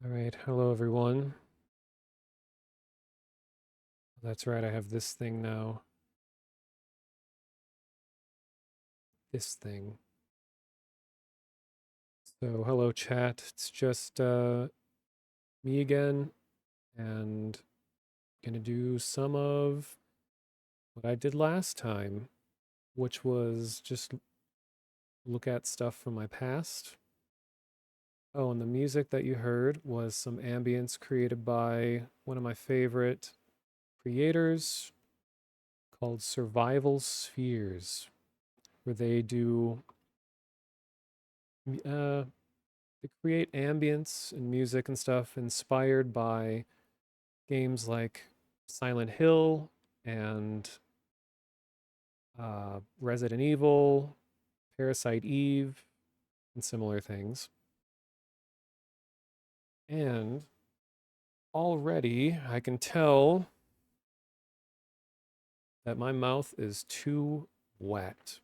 All right, hello everyone. That's right, I have this thing now. This thing. So, hello chat. It's just me again, and gonna do some of what I did last time, which was just look at stuff from my past. Oh, and the music that you heard was some ambience created by one of my favorite creators called Survival Spheres, where they do they create ambience and music and stuff inspired by games like Silent Hill and Resident Evil, Parasite Eve, and similar things. And already I can tell that my mouth is too wet.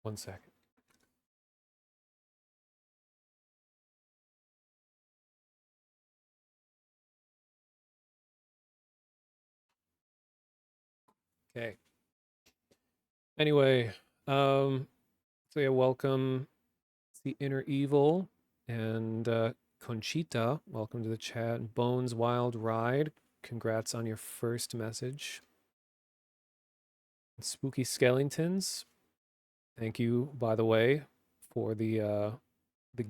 One second. Okay. Anyway, so yeah, welcome to the Inner Evil and Conchita. Welcome to the chat. Bones Wild Ride. Congrats on your first message. Spooky Skellingtons. Thank you, by the way, for the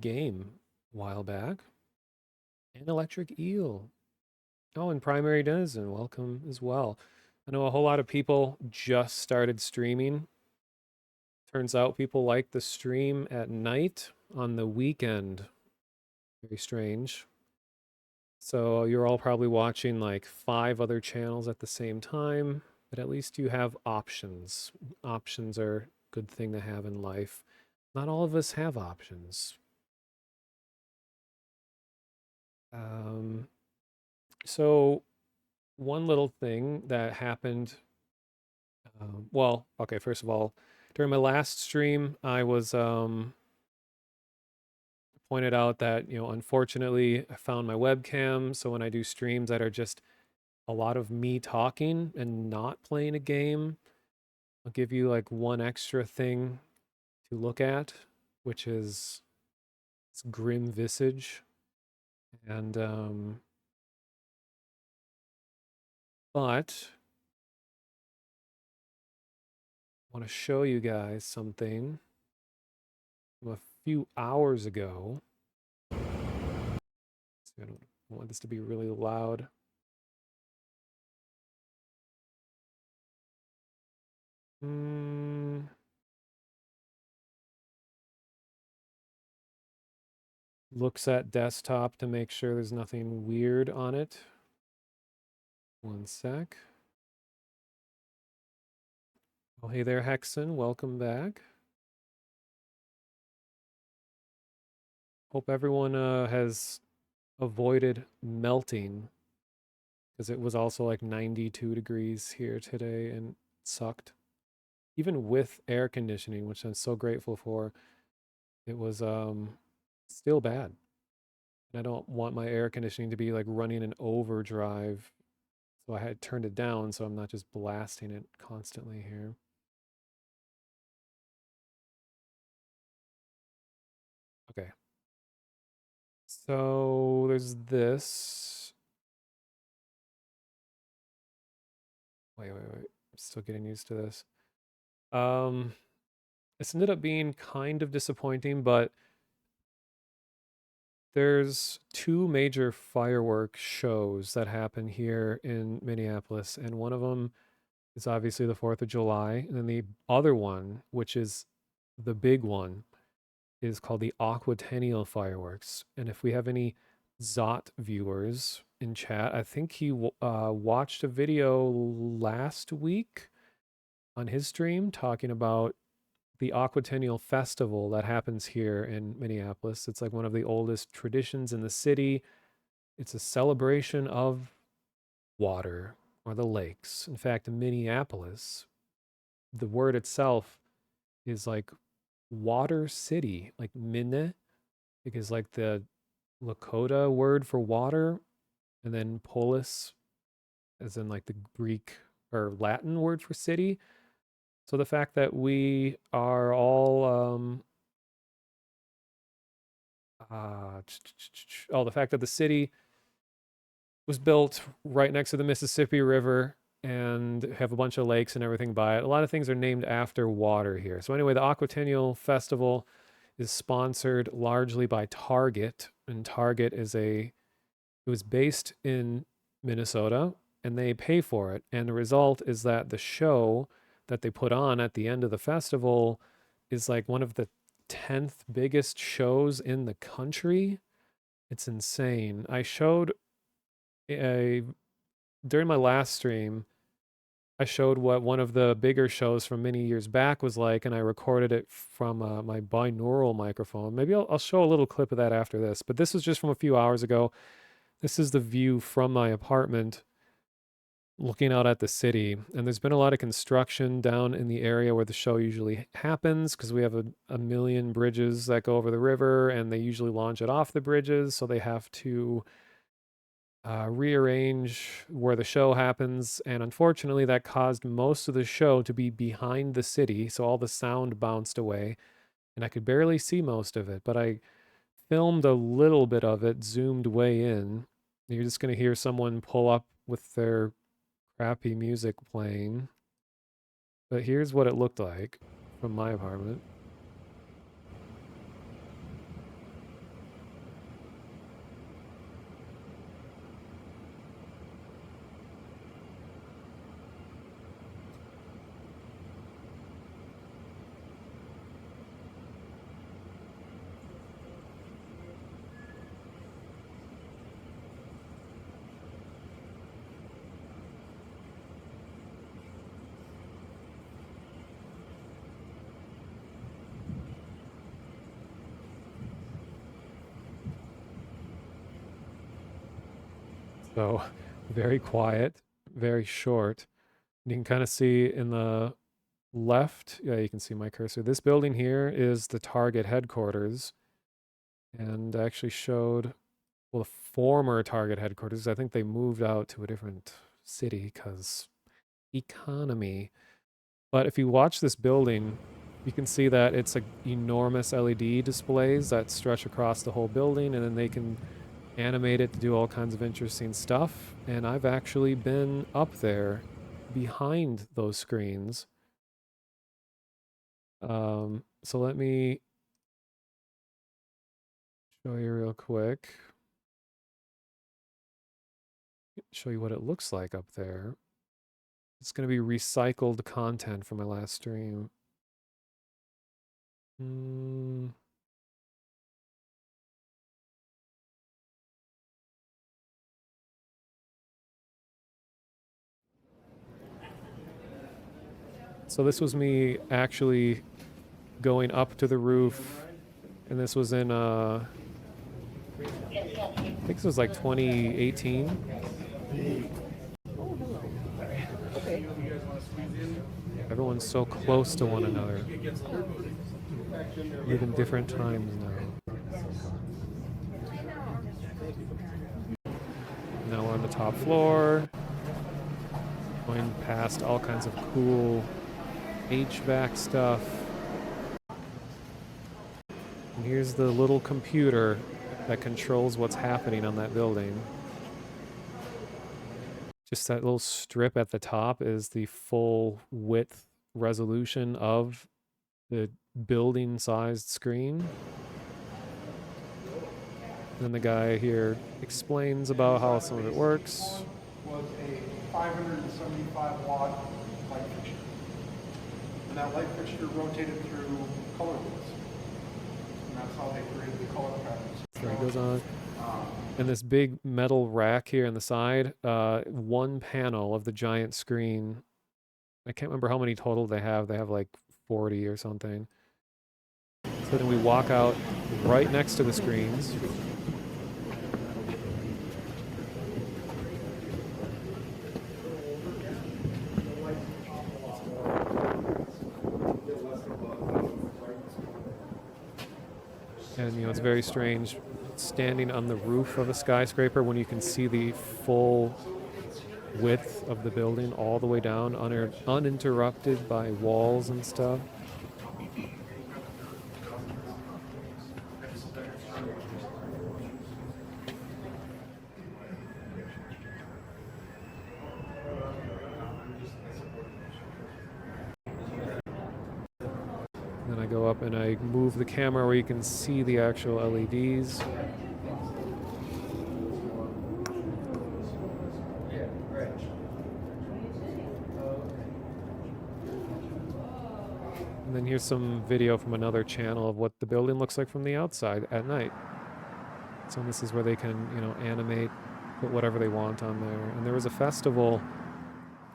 game a while back. And Electric Eel. Oh, and Primary Denizen, welcome as well. I know a whole lot of people just started streaming. Turns out people like the stream at night on the weekend. Very strange. So you're all probably watching like 5 other channels at the same time, but at least you have options. Options are a good thing to have in life. Not all of us have options. Um, so one little thing that happened, well, okay, first of all, during my last stream, I was pointed out that, unfortunately, I found my webcam. So when I do streams that are just a lot of me talking and not playing a game, I'll give you like one extra thing to look at, which is its grim visage. And but I want to show you guys something from a few hours ago. So I don't want this to be really loud. Mm, looks at desktop to make sure there's nothing weird on it. One sec. Oh, hey there, Hexen. Welcome back. Hope everyone has avoided melting because it was also like 92 degrees here today and it sucked. Even with air conditioning, which I'm so grateful for, it was still bad. And I don't want my air conditioning to be like running in overdrive. So I had turned it down so I'm not just blasting it constantly here. Okay. So there's this. Wait. I'm still getting used to this. Um, this ended up being kind of disappointing, but there's 2 major firework shows that happen here in Minneapolis, and one of them is obviously the 4th of July, and then the other one, which is the big one, is called the Aquatennial fireworks. And if we have any Zot viewers in chat, I think he watched a video last week on his stream talking about the Aquatennial Festival that happens here in Minneapolis. It's like one of the oldest traditions in the city. It's a celebration of water or the lakes. In fact, in Minneapolis, the word itself is like water city, like Minne, because like the Lakota word for water, and then polis, as in like the Greek or Latin word for city. So the fact that we are all the fact that the city was built right next to the Mississippi River and have a bunch of lakes and everything by it. A lot of things are named after water here. So anyway, the Aquatennial Festival is sponsored largely by Target, and Target it was based in Minnesota, and they pay for it. And the result is that the show that they put on at the end of the festival is like one of the 10th biggest shows in the country. It's insane. I showed a during my last stream, I showed what one of the bigger shows from many years back was like, and I recorded it from my binaural microphone. Maybe I'll show a little clip of that after this, but this was just from a few hours ago. This is the view from my apartment looking out at the city. And there's been a lot of construction down in the area where the show usually happens because we have a million bridges that go over the river, and they usually launch it off the bridges. So they have to rearrange where the show happens. And unfortunately, that caused most of the show to be behind the city. So all the sound bounced away, and I could barely see most of it. But I filmed a little bit of it, zoomed way in. You're just going to hear someone pull up with their crappy music playing. But here's what it looked like from my apartment. So very quiet, very short. You can kind of see in the left, yeah, you can see my cursor. This building here is the Target headquarters, and I actually showed, well, the former Target headquarters. I think they moved out to a different city because economy. But if you watch this building, you can see that it's a enormous LED displays that stretch across the whole building, and then they can animate it to do all kinds of interesting stuff. And I've actually been up there behind those screens. So let me show you real quick. Show you what it looks like up there. It's going to be recycled content from my last stream. So this was me actually going up to the roof, and this was in I think this was like 2018. Okay. Everyone's so close to one another. Even different times now. Now we're on the top floor. Going past all kinds of cool HVAC stuff. And here's the little computer that controls what's happening on that building. Just that little strip at the top is the full width resolution of the building sized screen. And then the guy here explains about how some of it works. Was a 575 watt light fixture. And that light fixture rotated through color wheels. And that's how they created the color patterns. So he goes on. And this big metal rack here on the side, one panel of the giant screen. I can't remember how many total they have. They have like 40 or something. So then we walk out right next to the screens. And, you know, it's very strange standing on the roof of a skyscraper when you can see the full width of the building all the way down, uninterrupted by walls and stuff. Then I go up and I move the camera where you can see the actual LEDs. And then here's some video from another channel of what the building looks like from the outside at night. So this is where they can, animate, put whatever they want on there. And there was a festival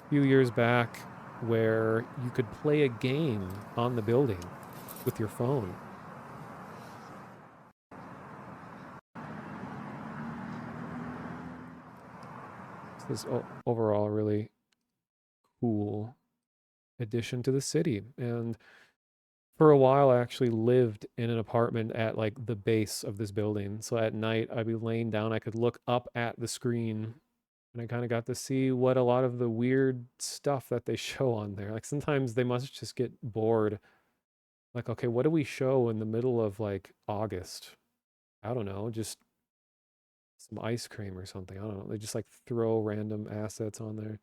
a few years back where you could play a game on the building with your phone. This is overall really cool addition to the city. And for a while, I actually lived in an apartment at like the base of this building. So at night, I'd be laying down, I could look up at the screen, and I kind of got to see what a lot of the weird stuff that they show on there. Like sometimes they must just get bored. Like, okay, what do we show in the middle of like August? I don't know, just some ice cream or something. I don't know. They just like throw random assets on there.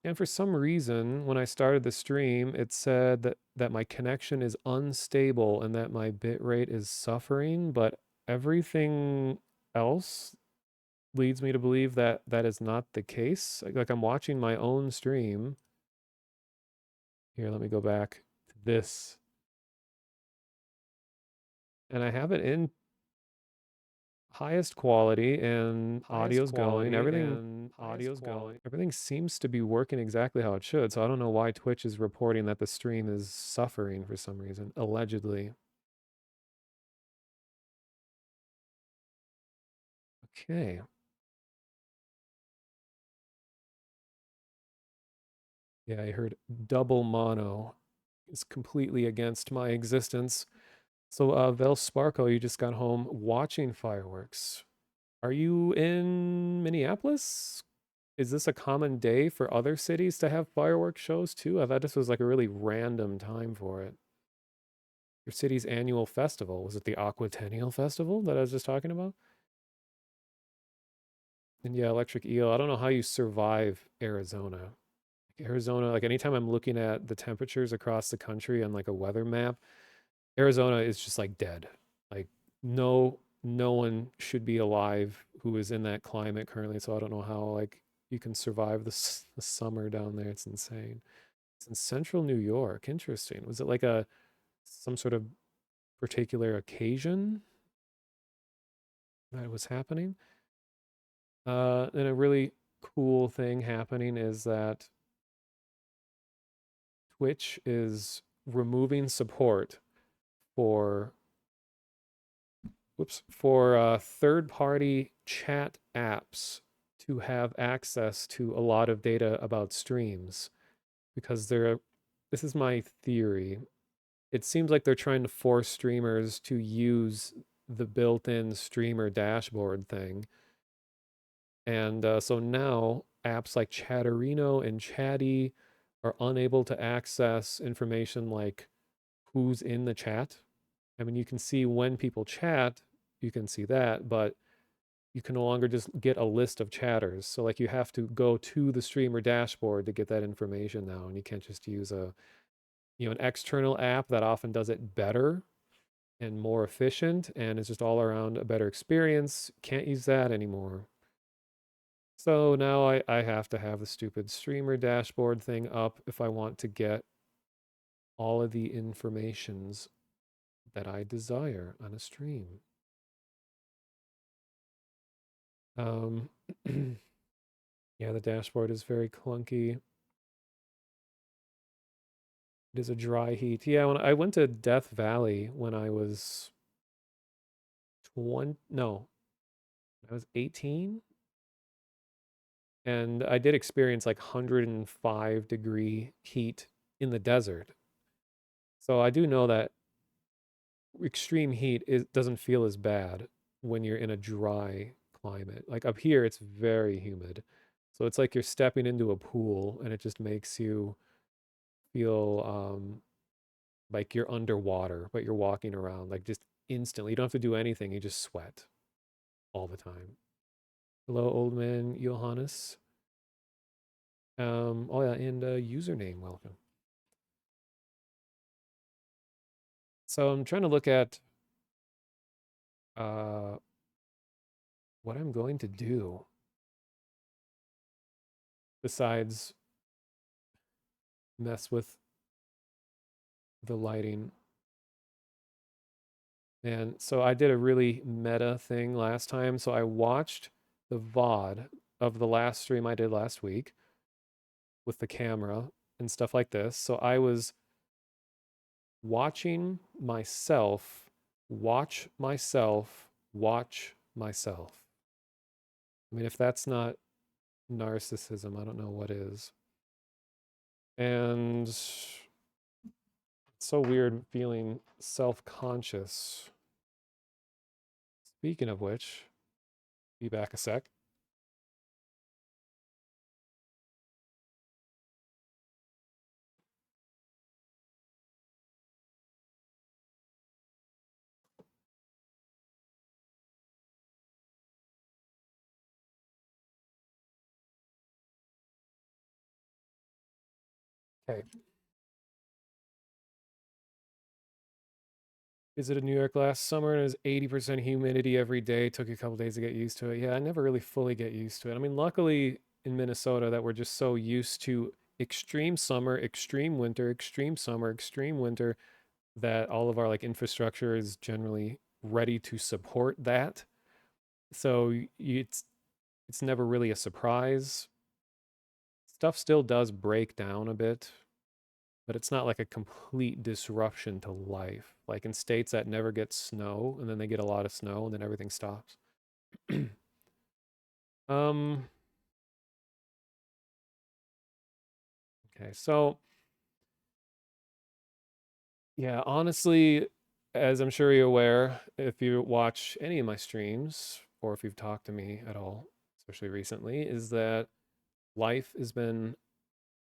And for some reason, when I started the stream, it said that my connection is unstable and that my bit rate is suffering, but everything else leads me to believe that that is not the case. Like I'm watching my own stream. Here, let me go back to this. And I have it in highest quality and audio's going. Everything seems to be working exactly how it should. So I don't know why Twitch is reporting that the stream is suffering for some reason, allegedly. Okay. Yeah, I heard double mono is completely against my existence. So, Vel Sparko, you just got home watching fireworks. Are you in Minneapolis? Is this a common day for other cities to have fireworks shows too? I thought this was like a really random time for it. Your city's annual festival. Was it the Aquatennial Festival that I was just talking about? And yeah, Electric Eel. I don't know how you survive Arizona. Arizona, like anytime I'm looking at the temperatures across the country on like a weather map, Arizona is just like dead. Like no one should be alive who is in that climate currently. So I don't know how like you can survive the summer down there. It's insane. It's in central New York. Interesting. Was it like some sort of particular occasion that was happening? And a really cool thing happening is that Twitch is removing support for third-party chat apps to have access to a lot of data about streams because this is my theory. It seems like they're trying to force streamers to use the built-in streamer dashboard thing. And so now apps like Chatterino and Chatty are unable to access information like who's in the chat. I mean, you can see when people chat, you can see that, but you can no longer just get a list of chatters. So like you have to go to the streamer dashboard to get that information now, and you can't just use an external app that often does it better and more efficient and is just all around a better experience. Can't use that anymore. So now I have to have the stupid streamer dashboard thing up if I want to get all of the informations that I desire on a stream. Yeah, the dashboard is very clunky. It is a dry heat. Yeah, when I went to Death Valley when I was I was 18. And I did experience like 105-degree heat in the desert. So I do know that extreme heat doesn't feel as bad when you're in a dry climate. Like up here, it's very humid. So it's like you're stepping into a pool and it just makes you feel like you're underwater, but you're walking around like just instantly. You don't have to do anything, you just sweat all the time. Hello, old man Johannes. Oh yeah, and username, welcome. So I'm trying to look at uh what I'm going to do besides mess with the lighting. And so I did a really meta thing last time. So I watched the VOD of the last stream I did last week with the camera and stuff like this. So I was watching myself watch myself watch myself. I mean, if that's not narcissism, I don't know what is. And it's so weird feeling self-conscious. Speaking of which, be back a sec. Okay. Visited New York last summer and it was 80% humidity every day. Took a couple days to get used to it. Yeah, I never really fully get used to it. I mean, luckily in Minnesota that we're just so used to extreme summer, extreme winter, extreme summer, extreme winter that all of our like infrastructure is generally ready to support that. So it's never really a surprise. Stuff still does break down a bit, but it's not like a complete disruption to life. Like in states that never get snow and then they get a lot of snow and then everything stops. um okay, so yeah, honestly, as I'm sure you're aware, if you watch any of my streams or if you've talked to me at all, especially recently, is that life has been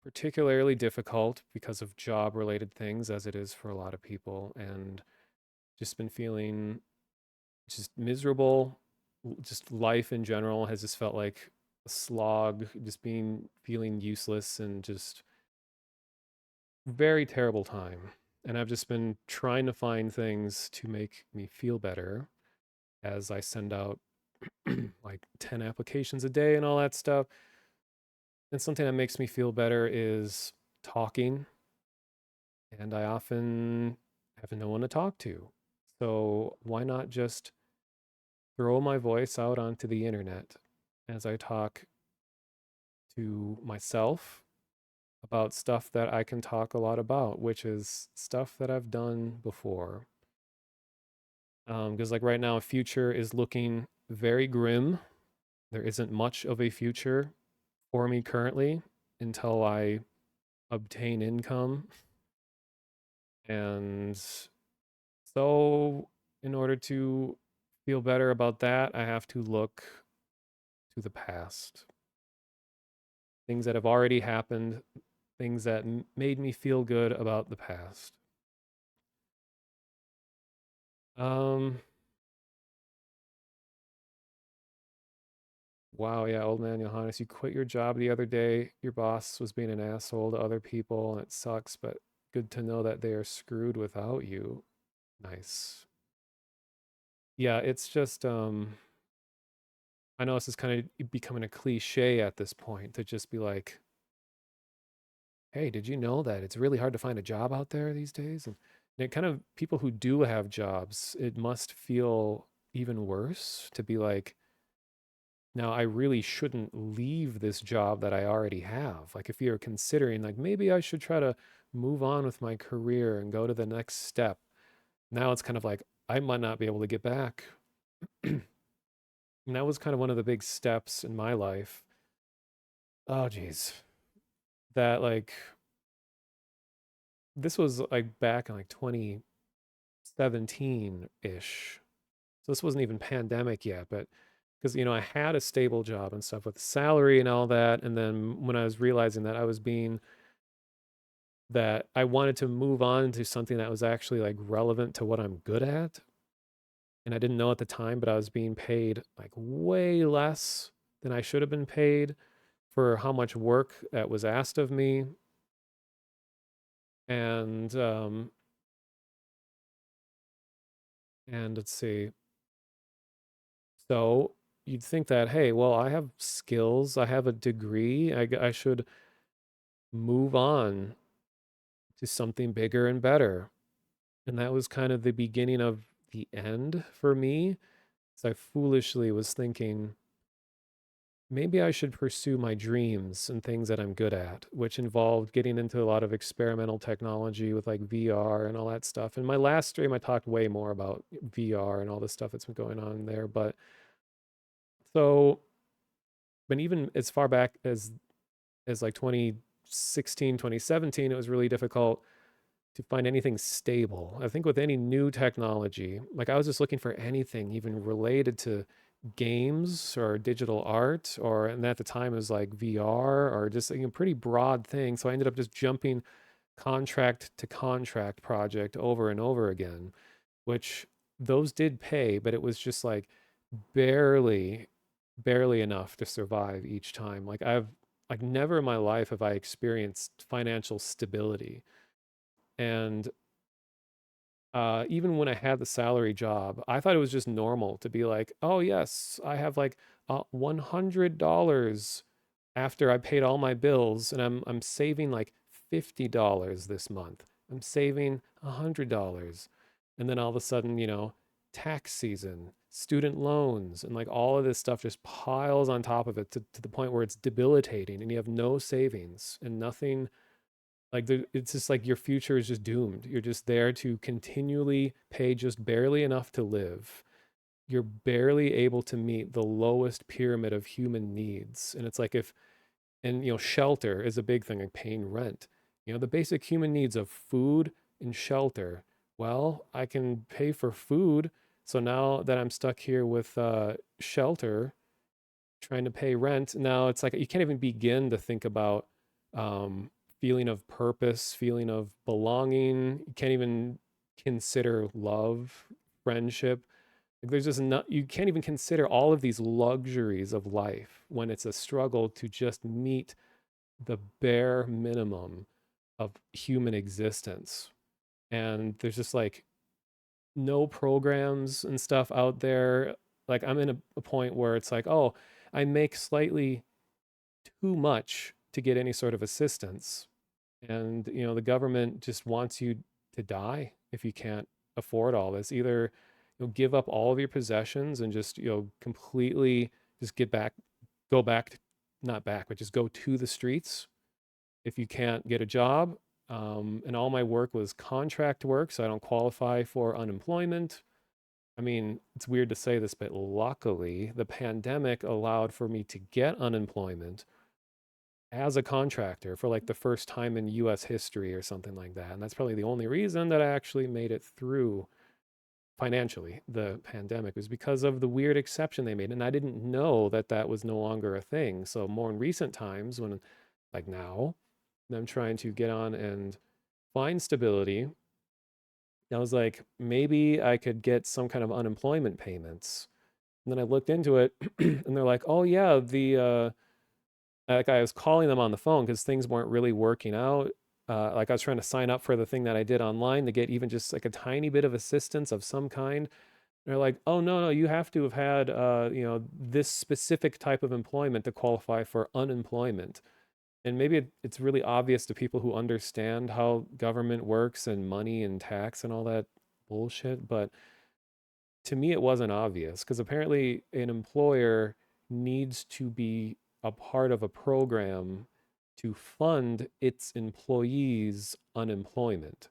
particularly difficult because of job related things as it is for a lot of people and just been feeling just miserable. Just life in general has just felt like a slog, just being feeling useless and just very terrible time. And I've just been trying to find things to make me feel better as I send out like 10 applications a day and all that stuff. And something that makes me feel better is talking. And I often have no one to talk to. So why not just throw my voice out onto the internet as I talk to myself about stuff that I can talk a lot about, which is stuff that I've done before. Because like right now, future is looking very grim. There isn't much of a future for me currently until I obtain income. And so in order to feel better about that, I have to look to the past. Things that have already happened, things that made me feel good about the past. Um, wow, yeah, old man Johannes, you quit your job the other day. Your boss was being an asshole to other people, and it sucks, but good to know that they are screwed without you. Nice. Yeah, it's just I know this is kind of becoming a cliche at this point to just be like, hey, did you know that it's really hard to find a job out there these days? And it kind of people who do have jobs, it must feel even worse to be like, now I really shouldn't leave this job that I already have. Like if you're considering like maybe I should try to move on with my career and go to the next step. Now it's kind of like I might not be able to get back. And that was kind of one of the big steps in my life. Oh geez. That like this was like back in like 2016 17-ish. So this wasn't even pandemic yet, but because I had a stable job and stuff with salary and all that, and then when I was realizing that that I wanted to move on to something that was actually like relevant to what I'm good at, and I didn't know at the time, but I was being paid like way less than I should have been paid for how much work that was asked of me. And let's see. So you'd think that, hey, well, I have skills, I have a degree, I should move on to something bigger and better. And that was kind of the beginning of the end for me. So I foolishly was thinking, maybe I should pursue my dreams and things that I'm good at, which involved getting into a lot of experimental technology with like VR and all that stuff. In my last stream, I talked way more about VR and all the stuff that's been going on there. But so, but even as far back as like 2016, 2017, it was really difficult to find anything stable. I think with any new technology, like I was just looking for anything even related to games or digital art, or and at the time it was like VR or just a pretty broad thing. So I ended up just jumping contract to contract project over and over again, which those did pay, but it was just like barely, barely enough to survive each time. Like never in my life have I experienced financial stability. And even when I had the salary job, I thought it was just normal to be like, oh, yes, I have like $100 after I paid all my bills, and I'm saving like $50 this month. I'm saving $100. And then all of a sudden, tax season, student loans, and like all of this stuff just piles on top of it to the point where it's debilitating and you have no savings and nothing like it's just like your future is just doomed. You're just there to continually pay just barely enough to live. You're barely able to meet the lowest pyramid of human needs. And it's like and shelter is a big thing, like paying rent. The basic human needs of food and shelter. Well, I can pay for food. So now that I'm stuck here with shelter, trying to pay rent. Now it's like you can't even begin to think about um, feeling of purpose, feeling of belonging. You can't even consider love, friendship. Like there's just not, you can't even consider all of these luxuries of life when it's a struggle to just meet the bare minimum of human existence. And there's just like no programs and stuff out there. Like I'm in a point where it's like, oh, I make slightly too much to get any sort of assistance. And, the government just wants you to die if you can't afford all this. Either give up all of your possessions and just, completely just go back, not back, but just go to the streets if you can't get a job. And all my work was contract work, so I don't qualify for unemployment. I mean, it's weird to say this, but luckily the pandemic allowed for me to get unemployment as a contractor for like the first time in US history or something like that. And that's probably the only reason that I actually made it through financially the pandemic was because of the weird exception they made. And I didn't know that that was no longer a thing. So more in recent times when like now I'm trying to get on and find stability, I was like, maybe I could get some kind of unemployment payments. And then I looked into it and they're like, oh yeah, the like I was calling them on the phone because things weren't really working out. Like I was trying to sign up for the thing that I did online to get even just like a tiny bit of assistance of some kind. They're like, oh no, you have to have had this specific type of employment to qualify for unemployment. And maybe it's really obvious to people who understand how government works and money and tax and all that bullshit, but to me it wasn't obvious because apparently an employer needs to be a part of a program to fund its employees' unemployment.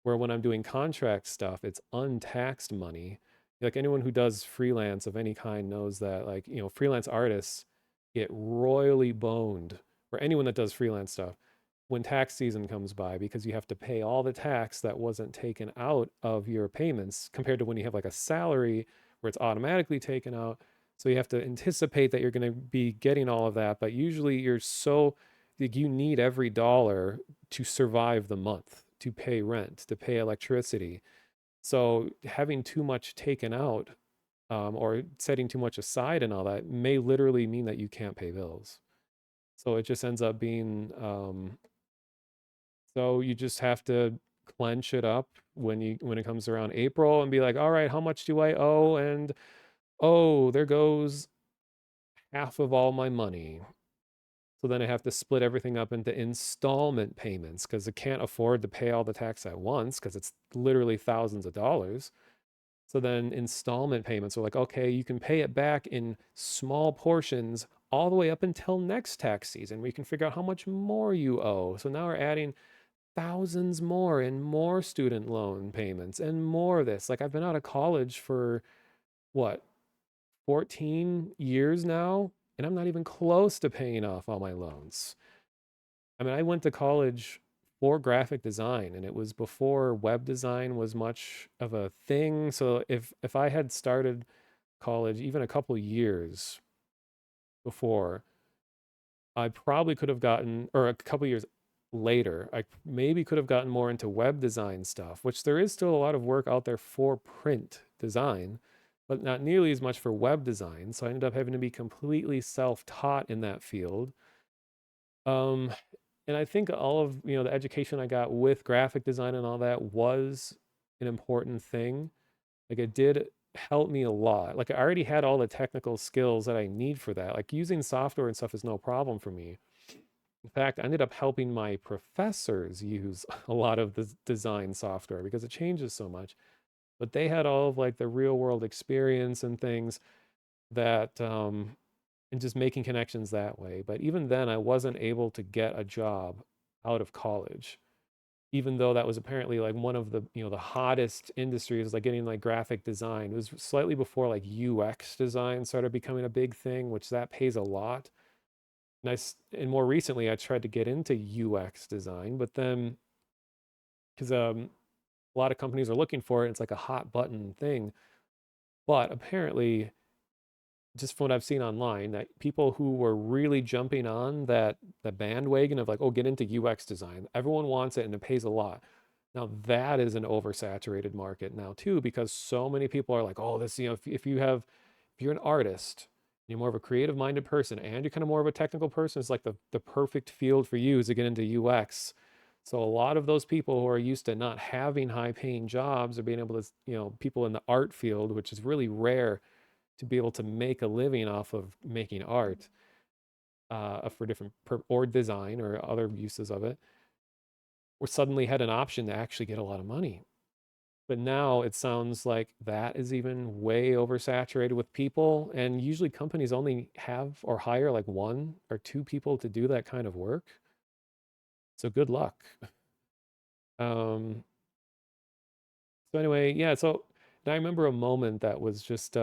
Where when I'm doing contract stuff, it's untaxed money. Like anyone who does freelance of any kind knows that, like, freelance artists get royally boned, or anyone that does freelance stuff when tax season comes by, because you have to pay all the tax that wasn't taken out of your payments compared to when you have like a salary where it's automatically taken out. So you have to anticipate that you're going to be getting all of that, but usually you're so like you need every dollar to survive the month, to pay rent, to pay electricity. So having too much taken out, or setting too much aside and all that may literally mean that you can't pay bills. So it just ends up being, so you just have to clench it up when it comes around April and be like, all right, how much do I owe? And oh, there goes half of all my money. So then I have to split everything up into installment payments because I can't afford to pay all the tax at once because it's literally thousands of dollars. So then installment payments are like, okay, you can pay it back in small portions all the way up until next tax season. We can figure out how much more you owe. So now we're adding thousands more and more student loan payments and more of this. Like I've been out of college for what, 14 years now, and I'm not even close to paying off all my loans. I mean, I went to college for graphic design and it was before web design was much of a thing. So if I had started college even a couple years before, I probably could have gotten, or a couple years later, I maybe could have gotten more into web design stuff, which there is still a lot of work out there for print design, but not nearly as much for web design. So I ended up having to be completely self-taught in that field. Um, and I think all of, the education I got with graphic design and all that was an important thing. Like it did help me a lot. Like I already had all the technical skills that I need for that. Like using software and stuff is no problem for me. In fact, I ended up helping my professors use a lot of the design software because it changes so much. But they had all of like the real world experience and things that, and just making connections that way. But even then, I wasn't able to get a job out of college, even though that was apparently like one of the, the hottest industries, like getting like graphic design. It was slightly before like UX design started becoming a big thing, which that pays a lot. And more recently, I tried to get into UX design, but then because a lot of companies are looking for it, it's like a hot button thing. But apparently, just from what I've seen online, that people who were really jumping on that the bandwagon of like, oh, get into UX design, everyone wants it and it pays a lot. Now that is an oversaturated market now too, because so many people are like, oh, this, if you're an artist, you're more of a creative minded person and you're kind of more of a technical person, it's like the perfect field for you is to get into UX. So a lot of those people who are used to not having high paying jobs or being able to, people in the art field, which is really rare to be able to make a living off of making art, for different or design or other uses of it, or suddenly had an option to actually get a lot of money. But now it sounds like that is even way oversaturated with people. And usually companies only have or hire like one or two people to do that kind of work. So good luck. Um, so anyway, yeah. So I remember a moment that was just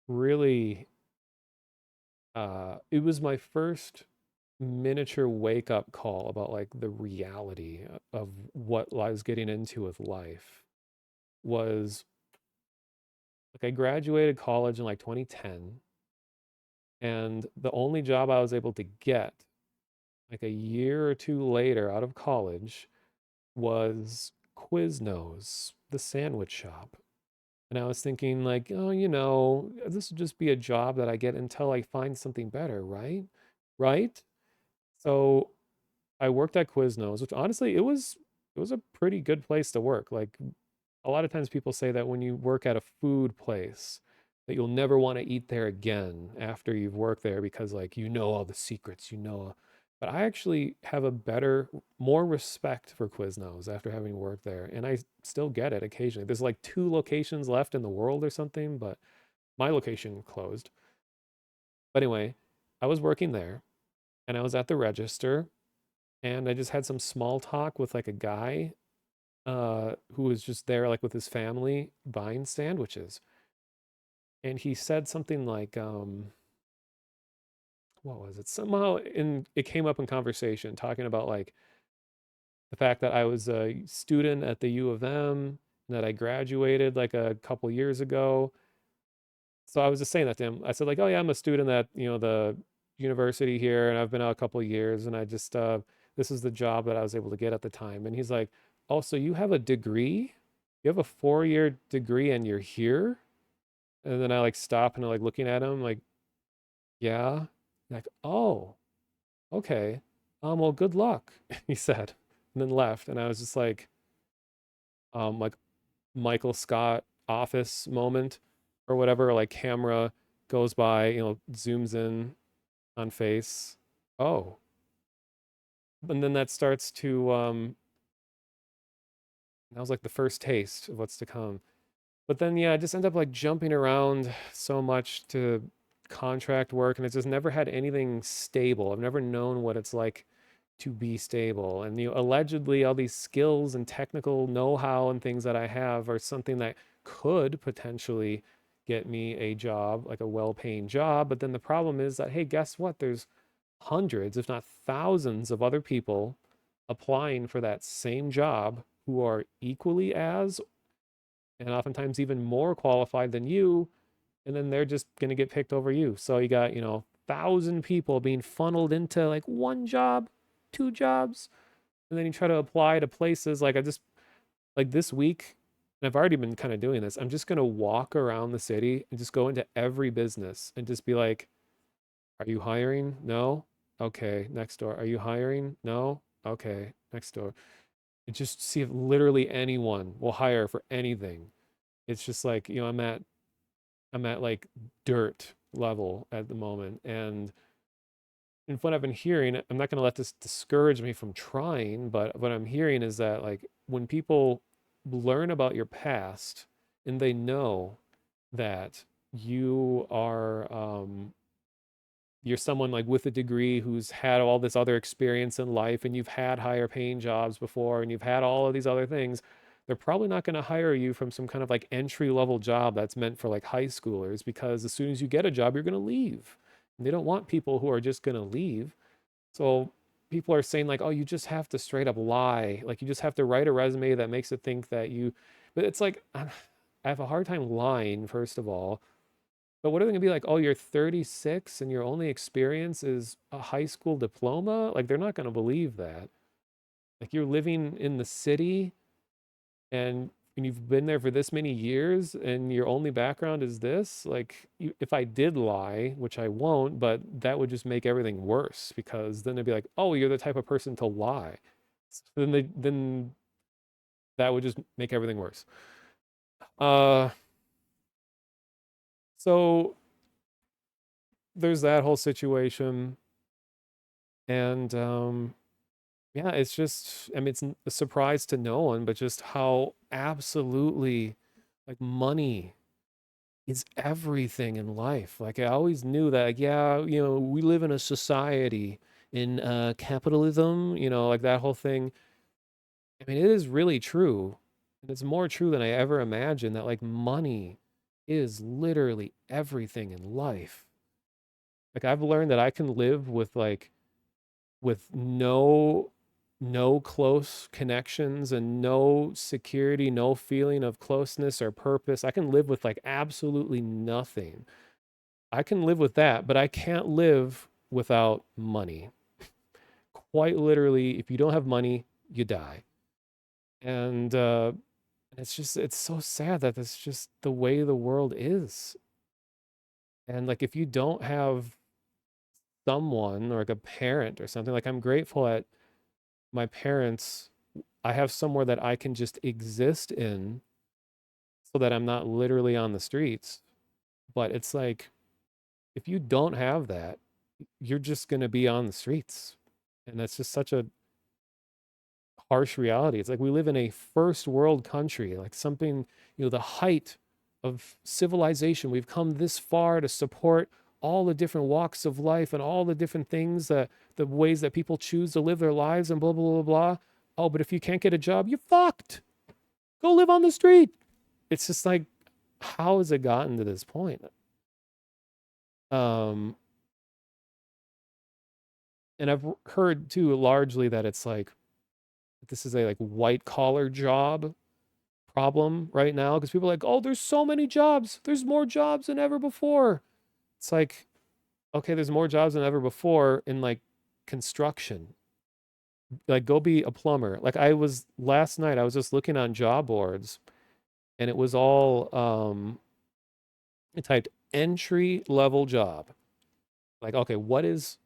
really, it was my first miniature wake up call about like the reality of what I was getting into with life. Was like I graduated college in like 2010, and the only job I was able to get like a year or two later out of college was Quiznos, the sandwich shop. And I was thinking like, oh, this would just be a job that I get until I find something better, right? Right? So I worked at Quiznos, which honestly it was a pretty good place to work. Like a lot of times people say that when you work at a food place that you'll never want to eat there again after you've worked there because like all the secrets, But I actually have a better, more respect for Quiznos after having worked there, and I still get it occasionally. There's like 2 locations left in the world or something, but my location closed. But anyway, I was working there and I was at the register and I just had some small talk with like a guy who was just there like with his family buying sandwiches. And he said something like, what was it? Somehow it came up in conversation talking about like the fact that I was a student at the U of M and that I graduated like a couple years ago. So I was just saying that to him. I said like, "Oh yeah, I'm a student at, the university here and I've been out a couple of years and I just this is the job that I was able to get at the time." And he's like, "Oh, so you have a degree? You have a 4-year degree and you're here?" And then I like stop and I'm like looking at him like, "Yeah." Like, "Oh, okay. Well, good luck," he said, and then left. And I was just like Michael Scott office moment or whatever, like camera goes by, zooms in on face. Oh, and then that starts to that was like the first taste of what's to come. But then yeah, I just end up like jumping around so much to contract work and it's just never had anything stable. I've never known what it's like to be stable. And allegedly all these skills and technical know-how and things that I have are something that could potentially get me a job, like a well-paying job. But then the problem is that, hey, guess what? There's hundreds, if not thousands, of other people applying for that same job who are equally as and oftentimes even more qualified than you. And then they're just going to get picked over you. So you got, 1,000 people being funneled into like one job, two jobs. And then you try to apply to places like I just, like this week, and I've already been kind of doing this. I'm just going to walk around the city and just go into every business and just be like, "Are you hiring? No? Okay, next door. Are you hiring? No? Okay, next door." And just see if literally anyone will hire for anything. It's just like, I'm at like dirt level at the moment. And what I've been hearing, I'm not going to let this discourage me from trying, but what I'm hearing is that like when people learn about your past and they know that you are you're someone like with a degree who's had all this other experience in life and you've had higher paying jobs before and you've had all of these other things, they're probably not going to hire you from some kind of like entry level job that's meant for like high schoolers because as soon as you get a job, you're going to leave. And they don't want people who are just going to leave. So people are saying like, "Oh, you just have to straight up lie. Like you just have to write a resume that makes it think that you," but it's like, I have a hard time lying, first of all. But what are they gonna be like? "Oh, you're 36 and your only experience is a high school diploma?" Like they're not gonna believe that. Like you're living in the city and you've been there for this many years and your only background is this. Like if I did lie, which I won't, but that would just make everything worse because then they'd be like, "Oh, you're the type of person to lie." So then that would just make everything worse. Uh, so there's that whole situation. And yeah, it's just, I mean, it's a surprise to no one, but just how absolutely like money is everything in life. Like I always knew that, like, yeah, we live in a society in capitalism, like that whole thing. I mean, it is really true. And it's more true than I ever imagined that like money is literally everything in life. Like I've learned that I can live with no close connections and no security, no feeling of closeness or purpose. I can live with like absolutely nothing. I can live with that, but I can't live without money. Quite literally, if you don't have money, you die. And it's so sad that that's just the way the world is. And like if you don't have someone or like a parent or something, like I'm grateful at my parents, I have somewhere that I can just exist in so that I'm not literally on the streets. But it's like, if you don't have that, you're just going to be on the streets. And that's just such a harsh reality. It's like we live in a first world country, like something, the height of civilization. We've come this far to support all the different walks of life and all the different things that the ways that people choose to live their lives and blah, blah, blah, blah. Oh, but if you can't get a job, you're fucked. Go live on the street. It's just like, how has it gotten to this point? Um, And I've heard too largely that it's like this is a like white collar job problem right now because people are like, oh, there's so many jobs. There's more jobs than ever before. It's like, okay, there's more jobs than ever before in like construction. Like, go be a plumber. Like, I was last night, I was just looking on job boards and it was all, I typed entry level job. Like, okay, what is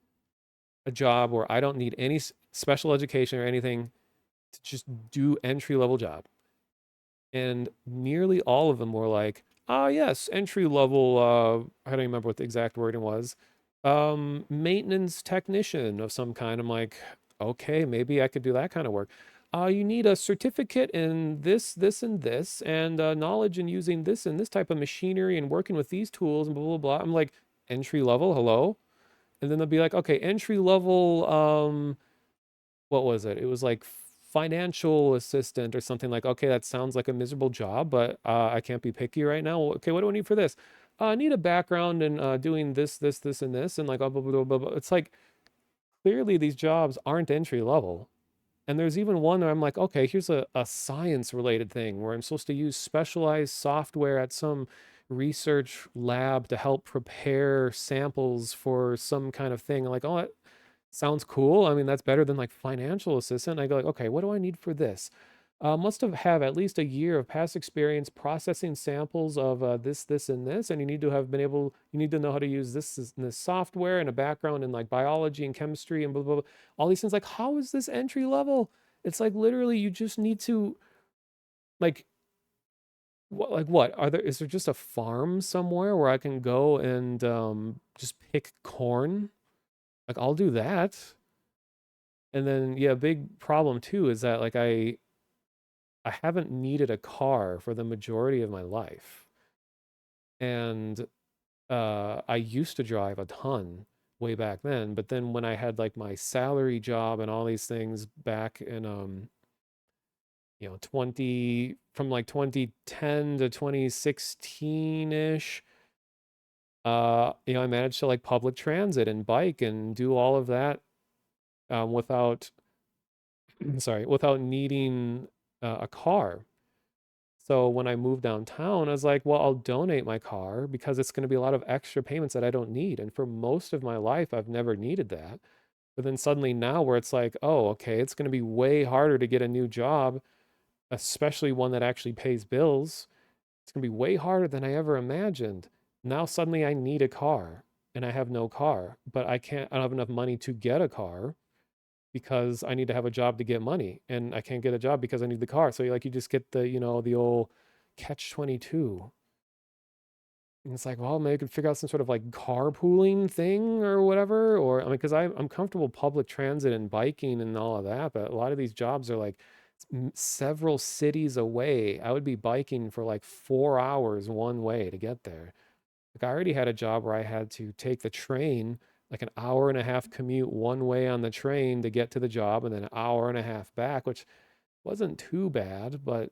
a job where I don't need any special education or anything to just do entry level job? And nearly all of them were like, ah, yes, entry level, I don't remember what the exact wording was, maintenance technician of some kind. I'm like, okay, maybe I could do that kind of work. You need a certificate in this, this, and this, and knowledge in using this and this type of machinery and working with these tools and blah, blah, blah. I'm like, entry level, hello? And then they'll be like, okay, entry level, what was it? It was like financial assistant or something like, okay, that sounds like a miserable job, but I can't be picky right now. Okay, what do I need for this? I need a background in doing this, this, this, and this, and like, blah, blah, blah, blah, blah. It's like clearly these jobs aren't entry level. And there's even one where I'm like, okay, here's a science related thing where I'm supposed to use specialized software at some research lab to help prepare samples for some kind of thing. I'm like, oh, that sounds cool. I mean, that's better than like financial assistant. I go like, okay, what do I need for this? Must have at least a year of past experience processing samples of this, this, and this, and you need to have been able. You need to know how to use this software and a background in like biology and chemistry and blah blah blah. All these things. Like, how is this entry level? It's like literally you just need to like what like what are there? Is there just a farm somewhere where I can go and just pick corn? Like I'll do that. And then yeah, big problem too is that like I haven't needed a car for the majority of my life. And I used to drive a ton way back then, but then when I had like my salary job and all these things back in 20 from like 2010 to 2016ish, I managed to like public transit and bike and do all of that without sorry, without needing a car. So when I moved downtown, I was like, well, I'll donate my car because it's going to be a lot of extra payments that I don't need. And for most of my life, I've never needed that. But then suddenly now, where it's like, oh, okay, it's going to be way harder to get a new job, especially one that actually pays bills. It's going to be way harder than I ever imagined. Now suddenly I need a car and I have no car, but I don't have enough money to get a car because I need to have a job to get money and I can't get a job because I need the car. So you just get the old catch 22. And it's like, well, maybe I could figure out some sort of like carpooling thing or whatever. Or I mean, because I'm comfortable public transit and biking and all of that, but a lot of these jobs are like several cities away. I would be biking for like 4 hours one way to get there. Like I already had a job where I had to take the train, like an hour and a half commute one way on the train to get to the job, and then an hour and a half back, which wasn't too bad, but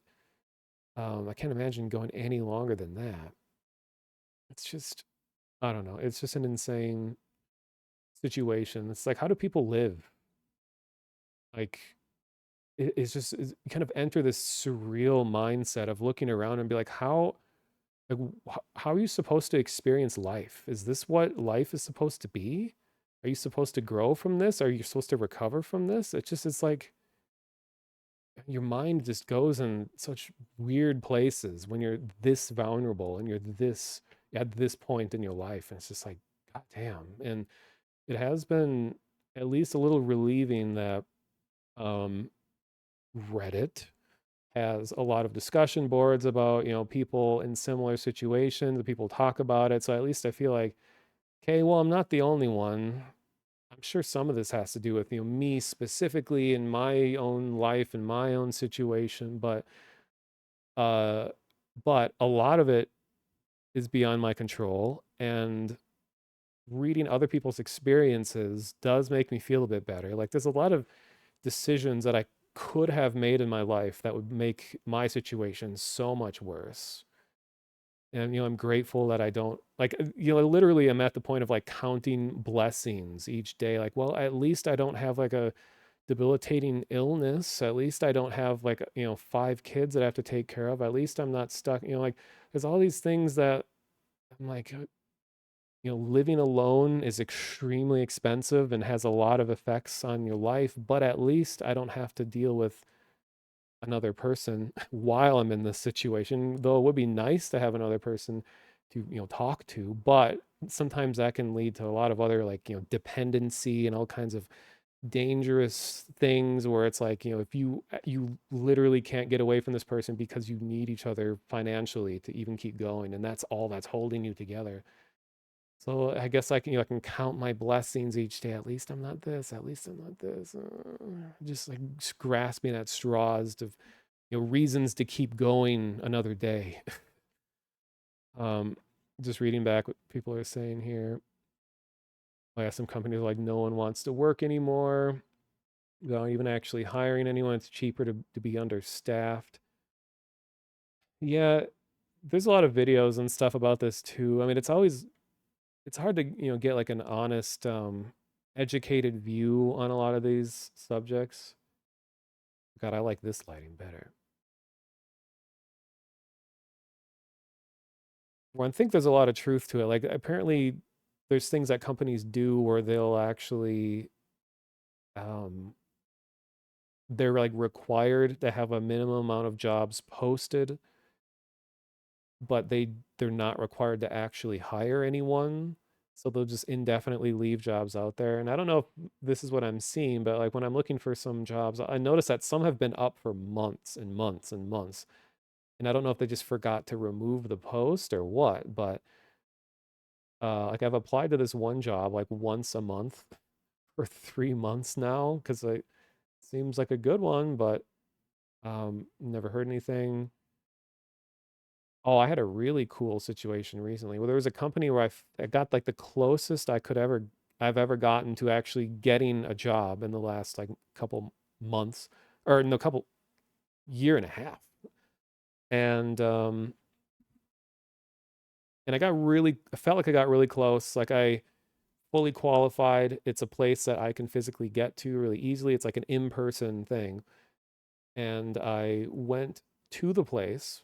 I can't imagine going any longer than that. It's just, I don't know. It's just an insane situation. It's like, how do people live? Like, it's just you kind of enter this surreal mindset of looking around and be like, like, how are you supposed to experience life? Is this what life is supposed to be? Are you supposed to grow from this? Are you supposed to recover from this? It's like your mind just goes in such weird places when you're this vulnerable and you're this at this point in your life. And it's just like, God damn. And it has been at least a little relieving that um, Reddit has a lot of discussion boards about, people in similar situations, people talk about it. So at least I feel like, okay, well, I'm not the only one. I'm sure some of this has to do with, me specifically in my own life and my own situation, uh but a lot of it is beyond my control, and reading other people's experiences does make me feel a bit better. Like there's a lot of decisions that I could have made in my life that would make my situation so much worse. And, I'm grateful that I don't like, literally I'm at the point of like counting blessings each day. Like, well, at least I don't have like a debilitating illness. At least I don't have like, 5 kids that I have to take care of. At least I'm not stuck, like there's all these things that I'm like, living alone is extremely expensive and has a lot of effects on your life, but at least I don't have to deal with another person while I'm in this situation. Though it would be nice to have another person to, talk to, but sometimes that can lead to a lot of other like, dependency and all kinds of dangerous things where it's like, if you literally can't get away from this person because you need each other financially to even keep going, and that's all that's holding you together. So I guess I can, I can count my blessings each day. At least I'm not this. At least I'm not this. Just like grasping at straws of, reasons to keep going another day. um, just reading back what people are saying here. Oh yeah, some companies are like no one wants to work anymore. Without even actually hiring anyone, it's cheaper to be understaffed. Yeah, there's a lot of videos and stuff about this too. I mean, it's hard to, get like an honest, educated view on a lot of these subjects. God, I like this lighting better. Well, I think there's a lot of truth to it. Like apparently there's things that companies do where they'll actually, um, they're like required to have a minimum amount of jobs posted, but they're not required to actually hire anyone. So they'll just indefinitely leave jobs out there. And I don't know if this is what I'm seeing, but like when I'm looking for some jobs, I notice that some have been up for months and months and months. And I don't know if they just forgot to remove the post or what, but like I've applied to this one job like once a month for 3 months now because it seems like a good one, but never heard anything. Oh, I had a really cool situation recently where there was a company where I got like the closest I've ever gotten to actually getting a job in the last like couple months, or no, couple year and a half. And I felt like I got really close. Like I fully qualified. It's a place that I can physically get to really easily. It's like an in-person thing. And I went to the place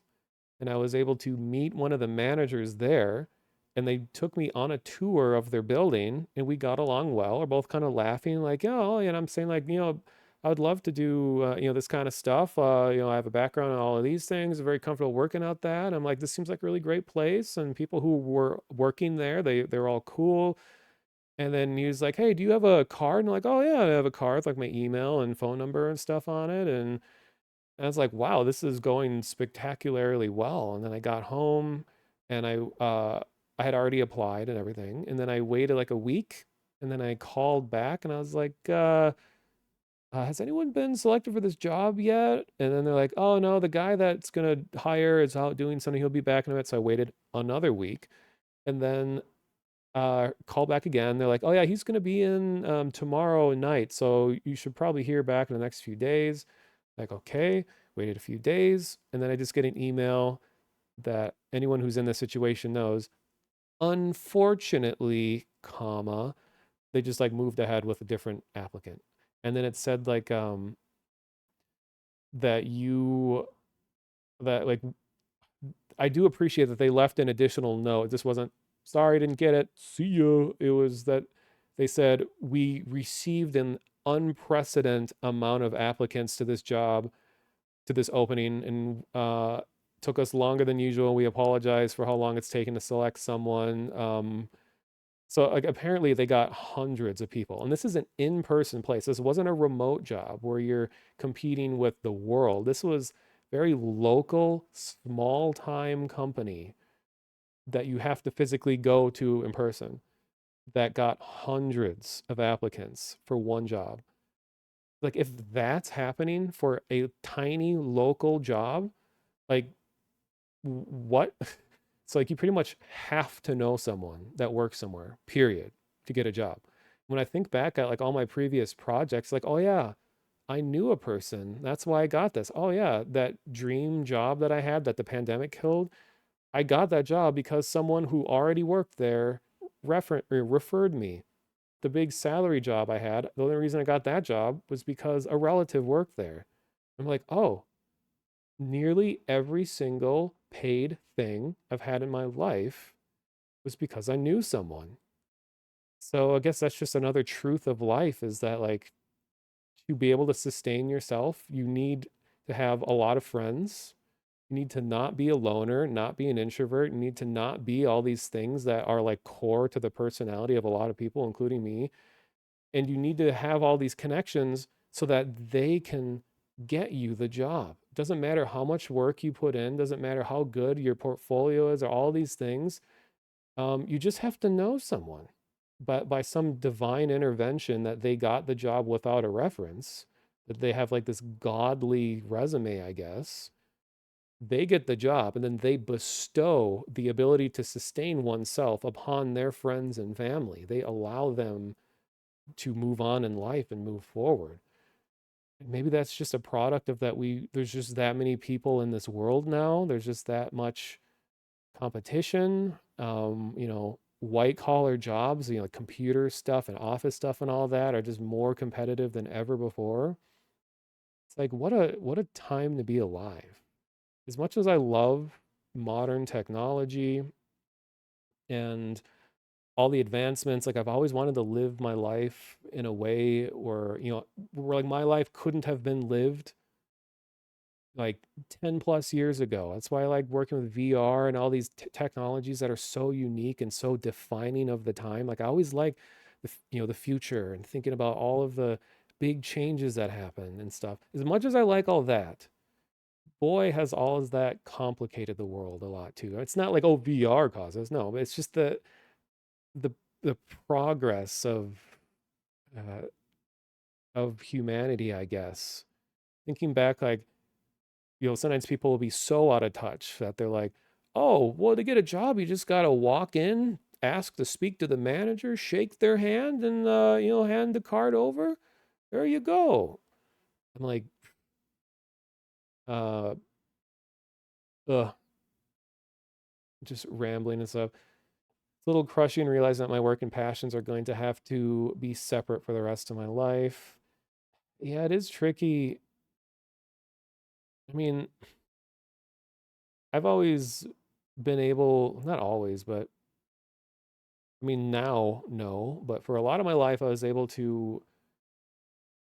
and I was able to meet one of the managers there, and they took me on a tour of their building, and we got along well. We're both kind of laughing, like, oh, and I'm saying like, I would love to do, this kind of stuff. I have a background in all of these things. I'm very comfortable working out that. I'm like, this seems like a really great place, and people who were working there, they're all cool. And then he was like, hey, do you have a card? And I'm like, oh yeah, I have a card with like my email and phone number and stuff on it. And I was like, wow, this is going spectacularly well. And then I got home and I had already applied and everything. And then I waited like a week and then I called back and I was like, has anyone been selected for this job yet? And then they're like, oh no, the guy that's gonna hire is out doing something. He'll be back in a bit. So I waited another week and then called back again. They're like, oh yeah, he's gonna be in tomorrow night. So you should probably hear back in the next few days. Like, okay, waited a few days, and then I just get an email that anyone who's in this situation knows, unfortunately, comma, they just like moved ahead with a different applicant. And then it said like that you that like I do appreciate that they left an additional note. This wasn't sorry, didn't get it. See ya. It was that they said we received an unprecedented amount of applicants to this job, to this opening, and took us longer than usual. We apologize for how long it's taken to select someone. So like apparently they got hundreds of people, and this is an in-person place. This wasn't a remote job where you're competing with the world. This was very local, small time company that you have to physically go to in person that got hundreds of applicants for one job. Like if that's happening for a tiny local job, like what? It's like you pretty much have to know someone that works somewhere, period, to get a job. When I think back at like all my previous projects, like, oh yeah, I knew a person. That's why I got this. Oh yeah, that dream job that I had that the pandemic killed. I got that job because someone who already worked there referred me. The big salary job I had, the only reason I got that job was because a relative worked there. I'm like, oh, nearly every single paid thing I've had in my life was because I knew someone. So I guess that's just another truth of life is that, like, to be able to sustain yourself, you need to have a lot of friends. You need to not be a loner, not be an introvert. You need to not be all these things that are like core to the personality of a lot of people, including me. And you need to have all these connections so that they can get you the job. It doesn't matter how much work you put in, doesn't matter how good your portfolio is or all these things. You just have to know someone. But by some divine intervention that they got the job without a reference, that they have like this godly resume, I guess, they get the job and then they bestow the ability to sustain oneself upon their friends and family. They allow them to move on in life and move forward. Maybe that's just a product of that there's just that many people in this world now. There's just that much competition. White collar jobs, like computer stuff and office stuff and all that are just more competitive than ever before. It's like what a time to be alive. As much as I love modern technology and all the advancements, like I've always wanted to live my life in a way where like my life couldn't have been lived like 10 plus years ago. That's why I like working with VR and all these technologies that are so unique and so defining of the time. Like I always like the future and thinking about all of the big changes that happen and stuff. As much as I like all that, boy, has all of that complicated the world a lot too. It's not like, oh, VR causes, no, but it's just the the progress uh, of humanity, I guess. Thinking back, like, sometimes people will be so out of touch that they're like, oh, well, to get a job, you just got to walk in, ask to speak to the manager, shake their hand, and, hand the card over. There you go. I'm like, uh, ugh, just rambling and stuff. It's a little crushing realizing that my work and passions are going to have to be separate for the rest of my life. Yeah, it is tricky. I mean, I've always been able, not always, but I mean, now, no, but for a lot of my life, I was able to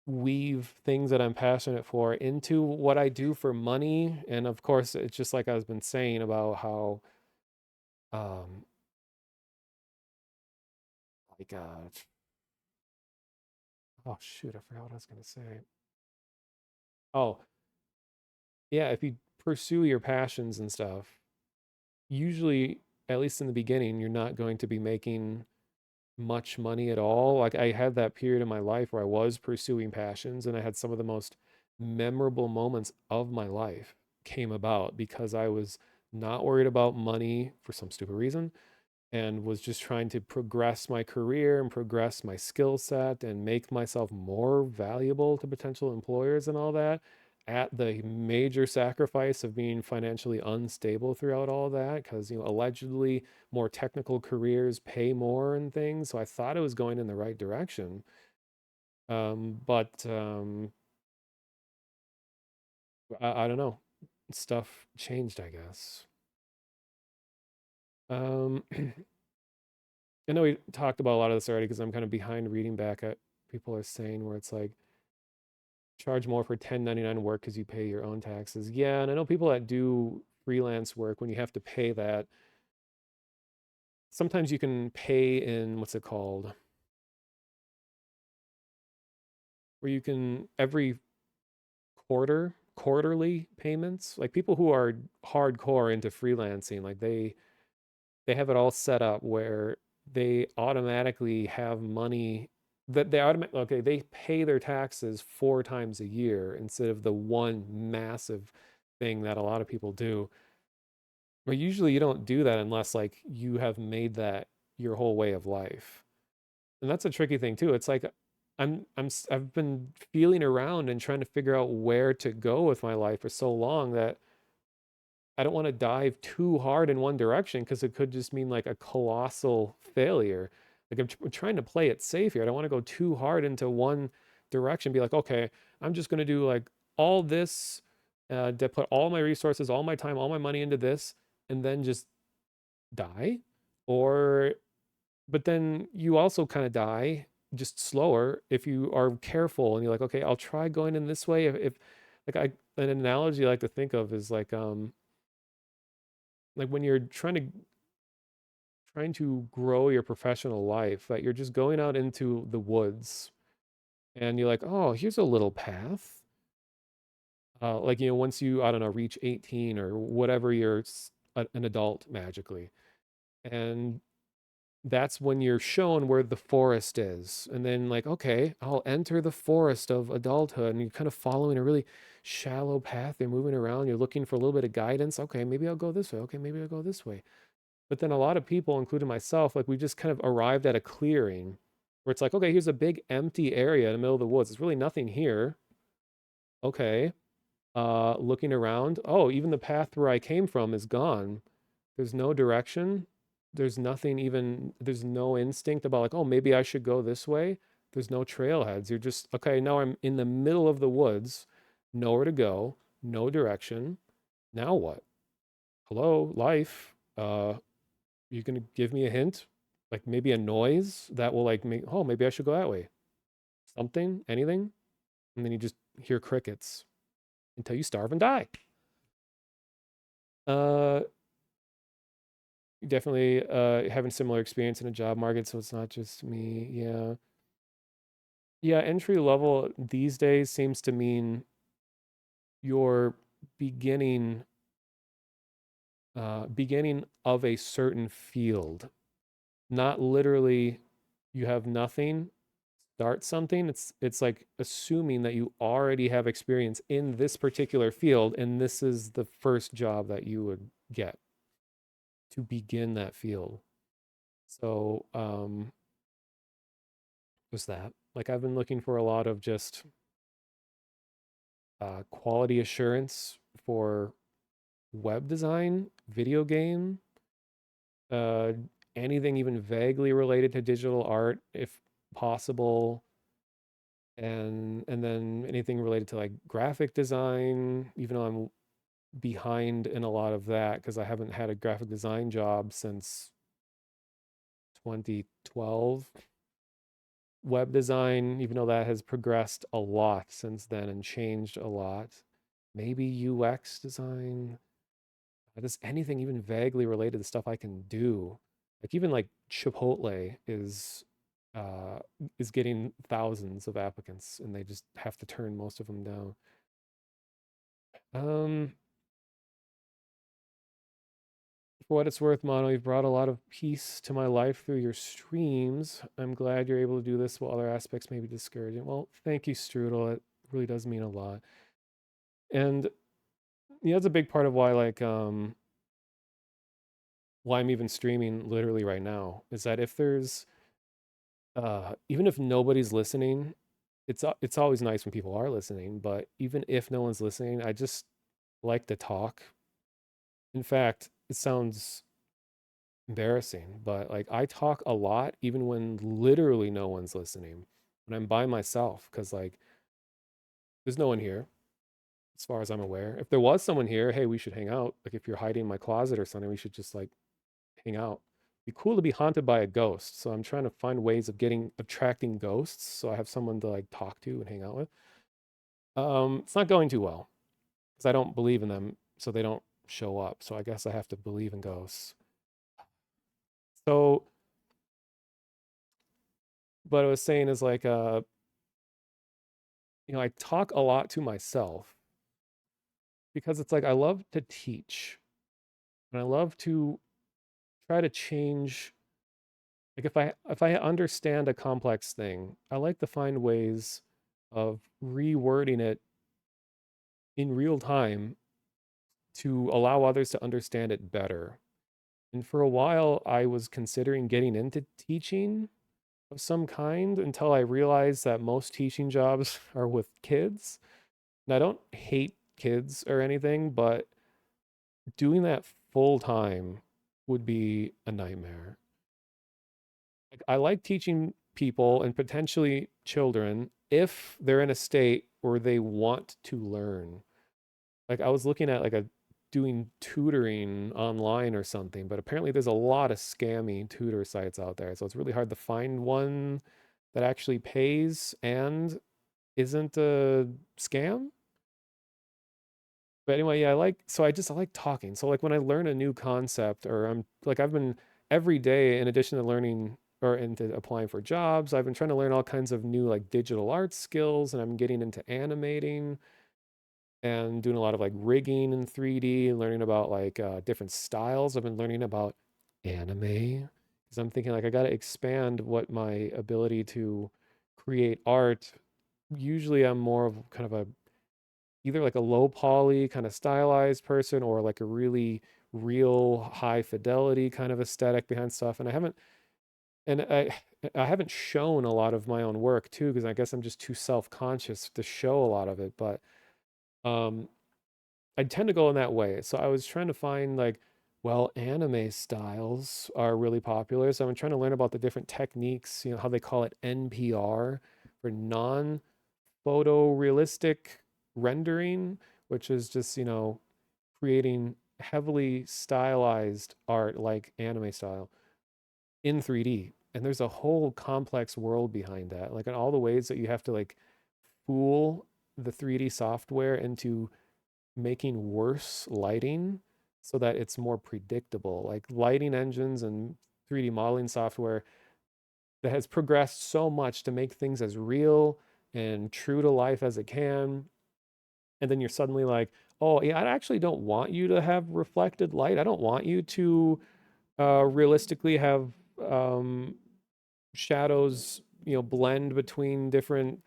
weave things that I'm passionate for into what I do for money. And of course, it's just like I've been saying about how, um, like, oh shoot, I forgot what I was going to say. Oh, yeah, if you pursue your passions and stuff, usually, at least in the beginning, you're not going to be making much money at all. Like I had that period in my life where I was pursuing passions and I had some of the most memorable moments of my life came about because I was not worried about money for some stupid reason and was just trying to progress my career and progress my skill set and make myself more valuable to potential employers and all that at the major sacrifice of being financially unstable throughout all that because allegedly more technical careers pay more and things, so I thought it was going in the right direction. But I don't know, stuff changed, I guess. um I know we talked about a lot of this already because I'm kind of behind reading back at people are saying where it's like charge more for 1099 work because you pay your own taxes. Yeah, and I know people that do freelance work when you have to pay that. Sometimes you can pay in what's it called? Where you can every quarterly payments. Like people who are hardcore into freelancing, like they have it all set up where they automatically have money that they pay their taxes 4 times a year instead of the one massive thing that a lot of people do. But usually you don't do that unless like you have made that your whole way of life. And that's a tricky thing too. It's like I've been feeling around and trying to figure out where to go with my life for so long that I don't want to dive too hard in one direction because it could just mean like a colossal failure. Like I'm trying to play it safe here. I don't want to go too hard into one direction. Be like, okay, I'm just going to do like all this, to put all my resources, all my time, all my money into this, and then just die. Or, but then you also kind of die just slower if you are careful and you're like, okay, I'll try going in this way. If like an analogy I like to think of is like when you're trying to grow your professional life, that you're just going out into the woods and you're like, oh, here's a little path. Like, once you, I don't know, reach 18 or whatever, you're an adult magically. And that's when you're shown where the forest is. And then, like, okay, I'll enter the forest of adulthood. And you're kind of following a really shallow path. You're moving around. You're looking for a little bit of guidance. Okay, maybe I'll go this way. Okay, maybe I'll go this way. But then a lot of people, including myself, like we just kind of arrived at a clearing where it's like, okay, here's a big empty area in the middle of the woods. There's really nothing here. Okay. Looking around. Oh, even the path where I came from is gone. There's no direction. There's nothing even, there's no instinct about like, oh, maybe I should go this way. There's no trailheads. You're just, okay, now I'm in the middle of the woods, nowhere to go, no direction. Now what? Hello, life. You gonna give me a hint? Like maybe a noise that will like make, oh, maybe I should go that way. Something, anything? And then you just hear crickets until you starve and die. Uh, definitely having similar experience in a job market, so it's not just me. Yeah. Yeah, entry level these days seems to mean you're beginning beginning of a certain field. Not literally you have nothing, start something. It's like assuming that you already have experience in this particular field and this is the first job that you would get to begin that field. So, was that. Like I've been looking for a lot of just quality assurance for web design, video game, uh, anything even vaguely related to digital art, if possible, and then anything related to like graphic design, even though I'm behind in a lot of that because I haven't had a graphic design job since 2012. Web design, even though that has progressed a lot since then and changed a lot. Maybe UX design, just anything even vaguely related to stuff I can do. Like even like Chipotle uh is getting thousands of applicants and they just have to turn most of them down. Um for what it's worth, Mono, you've brought a lot of peace to my life through your streams. I'm glad you're able to do this while other aspects may be discouraging. Well, thank you, Strudel. It really does mean a lot. And that's a big part of why why I'm even streaming literally right now is that if there's even if nobody's listening, it's always nice when people are listening, but even if no one's listening, I just like to talk. In fact, it sounds embarrassing, but like I talk a lot even when literally no one's listening. When I'm by myself, because like there's no one here, as far as I'm aware. If there was someone here, hey, we should hang out. Like if you're hiding in my closet or something, we should just like hang out. Be cool to be haunted by a ghost. So I'm trying to find ways of attracting ghosts so I have someone to like talk to and hang out with. It's not going too well because I don't believe in them, so they don't show up. So I guess I have to believe in ghosts. So what I was saying is like I talk a lot to myself because it's like I love to teach and I love to try to change. Like if I understand a complex thing, I like to find ways of rewording it in real time to allow others to understand it better. And for a while I was considering getting into teaching of some kind until I realized that most teaching jobs are with kids. And I don't hate kids or anything, but doing that full time would be a nightmare. Like, I like teaching people and potentially children if they're in a state where they want to learn. Like, I was looking at like a doing tutoring online or something, but apparently there's a lot of scammy tutor sites out there. So it's really hard to find one that actually pays and isn't a scam. But anyway, yeah, I like talking. So like when I learn a new concept or I've been every day in addition to learning or into applying for jobs, I've been trying to learn all kinds of new like digital arts skills, and I'm getting into animating and doing a lot of like rigging in 3D and learning about like different styles. I've been learning about anime because I'm thinking like I got to expand what my ability to create art. Usually I'm more of kind of a either like a low poly kind of stylized person or like a really real high fidelity kind of aesthetic behind stuff. And I haven't shown a lot of my own work too because I guess I'm just too self-conscious to show a lot of it. But um I tend to go in that way. So I was trying to find like, well, anime styles are really popular. So I'm trying to learn about the different techniques, how they call it NPR for non-photorealistic rendering, which is just, creating heavily stylized art like anime style in 3D. And there's a whole complex world behind that. Like in all the ways that you have to like fool the 3D software into making worse lighting so that it's more predictable. Like lighting engines and 3D modeling software that has progressed so much to make things as real and true to life as it can. And then you're suddenly like, oh, yeah, I actually don't want you to have reflected light. I don't want you to realistically have um, shadows, blend between different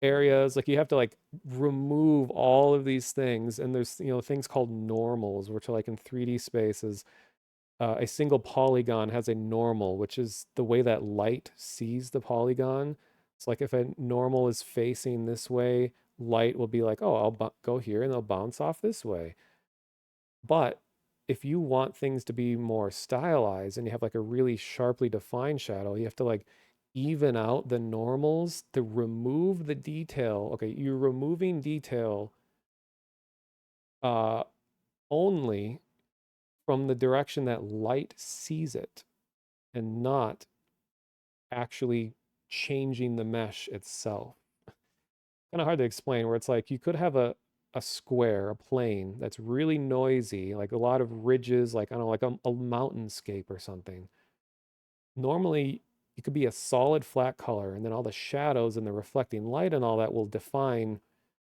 areas. Like you have to like remove all of these things, and there's things called normals, which are like in 3D spaces. A single polygon has a normal, which is the way that light sees the polygon. It's like if a normal is facing this way, light will be like, oh, I'll go here and they'll bounce off this way. But if you want things to be more stylized and you have like a really sharply defined shadow, you have to like even out the normals to remove the detail. Okay, you're removing detail uh, only from the direction that light sees it and not actually changing the mesh itself. Kind of hard to explain, where it's like you could have a square, a plane that's really noisy, like a lot of ridges, like I don't know, like a mountainscape or something. Normally, it could be a solid flat color, and then all the shadows and the reflecting light and all that will define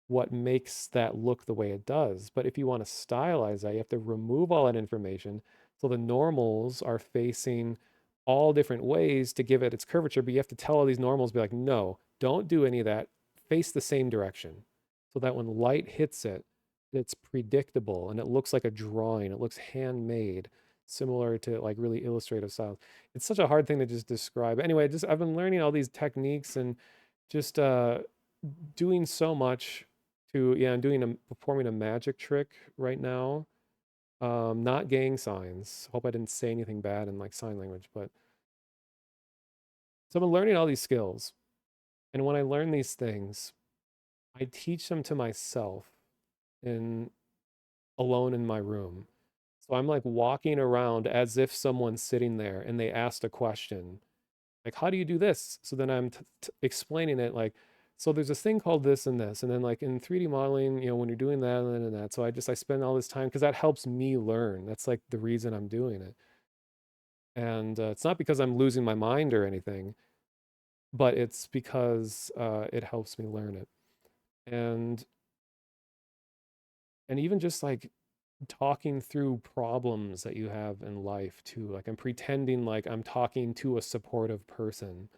what makes that look the way it does. But if you want to stylize that, you have to remove all that information. So the normals are facing all different ways to give it its curvature, but you have to tell all these normals, be like, no, don't do any of that. Face the same direction. So that when light hits it, it's predictable and it looks like a drawing. It looks handmade, similar to like really illustrative style. It's such a hard thing to just describe. Anyway, just I've been learning all these techniques and just doing so much to yeah, I'm performing a magic trick right now. Not gang signs. Hope I didn't say anything bad in like sign language, but so I've been learning all these skills. And when I learn these things, I teach them to myself in alone in my room. So I'm like walking around as if someone's sitting there and they asked a question. Like, how do you do this? So then I'm explaining it like, so there's this thing called this and this. And then like in 3D modeling, when you're doing that and that. So I spend all this time because that helps me learn. That's like the reason I'm doing it. And it's not because I'm losing my mind or anything, but it's because it helps me learn it. And even just like talking through problems that you have in life too. Like I'm pretending like I'm talking to a supportive person,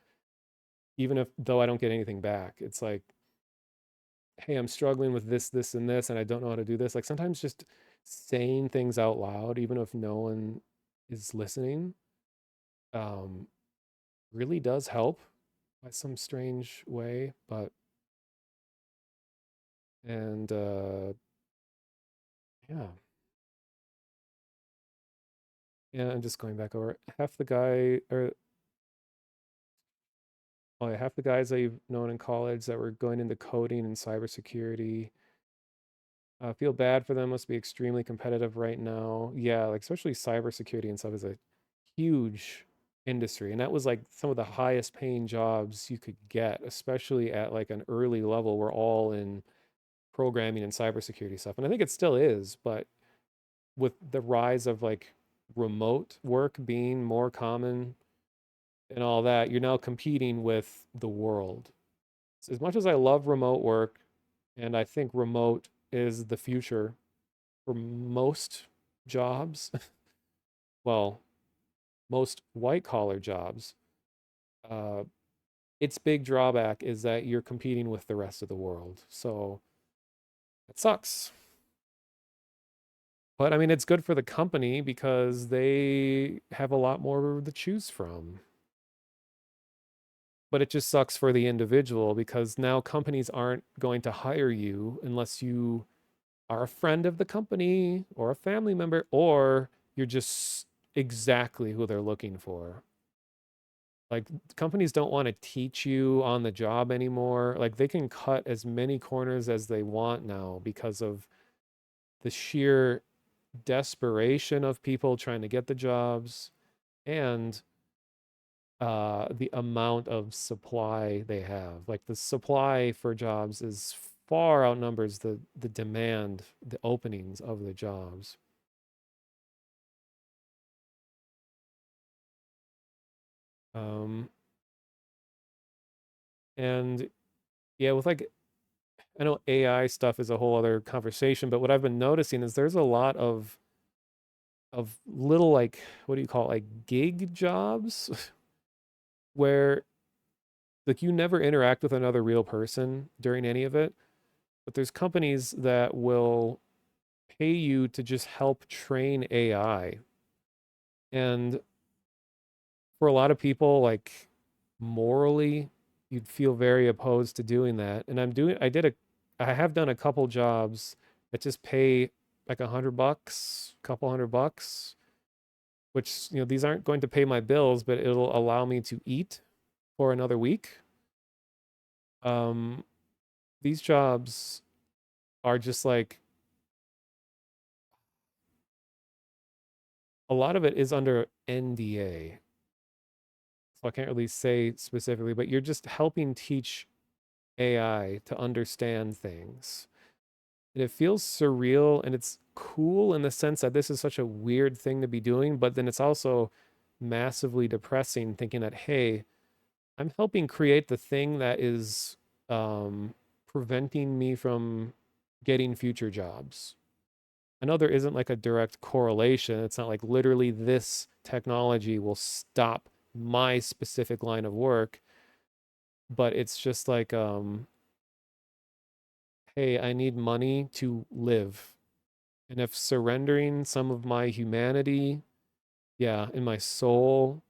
even if though I don't get anything back. It's like, hey, I'm struggling with this, this, and this, and I don't know how to do this. Like sometimes just saying things out loud, even if no one is listening, um, really does help by some strange way. But and yeah, Yeah, I'm just going back over it. Half the guy or oh yeah, half the guys I've known in college that were going into coding and cybersecurity. Feel bad for them. Must be extremely competitive right now. Yeah, like especially cybersecurity and stuff is a huge industry, and that was like some of the highest paying jobs you could get, especially at like an early level. We're all in programming and cybersecurity stuff, and I think it still is. But with the rise of like remote work being more common and all that, you're now competing with the world. So as much as I love remote work, and I think remote is the future for most jobs, well, most white collar jobs, uh, its big drawback is that you're competing with the rest of the world. So it sucks. But I mean, it's good for the company because they have a lot more to choose from. But it just sucks for the individual because now companies aren't going to hire you unless you are a friend of the company or a family member, or you're just exactly who they're looking for. Like companies don't want to teach you on the job anymore. Like they can cut as many corners as they want now because of the sheer desperation of people trying to get the jobs and the amount of supply they have. Like the supply for jobs is far outnumbers the demand, the openings of the jobs. Um, and yeah, with like I know AI stuff is a whole other conversation, but what I've been noticing is there's a lot of little like what do you call it, like gig jobs where like you never interact with another real person during any of it, but there's companies that will pay you to just help train AI. And for a lot of people, like morally, you'd feel very opposed to doing that. And I have done a couple jobs that just pay like $100, couple $100, which, these aren't going to pay my bills, but it'll allow me to eat for another week. Um, these jobs are just like a lot of it is under NDA. So I can't really say specifically, but you're just helping teach AI to understand things. And it feels surreal and it's cool in the sense that this is such a weird thing to be doing, but then it's also massively depressing thinking that, hey, I'm helping create the thing that is preventing me from getting future jobs. I know there isn't like a direct correlation. It's not like literally this technology will stop my specific line of work, but it's just like, hey, I need money to live. And if surrendering some of my humanity, yeah, in my soul,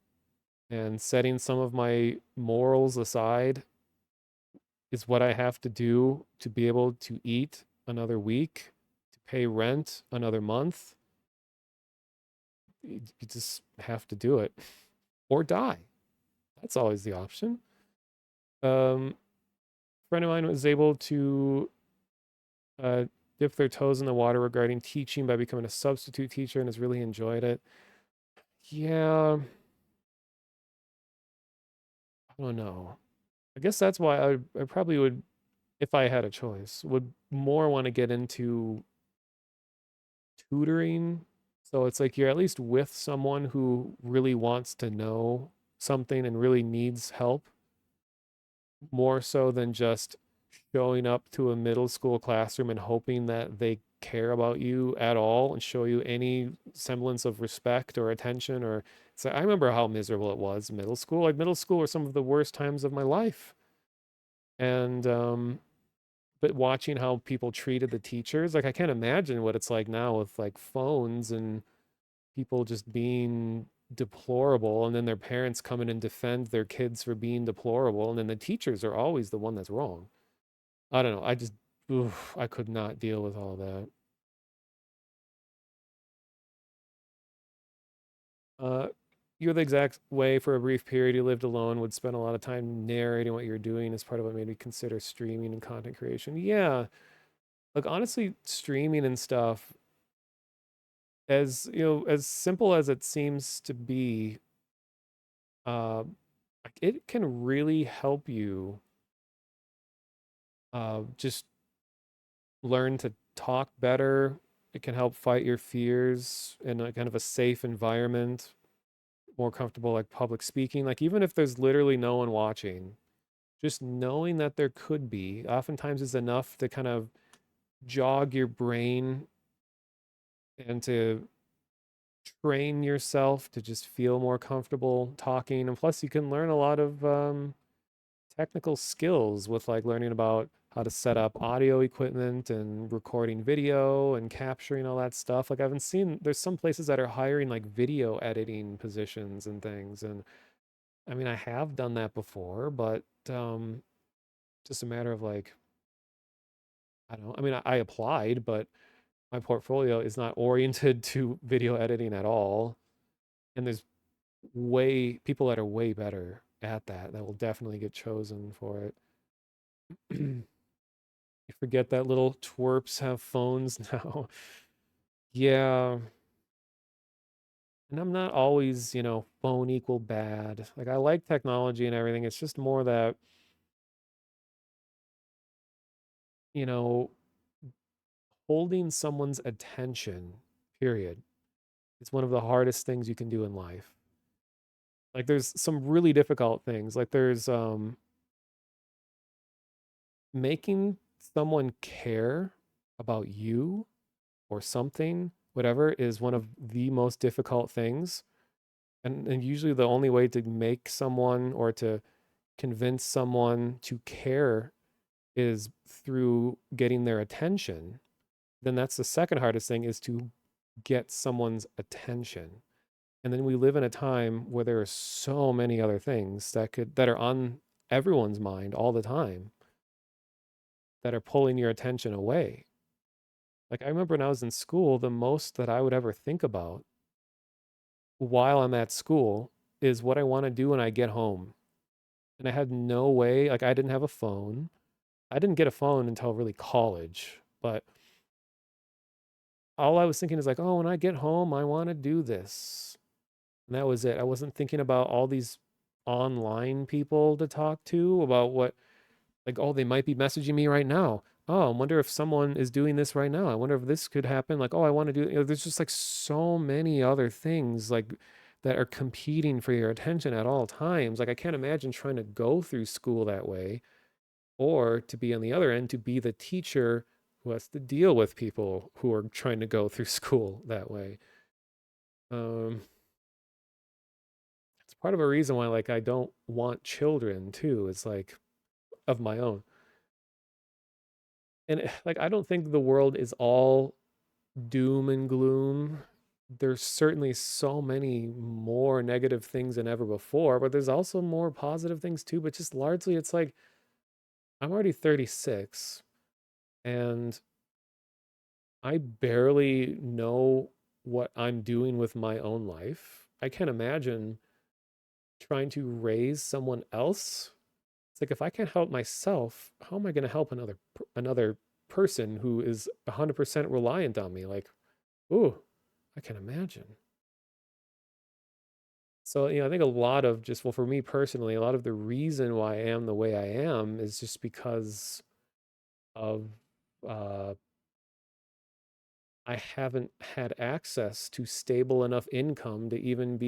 and setting some of my morals aside is what I have to do to be able to eat another week, to pay rent another month, you just have to do it or die. That's always the option. A friend of mine was able to uh, dip their toes in the water regarding teaching by becoming a substitute teacher and has really enjoyed it. Yeah, I don't know. I guess that's why I probably would, if I had a choice, would more want to get into tutoring. So it's like you're at least with someone who really wants to know something and really needs help, more so than just showing up to a middle school classroom and hoping that they care about you at all and show you any semblance of respect or attention. Or so I remember how miserable it was in middle school. Like middle school were some of the worst times of my life. And but watching how people treated the teachers, like I can't imagine what it's like now with like phones and people just being deplorable, and then their parents come in and defend their kids for being deplorable, and then the teachers are always the one that's wrong. I don't know. I just, oof, I could not deal with all that. Uh, you're the exact way for a brief period you lived alone, would spend a lot of time narrating what you're doing as part of what made me consider streaming and content creation. Yeah. Like honestly, streaming and stuff, as as simple as it seems to be, uh, like it can really help you just learn to talk better. It can help fight your fears in a kind of a safe environment, more comfortable like public speaking. Like even if there's literally no one watching, just knowing that there could be oftentimes is enough to kind of jog your brain and to train yourself to just feel more comfortable talking. And plus, you can learn a lot of technical skills with like learning about how to set up audio equipment and recording video and capturing all that stuff. Like, I haven't seen, there's some places that are hiring like video editing positions and things. And I mean, I have done that before, but just a matter of like, I don't know. I mean, I applied, but my portfolio is not oriented to video editing at all. And there's people that are way better at that that will definitely get chosen for it. You forget that little twerps have phones now. Yeah. And I'm not always, phone equal bad. Like I like technology and everything. It's just more that, you know, holding someone's attention, period, is one of the hardest things you can do in life. Like there's some really difficult things. Like there's making someone care about you or something, whatever, is one of the most difficult things. And usually the only way to make someone or to convince someone to care is through getting their attention. Then that's the second hardest thing, is to get someone's attention. And then we live in a time where there are so many other things that are on everyone's mind all the time that are pulling your attention away. Like I remember when I was in school, the most that I would ever think about while I'm at school is what I want to do when I get home. And I had no way, like I didn't have a phone. I didn't get a phone until really college, but all I was thinking is like, oh, when I get home, I want to do this. And that was it. I wasn't thinking about all these online people to talk to about what, like, oh, they might be messaging me right now. Oh, I wonder if someone is doing this right now. I wonder if this could happen. Like, oh, I want to do, there's just like so many other things like that are competing for your attention at all times. Like, I can't imagine trying to go through school that way, or to be on the other end, to be the teacher who has to deal with people who are trying to go through school that way. Um, it's part of a reason why, like, I don't want children too. It's like of my own. And like, I don't think the world is all doom and gloom. There's certainly so many more negative things than ever before, but there's also more positive things too. But just largely, it's like I'm already 36 and I barely know what I'm doing with my own life. I can't imagine trying to raise someone else. It's like if I can't help myself, how am I going to help another person who is 100% reliant on me? Like, ooh, I can imagine. So, I think a lot of just, well, for me personally, a lot of the reason why I am the way I am is just because of uh, I haven't had access to stable enough income to even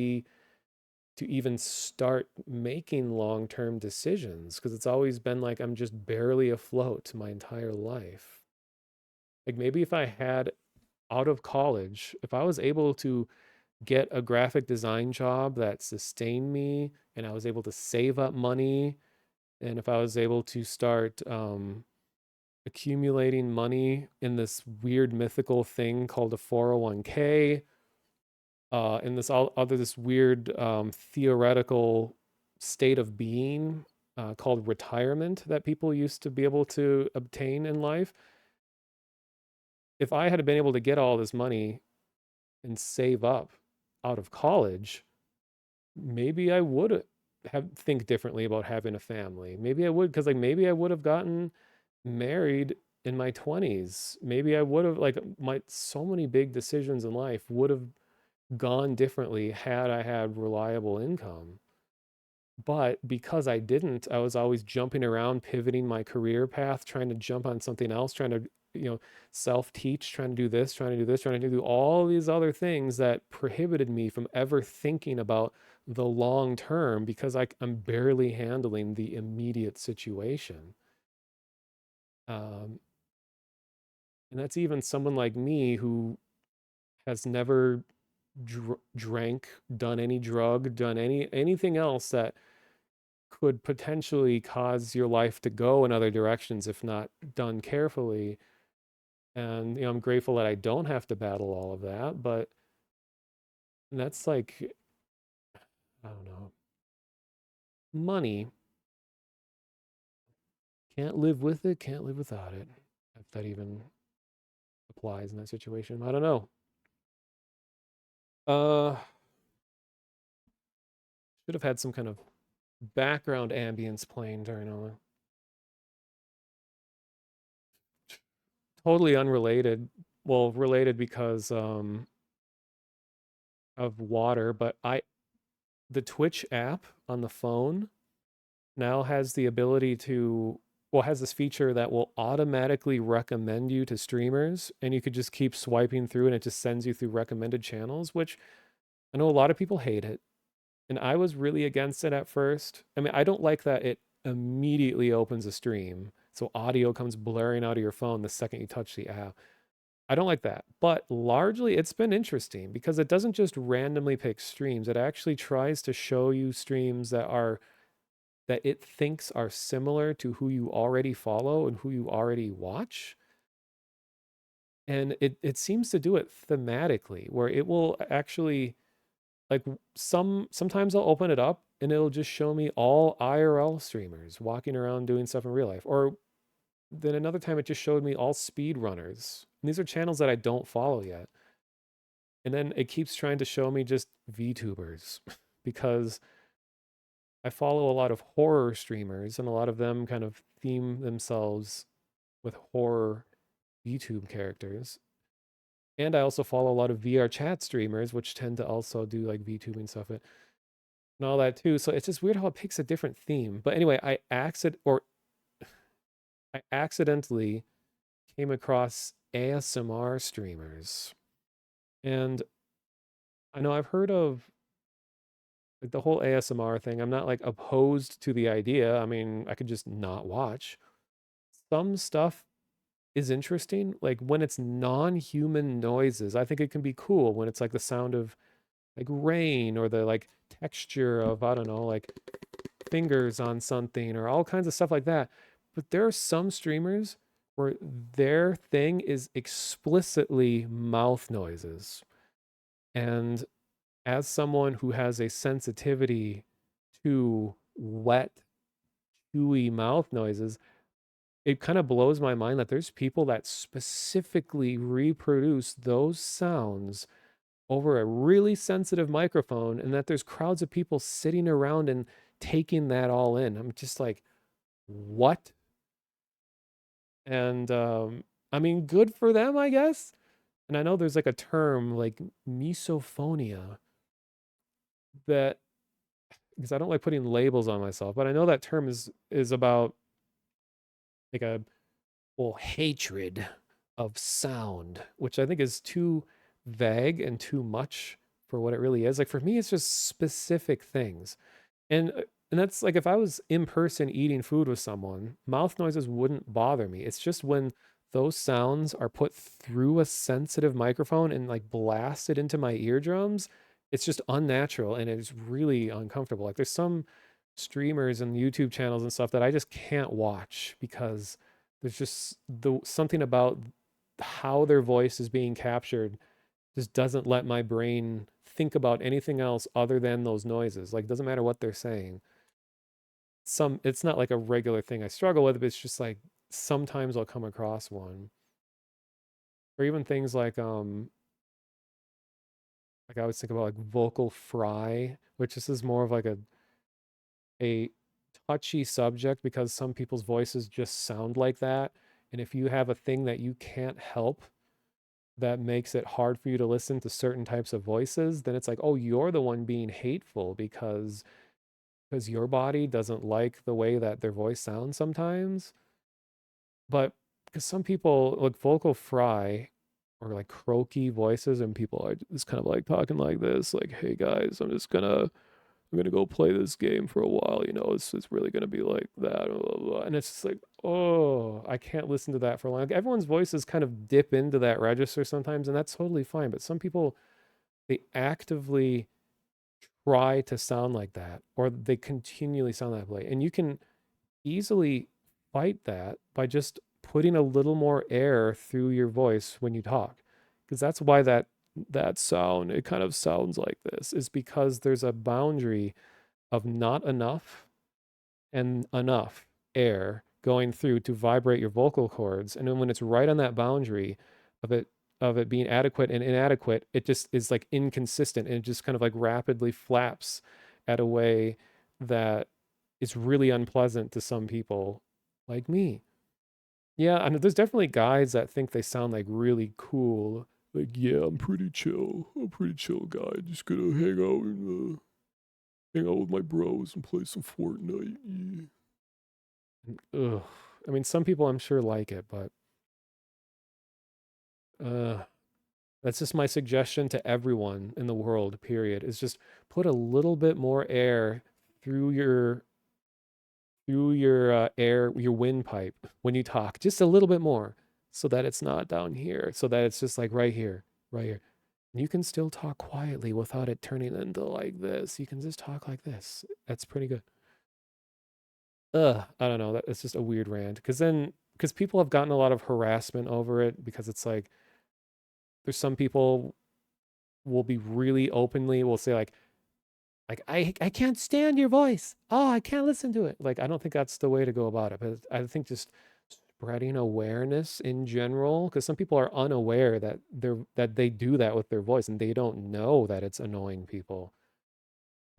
start making long-term decisions, because it's always been like I'm just barely afloat my entire life. Like maybe if I had out of college, if I was able to get a graphic design job that sustained me and I was able to save up money, and if I was able to start accumulating money in this weird mythical thing called a 401k, in this all other this weird theoretical state of being called retirement that people used to be able to obtain in life. If I had been able to get all this money and save up, out of college, maybe I would have think differently about having a family. Maybe I would, because like maybe I would have gotten married in my 20s. Maybe I would have like my so many big decisions in life would have gone differently had I had reliable income. But because I didn't, I was always jumping around, pivoting my career path, trying to jump on something else, trying to, you know, self-teach, trying to do this, trying to do this, trying to do all these other things that prohibited me from ever thinking about the long term because I'm barely handling the immediate situation. Um, and that's even someone like me who has never drank, done any drug, done anything else that could potentially cause your life to go in other directions if not done carefully. And you know, I'm grateful that I don't have to battle all of that, but that's like, I don't know, money. Can't live with it, can't live without it. If that even applies in that situation. I don't know. Uh should have had some kind of background ambience playing during all that. Totally unrelated. Well, related because of water, but I the Twitch app on the phone now has the ability to, well, has this feature that will automatically recommend you to streamers, and you could just keep swiping through and it just sends you through recommended channels, which I know a lot of people hate it. And I was really against it at first. I mean, I don't like that it immediately opens a stream. So audio comes blaring out of your phone the second you touch the app. I don't like that. But largely it's been interesting because it doesn't just randomly pick streams. It actually tries to show you streams that it thinks are similar to who you already follow and who you already watch. And it seems to do it thematically, where it will actually like sometimes I'll open it up and it'll just show me all IRL streamers walking around doing stuff in real life. Or then another time it just showed me all speed runners. And these are channels that I don't follow yet. And then it keeps trying to show me just VTubers because I follow a lot of horror streamers, and a lot of them kind of theme themselves with horror YouTube characters. And I also follow a lot of VR chat streamers, which tend to also do like VTubing stuff and all that too. So it's just weird how it picks a different theme. But anyway, I accidentally came across ASMR streamers. And I know I've heard of like the whole ASMR thing. I'm not like opposed to the idea. I mean, I could just not watch. Some stuff is interesting. Like when it's non-human noises, I think it can be cool when it's like the sound of like rain or the like texture of, I don't know, like fingers on something or all kinds of stuff like that. But there are some streamers where their thing is explicitly mouth noises. And as someone who has a sensitivity to wet, chewy mouth noises, it kind of blows my mind that there's people that specifically reproduce those sounds over a really sensitive microphone and that there's crowds of people sitting around and taking that all in. I'm just like, what? And I mean, good for them, I guess. And I know there's like a term like misophonia that, because I don't like putting labels on myself, but I know that term is about like a, well, hatred of sound, which I think is too vague and too much for what it really is. Like for me, it's just specific things. And that's like if I was in person eating food with someone, mouth noises wouldn't bother me. It's just when those sounds are put through a sensitive microphone and like blasted into my eardrums, it's just unnatural and it's really uncomfortable. Like there's some streamers and YouTube channels and stuff that I just can't watch because there's just something about how their voice is being captured just doesn't let my brain think about anything else other than those noises. Like, doesn't matter what they're saying. It's not like a regular thing I struggle with, but it's just like sometimes I'll come across one. Or even things like Like I always think about like vocal fry, which this is more of like a touchy subject because some people's voices just sound like that. And if you have a thing that you can't help that makes it hard for you to listen to certain types of voices, then it's like, oh, you're the one being hateful because your body doesn't like the way that their voice sounds sometimes. But because some people like vocal fry or like croaky voices, and people are just kind of like talking like this, like, hey guys, I'm gonna go play this game for a while, it's really gonna be like that, blah, blah, blah. And it's just like, oh, I can't listen to that for long. Like, everyone's voices kind of dip into that register sometimes, and that's totally fine. But some people, they actively try to sound like that, or they continually sound that way. And you can easily fight that by just putting a little more air through your voice when you talk. Because that's why that sound, it kind of sounds like this, is because there's a boundary of not enough and enough air going through to vibrate your vocal cords. And then when it's right on that boundary of it being adequate and inadequate, it just is like inconsistent, and it just kind of like rapidly flaps at a way that is really unpleasant to some people like me. Yeah, and there's definitely guys that think they sound like really cool. Like, yeah, I'm pretty chill. I'm a pretty chill guy. Just gonna hang out with my bros and play some Fortnite. Yeah. Ugh. I mean, some people I'm sure like it, but uh, that's just my suggestion to everyone in the world, period, is just put a little bit more air through your your windpipe when you talk, just a little bit more, so that it's not down here, so that it's just like right here, right here. And you can still talk quietly without it turning into like this. You can just talk like this. That's pretty good. I don't know. It's just a weird rant. Because people have gotten a lot of harassment over it, because it's like there's some people will be really openly will say like I can't stand your voice. Oh, I can't listen to it. Like, I don't think that's the way to go about it. But I think just spreading awareness in general, because some people are unaware that they do that with their voice, and they don't know that it's annoying people.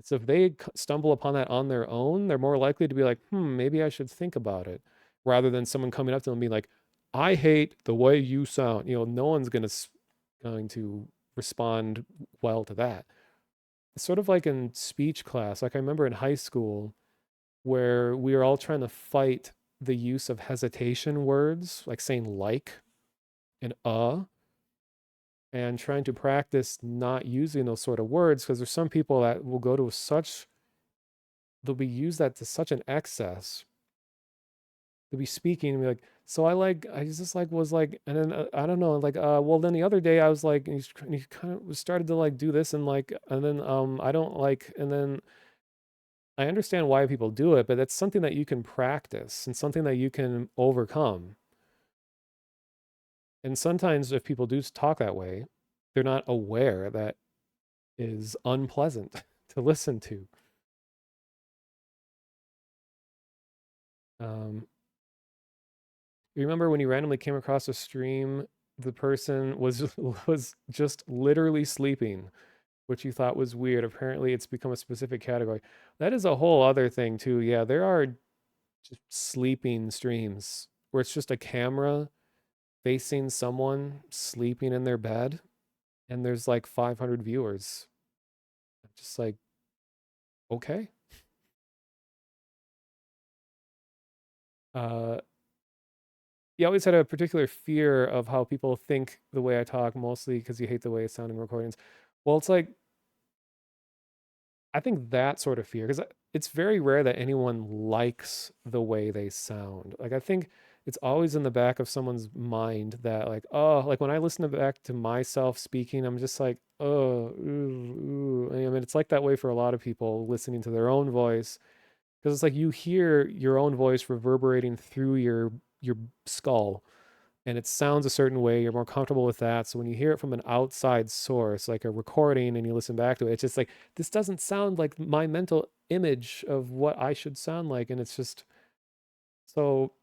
So if they stumble upon that on their own, they're more likely to be like, maybe I should think about it, rather than someone coming up to them and being like, I hate the way you sound. No one's going to respond well to that. It's sort of like in speech class. Like, I remember in high school where we were all trying to fight the use of hesitation words, like saying like and and trying to practice not using those sort of words, because there's some people that will go to they'll be used that to such an excess. They'll be speaking and be like, so I just like was like, and then I don't know, like, well, then the other day I was like, and he kind of started to like do this, and like, and then I don't like, and then I understand why people do it, but that's something that you can practice and something that you can overcome. And sometimes if people do talk that way, they're not aware that is unpleasant to listen to. Um, you remember when you randomly came across a stream, the person was was just literally sleeping, which you thought was weird. Apparently, it's become a specific category. That is a whole other thing too. Yeah, there are just sleeping streams where it's just a camera facing someone sleeping in their bed, and there's like 500 viewers. Just like, okay. Uh, you always had a particular fear of how people think the way I talk, mostly because you hate the way I sound in recordings. Well, it's like, I think that sort of fear, because it's very rare that anyone likes the way they sound. Like, I think it's always in the back of someone's mind that, like, oh, like when I listen back to myself speaking, I'm just like, oh, ooh, ooh. I mean, it's like that way for a lot of people listening to their own voice, because it's like you hear your own voice reverberating through your skull, and it sounds a certain way. You're more comfortable with that. So when you hear it from an outside source, like a recording, and you listen back to it, it's just like, this doesn't sound like my mental image of what I should sound like. And it's just, so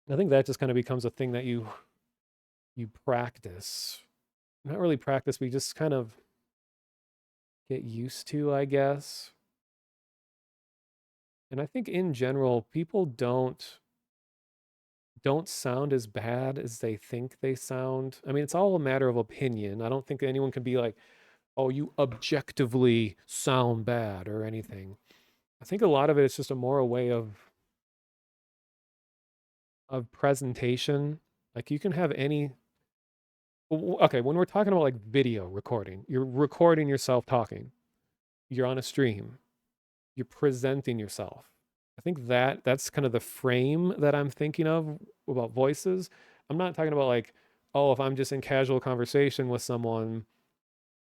I think that just kind of becomes a thing that you practice. Not really practice, but you just kind of get used to, I guess. And I think in general, people don't sound as bad as they think they sound. I mean, it's all a matter of opinion. I don't think anyone can be like, "Oh, you objectively sound bad" or anything. I think a lot of it is just a more a way of presentation. Like you can have any okay, when we're talking about like video recording, you're recording yourself talking. You're on a stream. You're presenting yourself. I think that's kind of the frame that I'm thinking of about voices. I'm not talking about like, oh, if I'm just in casual conversation with someone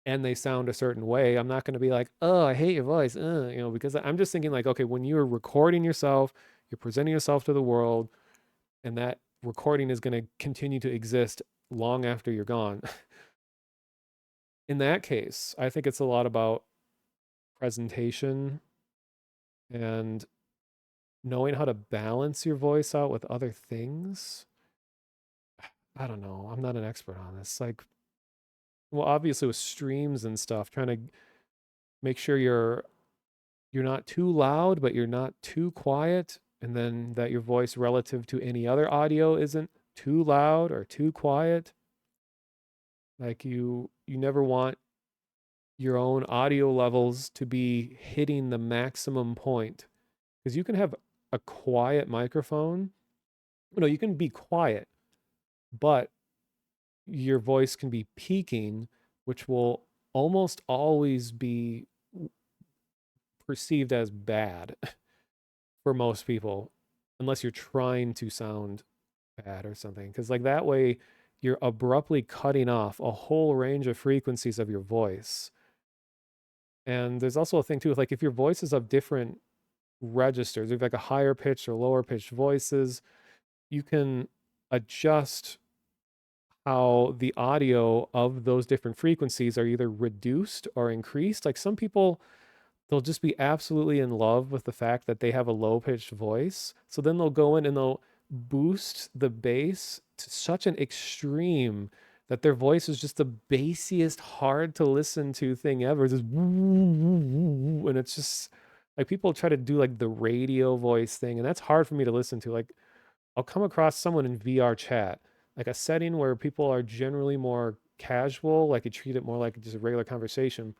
and they sound a certain way, I'm not going to be like, oh, I hate your voice, because I'm just thinking like, okay, when you're recording yourself, you're presenting yourself to the world, and that recording is going to continue to exist long after you're gone. In that case, I think it's a lot about presentation and knowing how to balance your voice out with other things. I don't know. I'm not an expert on this. Like, well, obviously with streams and stuff, trying to make sure you're not too loud, but you're not too quiet, and then that your voice relative to any other audio isn't too loud or too quiet. Like you never want your own audio levels to be hitting the maximum point because you can have a quiet microphone. No, you can be quiet, but your voice can be peaking, which will almost always be perceived as bad for most people, unless you're trying to sound bad or something. Because, like, that way, you're abruptly cutting off a whole range of frequencies of your voice. And there's also a thing, too, with like if your voice is of different registers, if like a higher pitched or lower pitched voices, you can adjust how the audio of those different frequencies are either reduced or increased. Like some people, they'll just be absolutely in love with the fact that they have a low pitched voice. So then they'll go in and they'll boost the bass to such an extreme that their voice is just the bassiest, hard to listen to thing ever. It's just and it's just like people try to do like the radio voice thing, and that's hard for me to listen to. Like I'll come across someone in VR chat, like a setting where people are generally more casual, like you treat it more like just a regular conversation.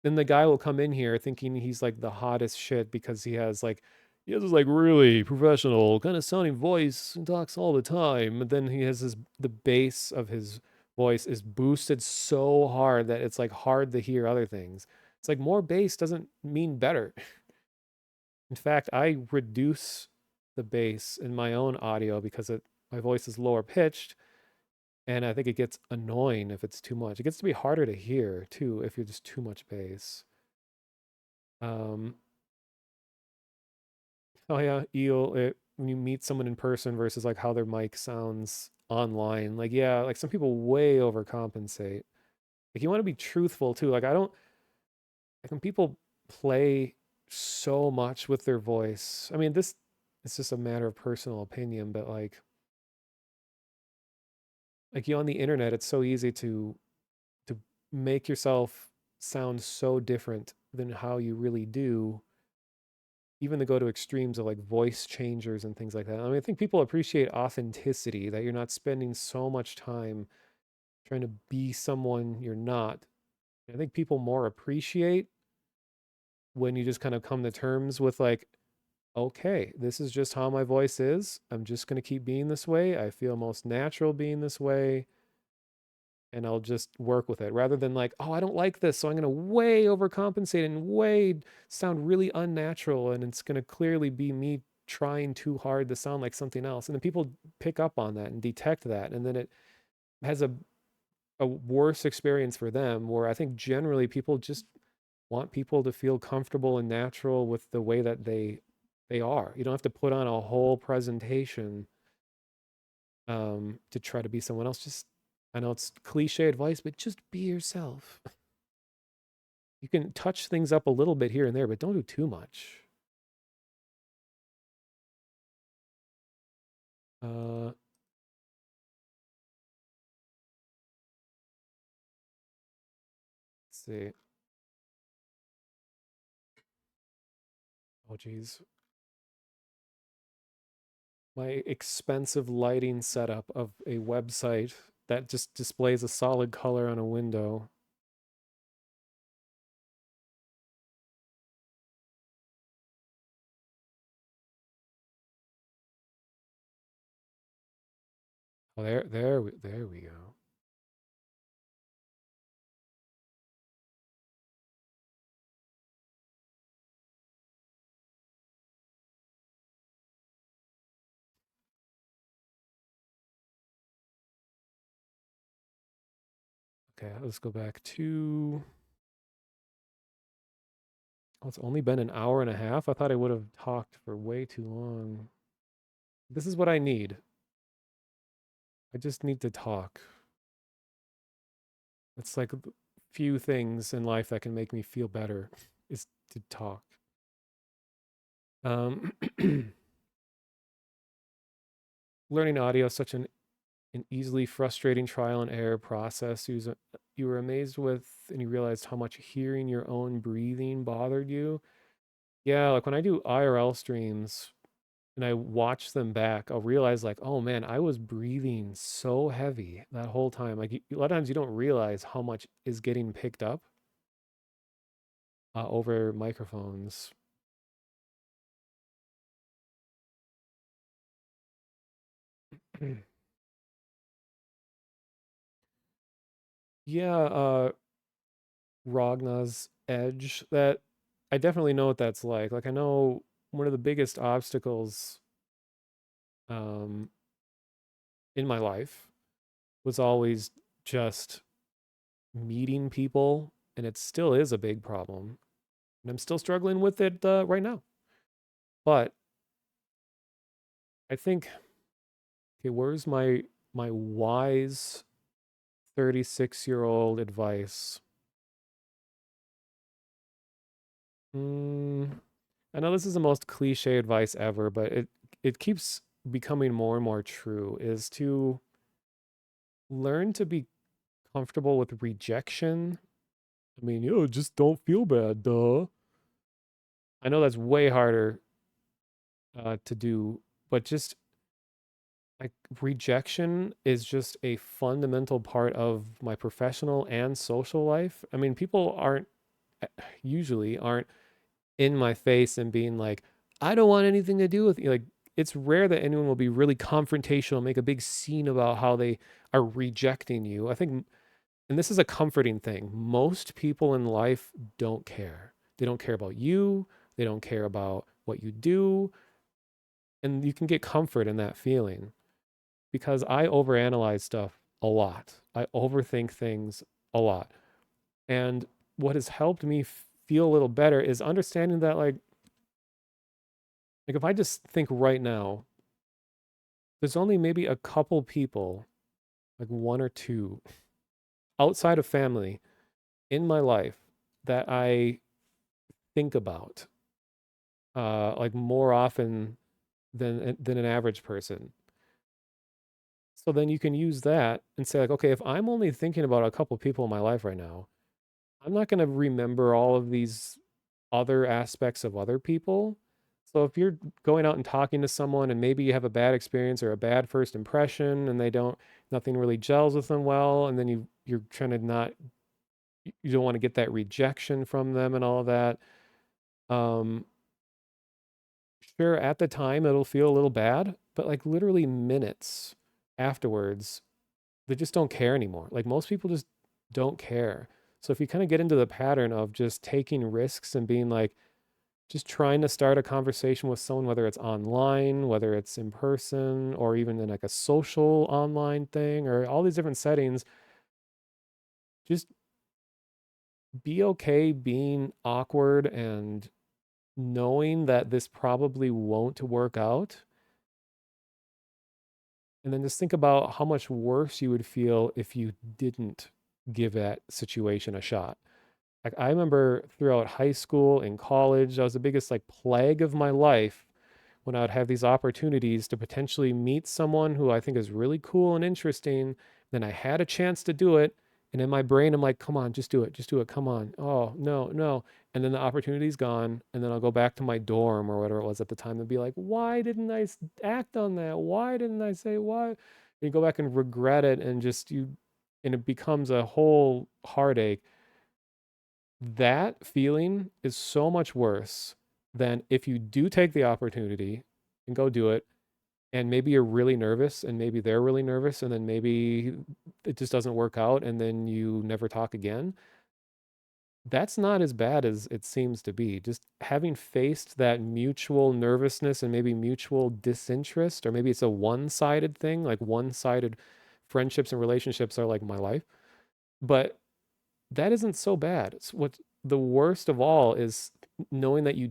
Then the guy will come in here thinking he's like the hottest shit because he has this like really professional kind of sounding voice and talks all the time. And then he has the bass of his voice is boosted so hard that it's like hard to hear other things. It's like more bass doesn't mean better. In fact, I reduce the bass in my own audio because my voice is lower pitched, and I think it gets annoying if it's too much. It gets to be harder to hear too if you're just too much bass. Um, oh yeah, when you meet someone in person versus like how their mic sounds online, like yeah, like some people way overcompensate. Like you want to be truthful too. Like I don't like when people play so much with their voice. I mean, this it's just a matter of personal opinion, but like you on the internet, it's so easy to make yourself sound so different than how you really do, even to go to extremes of like voice changers and things like that. I mean, I think people appreciate authenticity, that you're not spending so much time trying to be someone you're not. I think people more appreciate when you just kind of come to terms with like, okay, this is just how my voice is. I'm just going to keep being this way. I feel most natural being this way, and I'll just work with it rather than like, oh, I don't like this, so I'm going to way overcompensate and way sound really unnatural, and it's going to clearly be me trying too hard to sound like something else. And then people pick up on that and detect that, and then it has a worse experience for them, where I think generally people just want people to feel comfortable and natural with the way that they are. You don't have to put on a whole presentation to try to be someone else. Just I know it's cliche advice, but just be yourself. You can touch things up a little bit here and there, but don't do too much. Let's see. Oh, geez. My expensive lighting setup of a website that just displays a solid color on a window. Oh, there we go. Okay, let's go back to. Oh, it's only been an hour and a half. I thought I would have talked for way too long. This is what I need. I just need to talk. It's like a few things in life that can make me feel better is to talk. Um, learning audio is such an easily frustrating trial and error process. You were amazed with and you realized how much hearing your own breathing bothered you. Yeah, like when I do IRL streams and I watch them back, I'll realize like, oh man, I was breathing so heavy that whole time. Like a lot of times you don't realize how much is getting picked up over microphones. Yeah, Ragna's Edge. That I definitely know what that's like. Like I know one of the biggest obstacles um in my life was always just meeting people, and it still is a big problem. And I'm still struggling with it right now. But I think, okay, where's my wise 36-year-old advice? Mm, I know this is the most cliche advice ever, but it keeps becoming more and more true, is to learn to be comfortable with rejection. I mean, just don't feel bad, duh. I know that's way harder to do, but just like rejection is just a fundamental part of my professional and social life. I mean, people uh, usually aren't in my face and being like, I don't want anything to do with you. Like, it's rare that anyone will be really confrontational, make a big scene about how they are rejecting you. I think, and this is a comforting thing, most people in life don't care. They don't care about you, they don't care about what you do. And you can get comfort in that feeling because I overanalyze stuff a lot. I overthink things a lot. And what has helped me feel a little better is understanding that like if I just think right now, there's only maybe a couple people, like one or two outside of family in my life that I think about like more often than an average person. So then you can use that and say like, okay, if I'm only thinking about a couple people in my life right now, I'm not going to remember all of these other aspects of other people. So if you're going out and talking to someone and maybe you have a bad experience or a bad first impression and nothing really gels with them well, and then you're trying to not, you don't want to get that rejection from them and all of that. Um, sure, at the time it'll feel a little bad, but like literally minutes afterwards, they just don't care anymore. Like most people just don't care. So if you kind of get into the pattern of just taking risks and being like, just trying to start a conversation with someone, whether it's online, whether it's in person, or even in like a social online thing, or all these different settings, just be okay being awkward and knowing that this probably won't work out. And then just think about how much worse you would feel if you didn't give that situation a shot. Like I remember throughout high school and college, that was the biggest like plague of my life when I would have these opportunities to potentially meet someone who I think is really cool and interesting. Then I had a chance to do it And in my brain, I'm like, come on, just do it. Just do it. Come on. Oh, no, no. And then the opportunity's gone. And then I'll go back to my dorm or whatever it was at the time and be like, why didn't I act on that? Why didn't I say why? And you go back and regret it and and it becomes a whole heartache. That feeling is so much worse than if you do take the opportunity and go do it and maybe you're really nervous and maybe they're really nervous and then maybe it just doesn't work out and then you never talk again. That's not as bad as it seems to be. Just having faced that mutual nervousness and maybe mutual disinterest, or maybe it's a one-sided thing, like one-sided friendships and relationships are like my life. But that isn't so bad. It's what the worst of all is knowing that you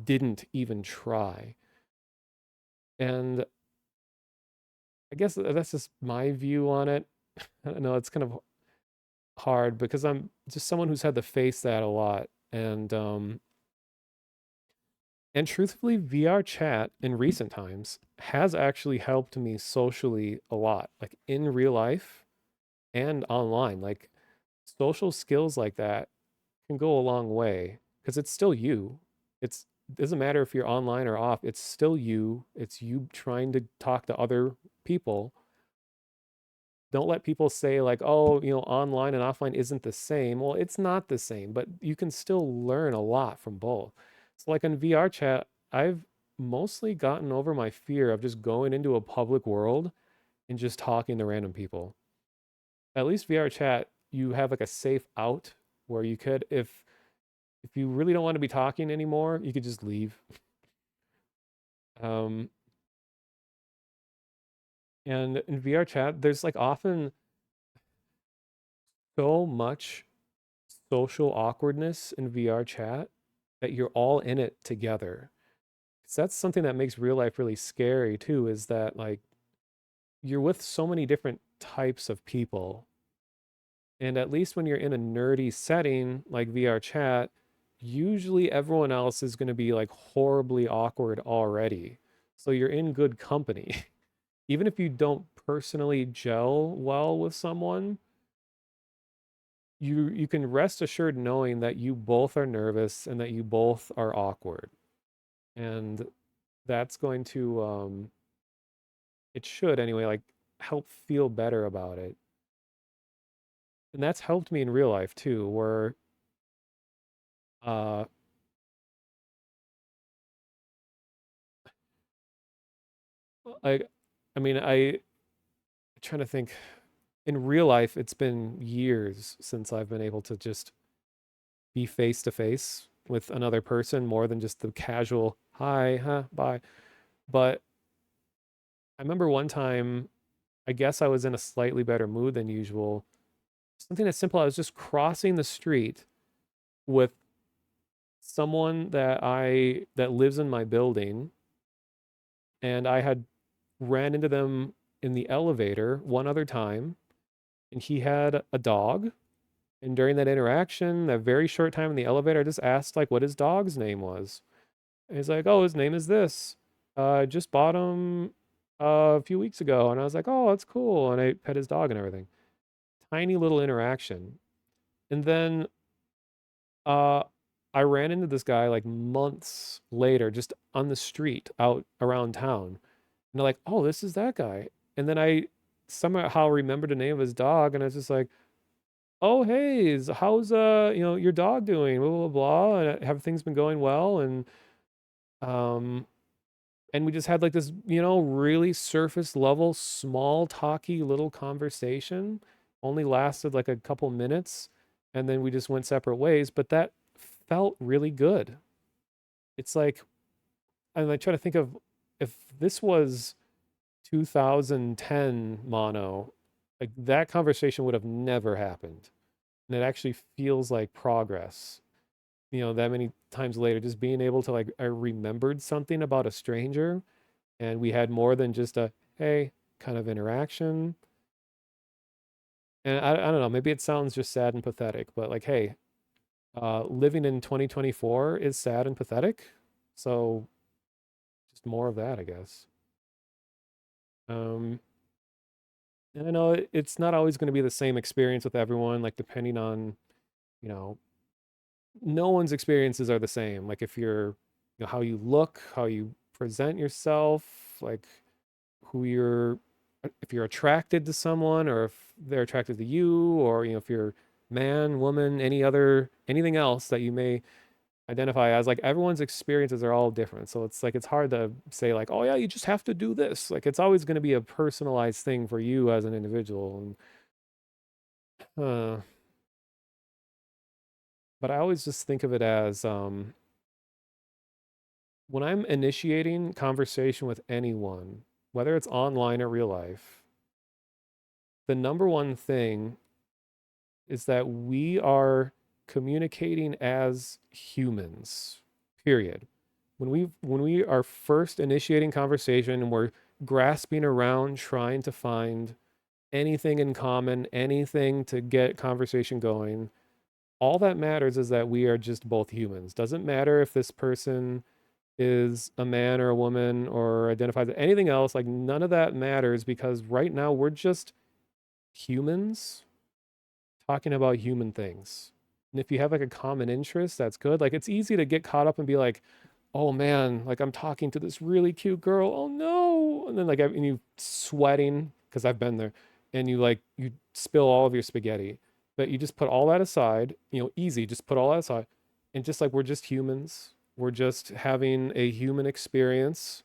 didn't even try. And I guess that's just my view on it. I don't know, it's kind of hard because I'm just someone who's had to face that a lot. And truthfully, VR chat in recent times has actually helped me socially a lot, like in real life and online. Like social skills like that can go a long way because it's still you. It doesn't matter if you're online or off, it's still you. It's you trying to talk to other people. Don't let people say like, oh, online and offline isn't the same. Well, it's not the same, but you can still learn a lot from both. So like in VR chat, I've mostly gotten over my fear of just going into a public world and just talking to random people. At least VR chat, you have like a safe out where you could, if you really don't want to be talking anymore, you could just leave. Um, and in VR chat, there's like often so much social awkwardness in VR chat that you're all in it together. 'Cause that's something that makes real life really scary too, is that like you're with so many different types of people. And at least when you're in a nerdy setting like VR chat, usually everyone else is going to be like horribly awkward already. So you're in good company. Even if you don't personally gel well with someone, you can rest assured knowing that you both are nervous and that you both are awkward. And that's going to it should anyway, like help feel better about it. And that's helped me in real life too, where uh I I mean I'm trying to think, in real life it's been years since I've been able to just be face to face with another person more than just the casual hi, huh, bye. But I remember one time, I guess I was in a slightly better mood than usual. Something as simple, I was just crossing the street with someone that lives in my building, and I had ran into them in the elevator one other time, and he had a dog. And during that interaction, that very short time in the elevator, I just asked like what his dog's name was. And he's like, "Oh, his name is this. I just bought him a few weeks ago." And I was like, "Oh, that's cool." And I pet his dog and everything. Tiny little interaction. And then uh I ran into this guy like months later, just on the street out around town. And they're like, "Oh, this is that guy." And then I somehow remembered the name of his dog, and I was just like, "Oh, hey, how's your dog doing? Blah blah blah. And have things been going well?" Um and we just had like this, really surface level, small, talky little conversation. Only lasted like a couple minutes, and then we just went separate ways. But that felt really good. It's like, I'm like trying to think of if this was 2010 mono, like that conversation would have never happened. And it actually feels like progress. That many times later, just being able to like, I remembered something about a stranger and we had more than just a hey kind of interaction. And I don't know, maybe it sounds just sad and pathetic, but like, hey, living in 2024 is sad and pathetic. So just more of that, I guess. Um, And I know it's not always going to be the same experience with everyone, like depending on, you know, no one's experiences are the same. Like if you're, how you look, how you present yourself, like who you're, if you're attracted to someone or if they're attracted to you, or, if you're man, woman, anything else that you may identify as, like everyone's experiences are all different. So it's like, it's hard to say like, oh yeah, you just have to do this. Like it's always going to be a personalized thing for you as an individual. And, but I always just think of it as, when I'm initiating conversation with anyone, whether it's online or real life, the number one thing is that we are communicating as humans. Period. When we are first initiating conversation and we're grasping around trying to find anything in common, anything to get conversation going, all that matters is that we are just both humans. Doesn't matter if this person is a man or a woman or identifies as anything else, like none of that matters because right now we're just humans talking about human things. And if you have like a common interest, that's good. Like it's easy to get caught up and be like, oh man, like I'm talking to this really cute girl. Oh no. And then like, and you sweating because I've been there, and you spill all of your spaghetti. But you just put all that aside, easy, just put all that aside. And just like we're just humans. We're just having a human experience.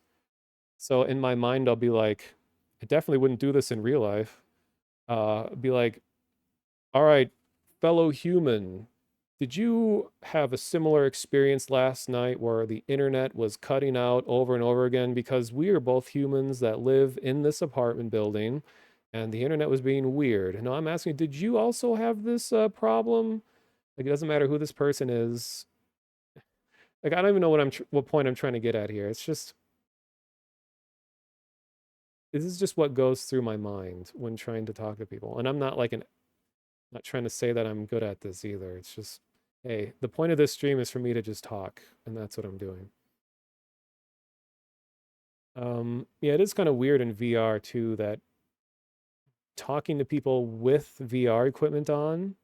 So in my mind, I'll be like, I definitely wouldn't do this in real life. Be like, all right, fellow human, did you have a similar experience last night where the internet was cutting out over and over again? Because we are both humans that live in this apartment building and the internet was being weird. And now I'm asking, did you also have this problem? Like, it doesn't matter who this person is. Like, I don't even know what point I'm trying to get at here. It's just, this is just what goes through my mind when trying to talk to people. And I'm not like not trying to say that I'm good at this either. It's just, hey, the point of this stream is for me to just talk, and that's what I'm doing. Yeah, it is kind of weird in VR too that talking to people with VR equipment on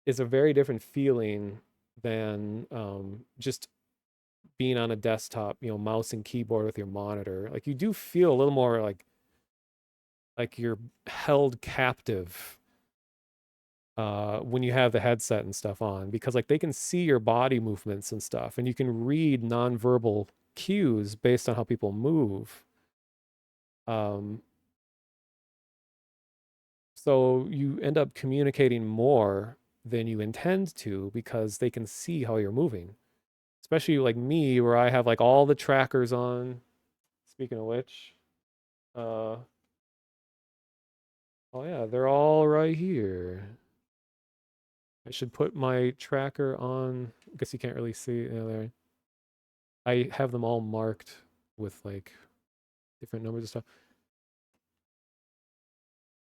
is a very different feeling than just being on a desktop, mouse and keyboard with your monitor. Like you do feel a little more like you're held captive when you have the headset and stuff on, because like they can see your body movements and stuff, and you can read nonverbal cues based on how people move. Um, so you end up communicating more than you intend to because they can see how you're moving. Especially like me, where I have like all the trackers on. Speaking of which, uh, oh yeah, they're all right here. I should put my tracker on. I guess you can't really see it there. I have them all marked with like different numbers and stuff.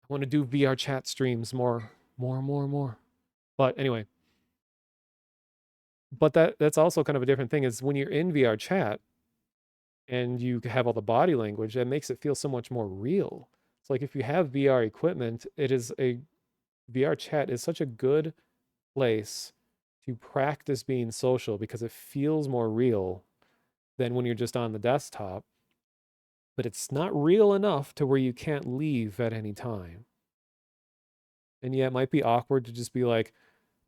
I want to do VR chat streams more. But anyway, but that's also kind of a different thing is when you're in VR chat and you have all the body language, that makes it feel so much more real. It's like if you have VR equipment, VR chat is such a good place to practice being social because it feels more real than when you're just on the desktop. But it's not real enough to where you can't leave at any time. And yeah, it might be awkward to just be like,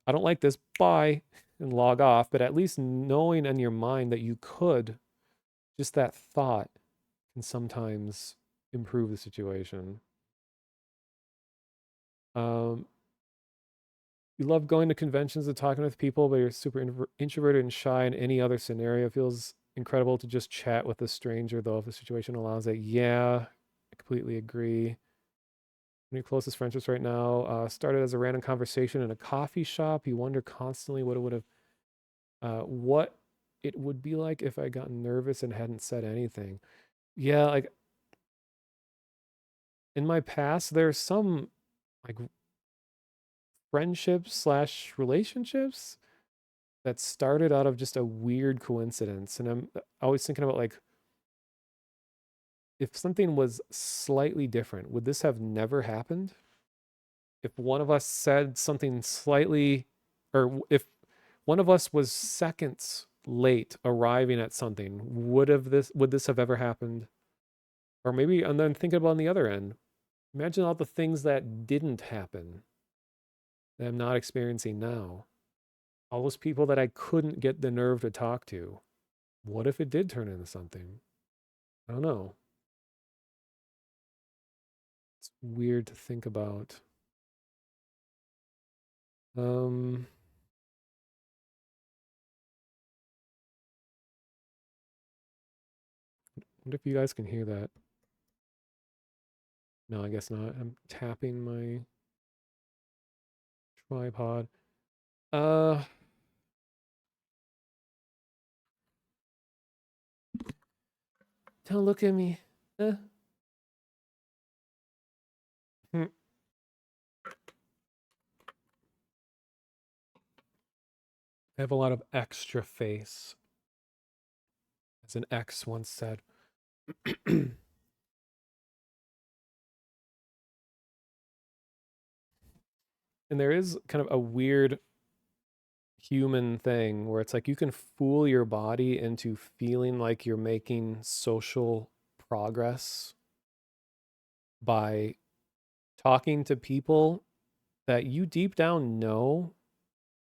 I don't like this, bye, and log off. But at least knowing in your mind that you could, just that thought can sometimes improve the situation. Um, you love going to conventions and talking with people, but you're super introverted and shy in any other scenario. It feels incredible to just chat with a stranger, though, if the situation allows it. Yeah, I completely agree. Your closest friendships right now started as a random conversation in a coffee shop. You wonder constantly what it would be like if I got nervous and hadn't said anything. Yeah, like in my past, there's some like friendships slash relationships that started out of just a weird coincidence. And I'm always thinking about like, if something was slightly different, would this have never happened? If one of us said something slightly, if one of us was seconds late arriving at something, would this have ever happened? Or maybe, and then thinking about on the other end, imagine all the things that didn't happen that I'm not experiencing now. All those people that I couldn't get the nerve to talk to. What if it did turn into something? I don't know. It's weird to think about. Um, wonder if you guys can hear that. No, I guess not. I'm tapping my tripod. Uh, don't look at me. Eh. Hmm. I have a lot of extra face, as an ex once said. And there is kind of a weird human thing where it's like you can fool your body into feeling like you're making social progress by talking to people that you deep down know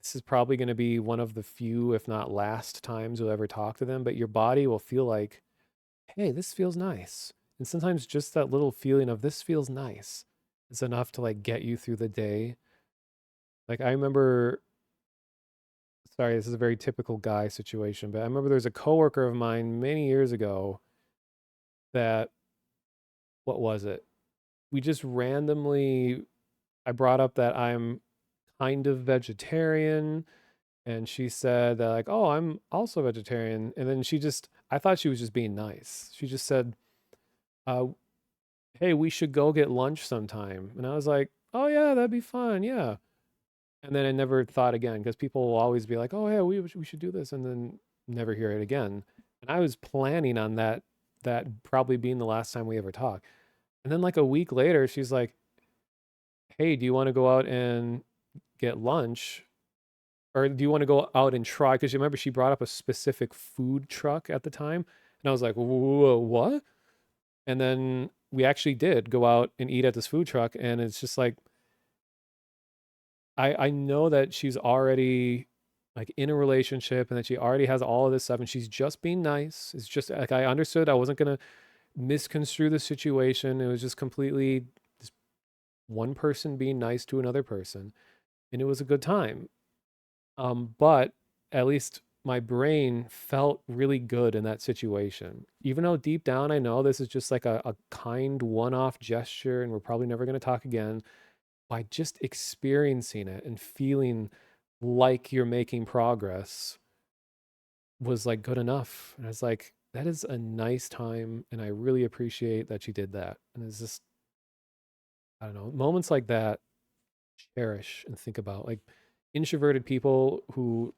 this is probably going to be one of the few, if not last times you'll ever talk to them, but your body will feel like, hey, this feels nice. And sometimes just that little feeling of this feels nice is enough to like get you through the day. Like I remember, sorry, this is a very typical guy situation, but I remember there was a coworker of mine many years ago that, what was it? We just randomly, I brought up that I'm kind of vegetarian. And she said that, like, oh, I'm also vegetarian. And then I thought she was just being nice. She just said, uh, hey, we should go get lunch sometime. And I was like, oh, yeah, that'd be fun. Yeah. And then I never thought again because people will always be like, oh, yeah, we should do this. And then never hear it again. And I was planning on that probably being the last time we ever talk. And then like a week later, she's like, hey, do you want to go out and get lunch? Or do you want to go out and try? Because you remember she brought up a specific food truck at the time. And I was like, whoa, what? And then we actually did go out and eat at this food truck. And it's just like, I know that she's already like in a relationship and that she already has all of this stuff and she's just being nice. It's just like I understood I wasn't going to misconstrue the situation. It was just completely just one person being nice to another person. And it was a good time. But at least my brain felt really good in that situation. Even though deep down I know this is just like a kind one off gesture and we're probably never going to talk again, by just experiencing it and feeling like you're making progress was like good enough. And I was like, that is a nice time. And I really appreciate that you did that. And it's just, I don't know, moments like that, cherish and think about like introverted people who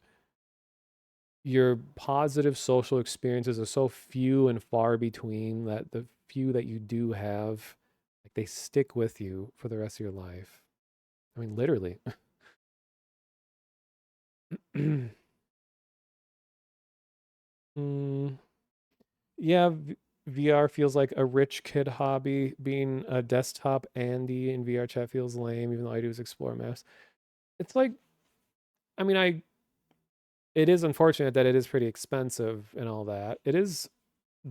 your positive social experiences are so few and far between that the few that you do have, like they stick with you for the rest of your life. I mean, literally. Mm, yeah, VR feels like a rich kid hobby. Being a desktop Andy in VR chat feels lame, even though I do is explore maps. It's like, I mean, it is unfortunate that it is pretty expensive and all that. It is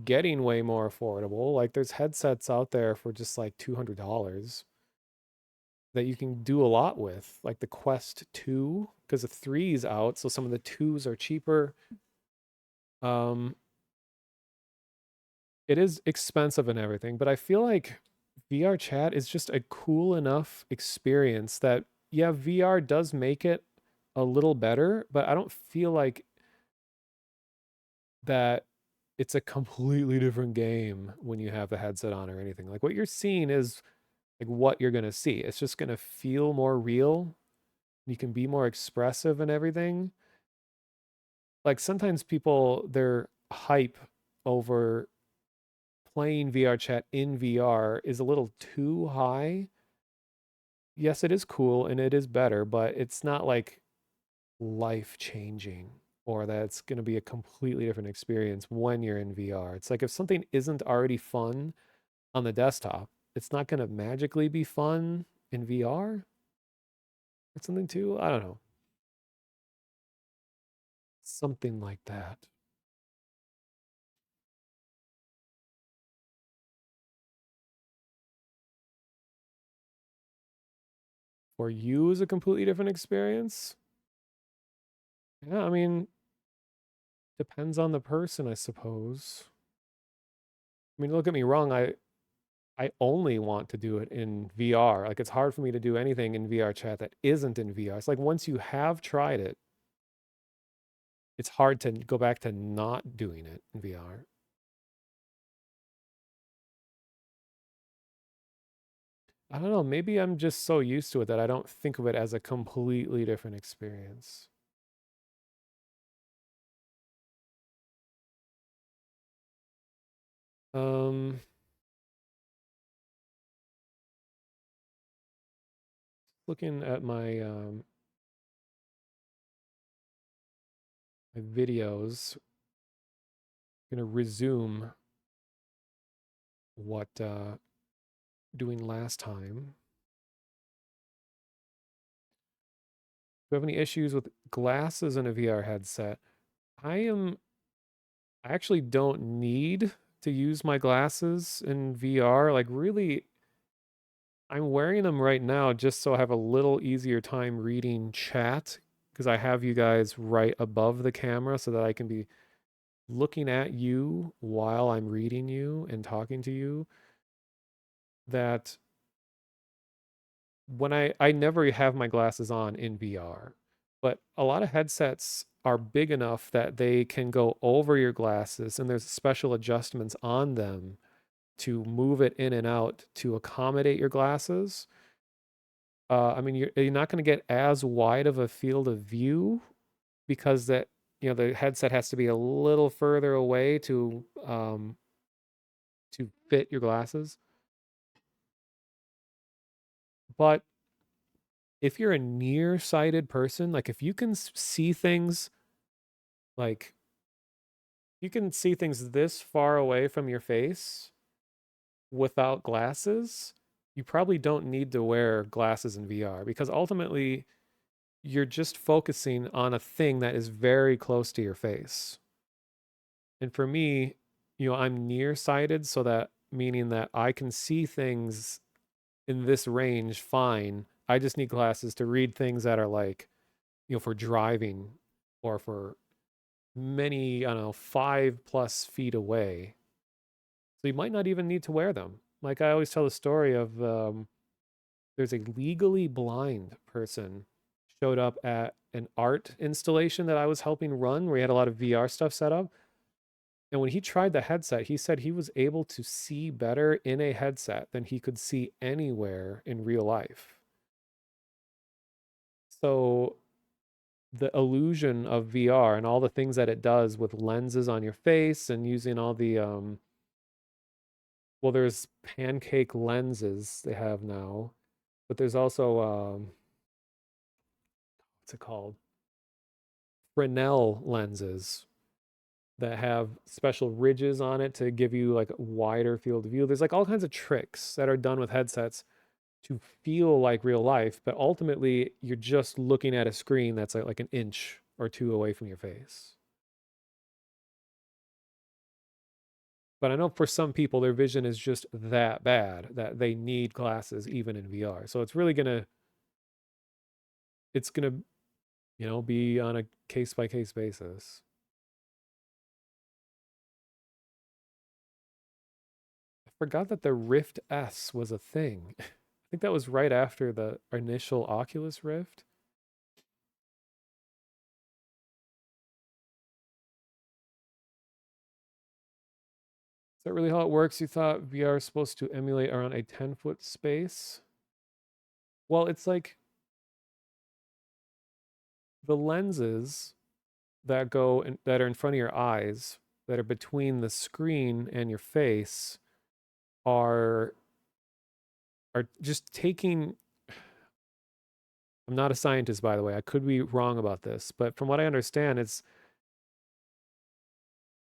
getting way more affordable. Like there's headsets out there for just like $200 that you can do a lot with, like the Quest 2, because the 3 is out, so some of the 2s are cheaper. Um, it is expensive and everything, but I feel like VR chat is just a cool enough experience that yeah, VR does make it a little better, but I don't feel like that it's a completely different game when you have the headset on or anything. Like what you're seeing is like what you're going to see. It's just going to feel more real. You can be more expressive and everything. Like sometimes people, their hype over playing VR chat in VR is a little too high. Yes, it is cool and it is better, but it's not like life changing or that's going to be a completely different experience when you're in VR. It's like if something isn't already fun on the desktop, it's not going to magically be fun in VR or something too. I don't know. Something like that. For you is a completely different experience. Yeah, I mean, depends on the person, I suppose. I mean, don't get me wrong, I only want to do it in VR. Like it's hard for me to do anything in VR chat that isn't in VR. It's like once you have tried it, it's hard to go back to not doing it in VR. I don't know, maybe I'm just so used to it that I don't think of it as a completely different experience. Um, looking at my videos, gonna resume what doing last time. Do you have any issues with glasses in a VR headset? I actually don't need to use my glasses in VR. Like really, I'm wearing them right now just so I have a little easier time reading chat because I have you guys right above the camera so that I can be looking at you while I'm reading you and talking to you. That when I never have my glasses on in VR, but a lot of headsets are big enough that they can go over your glasses and there's special adjustments on them to move it in and out to accommodate your glasses. I mean, you're not going to get as wide of a field of view because that, the headset has to be a little further away to fit your glasses. But if you're a nearsighted person, like if you can see things, like you can see things this far away from your face without glasses, you probably don't need to wear glasses in VR because ultimately you're just focusing on a thing that is very close to your face. And for me, I'm nearsighted, so that meaning that I can see things in this range fine. I just need glasses to read things that are like, for driving or for many, I don't know, 5+ feet away. So you might not even need to wear them. Like I always tell the story of there's a legally blind person showed up at an art installation that I was helping run where he had a lot of VR stuff set up. And when he tried the headset, he said he was able to see better in a headset than he could see anywhere in real life. So the illusion of VR and all the things that it does with lenses on your face and using all the well, there's pancake lenses they have now, but there's also what's it called? Fresnel lenses that have special ridges on it to give you like a wider field of view. There's like all kinds of tricks that are done with headsets to feel like real life, but ultimately you're just looking at a screen that's like an inch or two away from your face. But I know for some people their vision is just that bad that they need glasses even in VR. So it's gonna be on a case by case basis. I forgot that the Rift S was a thing. I think that was right after the initial Oculus Rift. Is that really how it works? You thought VR is supposed to emulate around a 10-foot space? Well, it's like the lenses that are in front of your eyes that are between the screen and your face are just taking. I'm not a scientist, by the way. I could be wrong about this, but from what I understand, it's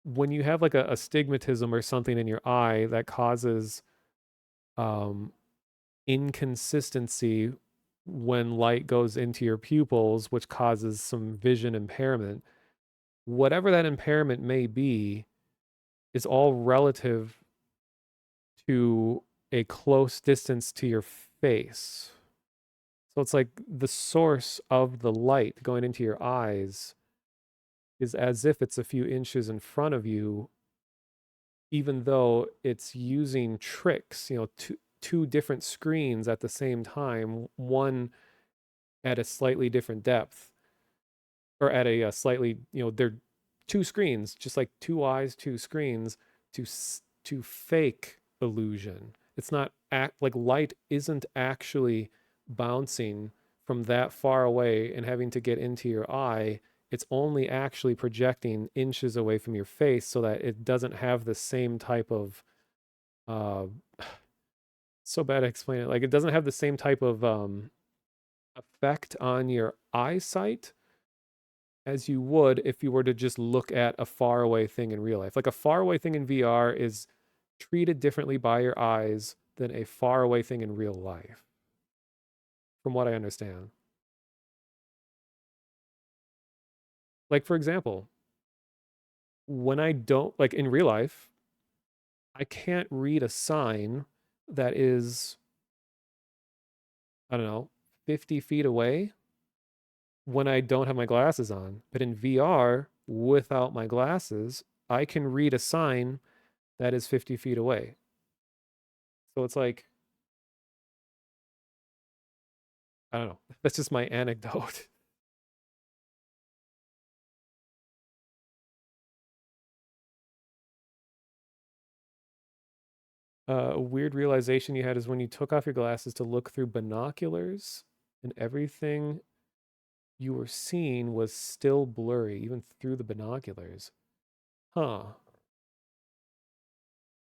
when you have like a astigmatism or something in your eye that causes um, inconsistency when light goes into your pupils, which causes some vision impairment. Whatever that impairment may be, is all relative to a close distance to your face. So it's like the source of the light going into your eyes is as if it's a few inches in front of you, even though it's using tricks, two different screens at the same time, one at a slightly different depth or at a, slightly, they're two screens, just like two eyes, two screens to fake illusion. It's not like light isn't actually bouncing from that far away and having to get into your eye. It's only actually projecting inches away from your face so that it doesn't have the same type of uh so bad at explaining it. Like it doesn't have the same type of effect on your eyesight as you would if you were to just look at a faraway thing in real life. Like a faraway thing in VR is treated differently by your eyes than a faraway thing in real life, from what I understand. Like, for example, when I don't, like in real life, I can't read a sign that is, I don't know, 50 feet away when I don't have my glasses on. But in VR, without my glasses, I can read a sign that is 50 feet away. So it's like, I don't know. That's just my anecdote. A weird realization you had is when you took off your glasses to look through binoculars and everything you were seeing was still blurry, even through the binoculars. Huh.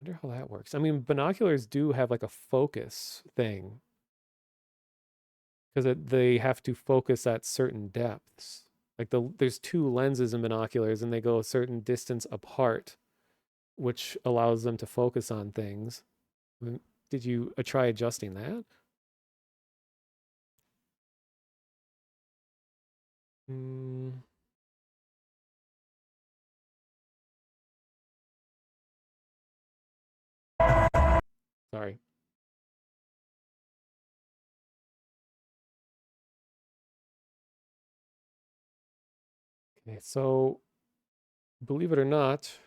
Wonder how that works. I mean, binoculars do have like a focus thing because they have to focus at certain depths. Like there's two lenses in binoculars and they go a certain distance apart, which allows them to focus on things. Did you try adjusting that? Mm, sorry. Okay, so believe it or not,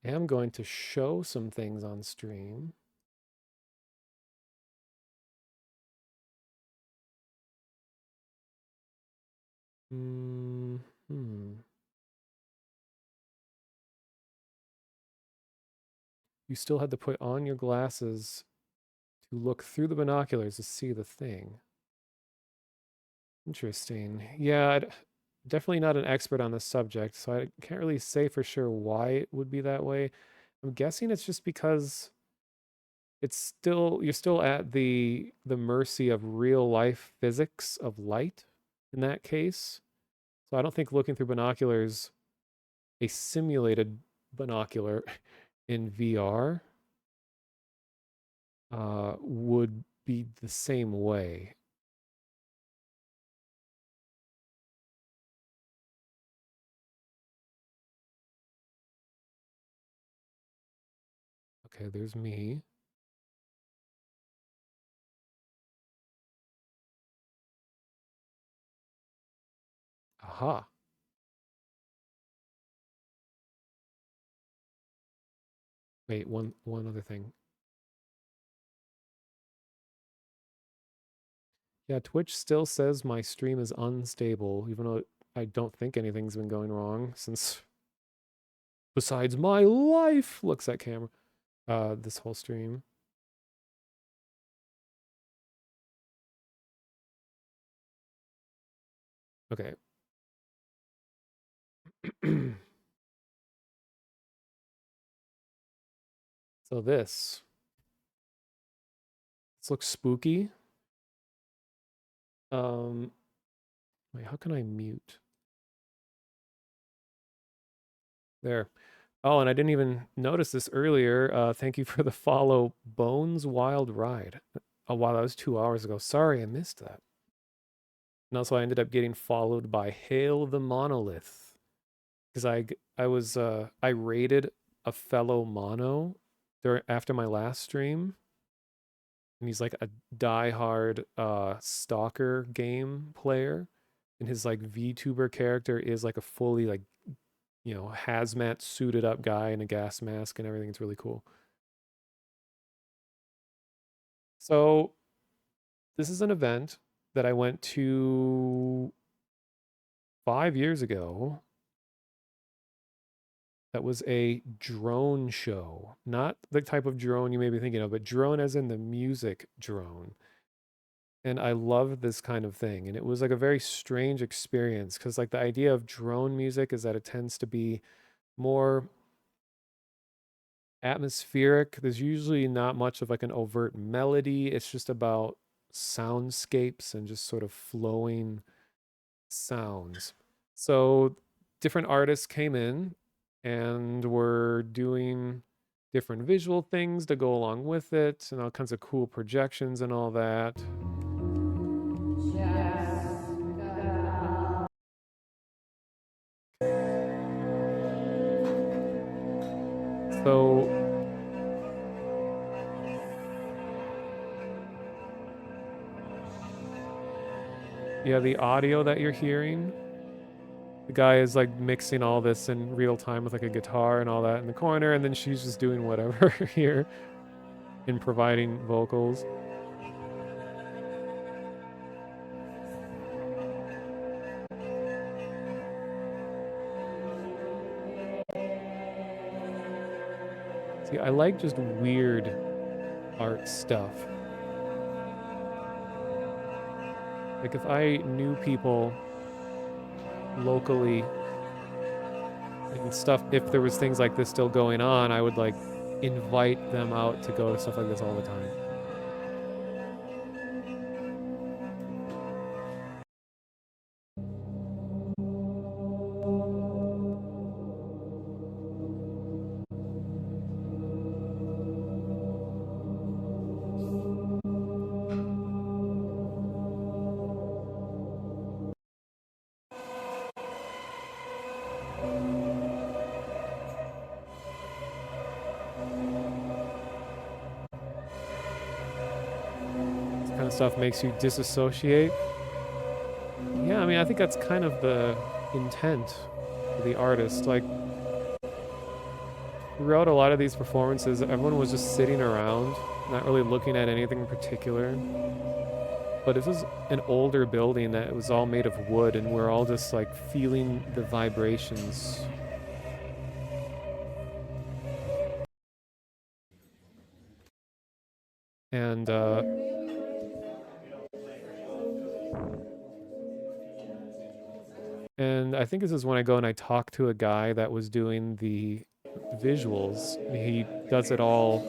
I am going to show some things on stream. Hmm. You still had to put on your glasses to look through the binoculars to see the thing. Interesting. Yeah, definitely not an expert on the subject, so I can't really say for sure why it would be that way. I'm guessing it's just because you're still at the mercy of real life physics of light in that case. So I don't think looking through binoculars, a simulated binocular in VR, would be the same way. Okay, there's me. Aha. Wait, one other thing. Yeah, Twitch still says my stream is unstable, even though I don't think anything's been going wrong since besides my life looks at camera. This whole stream. Okay. So this looks spooky. Wait, how can I mute? There. Oh, and I didn't even notice this earlier. Thank you for the follow, Bones Wild Ride. Oh, wow, that was 2 hours ago. Sorry, I missed that. And also, I ended up getting followed by Hail the Monolith because I raided a fellow mono after my last stream, and he's like a diehard stalker game player, and his like VTuber character is like a fully like hazmat suited up guy in a gas mask and everything. It's really cool. So this is an event that I went to 5 years ago. That was a drone show, not the type of drone you may be thinking of, but drone as in the music drone. And I love this kind of thing. And it was like a very strange experience because like the idea of drone music is that it tends to be more atmospheric. There's usually not much of like an overt melody. It's just about soundscapes and just sort of flowing sounds. So different artists came in and were doing different visual things to go along with it and all kinds of cool projections and all that. So yeah, the audio that you're hearing, the guy is like mixing all this in real time with like a guitar and all that in the corner, and then she's just doing whatever here in providing vocals. See, I like just weird art stuff. Like if I knew people locally and stuff, if there was things like this still going on, I would like invite them out to go to stuff like this all the time. Stuff makes you disassociate. Yeah, I mean, I think that's kind of the intent of the artist. Like, throughout a lot of these performances, everyone was just sitting around, not really looking at anything in particular. But this was an older building that was all made of wood, and we're all just like feeling the vibrations. And I think this is when I go and I talk to a guy that was doing the visuals. He does it all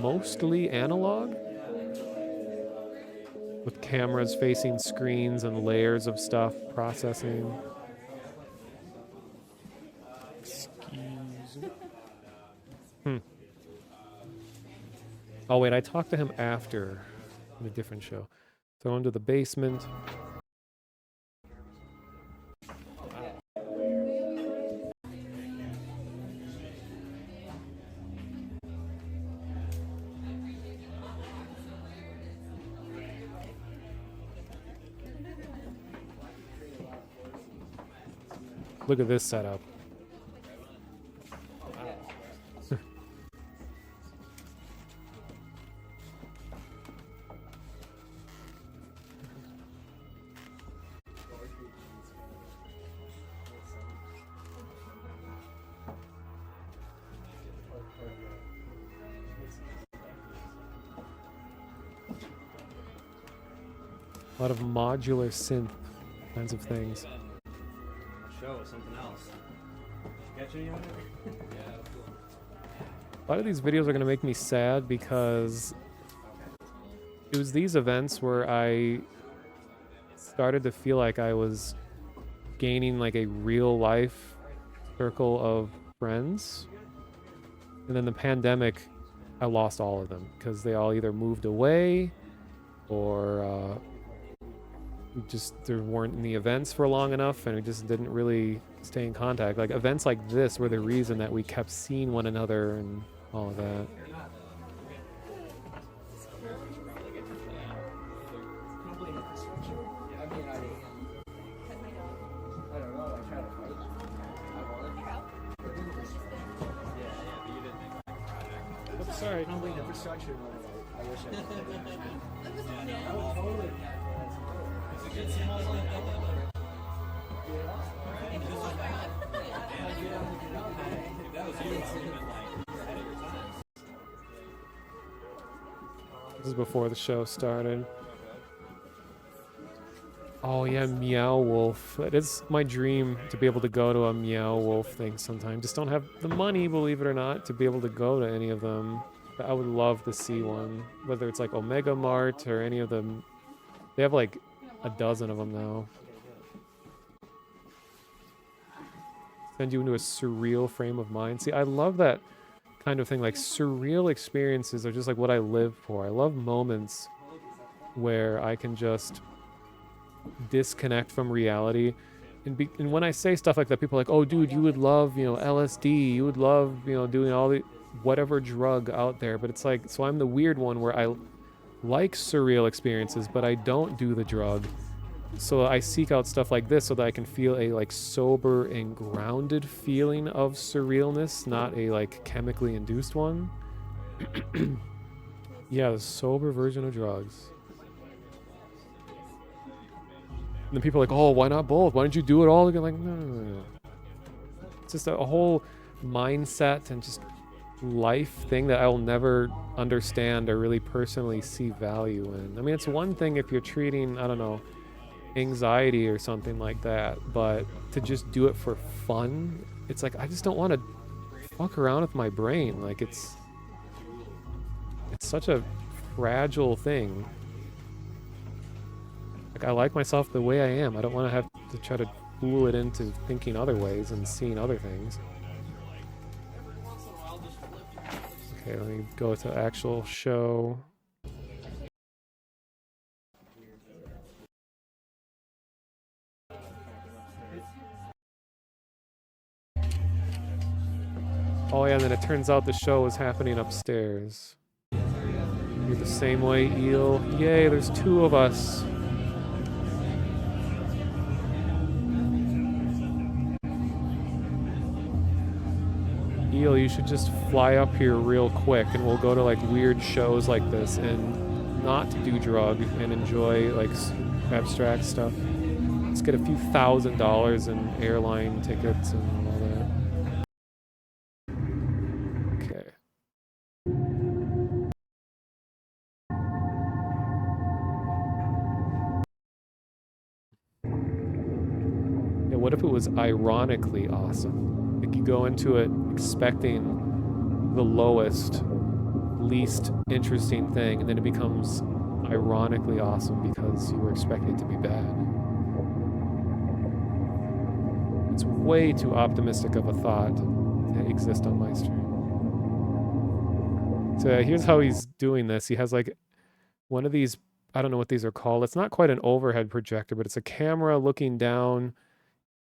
mostly analog, with cameras facing screens and layers of stuff processing. Excuse me. Oh wait, I talked to him after in a different show. So into the basement. Look at this setup. A lot of modular synth kinds of things. Show something else. Catch any of it? Yeah, cool. A lot of these videos are going to make me sad because it was these events where I started to feel like I was gaining like a real life circle of friends. And then the pandemic, I lost all of them because they all either moved away or there weren't any events for long enough, and we just didn't really stay in contact. Like events like this were the reason that we kept seeing one another and all of that. Sorry. Crumbling infrastructure. I wish I could. This is before the show started. Oh yeah, Meow Wolf. It is my dream to be able to go to a Meow Wolf thing sometime. Just don't have the money, believe it or not, to be able to go to any of them. But I would love to see one. Whether it's like Omega Mart or any of them. They have like a dozen of them now. Send you into a surreal frame of mind. See, I love that kind of thing. Like surreal experiences are just like what I live for. I love moments where I can just disconnect from reality, and when I say stuff like that, people are like, oh dude, you would love, you know, LSD, you would love, you know, doing all the whatever drug out there. But it's like, so I'm the weird one where I like surreal experiences, but I don't do the drug. So I seek out stuff like this so that I can feel a like sober and grounded feeling of surrealness, not a like chemically induced one. Yeah, the sober version of drugs. And then people are like, oh, why not both? Why don't you do it all? You're like, no. It's just a whole mindset and just life thing that I'll never understand or really personally see value in. I mean, it's one thing if you're treating, I don't know, anxiety or something like that, but to just do it for fun, it's like, I just don't want to fuck around with my brain. Like, it's such a fragile thing. Like, I like myself the way I am. I don't want to have to try to fool it into thinking other ways and seeing other things. Okay, let me go to actual show. Oh yeah, and then it turns out the show was happening upstairs. You're the same way, Eel. Yay, there's two of us. Eel, you should just fly up here real quick and we'll go to like weird shows like this and not do drug and enjoy like abstract stuff. Let's get a few $1,000 in airline tickets and all that. Okay. Yeah, what if it was ironically awesome? Like you go into it expecting the lowest, least interesting thing, and then it becomes ironically awesome because you were expecting it to be bad. It's way too optimistic of a thought to exist on my stream. So here's how he's doing this. He has like one of these, I don't know what these are called. It's not quite an overhead projector, but it's a camera looking down.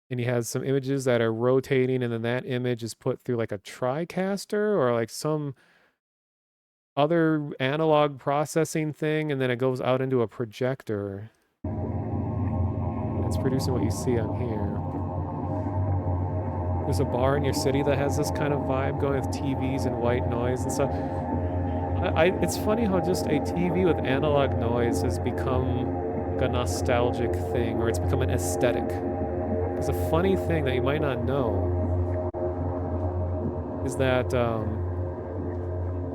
And he has some images that are rotating, and then that image is put through like a TriCaster or like some other analog processing thing, and then it goes out into a projector. It's producing what you see on here. There's a bar in your city that has this kind of vibe going with TVs and white noise and stuff. It's funny how just a TV with analog noise has become like a nostalgic thing, or it's become an aesthetic. Because a funny thing that you might not know is that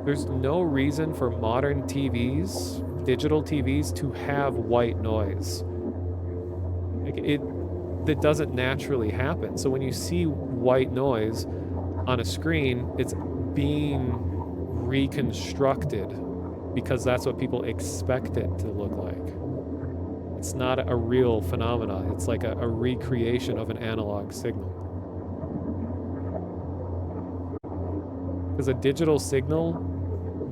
there's no reason for modern TVs, digital TVs, to have white noise. Like that doesn't naturally happen. So when you see white noise on a screen, it's being reconstructed because that's what people expect it to look like. It's not a real phenomena. It's like a recreation of an analog signal. Because a digital signal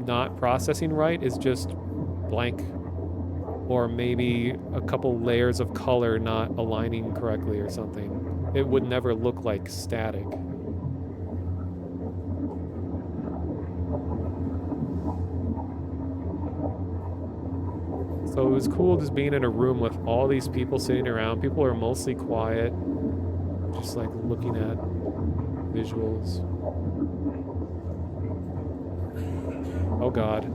not processing right is just blank. Or maybe a couple layers of color not aligning correctly or something. It would never look like static. So it was cool just being in a room with all these people sitting around. People are mostly quiet, just like looking at visuals. Oh God.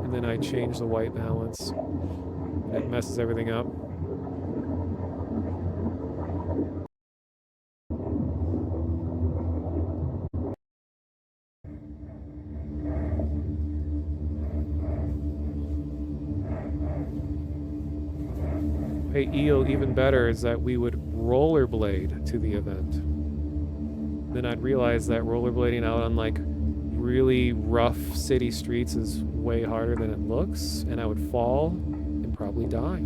And then I change the white balance. And it messes everything up. Hey, Eel, even better is that we would rollerblade to the event. Then I'd realize that rollerblading out on like really rough city streets is way harder than it looks, and I would fall and probably die.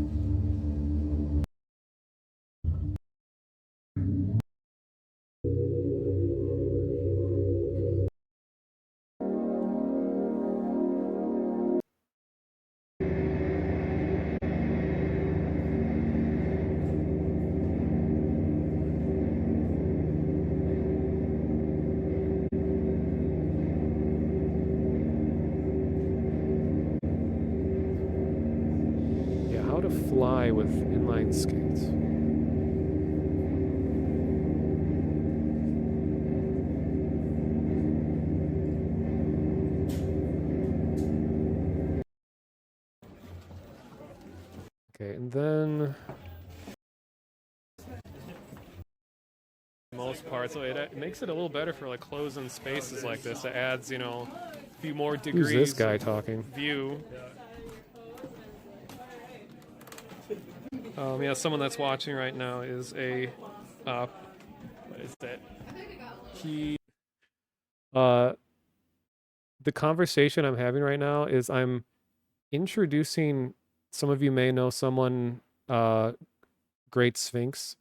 To fly with inline skates. Okay, and then most parts, so it makes it a little better for like closed-in spaces like this. It adds, you know, a few more degrees. Who's this guy talking? View. Yeah, someone that's watching right now is a, what is that? The conversation I'm having right now is I'm introducing, some of you may know someone, Great Sphinx.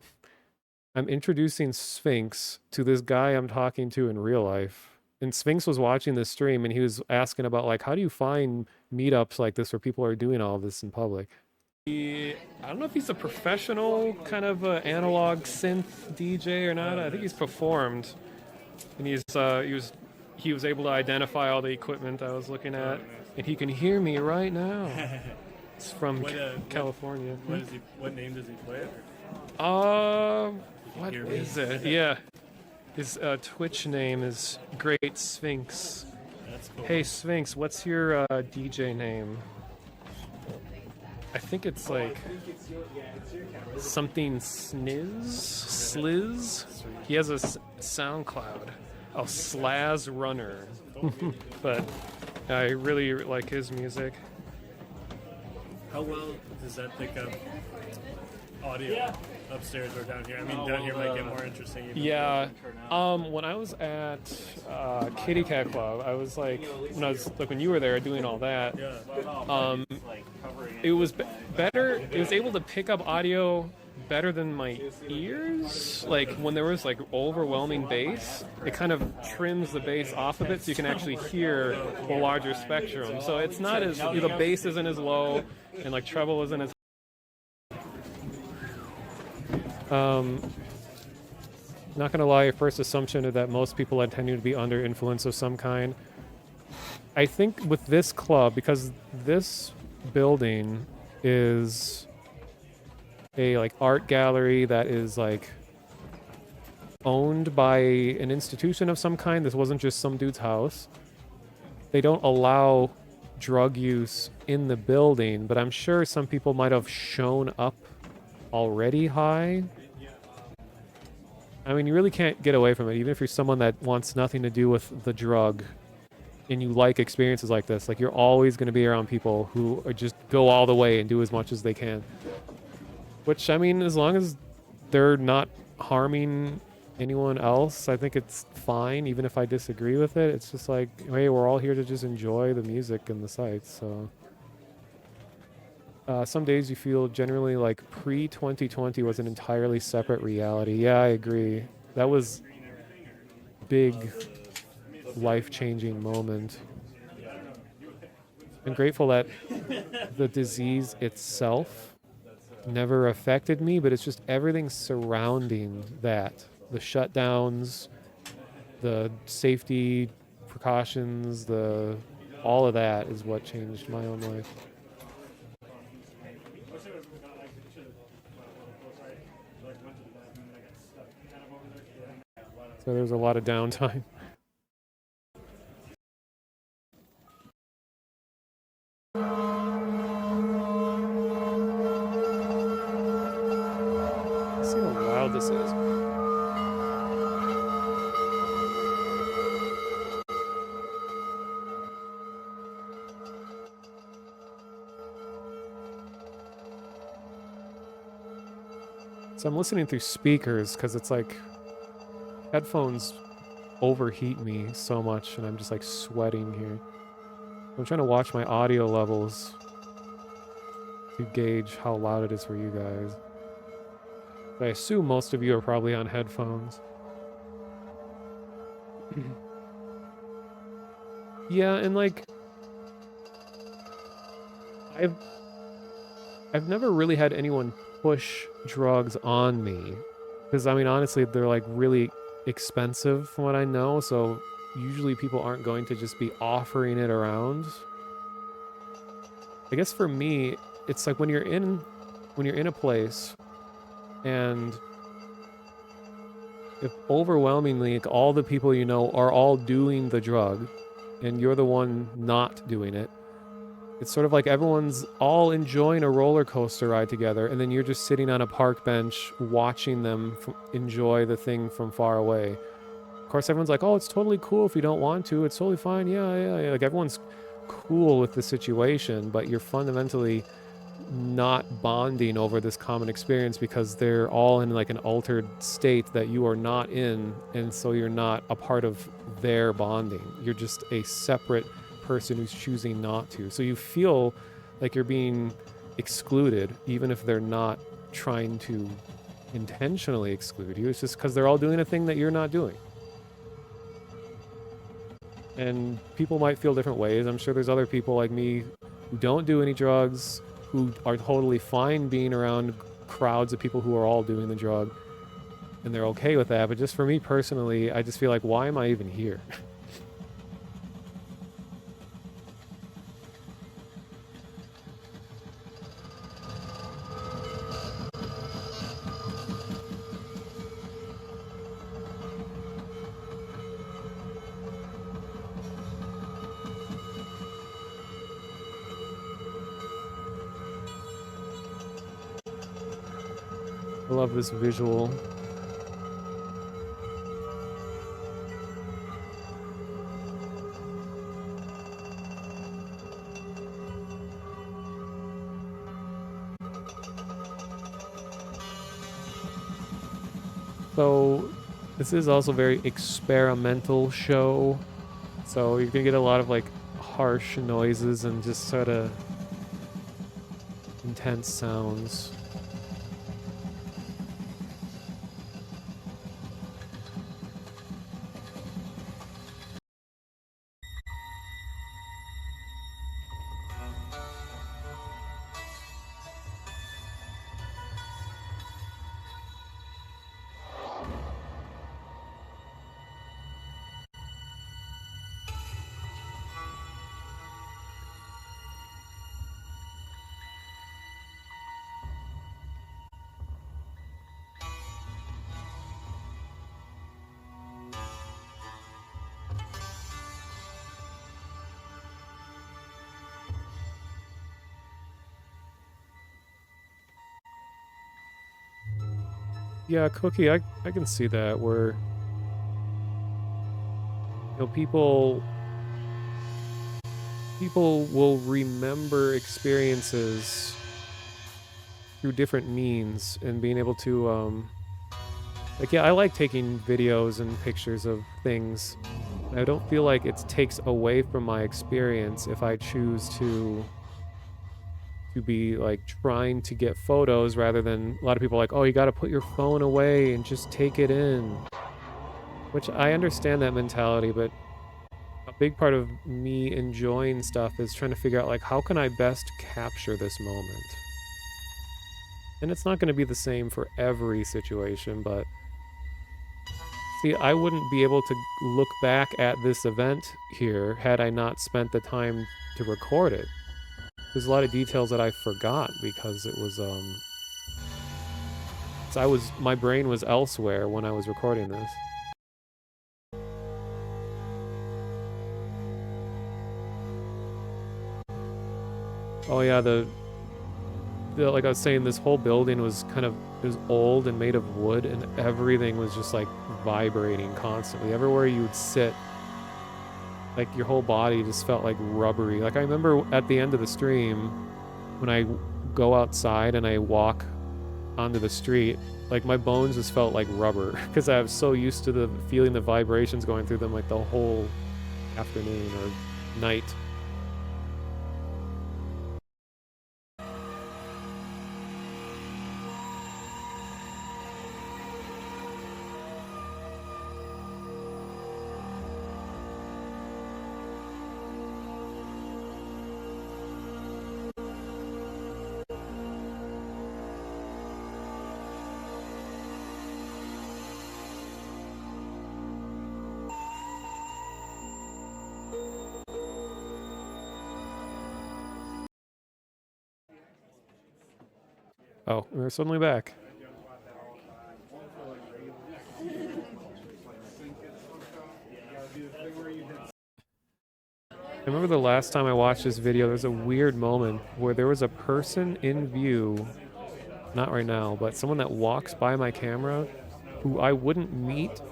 I'm introducing Sphinx to this guy I'm talking to in real life. And Sphinx was watching this stream and he was asking about like, how do you find meetups like this where people are doing all this in public? I don't know if he's a professional kind of analog synth DJ or not. I think he's performed, and he was able to identify all the equipment I was looking at, and he can hear me right now. It's from California. What name does he play? What is it? Yeah, his Twitch name is Great Sphinx. That's cool. Hey Sphinx, what's your DJ name? I think it's like something Sliz. He has a SoundCloud. Oh, Slaz Runner. But I really like his music. How well does that pick up audio upstairs or down here? I mean, down here might get more interesting. Yeah. When I was at Kitty Cat Club, I was like, when you were there doing all that, it was better. It was able to pick up audio better than my ears. Like when there was like overwhelming bass, it kind of trims the bass off of it so you can actually hear the larger spectrum. So it's not as, the bass isn't as low and like treble isn't as not gonna lie, your first assumption is that most people are tending to be under influence of some kind. I think with this club, because this building is a like art gallery that is like owned by an institution of some kind. This wasn't just some dude's house. They don't allow drug use in the building, but I'm sure some people might have shown up already high. I mean, you really can't get away from it, even if you're someone that wants nothing to do with the drug and you like experiences like this. Like, you're always going to be around people who are just go all the way and do as much as they can. Which, I mean, as long as they're not harming anyone else, I think it's fine, even if I disagree with it. It's just like, hey, we're all here to just enjoy the music and the sights. So some days you feel generally like pre-2020 was an entirely separate reality. Yeah, I agree. That was big life-changing moment. I'm grateful that the disease itself never affected me, but it's just everything surrounding that. The shutdowns, the safety precautions, all of that is what changed my own life. So there's a lot of downtime. See how loud this is. So I'm listening through speakers because it's like headphones overheat me so much and I'm just like sweating here. I'm trying to watch my audio levels to gauge how loud it is for you guys. I assume most of you are probably on headphones. Yeah, and like I've never really had anyone push drugs on me. Because I mean honestly they're like really expensive from what I know, so usually people aren't going to just be offering it around. I guess for me, it's like when you're in a place and if overwhelmingly like, all the people you know are all doing the drug and you're the one not doing it, it's sort of like everyone's all enjoying a roller coaster ride together and then you're just sitting on a park bench watching them enjoy the thing from far away. Of course, everyone's like, oh, it's totally cool if you don't want to. It's totally fine. Yeah. Like everyone's cool with the situation, but you're fundamentally not bonding over this common experience because they're all in like an altered state that you are not in, and so you're not a part of their bonding. You're just a separate person who's choosing not to. So you feel like you're being excluded even if they're not trying to intentionally exclude you. It's just because they're all doing a thing that you're not doing. And people might feel different ways. I'm sure there's other people like me who don't do any drugs, who are totally fine being around crowds of people who are all doing the drug, and they're okay with that. But just for me personally, I just feel like, why am I even here? I love this visual. So this is also a very experimental show. So you're gonna get a lot of like harsh noises and just sort of intense sounds. Yeah, Cookie, I can see that where, you know, people will remember experiences through different means, and being able to Like, yeah, I like taking videos and pictures of things. I don't feel like it takes away from my experience if I choose to be like trying to get photos rather than a lot of people are like, oh, you got to put your phone away and just take it in. Which I understand that mentality, but a big part of me enjoying stuff is trying to figure out like how can I best capture this moment. And it's not going to be the same for every situation, but see, I wouldn't be able to look back at this event here had I not spent the time to record it. There's a lot of details that I forgot because it was so my brain was elsewhere when I was recording this. Oh yeah, like I was saying, this whole building was it was old and made of wood, and everything was just like vibrating constantly. Everywhere you would sit, like your whole body just felt like rubbery. Like I remember at the end of the stream, when I go outside and I walk onto the street, like my bones just felt like rubber because I was so used to feeling the vibrations going through them like the whole afternoon or night. Oh, we're suddenly back. I remember the last time I watched this video, there was a weird moment where there was a person in view, not right now, but someone that walks by my camera who I wouldn't meet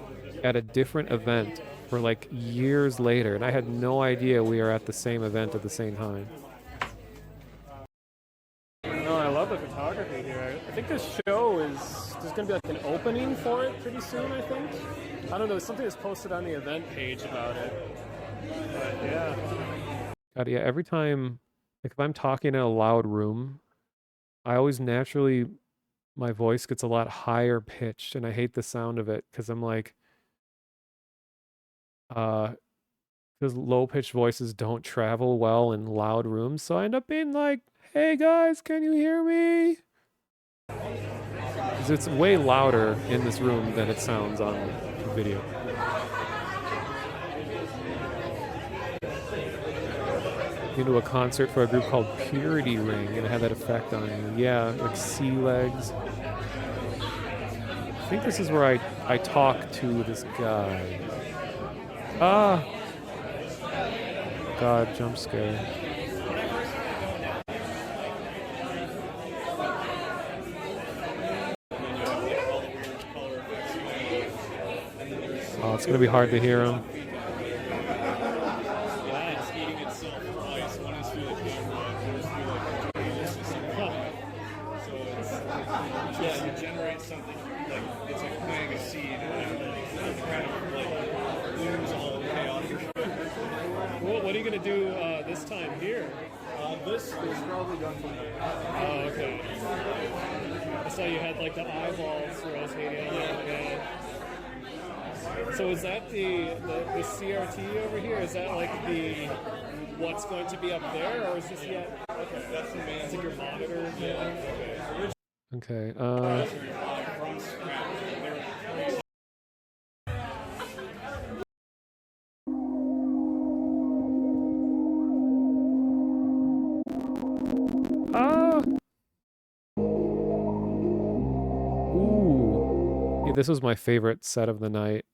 at a different event for like years later, and I had no idea we were at the same event at the same time. No, I love the photography here. I think this show there's going to be like an opening for it pretty soon, I think. I don't know, something that's posted on the event page about it. But yeah. God, yeah, every time, like if I'm talking in a loud room, I always naturally, my voice gets a lot higher pitched, and I hate the sound of it because I'm like, because low pitched voices don't travel well in loud rooms, so I end up being like, hey guys, can you hear me? Because it's way louder in this room than it sounds on video. Been to a concert for a group called Purity Ring, and it had that effect on me. Yeah, like sea legs. I think this is where I talk to this guy. Ah! God, jump scare. Oh, it's gonna be hard to hear him. What are you going to do this time here? This is probably done for me. Oh, okay. I saw you had like the eyeballs rotating on it. So is that the CRT over here? Is that like what's going to be up there, or is this yet? Okay, that's the main. Is it your monitor? Yeah. Okay. Ooh. Yeah, this was my favorite set of the night.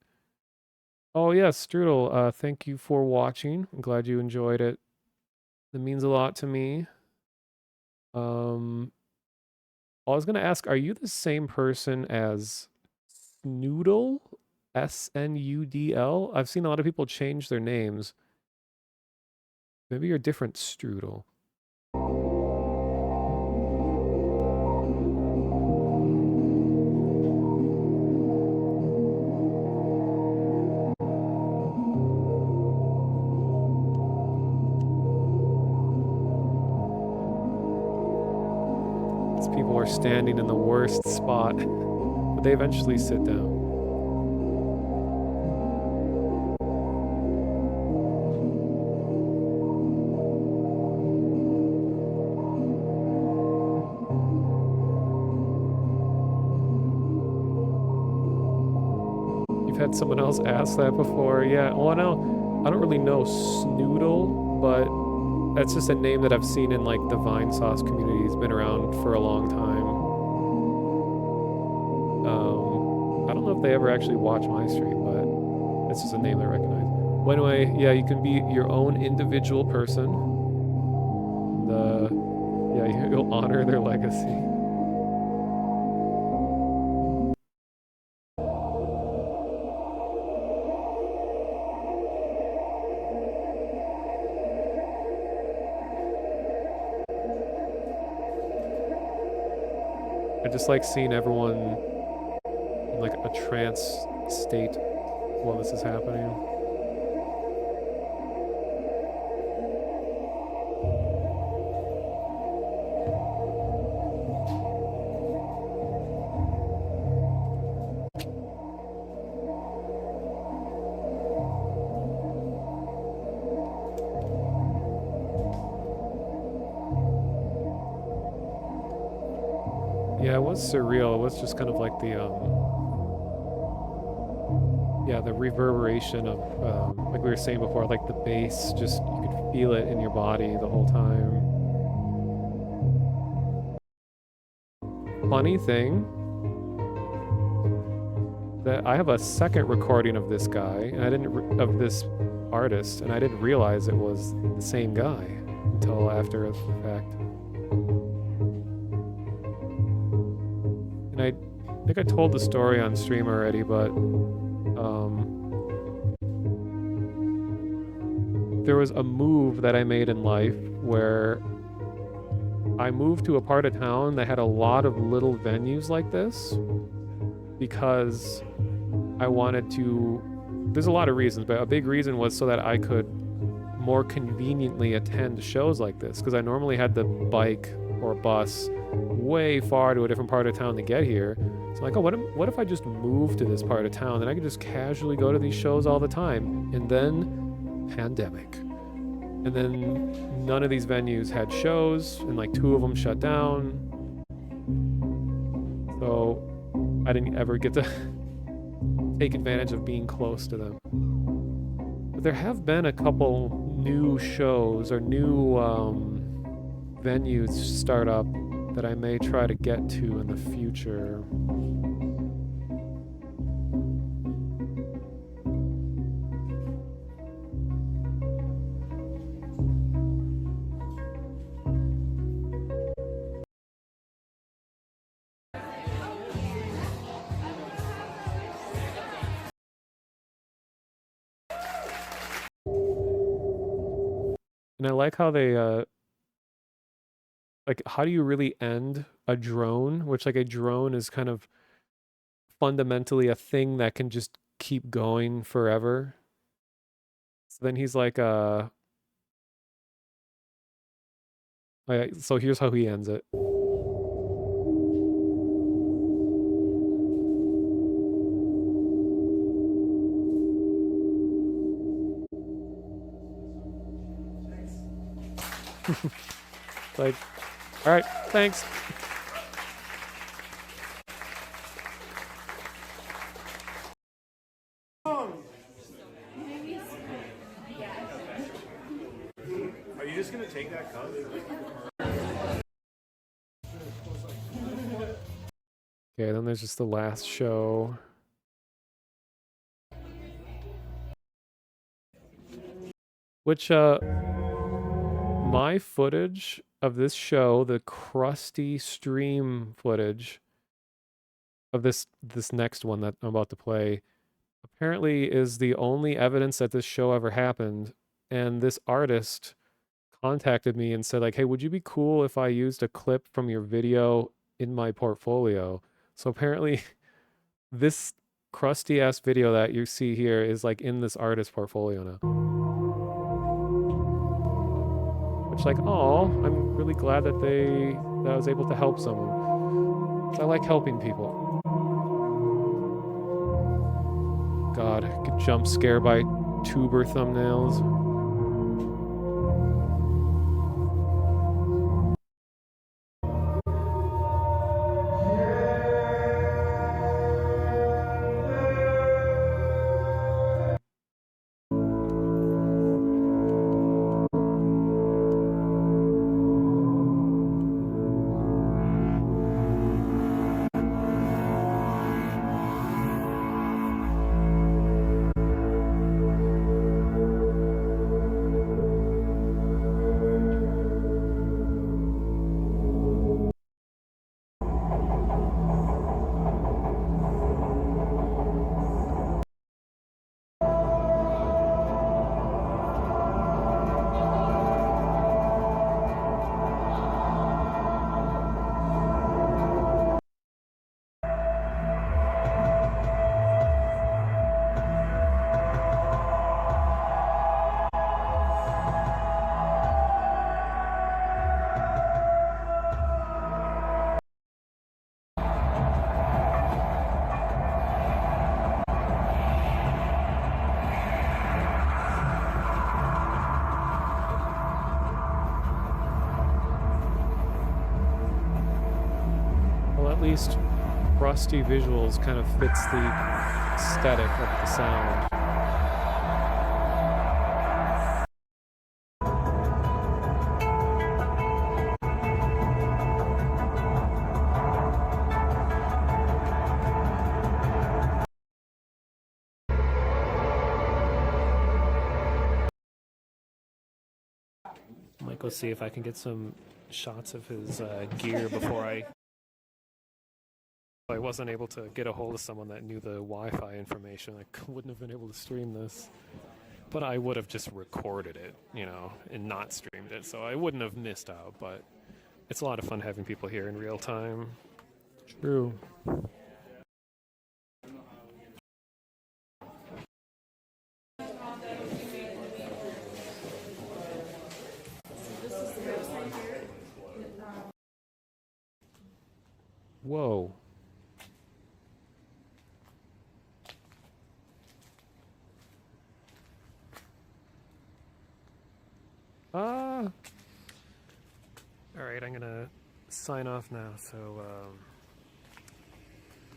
Oh yes, Strudel, thank you for watching. I'm glad you enjoyed it. It means a lot to me. I was gonna ask, are you the same person as Snoodle? SNUDL? I've seen a lot of people change their names. Maybe you're different, Strudel. standing in the worst spot, but they eventually sit down. You've had someone else ask that before. Yeah, well, I don't really know Snoodle, but that's just a name that I've seen in like the Vinesauce community. It's been around for a long time. I don't know if they ever actually watch my stream, but it's just a name I recognize. Well, anyway, yeah, you can be your own individual person. Yeah, you'll honor their legacy. I just like seeing everyone in like a trance state while this is happening. Yeah, it was surreal. It was just kind of like the the reverberation of like we were saying before, like the bass, just you could feel it in your body the whole time. Funny thing that I have a second recording of this guy, and of this artist, and I didn't realize it was the same guy until after the fact. And I think I told the story on stream already, but there was a move that I made in life where I moved to a part of town that had a lot of little venues like this because I wanted to. There's a lot of reasons, but a big reason was so that I could more conveniently attend shows like this, because I normally had to bike or bus way far to a different part of town to get here. So I'm like, oh, what if I just moved to this part of town? Then I could just casually go to these shows all the time. And then pandemic. And then none of these venues had shows, and like 2 of them shut down. So I didn't ever get to take advantage of being close to them. But there have been a couple new shows or new venues start up that I may try to get to in the future. And I like how they like, how do you really end a drone? Which, like, a drone is kind of fundamentally a thing that can just keep going forever. So then he's like, so here's how he ends it. Like, all right, thanks. Are you just gonna take that cup? Okay, then there's just the last show. Which, my footage of this show, the crusty stream footage of this next one that I'm about to play, apparently is the only evidence that this show ever happened. And this artist contacted me and said, like, hey, would you be cool if I used a clip from your video in my portfolio? So apparently this crusty ass video that you see here is like in this artist portfolio now. Which, like, oh, I'm really glad that I was able to help someone. I like helping people. God, I get jump scared by tuber thumbnails. Well, at least Rusty Visuals kind of fits the aesthetic of the sound. Might go see if I can get some shots of his gear before I wasn't able to get a hold of someone that knew the Wi-Fi information. I wouldn't have been able to stream this. But I would have just recorded it, you know, and not streamed it, so I wouldn't have missed out. But it's a lot of fun having people here in real time. True. Whoa. Alright, I'm gonna sign off now, so,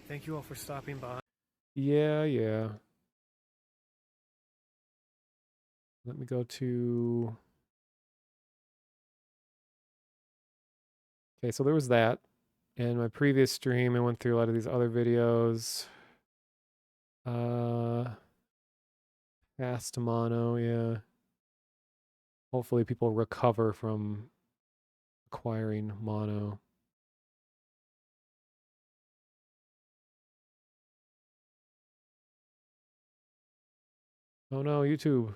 thank you all for stopping by. Yeah. Let me go to... Okay, so there was that. And my previous stream, I went through a lot of these other videos. Fast mono, yeah. Hopefully people recover from acquiring mono. Oh no, YouTube.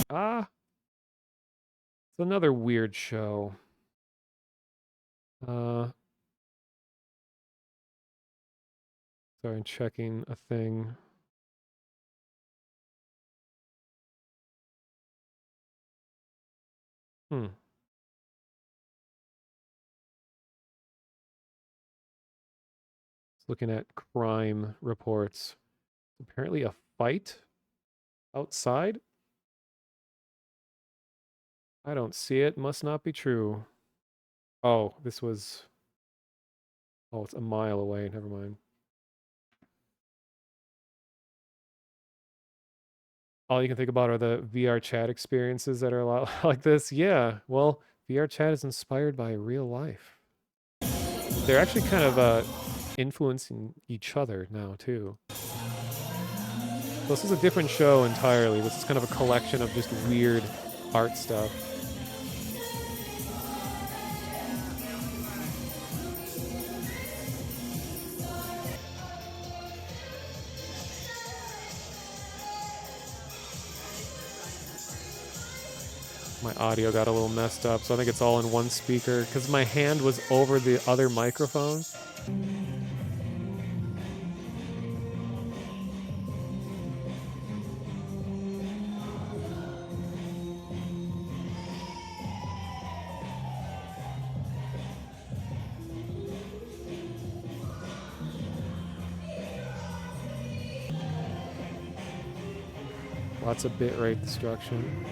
Ah! It's another weird show. Sorry, I'm checking a thing. Looking at crime reports. Apparently a fight outside? I don't see it. Must not be true. Oh, this was... Oh, it's a mile away. Never mind. All you can think about are the VR chat experiences that are a lot like this. Yeah, well, VR chat is inspired by real life. They're actually kind of influencing each other now, too. This is a different show entirely. This is kind of a collection of just weird art stuff. My audio got a little messed up, so I think it's all in one speaker because my hand was over the other microphone. Lots of bitrate destruction.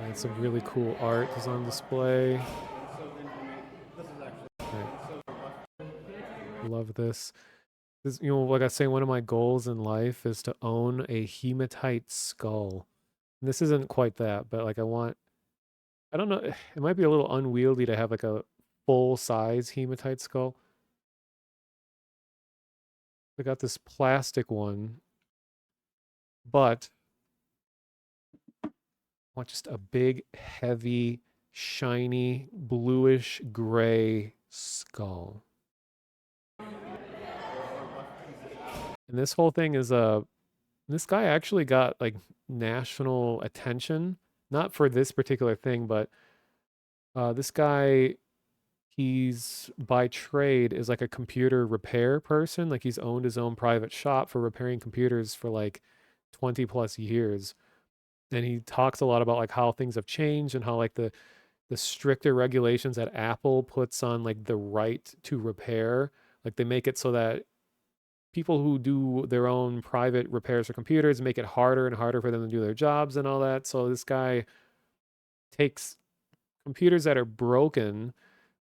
And some really cool art is on display. Love this. This, you know, like I was saying, one of my goals in life is to own a hematite skull. And this isn't quite that, but like I don't know, it might be a little unwieldy to have like a full-size hematite skull. I got this plastic one, but I want just a big, heavy, shiny, bluish gray skull. And this whole thing is this guy actually got like national attention, not for this particular thing, but this guy, he's by trade is like a computer repair person. Like he's owned his own private shop for repairing computers for like 20 plus years. And he talks a lot about like how things have changed and how like the stricter regulations that Apple puts on like the right to repair, like they make it so that people who do their own private repairs for computers make it harder and harder for them to do their jobs and all that. So this guy takes computers that are broken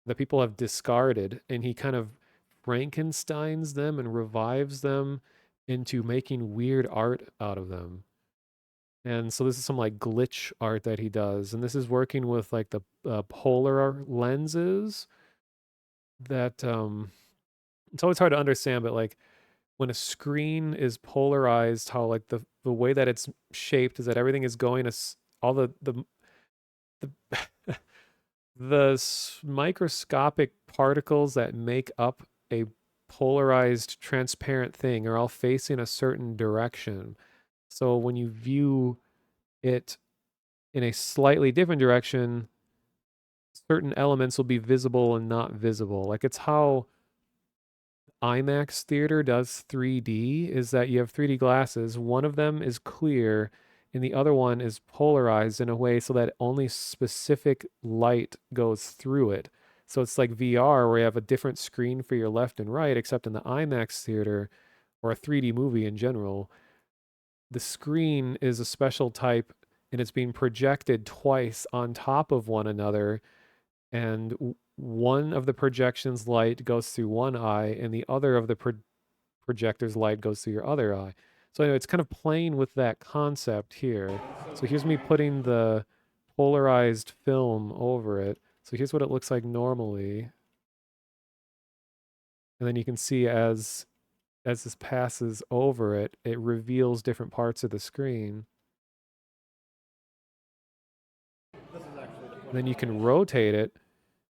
that people have discarded and he kind of Frankensteins them and revives them into making weird art out of them. And so this is some like glitch art that he does. And this is working with like the polar lenses that it's always hard to understand, but like when a screen is polarized, how like the way that it's shaped is that everything is going all the microscopic particles that make up a polarized transparent thing are all facing a certain direction. So when you view it in a slightly different direction, certain elements will be visible and not visible. Like it's how IMAX theater does 3D, is that you have 3D glasses. One of them is clear and the other one is polarized in a way so that only specific light goes through it. So it's like VR where you have a different screen for your left and right, except in the IMAX theater or a 3D movie in general, the screen is a special type and it's being projected twice on top of one another. And one of the projections light goes through one eye and the other of the projector's light goes through your other eye. So anyway, it's kind of playing with that concept here. So here's me putting the polarized film over it. So here's what it looks like normally. And then you can see as this passes over it, it reveals different parts of the screen. And then you can rotate it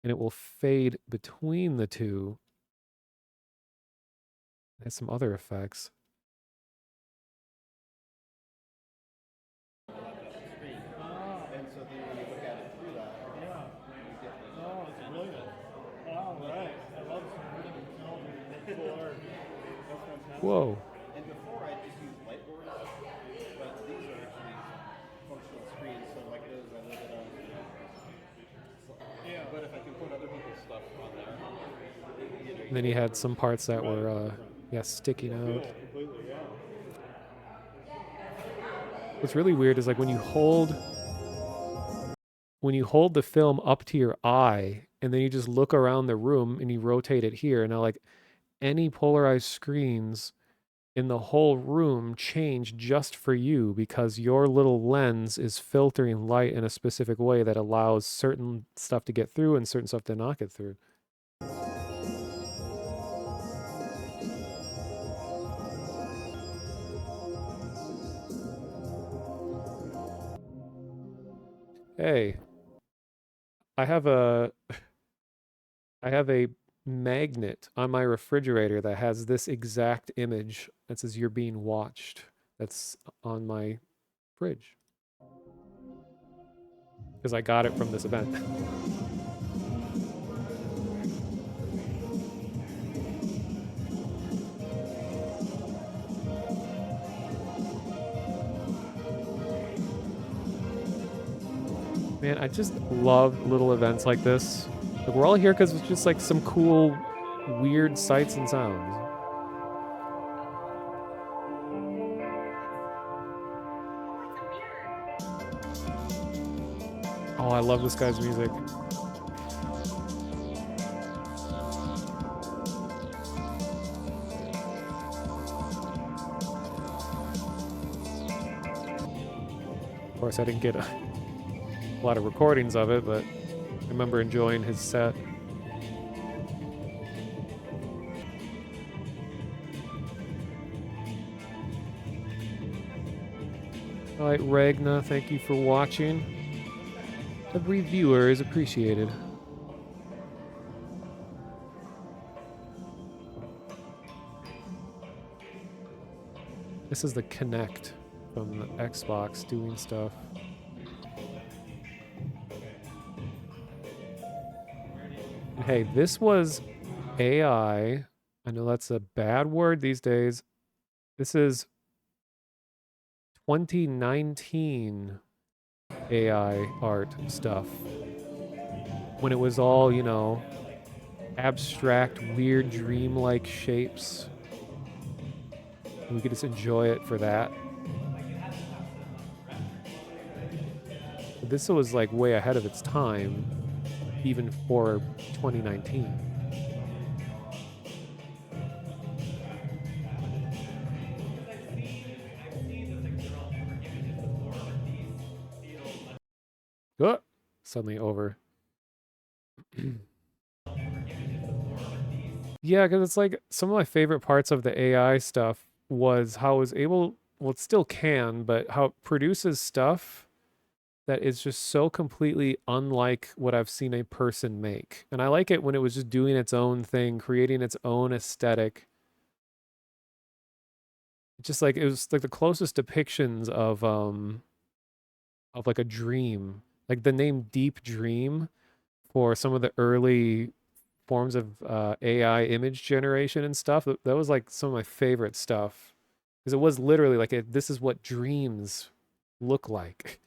and it will fade between the two. It has some other effects. Whoa. And before I just used whiteboards, but these are actually functional screens, so like it is, I live it up. But if I can put other people's stuff on there. And then you had some parts that were, sticking out. What's really weird is like when you hold the film up to your eye and then you just look around the room and you rotate it here. Now like any polarized screens in the whole room change just for you because your little lens is filtering light in a specific way that allows certain stuff to get through and certain stuff to not get through. Hey, I have a magnet on my refrigerator that has this exact image that says you're being watched. That's on my fridge. Because I got it from this event. Man, I just love little events like this. Like, we're all here because it's just like some cool, weird sights and sounds. Oh, I love this guy's music. Of course, I didn't get a lot of recordings of it, but I remember enjoying his set. Alright, Ragna, thank you for watching. Every viewer is appreciated. This is the Kinect from the Xbox doing stuff. And hey, this was AI. I know that's a bad word these days. This is 2019 AI art stuff. When it was all, you know, abstract, weird, dreamlike shapes. We could just enjoy it for that. This was like way ahead of its time, even for 2019. Oh, suddenly over. Yeah, because it's like some of my favorite parts of the AI stuff was how it was able, well, it still can, but how it produces stuff that is just so completely unlike what I've seen a person make. And I like it when it was just doing its own thing, creating its own aesthetic. Just like it was like the closest depictions of like a dream. Like the name Deep Dream for some of the early forms of AI image generation and stuff. That was like some of my favorite stuff. Because it was literally like, this is what dreams look like.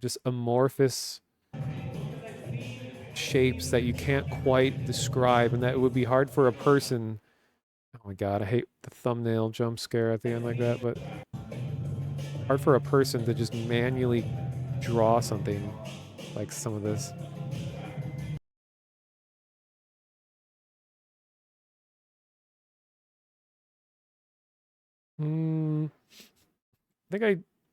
Just amorphous shapes that you can't quite describe, and that it would be hard for a person. Oh my god, I hate the thumbnail jump scare at the end like that, but hard for a person to just manually draw something like some of this. I think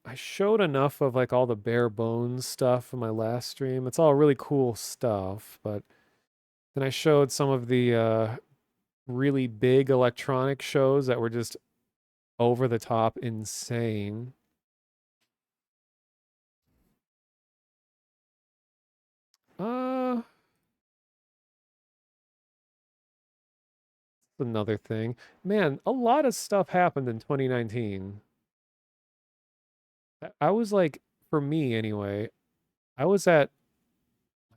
I showed enough of like all the bare bones stuff in my last stream. It's all really cool stuff, but then I showed some of the really big electronic shows that were just over the top insane. Another thing. Man, a lot of stuff happened in 2019. I was like, for me anyway, I was at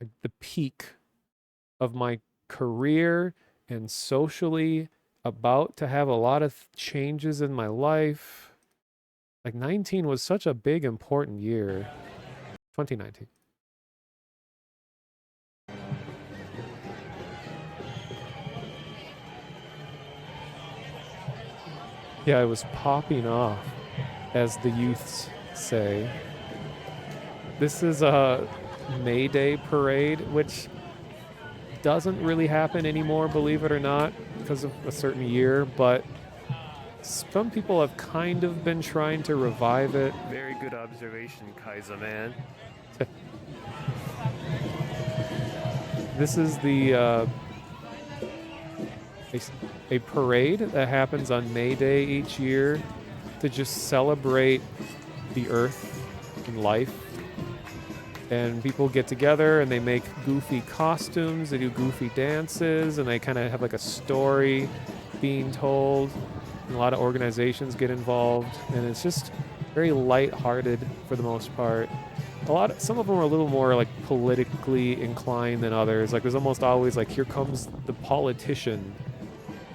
like the peak of my career and socially about to have a lot of changes in my life. Like 19 was such a big, important year. 2019. Yeah, it was popping off, as the youths say. This is a May Day parade, which doesn't really happen anymore, believe it or not, because of a certain year, but some people have kind of been trying to revive it. Very good observation, Kaiser man. This is the a parade that happens on May Day each year to just celebrate the earth and life. And people get together and they make goofy costumes, they do goofy dances, and they kind of have like a story being told. And a lot of organizations get involved, and it's just very lighthearted for the most part. Some of them are a little more like politically inclined than others. Like there's almost always like, here comes the politician,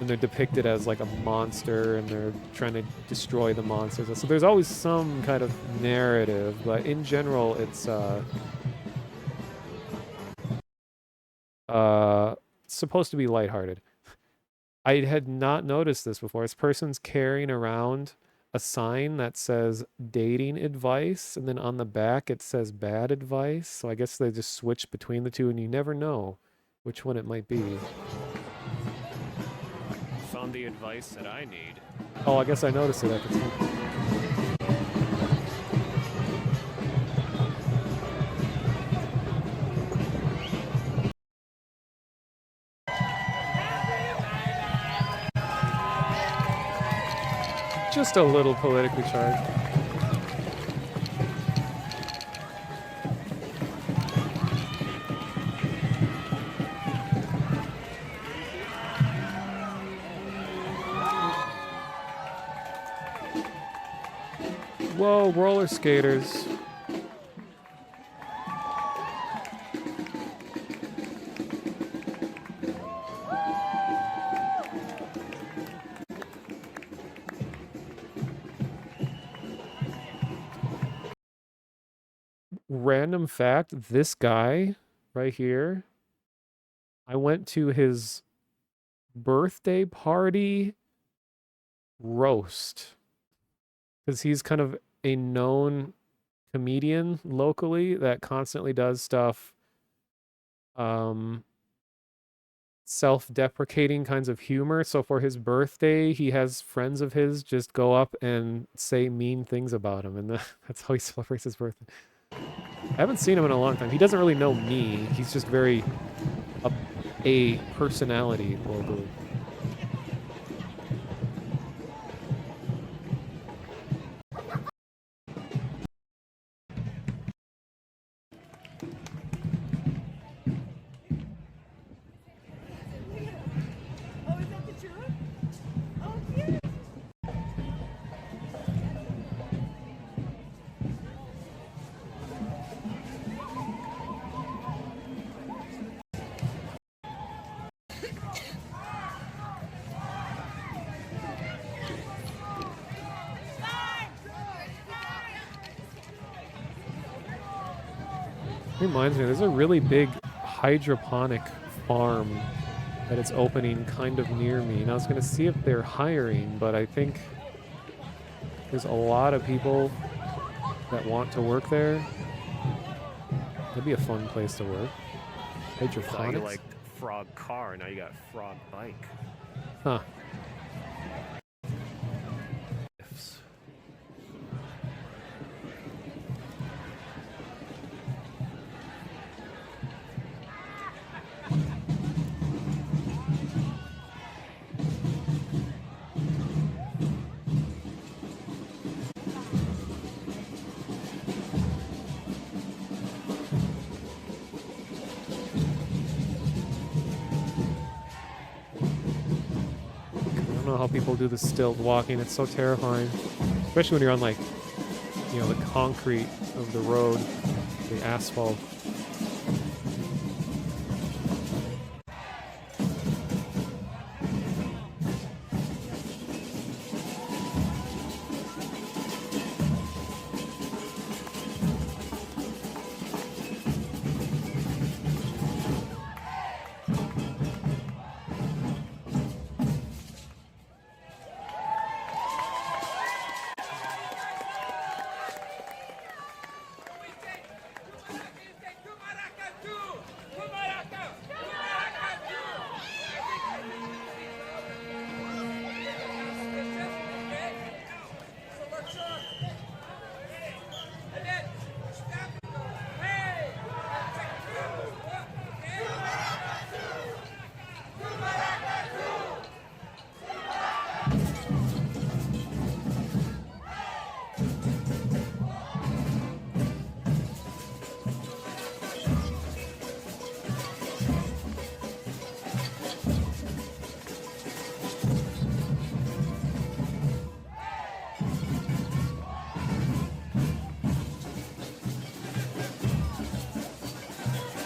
and they're depicted as like a monster, and they're trying to destroy the monsters. So there's always some kind of narrative, but in general, it's supposed to be lighthearted. I had not noticed this before. This person's carrying around a sign that says dating advice, and then on the back it says bad advice. So I guess they just switch between the two, and you never know which one it might be. Found the advice that I need. Oh, I guess I noticed it at the time. Just a little politically charged. Whoa, roller skaters. Random fact, this guy right here, I went to his birthday party roast because he's kind of a known comedian locally that constantly does stuff self-deprecating kinds of humor. So for his birthday, he has friends of his just go up and say mean things about him, and that's how he celebrates his birthday. I haven't seen him in a long time. He doesn't really know me. He's just very a personality locally. Reminds me, there's a really big hydroponic farm that it's opening kind of near me. And I was going to see if they're hiring, but I think there's a lot of people that want to work there. That'd be a fun place to work. Now you Hydroponics? like frog car, now you got frog bike. Huh. Ifs. I don't know how people do the stilt walking. It's so terrifying. Especially when you're on, like, you know, the concrete of the road, the asphalt.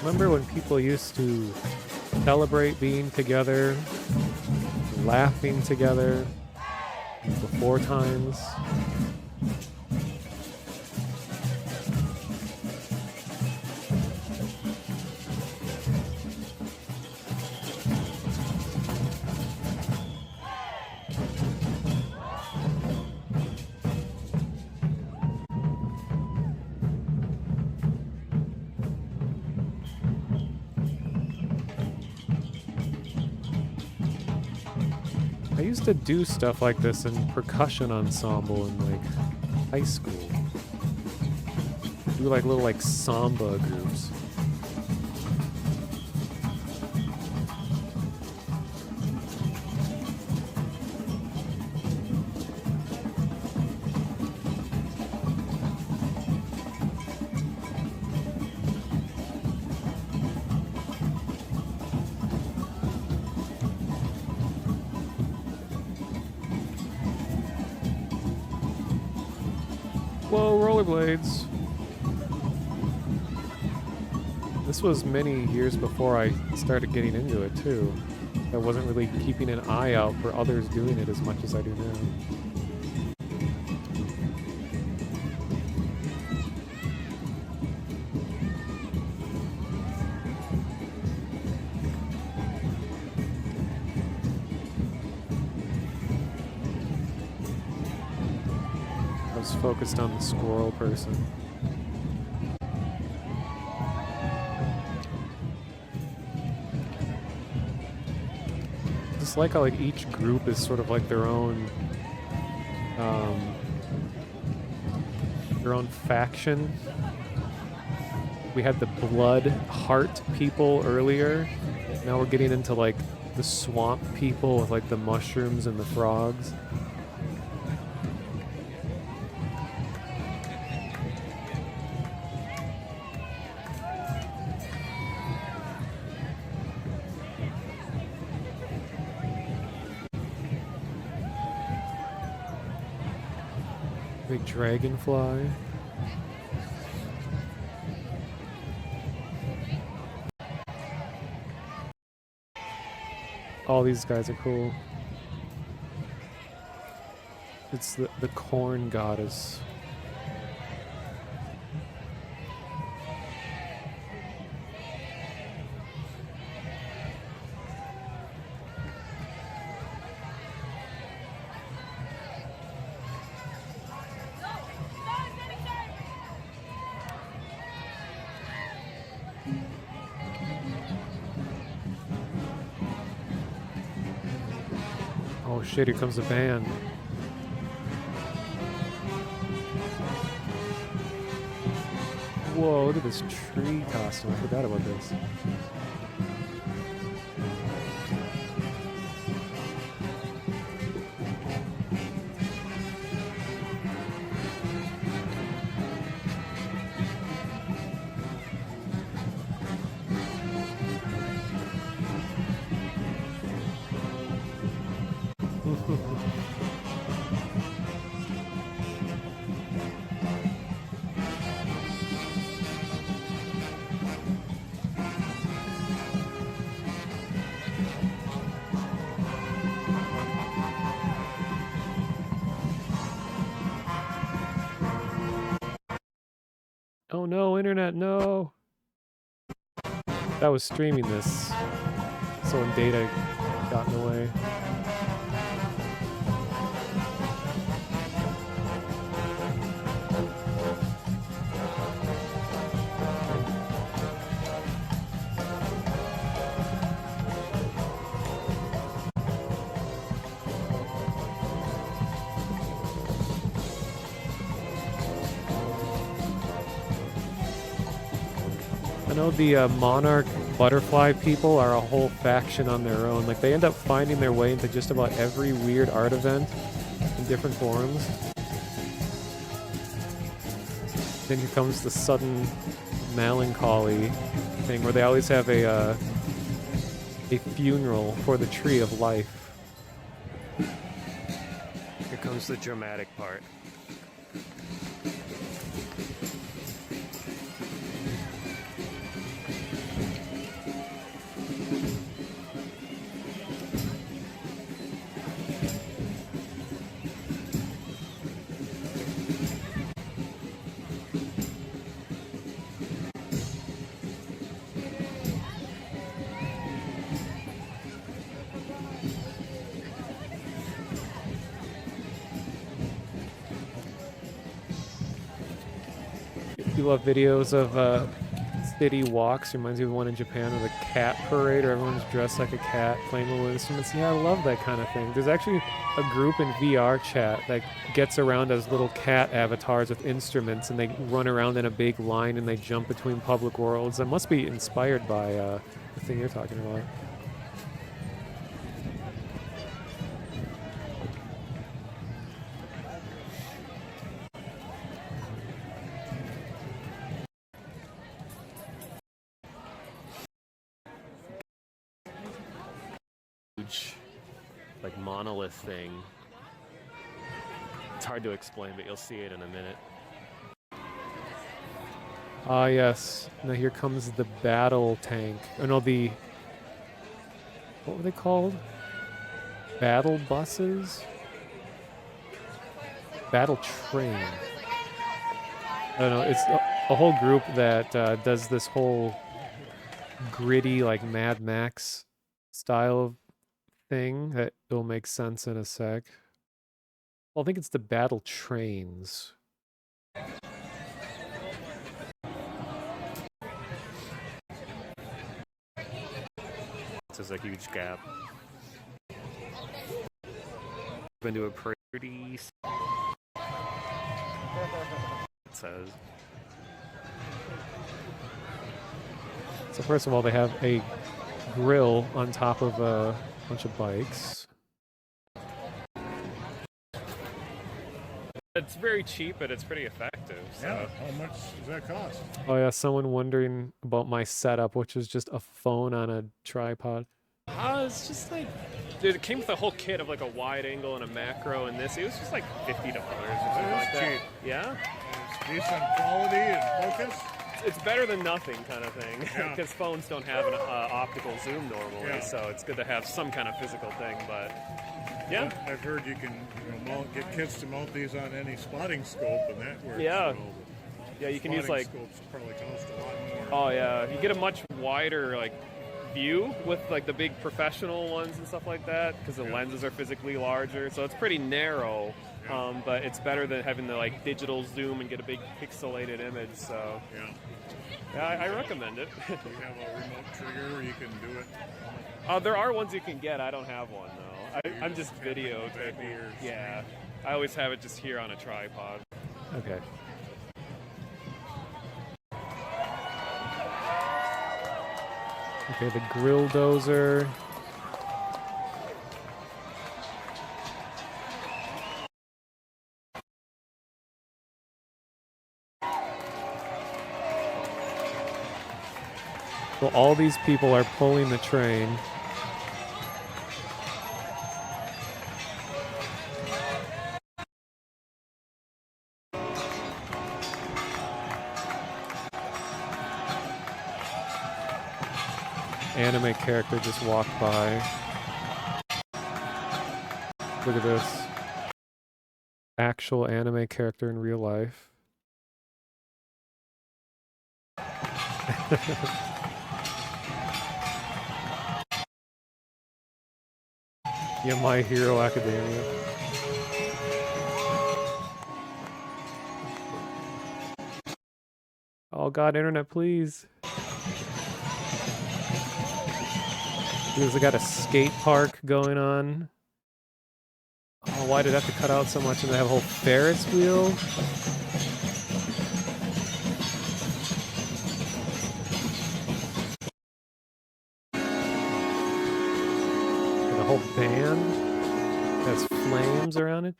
Remember when people used to celebrate being together, laughing together before times? I used to do stuff like this in percussion ensemble in like high school. Do like little like samba groups. Whoa, rollerblades. This was many years before I started getting into it too. I wasn't really keeping an eye out for others doing it as much as I do now. I was focused on the squirrel person. Just like how like each group is sort of like their own faction. We had the blood heart people earlier. Now we're getting into like the swamp people with like the mushrooms and the frogs. Big dragonfly. All these guys are cool. It's the corn goddess. Oh shit, here comes the band. Whoa, look at this tree costume. I forgot about this. Oh no, internet, no! That was streaming this. So when data got in the way. I know the monarch butterfly people are a whole faction on their own. Like, they end up finding their way into just about every weird art event in different forms. Then here comes the sudden melancholy thing where they always have a funeral for the tree of life. Here comes the dramatic part. You love videos of city walks reminds me of the one in Japan with a cat parade, or everyone's dressed like a cat playing little instruments. Yeah, I love that kind of thing. There's actually a group in VR chat that gets around as little cat avatars with instruments, and they run around in a big line and they jump between public worlds. That must be inspired by the thing you're talking about. Huge, like monolith thing. It's hard to explain, but you'll see it in a minute. Ah, yes. Now here comes the battle tank. Oh no, the... What were they called? Battle buses? Battle train. I don't know. It's a whole group that does this whole gritty, like Mad Max style of thing that will make sense in a sec. Well, I think it's the battle trains. This is a huge gap. Into a pretty. It says. So first of all, they have a grill on top of a bunch of bikes. It's very cheap, but it's pretty effective. So. Yeah, how much does that cost? Oh yeah, someone wondering about my setup, which is just a phone on a tripod. It's just like, dude, it came with a whole kit of like a wide angle and a macro and this. It was just like $50 or something like that. cheap. Yeah, It's decent quality and focus. it's better than nothing kind of thing Yeah. because phones don't have an optical zoom normally, Yeah. so it's good to have some kind of physical thing. But yeah, I've heard you can get kits to mount these on any spotting scope, and that works. Yeah. well, but yeah, you can use spotting like, scopes probably cost a lot more. oh yeah, you get a much wider like view with like the big professional ones and stuff like that because the lenses are physically larger, so it's pretty narrow. But it's better than having the like digital zoom and get a big pixelated image. So Yeah. yeah, I recommend it. You have a remote trigger, you can do it. There are ones you can get. I don't have one though. I'm just videotaping. ears. Yeah, I always have it just here on a tripod. Okay. Okay, the grill dozer. Well, all these people are pulling the train. Anime character just walked by. Look at this. Actual anime character in real life. Yeah, My Hero Academia. Oh god, internet, please. Because they got a skate park going on. Oh, why did it have to cut out so much and they have a whole Ferris wheel? And a whole band has flames around it.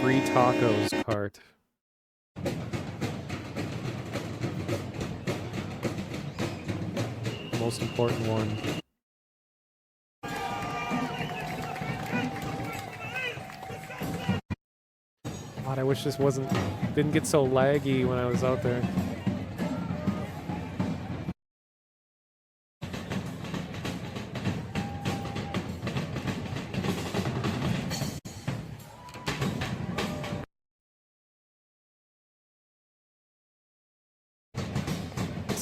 Free tacos cart. Most important one. God, I wish this didn't get so laggy when I was out there.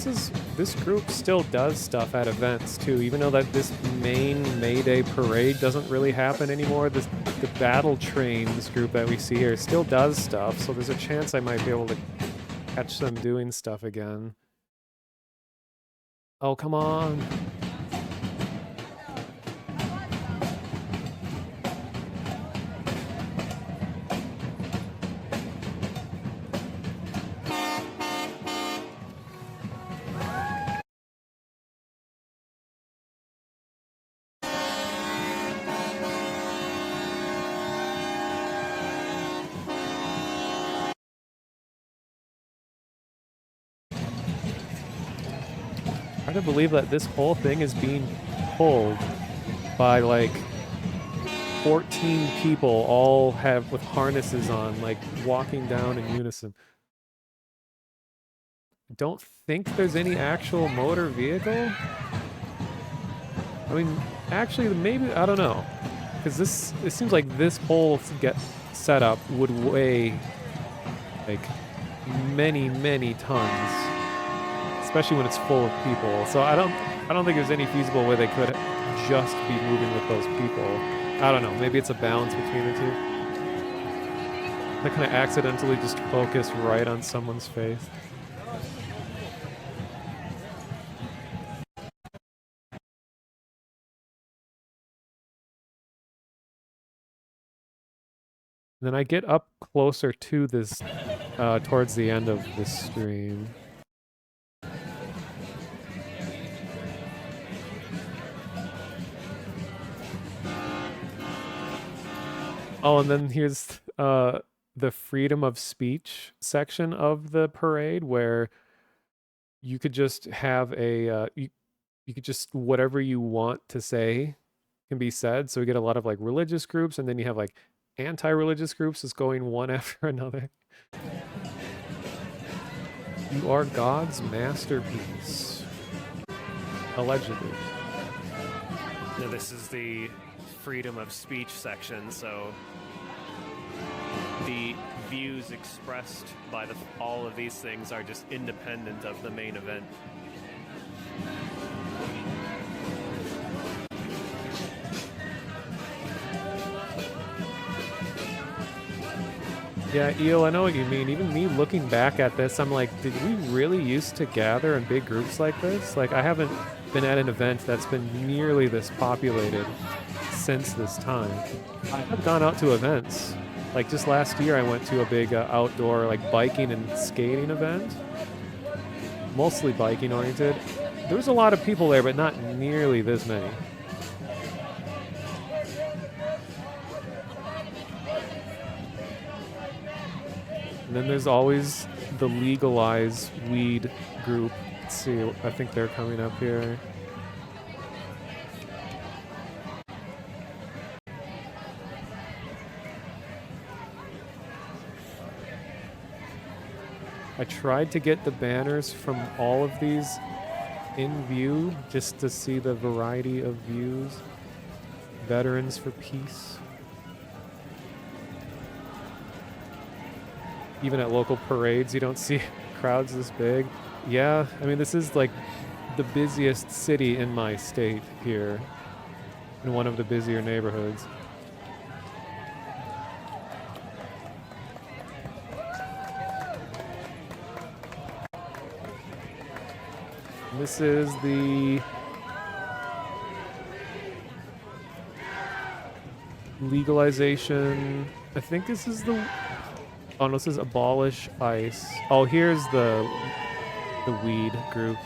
this group still does stuff at events too, even though that this main May Day parade doesn't really happen anymore. The battle trains group that we see here still does stuff, so there's a chance I might be able to catch them doing stuff again. Oh, come on. Hard to believe that this whole thing is being pulled by like 14 people, all have with harnesses on, like walking down in unison. Don't think there's any actual motor vehicle. I mean, actually, maybe, I don't know, because it seems like this whole setup would weigh like many tons. Especially when it's full of people. So I don't think there's any feasible way they could just be moving with those people. I don't know. Maybe it's a balance between the two. They kind of accidentally just focus right on someone's face. Then I get up closer to this towards the end of this stream. Oh, and then here's the freedom of speech section of the parade, where you could just have a you could just whatever you want to say can be said. So we get a lot of like religious groups, and then you have like anti-religious groups just going one after another. You are God's masterpiece, allegedly. Now this is the freedom of speech section, so the views expressed by all of these things are just independent of the main event. Yeah, Eel, I know what you mean. Even me looking back at this, I'm like, did we really used to gather in big groups like this? Like, I haven't been at an event that's been nearly this populated since this time. I have gone out to events. Like just last year I went to a big outdoor like biking and skating event. Mostly biking oriented. There was a lot of people there, but not nearly this many. And then there's always the legalized weed group. Let's see, I think they're coming up here. I tried to get the banners from all of these in view just to see the variety of views. Veterans for Peace. Even at local parades, you don't see crowds this big. Yeah, I mean, this is like the busiest city in my state here, in one of the busier neighborhoods. This is the legalization. I think this is the... Oh, no, this is Abolish ICE. Oh, here's the weed group.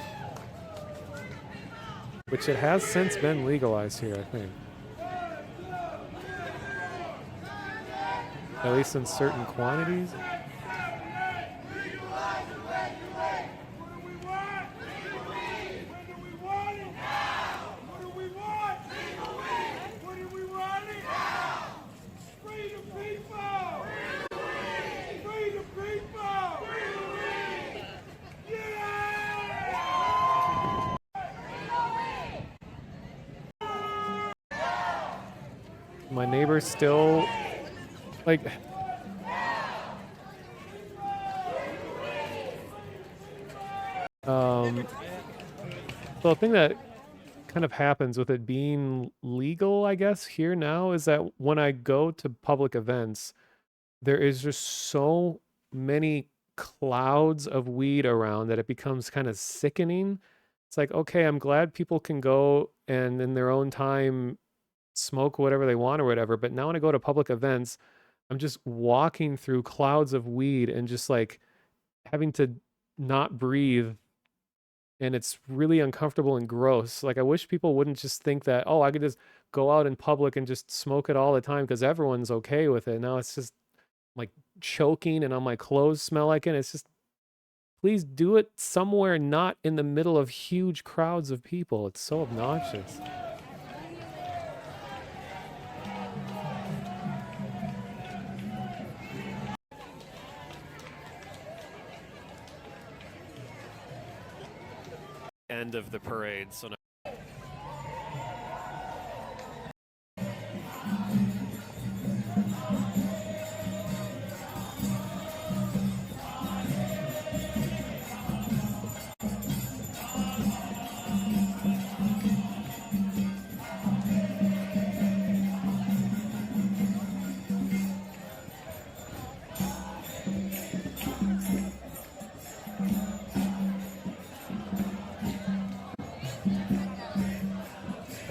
Which it has since been legalized here, I think. At least in certain quantities. My neighbor's still, like, So the thing that kind of happens with it being legal, I guess, here now is that when I go to public events, there is just so many clouds of weed around that it becomes kind of sickening. It's like, okay, I'm glad people can go and in their own time smoke whatever they want or whatever, but now when I go to public events, I'm just walking through clouds of weed and just like having to not breathe, and it's really uncomfortable and gross. Like I wish people wouldn't just think that, oh, I could just go out in public and just smoke it all the time because everyone's okay with it. Now it's just like choking and all my clothes smell like it. It's just, please do it somewhere not in the middle of huge crowds of people. It's so obnoxious. End of the parade. So now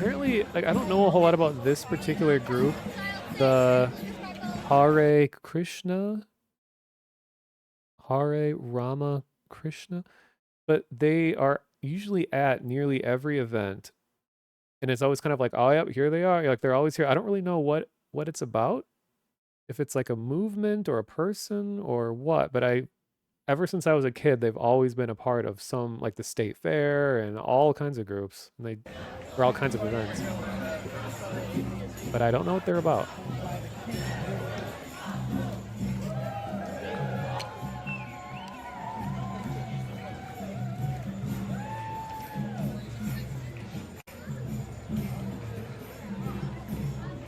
apparently, like, I don't know a whole lot about this particular group, the Hare Krishna, Hare Rama Krishna, but they are usually at nearly every event, and it's always kind of like, oh, yep, here they are. Like they're always here. I don't really know what it's about, if it's like a movement or a person or what, but ever since I was a kid, they've always been a part of some, like the state fair and all kinds of groups, and they for all kinds of events. But I don't know what they're about.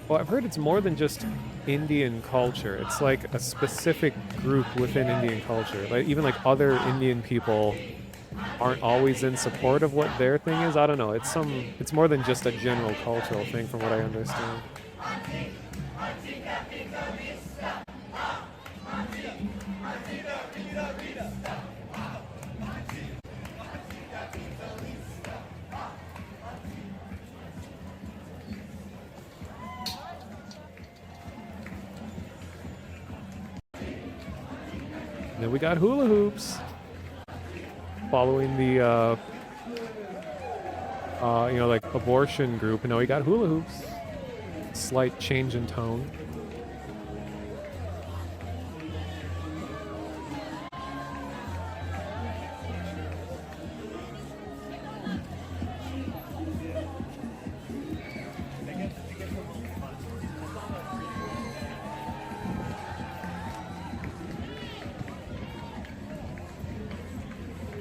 Well, I've heard it's more than just Indian culture. It's like a specific group within Indian culture. Like even like other Indian people aren't always in support of what their thing is. I don't know. It's more than just a general cultural thing from what I understand. And then we got hula hoops. Following the, like abortion group. And now we got hula hoops. Slight change in tone.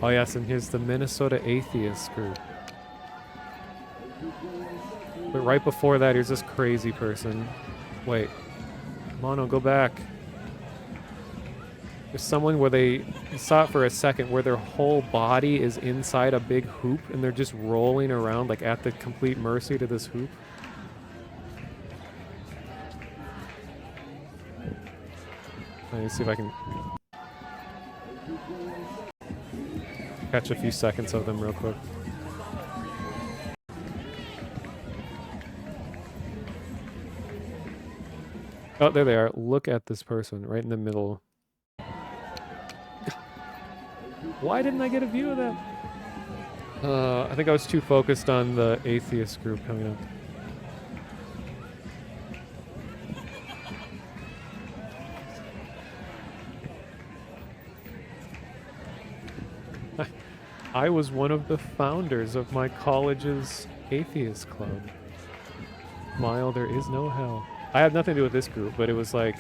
Oh yes, and here's the Minnesota Atheist group. But right before that, here's this crazy person. Wait. Mono, go back. There's someone where you saw it for a second, where their whole body is inside a big hoop and they're just rolling around like at the complete mercy to this hoop. Let me see if I can catch a few seconds of them real quick. Oh, there they are. Look at this person right in the middle. Why didn't I get a view of that? I think I was too focused on the atheist group coming up. I was one of the founders of my college's atheist club. Smile, there is no hell. I had nothing to do with this group, but it was like...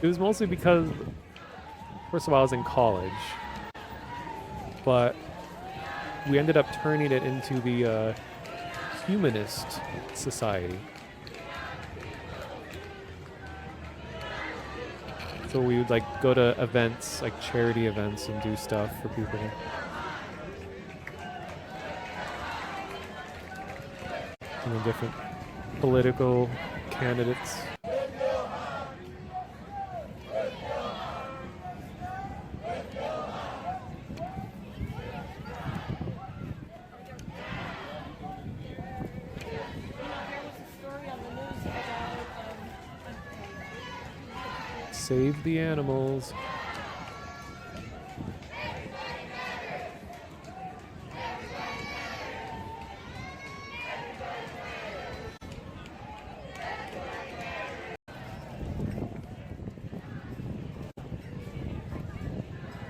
It was mostly because... First of all, I was in college. But we ended up turning it into the Humanist Society. So we would like go to events, like charity events, and do stuff for people. You know, different political candidates. Save the animals.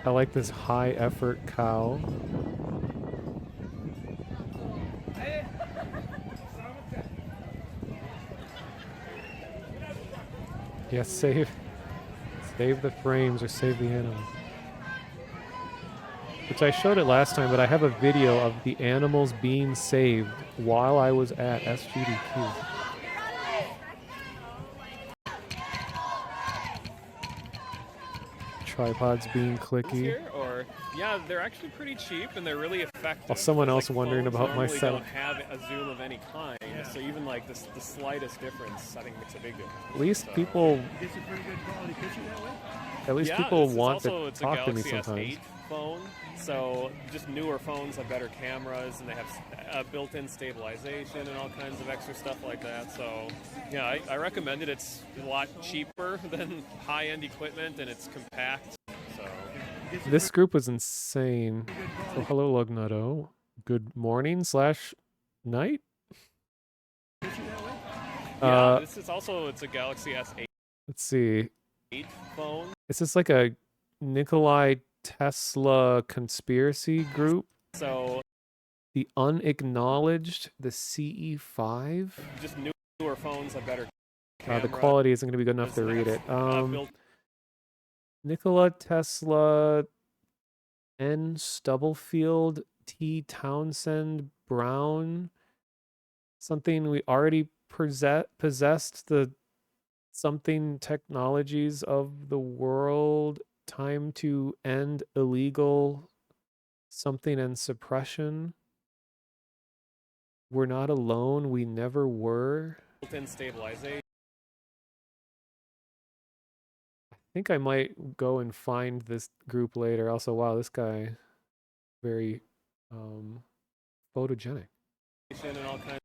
I like this high effort cow. Yes, save the frames or save the animal. Which I showed it last time, but I have a video of the animals being saved while I was at SGDQ. Tripods being clicky. Here, or yeah, they're actually pretty cheap and they're really effective. While someone else Like, wondering phones about my normally setup. don't have a zoom of any kind, so even like the slightest difference, I think makes a big difference. At least So- people, Gets a pretty good quality picture that way. at least Yeah, people it's want also, to it's talk a to me Galaxy sometimes. S8 phone, so just newer phones have better cameras and they have built-in stabilization and all kinds of extra stuff like that. So yeah, I recommend it. It's a lot cheaper than high-end equipment and it's compact. So This group was insane. So hello, Lugnato. Good morning / night. yeah, this is also it's a Galaxy S8 Let's see. phone. Is this like a Nikolai Tesla conspiracy group? So The unacknowledged, the CE5. just newer phones have better The cameras. quality isn't going to be good enough to read it. Built Nikola Tesla, N. Stubblefield, T. Townsend, Brown. Something we already possessed the something technologies of the world. Time to end illegal something and suppression. We're not alone. We never were. built-in stabilization. I think I might go and find this group later. Also, wow, this guy very photogenic. And all kinds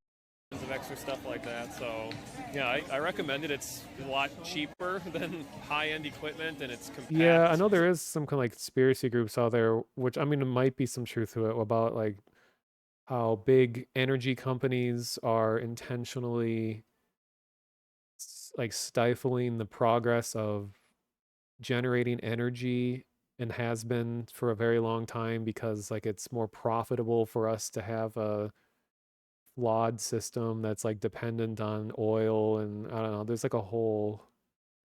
of extra stuff like that. So yeah, I recommend it. It's a lot cheaper than high-end equipment and it's compact. Yeah, I know there is some kind of like conspiracy groups out there, which I mean, there might be some truth to it about like how big energy companies are intentionally like stifling the progress of generating energy and has been for a very long time because like it's more profitable for us to have a flawed system that's like dependent on oil and I don't know, there's like a whole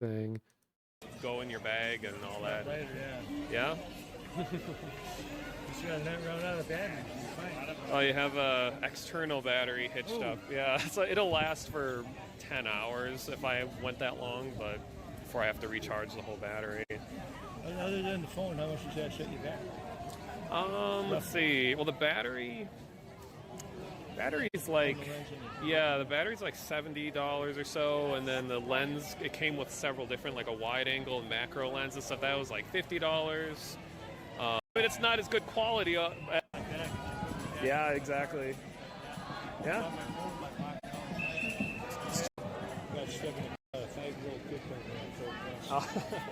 thing. Go in your bag and all that. Later, yeah. Yeah. Just gotta not run out of battery. You're fine. Oh, you have a external battery hitched up. Yeah, so it'll last for 10 hours if I went that long, but before I have to recharge the whole battery. Other than the phone, how much does that set you back? Let's see. Well, the battery's like, yeah, the battery's like $70 or so, and then the lens, it came with several different, like a wide angle and macro lens and stuff. That was like $50. But it's not as good quality. Yeah, exactly. Yeah.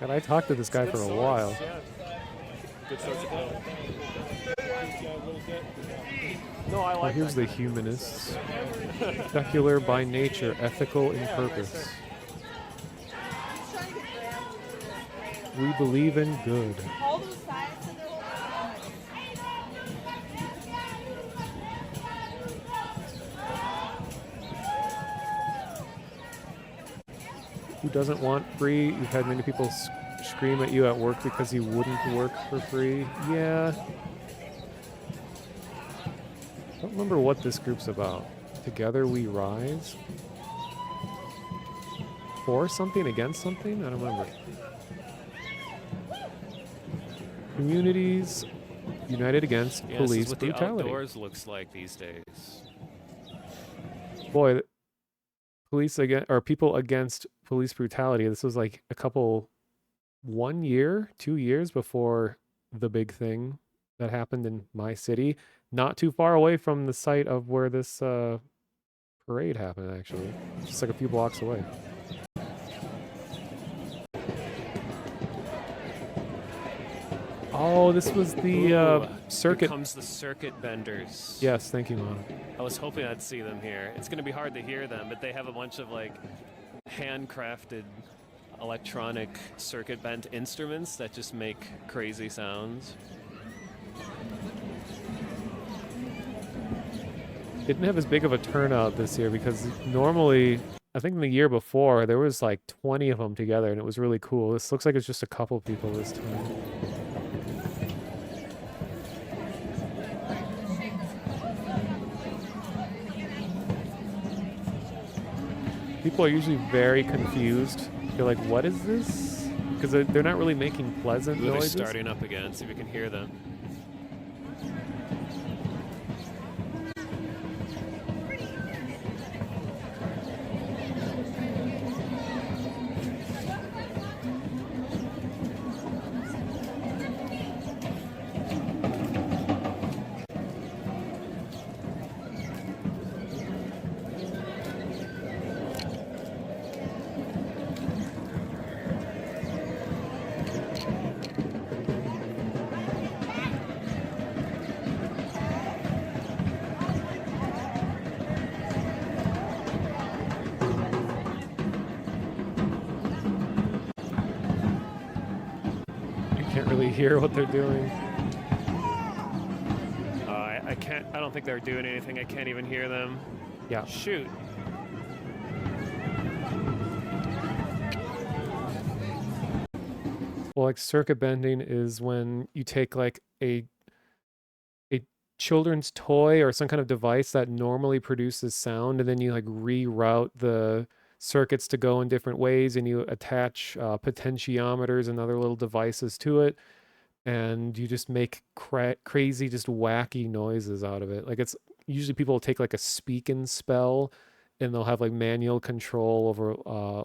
And I talked to this guy for a while. Good source of quality. No, I Oh, like here's the humanists. Secular by nature, ethical in purpose. We believe in good. All those sides to their Who doesn't want free? You've had many people scream at you at work because you wouldn't work for free. Yeah. I don't remember what this group's about. Together we rise? For something, against something? I don't remember. Communities united against Yeah, this is police what the brutality. outdoors looks like these days. Boy, police against or people against police brutality. This was like a couple 1 year, 2 years before the big thing that happened in my city, not too far away from the site of where this parade happened. Actually, just like a few blocks away. Oh, this was the Ooh, circuit. Here comes the circuit benders. Yes, thank you, Mom. I was hoping I'd see them here. It's going to be hard to hear them, but they have a bunch of like handcrafted electronic circuit bent instruments that just make crazy sounds. Didn't have as big of a turnout this year because normally, I think the year before, there was like 20 of them together and it was really cool. This looks like it's just a couple people this time. People are usually very confused. They're like, what is this? Because they're not really making pleasant Ooh, they're noises. starting up again. See if we can hear them. You can't really hear what they're doing. I can't. I don't think they're doing anything. I can't even hear them. Yeah. Shoot. Well, like circuit bending is when you take like a children's toy or some kind of device that normally produces sound, and then you like reroute the circuits to go in different ways, and you attach potentiometers and other little devices to it, and you just make crazy, just wacky noises out of it. Like it's usually people will take like a speak and spell, and they'll have like manual control over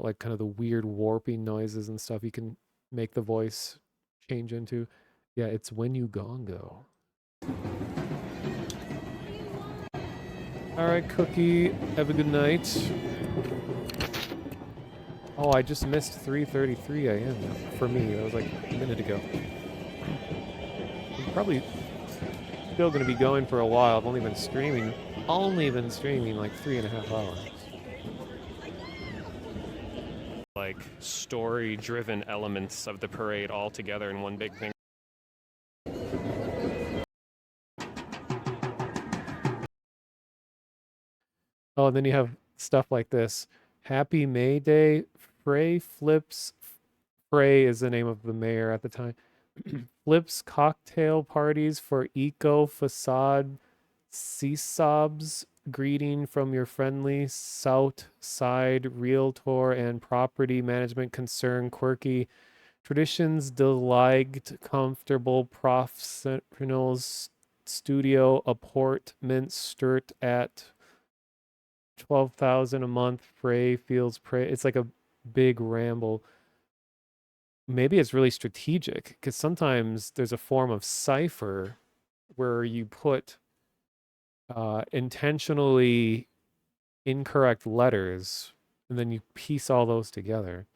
like kind of the weird warping noises and stuff you can make the voice change into. Yeah, it's when you gongo. All right, Cookie. Have a good night. Oh, I just missed 3:33 a.m. for me. That was like a minute ago. I'm probably still going to be going for a while. I've only been streaming like 3.5 hours. Like story-driven elements of the parade all together in one big thing. Oh, and then you have stuff like this. Happy May Day. Frey flips. Frey is the name of the mayor at the time. Flips cocktail parties for eco facade. Seesobs. Greeting from your friendly South Side realtor and property management concern. Quirky traditions. Delight. Comfortable professionals. Studio apportment. Sturt at 12,000 a month. Frey feels prey. It's like a big ramble. Maybe it's really strategic because sometimes there's a form of cipher where you put intentionally incorrect letters and then you piece all those together.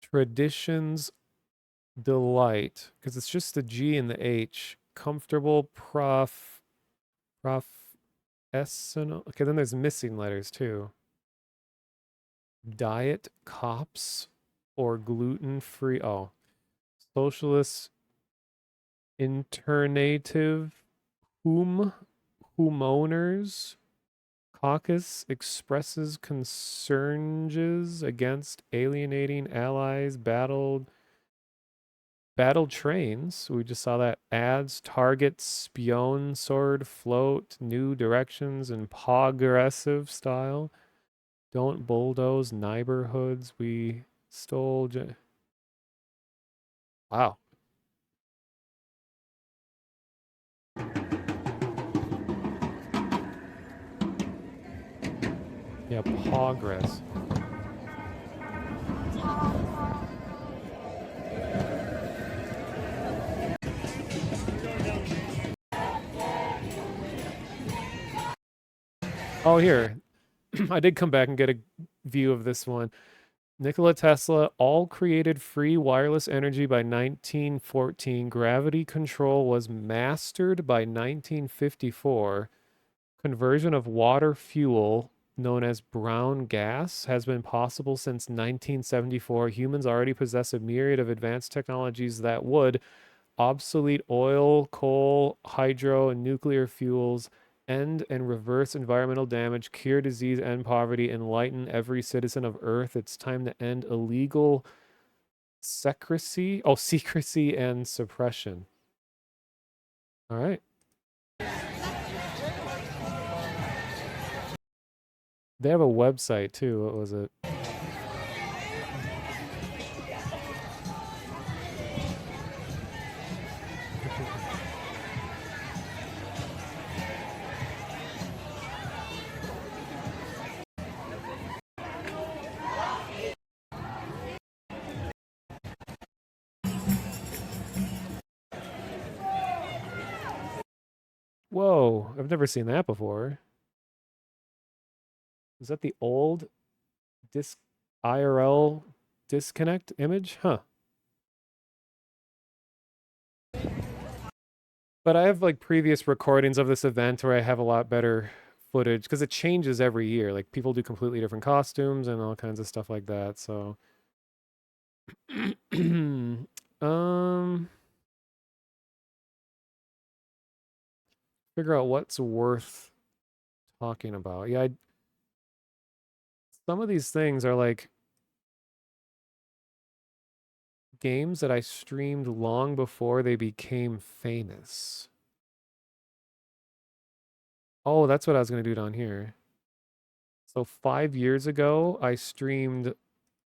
Traditions delight because it's just the G and the H. Comfortable prof. Okay, then there's missing letters too. Diet cops or gluten-free. Oh, socialist internative homeowners caucus expresses concerns against alienating allies battle trains. We just saw that. Ads, target, spion, sword, float, new directions, and progressive style. Don't bulldoze neighborhoods. We stole. Wow. Yeah, progress. Oh, here. I did come back and get a view of this one. Nikola Tesla all created free wireless energy by 1914. Gravity control was mastered by 1954. Conversion of water fuel, known as brown gas, has been possible since 1974. Humans already possess a myriad of advanced technologies that would obsolete oil, coal, hydro, and nuclear fuels, end and reverse environmental damage, cure disease and poverty, enlighten every citizen of Earth. It's time to end illegal secrecy and suppression. All right. They have a website too. What was it? Whoa, I've never seen that before. Is that the old disc IRL disconnect image? Huh. But I have like previous recordings of this event where I have a lot better footage because it changes every year. Like people do completely different costumes and all kinds of stuff like that. So figure out what's worth talking about. Yeah, some of these things are like games that I streamed long before they became famous. Oh, that's what I was going to do down here. So 5 years ago, I streamed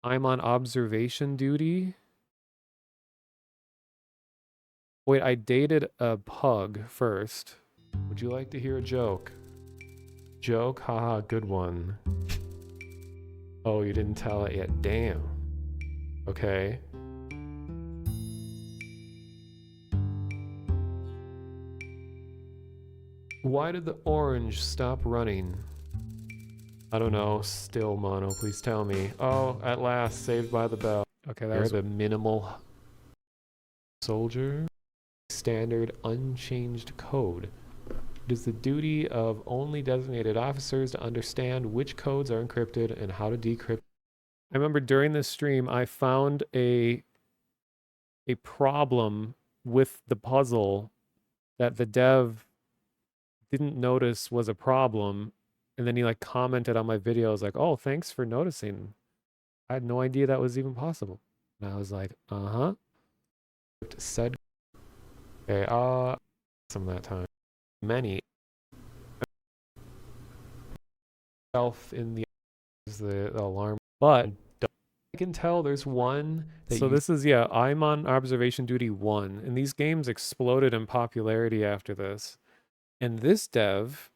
I'm on observation duty. Wait, I dated a pug first. Would you like to hear a joke? Joke? Haha, good one. Oh, you didn't tell it yet. Damn. Okay. Why did the orange stop running? I don't know. Still, Mono, please tell me. Oh, at last, saved by the bell. Okay, that was a minimal soldier. Standard unchanged code. It is the duty of only designated officers to understand which codes are encrypted and how to decrypt. I remember during this stream, I found a problem with the puzzle that the dev didn't notice was a problem, and then he like commented on my videos like, "Oh, thanks for noticing. I had no idea that was even possible." And I was like, "Uh-huh." Said, "Okay, some of that time. Many self in the alarm, but I can tell there's one that so this is I'm on observation duty 1, and these games exploded in popularity after this. And this dev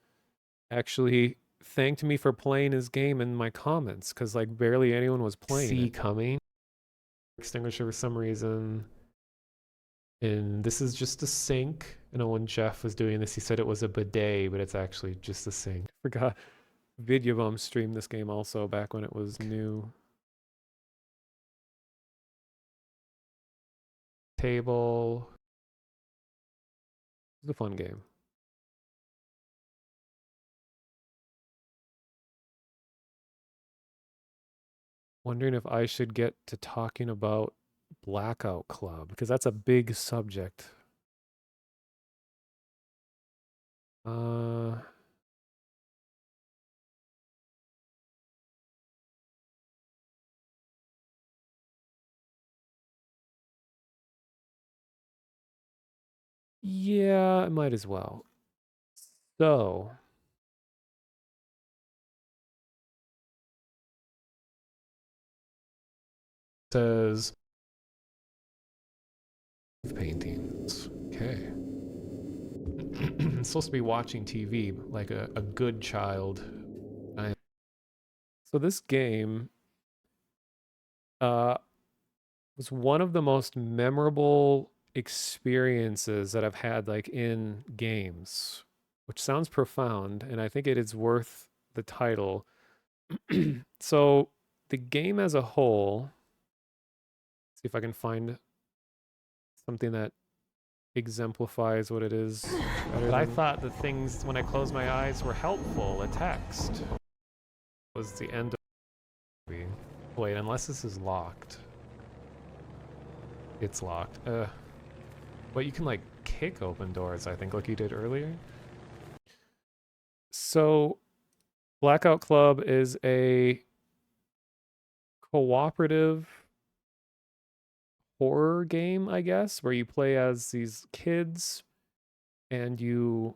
actually thanked me for playing his game in my comments because like barely anyone was playing. See coming extinguisher for some reason. And this is just a sink. I know when Jeff was doing this, he said it was a bidet, but it's actually just a sink. I forgot. Videobum streamed this game also back when it was new. Table. It's a fun game. Wondering if I should get to talking about Blackout Club because that's a big subject. Yeah, I might as well. So, says paintings. Okay. I'm supposed to be watching TV like a good child. So this game uh, was one of the most memorable experiences that I've had like in games, which sounds profound, and I think it is worth the title. So the game as a whole, see if I can find something that exemplifies what it is better. But I thought the things when I closed my eyes were helpful. A text was the end of the movie. Wait, unless this is locked. It's locked. But you can like kick open doors, I think, like you did earlier. So Blackout Club is a cooperative horror game, I guess, where you play as these kids and you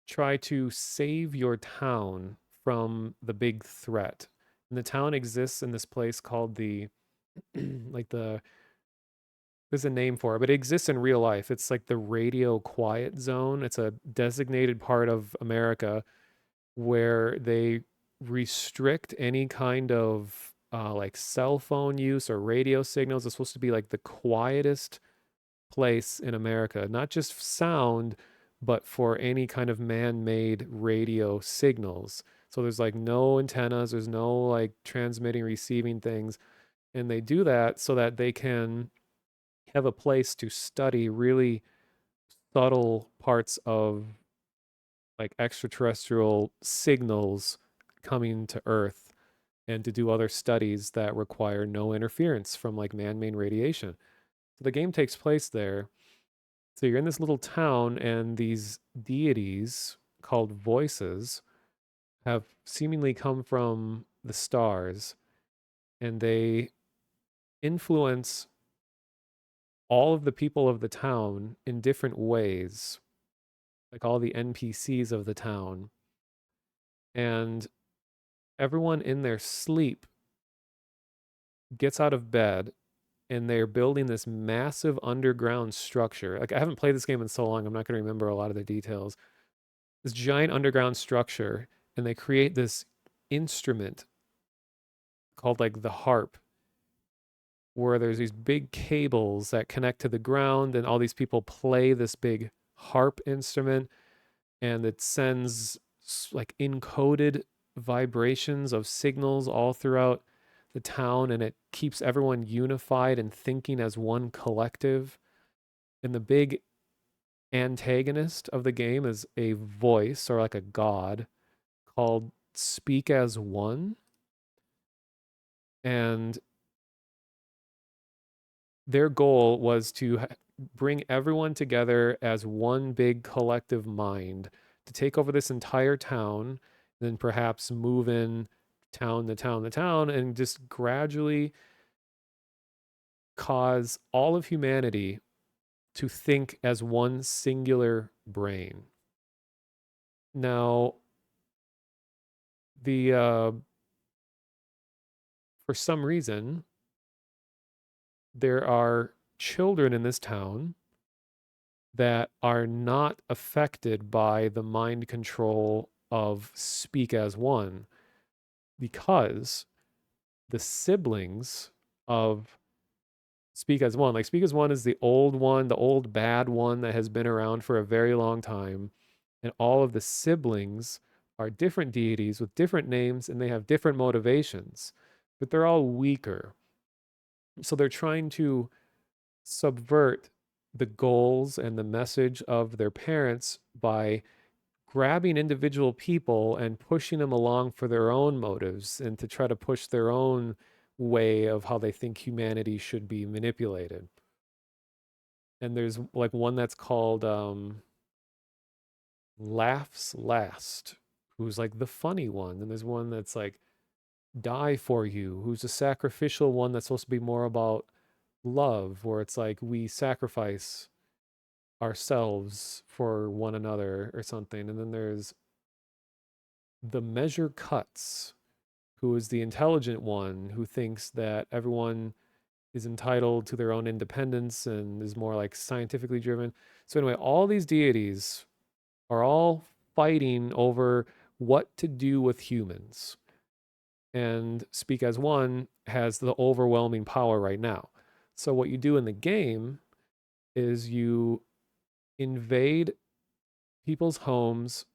try to save your town from the big threat. And the town exists in this place called the like there's a name for it, but it exists in real life. It's like the radio quiet zone. It's a designated part of America where they restrict any kind of like cell phone use or radio signals. It's supposed to be like the quietest place in America, not just sound, but for any kind of man-made radio signals. So there's like no antennas, there's no like transmitting, receiving things. And they do that so that they can have a place to study really subtle parts of like extraterrestrial signals coming to Earth and to do other studies that require no interference from like man-made radiation. So the game takes place there. So you're in this little town, and these deities called voices have seemingly come from the stars, and they influence all of the people of the town in different ways, like all the NPCs of the town. And everyone in their sleep gets out of bed and they're building this massive underground structure. Like, I haven't played this game in so long, I'm not going to remember a lot of the details. This giant underground structure, and they create this instrument called like the harp, where there's these big cables that connect to the ground, and all these people play this big harp instrument, and it sends like encoded vibrations of signals all throughout the town, and it keeps everyone unified and thinking as one collective. And the big antagonist of the game is a voice or like a god called Speak as One. And their goal was to bring everyone together as one big collective mind to take over this entire town, then perhaps move in town to town to town, and just gradually cause all of humanity to think as one singular brain. Now, the for some reason, there are children in this town that are not affected by the mind control of Speak as One, because the siblings of Speak as One, like Speak as One is the old one, the old bad one that has been around for a very long time, and all of the siblings are different deities with different names, and they have different motivations, but they're all weaker. So they're trying to subvert the goals and the message of their parents by grabbing individual people and pushing them along for their own motives and to try to push their own way of how they think humanity should be manipulated. And there's like one that's called Laughs Last, who's like the funny one. And there's one that's like Die for You, who's a sacrificial one that's supposed to be more about love, where it's like we sacrifice ourselves for one another or something. And then there's the Measure Cuts, who is the intelligent one who thinks that everyone is entitled to their own independence and is more like scientifically driven. So anyway, all these deities are all fighting over what to do with humans. and Speak as One has the overwhelming power right now. So what you do in the game is you invade people's homes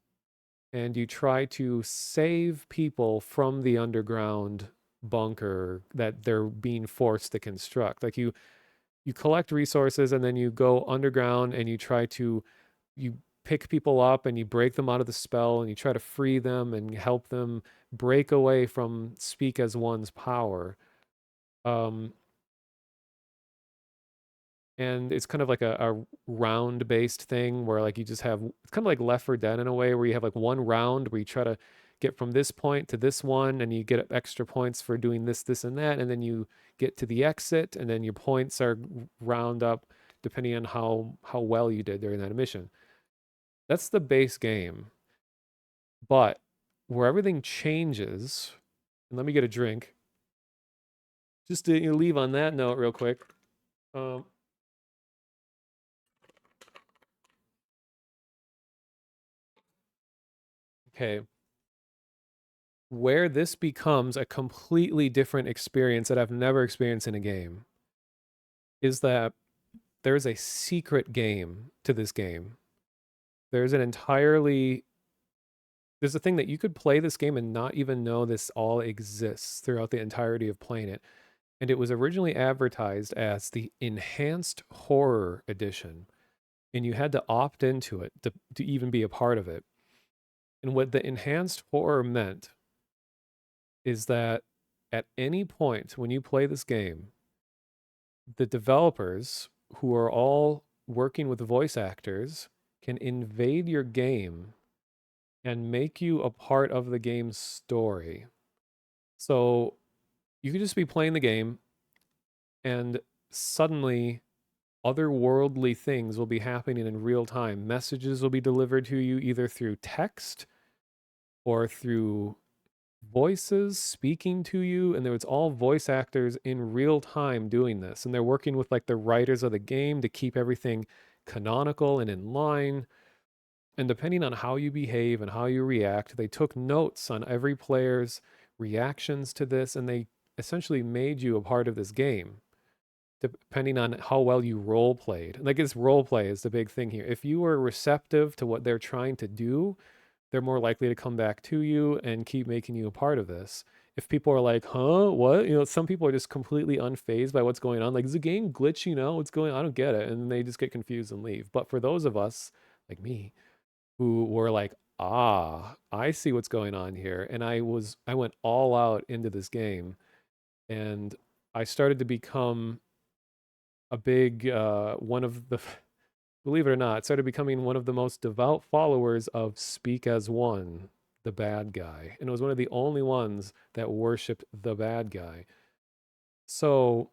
and you try to save people from the underground bunker that they're being forced to construct. Like you collect resources and then you go underground and you pick people up and you break them out of the spell and you try to free them and help them break away from Speak as One's power. And it's kind of like a round based thing where like you just have, it's kind of like Left 4 Dead in a way, where you have like one round where you try to get from this point to this one and you get extra points for doing this and that, and then you get to the exit and then your points are round up depending on how well you did during that mission. That's the base game. But where everything changes, and let me get a drink just to leave on that note real quick. Okay. Where this becomes a completely different experience that I've never experienced in a game is that there's a secret game to this game. There's a thing that you could play this game and not even know this all exists throughout the entirety of playing it. And it was originally advertised as the Enhanced Horror Edition. And you had to opt into it to even be a part of it. And what the Enhanced Horror meant is that at any point when you play this game, the developers, who are all working with voice actors, can invade your game and make you a part of the game's story. So you could just be playing the game and suddenly otherworldly things will be happening in real time. Messages will be delivered to you either through text or through voices speaking to you, and there was all voice actors in real time doing this, and they're working with like the writers of the game to keep everything canonical and in line. And depending on how you behave and how you react, they took notes on every player's reactions to this, and they essentially made you a part of this game depending on how well you role played. And like this role play is the big thing here. If you were receptive to what they're trying to do, they're more likely to come back to you and keep making you a part of this. If people are like, huh, what? Some people are just completely unfazed by what's going on. Like, is the game glitchy now? What's going on? I don't get it. And then they just get confused and leave. But for those of us, like me, who were like, I see what's going on here. And I went all out into this game. And I started to become a big, believe it or not, started becoming one of the most devout followers of Speak as One, the bad guy. And it was one of the only ones that worshiped the bad guy. So,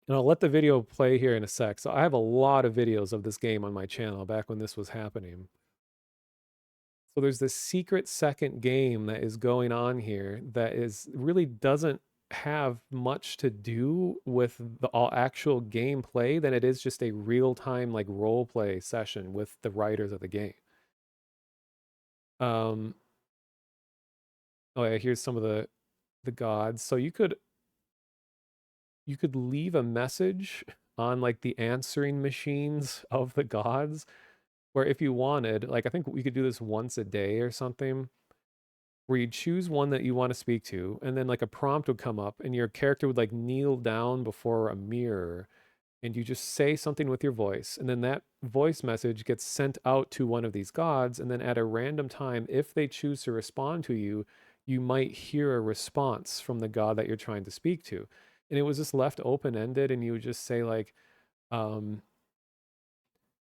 and I'll let the video play here in a sec. So I have a lot of videos of this game on my channel back when this was happening. So there's this secret second game that is going on here that really doesn't have much to do with the actual gameplay than it is just a real-time like role play session with the writers of the game. Oh yeah, here's some of the gods. So you could leave a message on like the answering machines of the gods, where if you wanted, like I think we could do this once a day or something, where you'd choose one that you want to speak to, and then like a prompt would come up and your character would like kneel down before a mirror and you just say something with your voice, and then that voice message gets sent out to one of these gods, and then at a random time, if they choose to respond to you, you might hear a response from the god that you're trying to speak to. And it was just left open-ended, and you would just say like,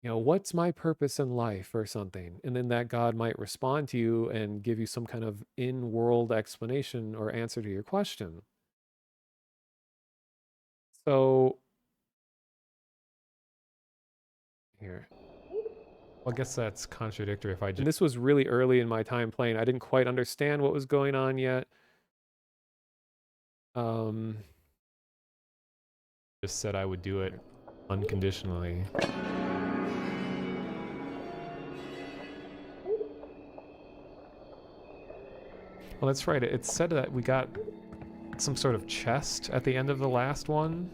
what's my purpose in life or something? And then that God might respond to you and give you some kind of in-world explanation or answer to your question. So here, well, I guess that's contradictory if I just... And this was really early in my time playing. I didn't quite understand what was going on yet. Just said I would do it unconditionally. Well, that's right. It said that we got some sort of chest at the end of the last one,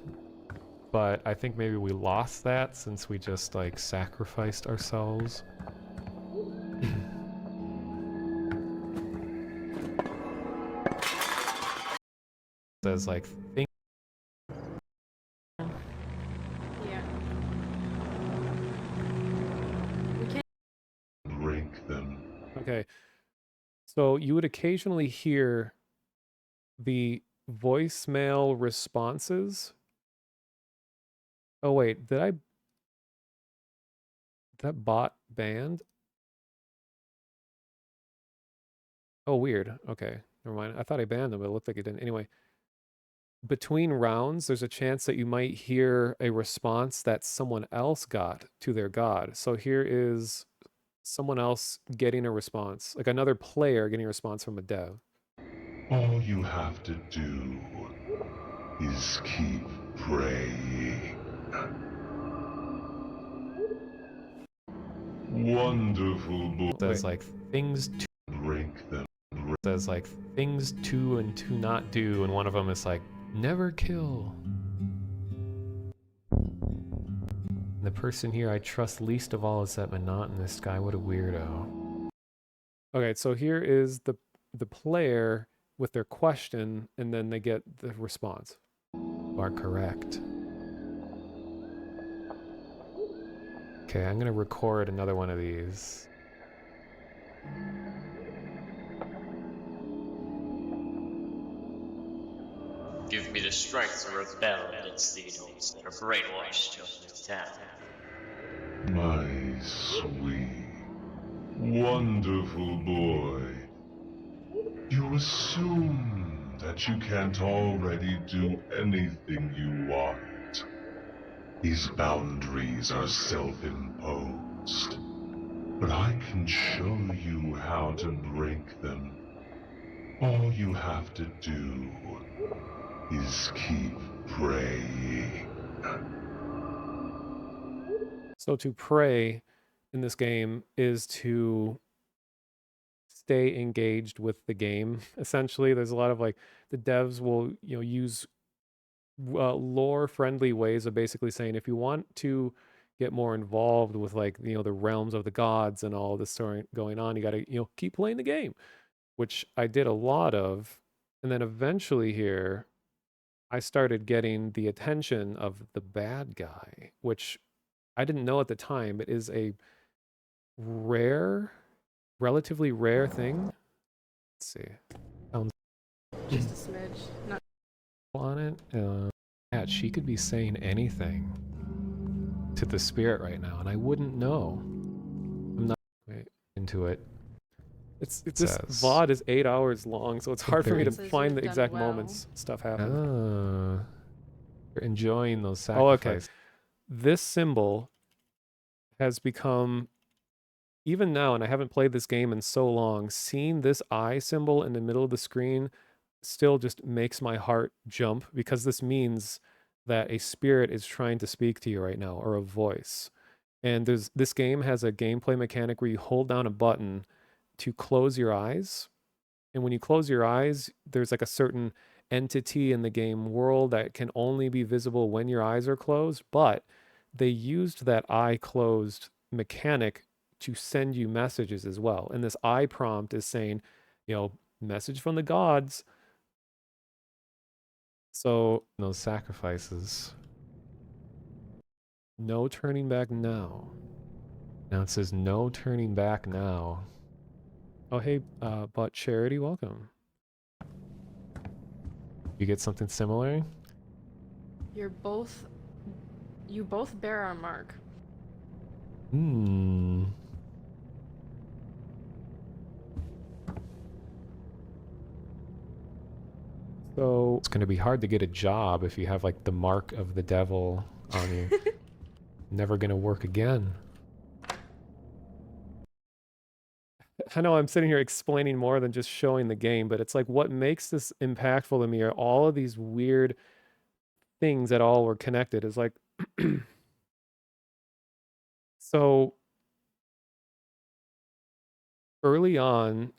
but I think maybe we lost that since we just like sacrificed ourselves. Says like think Yeah. We can't. Break them. okay. So you would occasionally hear the voicemail responses. Oh wait, did that bot banned? Oh weird. Okay, never mind. I thought I banned them, but it looked like it didn't. Anyway, between rounds, there's a chance that you might hear a response that someone else got to their god. So here is someone else getting a response, like another player getting a response from a dev. All you have to do is keep praying. Wonderful boy. Says like things to Break them. says like things to and to not do, and one of them is like never kill. The person here I trust least of all is that monotonous guy. What a weirdo. Okay, so here is the player with their question, and then they get the response. You are correct. Okay, I'm gonna record another one of these. Give me the strength to rebel against the adults that are brainwashed of this town. My sweet, wonderful boy. You assume that you can't already do anything you want. These boundaries are self-imposed. But I can show you how to break them. All you have to do is keep praying. So to pray in this game is to stay engaged with the game. Essentially, there's a lot of like the devs will use lore friendly ways of basically saying if you want to get more involved with like the realms of the gods and all this story going on, you got to keep playing the game, which I did a lot of. And then eventually here I started getting the attention of the bad guy, which I didn't know at the time, but is a relatively rare thing. Let's see. Sounds Just a smidge. Not. on it. Yeah, she could be saying anything to the spirit right now, and I wouldn't know. I'm not into it. It's this VOD is 8 hours long, so it's hard for me to find the exact moments stuff happened. You're enjoying those sacrifices. Oh, okay. This symbol has become, even now, and I haven't played this game in so long, seeing this eye symbol in the middle of the screen still just makes my heart jump, because this means that a spirit is trying to speak to you right now, or a voice. And this game has a gameplay mechanic where you hold down a button to close your eyes. And when you close your eyes, there's like a certain entity in the game world that can only be visible when your eyes are closed. But they used that eye closed mechanic to send you messages as well. And this eye prompt is saying, message from the gods. So those sacrifices. No turning back now. Now it says no turning back now. Oh, hey, but Charity, welcome. You get something similar? You both bear our mark. So it's going to be hard to get a job if you have like the mark of the devil on you. Never going to work again. I know I'm sitting here explaining more than just showing the game, but it's like what makes this impactful to me are all of these weird things that all were connected. Is like, so early on,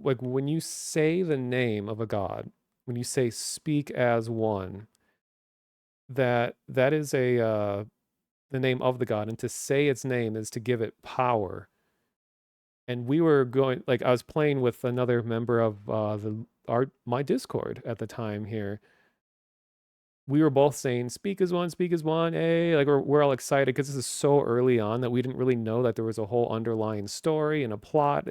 like when you say the name of a god, when you say speak as one, that is the name of the god, and to say its name is to give it power. And we were going, like, I was playing with another member of my Discord at the time here. We were both saying, speak as one, hey, like we're all excited because this is so early on that we didn't really know that there was a whole underlying story and a plot,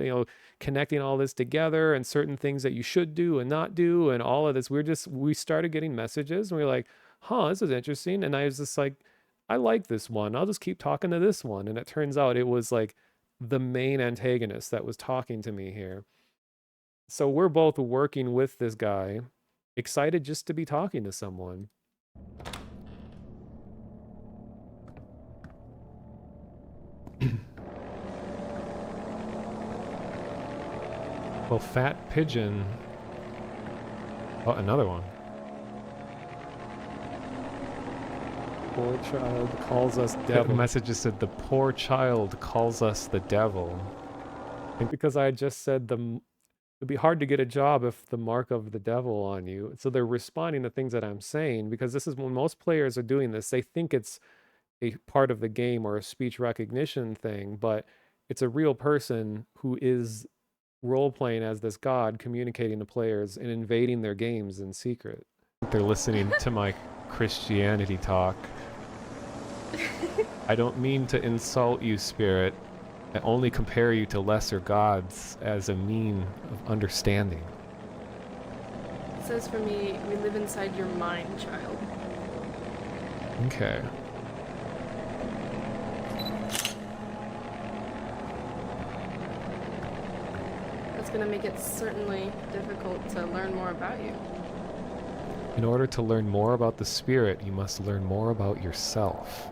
connecting all this together and certain things that you should do and not do and all of this. We started getting messages and we were like, huh, this is interesting. And I was just like, I like this one. I'll just keep talking to this one. And it turns out it was like the main antagonist that was talking to me here. So we're both working with this guy, excited just to be talking to someone. Well, Fat Pigeon. Oh, another one. Poor child calls us devil. The message just said, the poor child calls us the devil. And because I just said it'd be hard to get a job if the mark of the devil on you. So they're responding to things that I'm saying, because this is when most players are doing this. They think it's a part of the game or a speech recognition thing, but it's a real person who is role-playing as this god, communicating to players and invading their games in secret. They're listening to my Christianity talk. I don't mean to insult you, Spirit. I only compare you to lesser gods as a mean of understanding. It says for me, we live inside your mind, child. Okay. That's gonna make it certainly difficult to learn more about you. In order to learn more about the Spirit, you must learn more about yourself.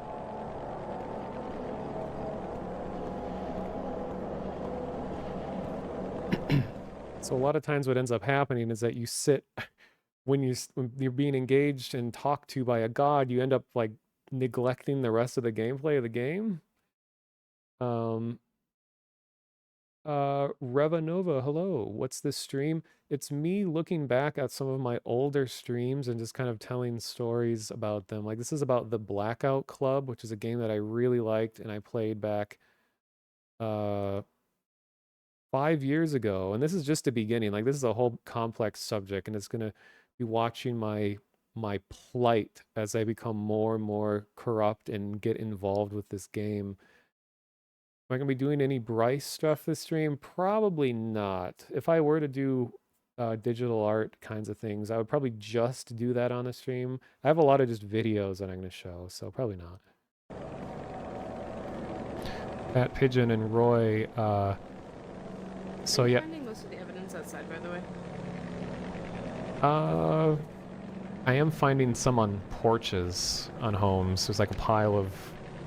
So a lot of times what ends up happening is that you sit, when you're being engaged and talked to by a god, you end up like neglecting the rest of the gameplay of the game. Revanova, hello. What's this stream? It's me looking back at some of my older streams and just kind of telling stories about them. Like, this is about the Blackout Club, which is a game that I really liked and I played back 5 years ago. And this is just the beginning. Like, this is a whole complex subject, and it's gonna be watching my plight as I become more and more corrupt and get involved with this game. Am I going to be doing any Bryce stuff this stream? Probably not. If I were to do digital art kinds of things, I would probably just do that on the stream. I have a lot of just videos that I'm going to show, so probably not. Fat Pigeon and Roy, so yeah. Finding most of the evidence outside, by the way. I am finding some on porches on homes. There's like a pile of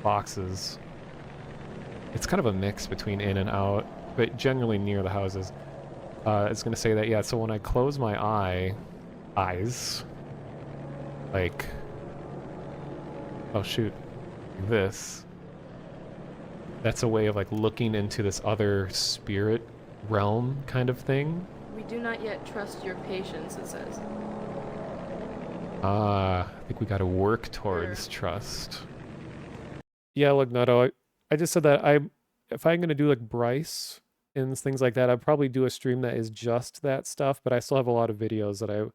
boxes. It's kind of a mix between in and out, but generally near the houses. It's going to say that, yeah, so when I close my eyes, like, oh shoot, this, that's a way of like looking into this other spirit realm kind of thing. We do not yet trust your patience, it says. I think we got to work towards trust. Yeah, look, Nato, I just said that if I'm going to do like Bryce and things like that, I'd probably do a stream that is just that stuff, but I still have a lot of videos that I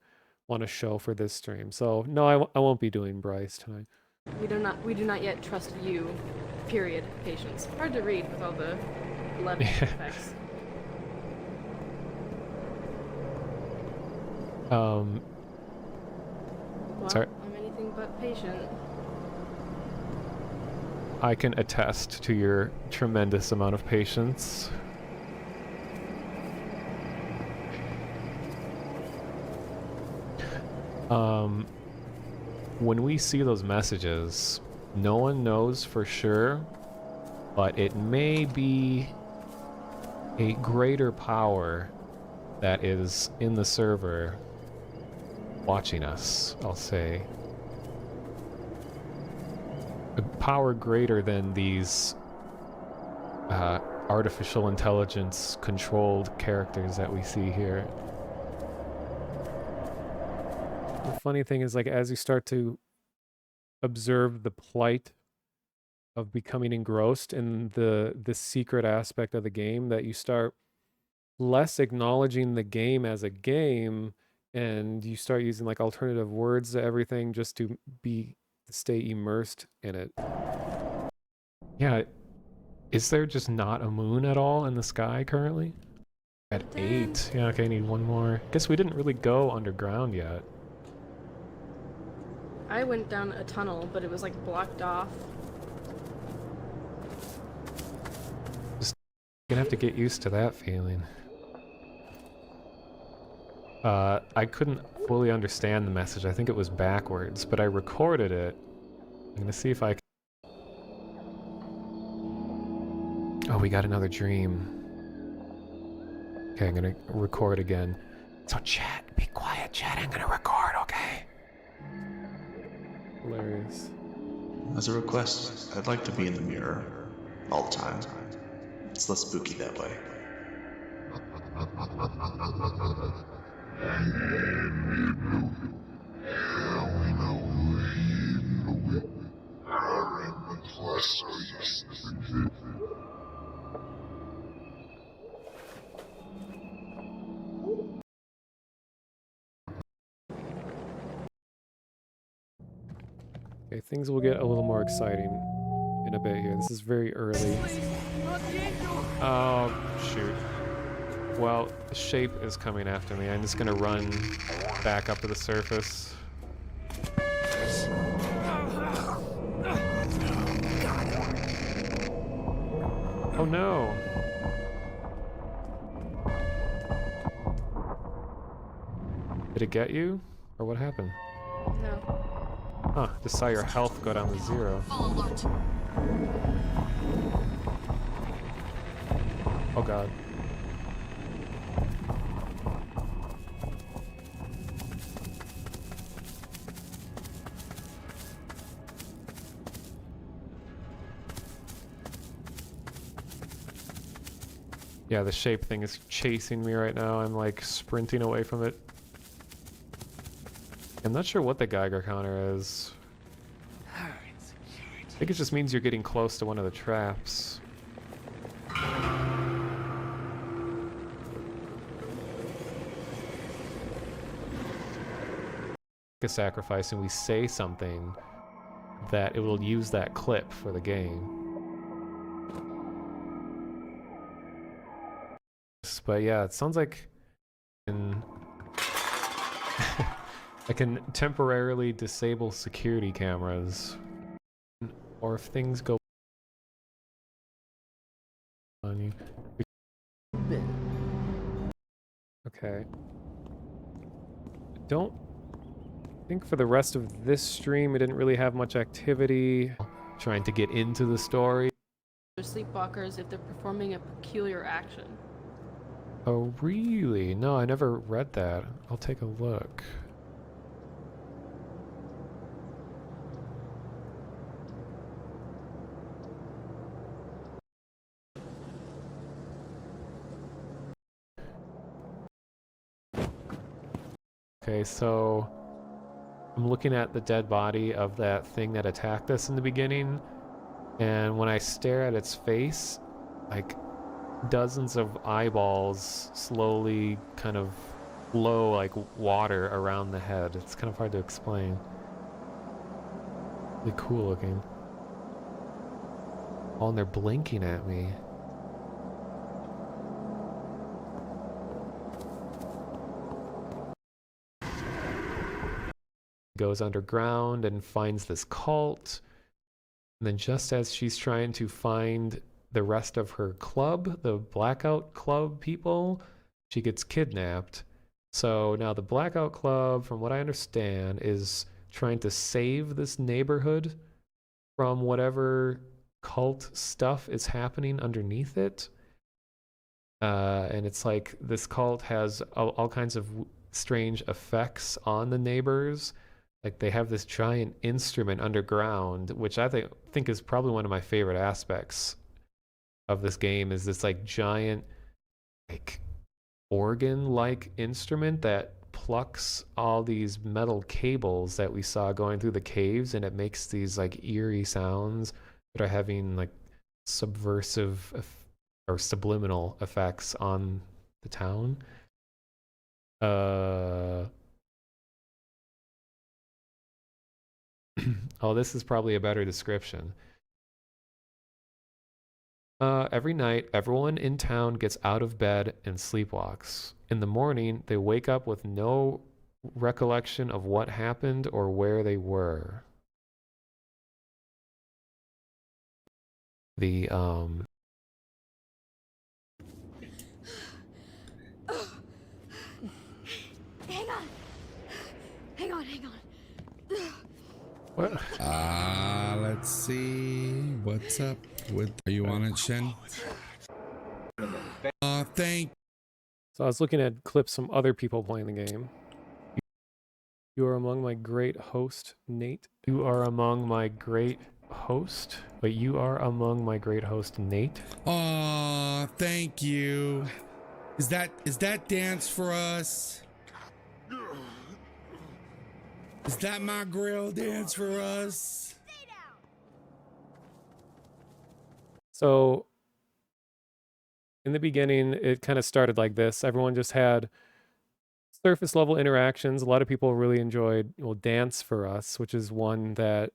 want to show for this stream. So no, I won't be doing Bryce tonight. We do not yet trust you, period, patience. Hard to read with all the 11 effects. Well, sorry. I'm anything but patient. I can attest to your tremendous amount of patience. When we see those messages, no one knows for sure, but it may be a greater power that is in the server watching us, I'll say. A power greater than these artificial intelligence controlled characters that we see here. The funny thing is, like, as you start to observe the plight of becoming engrossed in the secret aspect of the game, that you start less acknowledging the game as a game, and you start using like alternative words to everything just to stay immersed in it. Yeah, is there just not a moon at all in the sky currently? At 8. Yeah, okay, I need one more. Guess we didn't really go underground yet. I went down a tunnel, but it was like blocked off. Just gonna have to get used to that feeling. I couldn't fully understand the message. I think it was backwards, but I recorded it. I'm gonna see if I can... Oh, we got another dream. Okay, I'm gonna record again. So chat, be quiet, chat. I'm gonna record, okay? Hilarious. As a request, I'd like to be in the mirror all the time. It's less spooky that way. Okay, things will get a little more exciting in a bit here. This is very early. Oh, shoot. Well, the shape is coming after me. I'm just gonna run back up to the surface. Oh no! Did it get you? Or what happened? No. Huh, just saw your health go down to 0. Oh god. Yeah, the shape thing is chasing me right now. I'm like sprinting away from it. I'm not sure what the Geiger counter is. I think it just means you're getting close to one of the traps. A sacrifice and we say something that it will use that clip for the game. But yeah, it sounds like I can temporarily disable security cameras, or if things go on you. Okay. Don't think for the rest of this stream it didn't really have much activity. Trying to get into the story. They're sleepwalkers if they're performing a peculiar action. Oh really? No, I never read that. I'll take a look. Okay, so I'm looking at the dead body of that thing that attacked us in the beginning, and when I stare at its face, like dozens of eyeballs slowly kind of flow like water around the head. It's kind of hard to explain. Really cool looking. Oh, and they're blinking at me. Goes underground and finds this cult. And then just as she's trying to find the rest of her club, the Blackout Club people, she gets kidnapped. So now the Blackout Club, from what I understand, is trying to save this neighborhood from whatever cult stuff is happening underneath it. And it's like this cult has all kinds of strange effects on the neighbors. Like they have this giant instrument underground, which I think is probably one of my favorite aspects of this game is this like giant like organ-like instrument that plucks all these metal cables that we saw going through the caves, and it makes these like eerie sounds that are having like subversive or subliminal effects on the town. Oh, this is probably a better description. Every night, everyone in town gets out of bed and sleepwalks. In the morning, they wake up with no recollection of what happened or where they were. The Hang on. Hang on, hang on. What? Let's see. What's up with... Are you on it, Shen? Thank... So I was looking at clips from other people playing the game. You are among my great host, Nate. You are among my great host. But you are among my great host, Nate. Aw, thank you. Is that dance for us? Is that my grill dance for us? So in the beginning, it kind of started like this. Everyone just had surface level interactions. A lot of people really enjoyed, well, Dance for Us, which is one that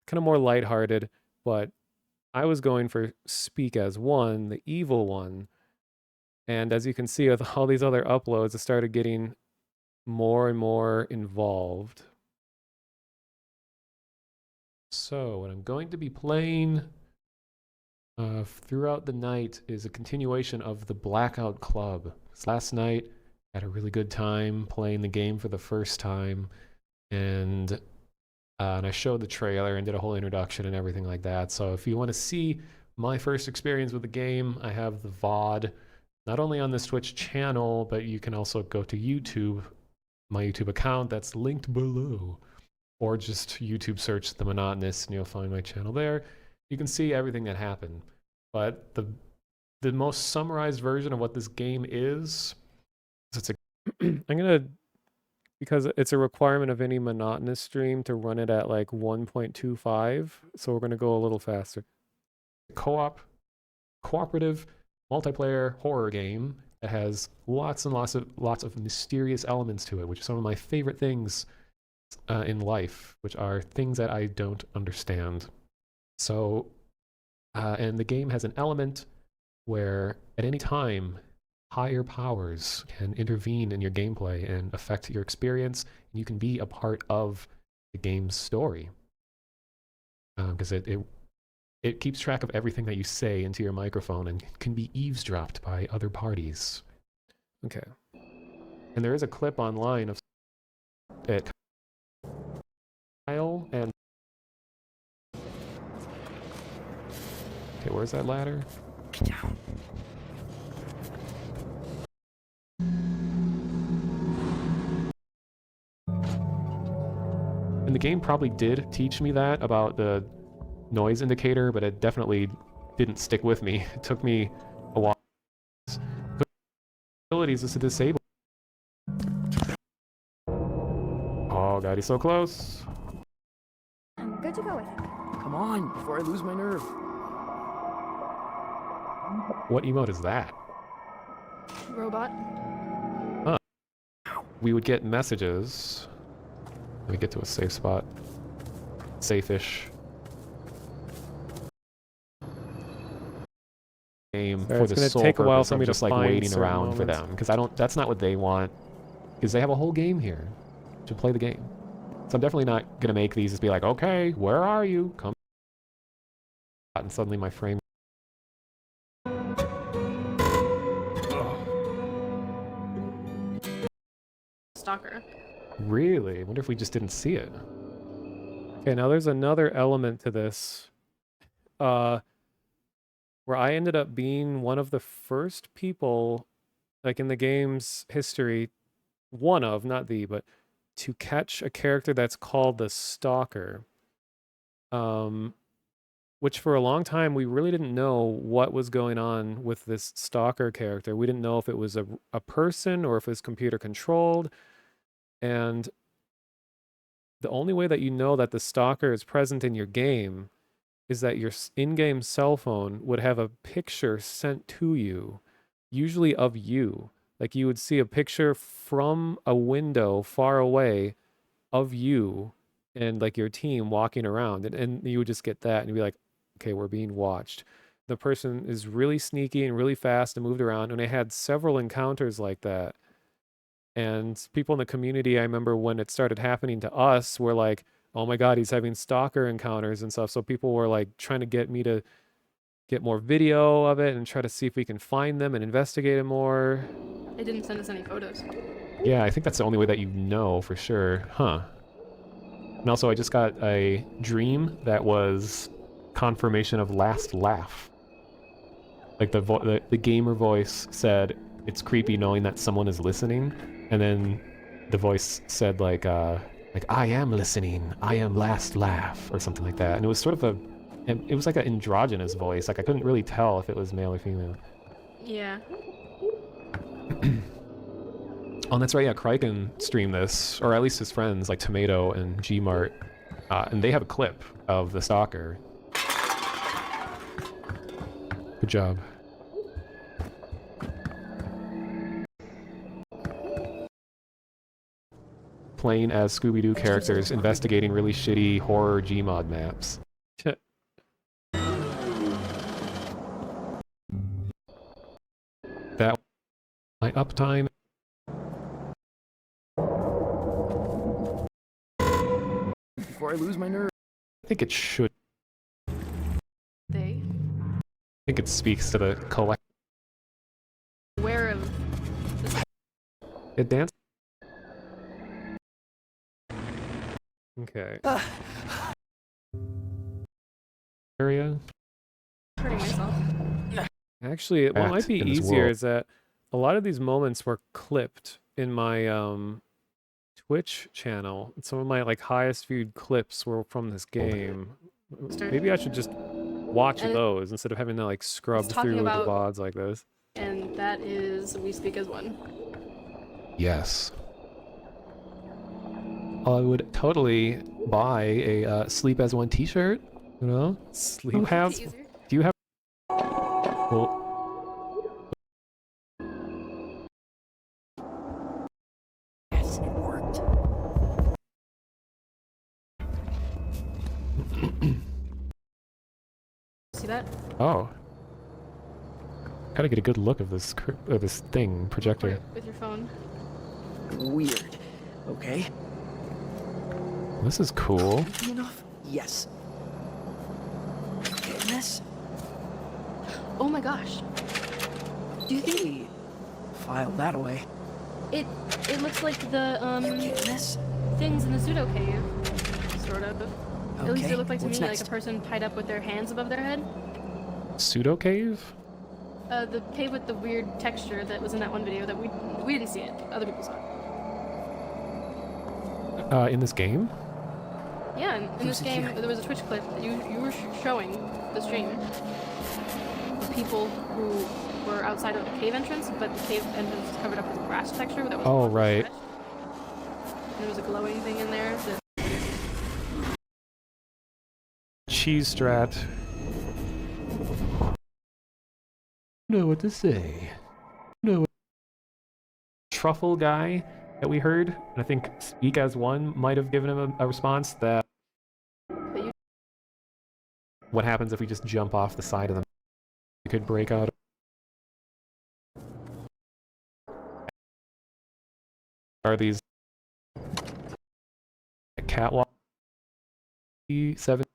kind of more lighthearted, but I was going for Speak as One, the evil one. And as you can see with all these other uploads, it started getting more and more involved. So what I'm going to be playing throughout the night is a continuation of the Blackout Club. Last night, I had a really good time playing the game for the first time, and I showed the trailer and did a whole introduction and everything like that. So if you want to see my first experience with the game, I have the VOD, not only on this Twitch channel, but you can also go to YouTube, my YouTube account that's linked below, or just YouTube search The Monotonous and you'll find my channel there. You can see everything that happened. But the most summarized version of what this game is it's a I'm gonna, because it's a requirement of any Monotonous stream to run it at like 1.25, so we're gonna go a little faster. Cooperative multiplayer horror game that has lots and lots of mysterious elements to it, which is some of my favorite things in life, which are things that I don't understand. So, and the game has an element where at any time, higher powers can intervene in your gameplay and affect your experience, and you can be a part of the game's story. Because it keeps track of everything that you say into your microphone and can be eavesdropped by other parties. Okay. And there is a clip online of it. And okay, where's that ladder? Get down. And the game probably did teach me that about the noise indicator, but it definitely didn't stick with me. It took me a while. Abilities is to disable. Oh god, he's so close. I'm good to go with it. Come on, before I lose my nerve. What emote is that? Robot. Huh. We would get messages. Let me get to a safe spot. Safe-ish. Game for the sole take a while purpose for of me to just like find waiting certain around for moments. them, because that's not what they want, because they have a whole game here to play the game. So I'm definitely not gonna make these just be like, okay, where are you? Come. And suddenly my frame. Stalker. Really? I wonder if we just didn't see it. Okay, now there's another element to this. Where I ended up being one of the first people, like in the game's history, one of, not the, but to catch a character that's called the Stalker. which for a long time we really didn't know what was going on with this stalker character. We didn't know if it was a person or if it was computer controlled. And the only way that you know that the stalker is present in your game is that your in-game cell phone would have a picture sent to you, usually of you. Like you would see a picture from a window far away of you and like your team walking around, and you would just get that and you'd be like, okay, we're being watched. The person is really sneaky and really fast and moved around, and I had several encounters like that. And people in the community, I remember when it started happening to us, were like, oh my God, he's having stalker encounters and stuff. So people were like trying to get me to get more video of it and try to see if we can find them and investigate it more. They didn't send us any photos. Yeah, I think that's the only way that you know for sure. Huh. And also, I just got a dream that was confirmation of last laugh. Like the gamer voice said, it's creepy knowing that someone is listening. And then the voice said like I am listening, I am last laugh, or something like that. And it was sort of it was like an androgynous voice. Like I couldn't really tell if it was male or female. Yeah. Oh, that's right, yeah, Kraken streamed this, or at least his friends, like Tomato and Gmart, and they have a clip of the stalker. Good job. Playing as Scooby-Doo characters, investigating really shitty horror Gmod maps. That my uptime. Before I lose my nerve. I think it should. They I think it speaks to the collect. aware of this. It dance. Okay. Area. Hurting myself. Actually, what might be in this easier world. is that a lot of these moments were clipped in my Twitch channel. Some of my like highest viewed clips were from this game. Maybe I should just watch And those instead of having to like scrub it's talking through the about- VODs like this. And that is We Speak as One. Yes. I would totally buy a Sleep as One t-shirt, you know? Do you have... Do you have... Well... Yes, it worked. See that? Oh. Gotta get a good look of this this thing, projector. With your phone. Weird. Okay. This is cool. Creepy enough? Yes. Getting this? Oh my gosh. Do you think Hey, file that away. it looks like the this? things in the pseudo cave? Sort of. At least Okay, it looked like to what's me next? like a person tied up with their hands above their head. Pseudo cave? The cave with the weird texture that was in that one video that we didn't see it. Other people saw it. In this game? Yeah, in this game there was a Twitch clip that you were showing the stream of people who were outside of the cave entrance, but the cave entrance was covered up with grass texture that was Oh, right. and there was a glowing thing in there. That Cheese strat. Know what to say. Know what... Truffle guy that we heard, and I think Speak as One might have given him a response that what happens if we just jump off the side of them? We could break out. Are these catwalk 7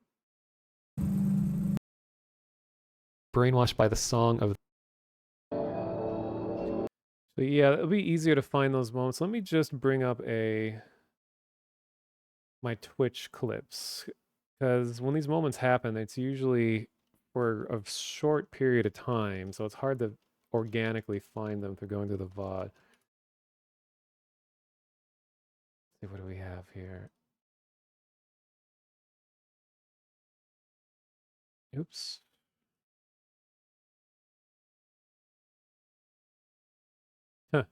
brainwashed by the song of... So yeah, it'll be easier to find those moments. Let me just bring up my Twitch clips, because when these moments happen, it's usually for a short period of time, so it's hard to organically find them through going to the VOD. Let's see, what do we have here? Oops. Huh.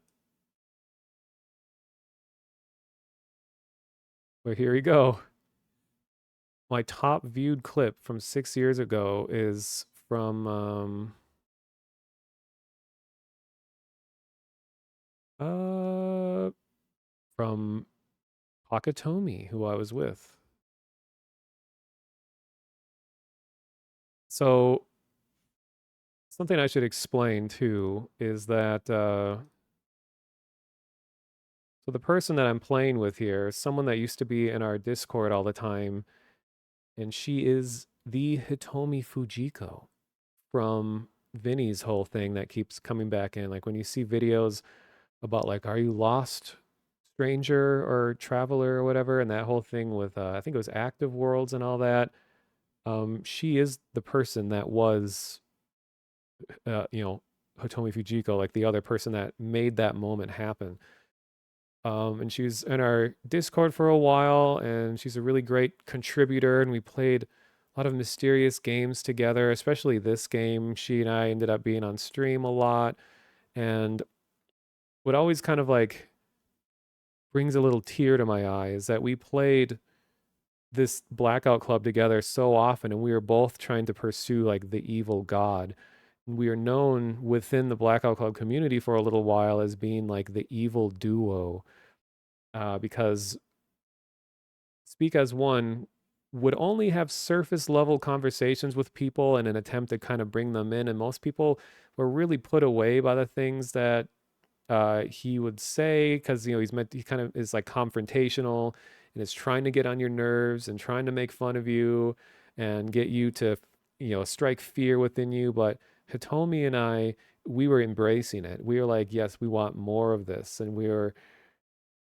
Well, here we go. My top viewed clip from 6 years ago is from from Takatomi, who I was with. So something I should explain too is that so the person that I'm playing with here is someone that used to be in our Discord all the time, and she is the Hitomi Fujiko from Vinny's whole thing that keeps coming back in. Like when you see videos about like, are you lost, stranger or traveler or whatever, and that whole thing with I think it was Active Worlds and all that. She is the person that was Hitomi Fujiko, like the other person that made that moment happen. And she was in our Discord for a while, and she's a really great contributor, and we played a lot of mysterious games together, especially this game. She and I ended up being on stream a lot, and what always kind of like brings a little tear to my eye is that we played this Blackout Club together so often, and we were both trying to pursue like the evil god. We are known within the Blackout Club community for a little while as being like the evil duo, because Speak as One would only have surface level conversations with people in an attempt to kind of bring them in, and most people were really put away by the things that he would say, because he kind of is like confrontational and is trying to get on your nerves and trying to make fun of you and get you to strike fear within you. But Hitomi and I, we were embracing it. We were like, yes, we want more of this, and we were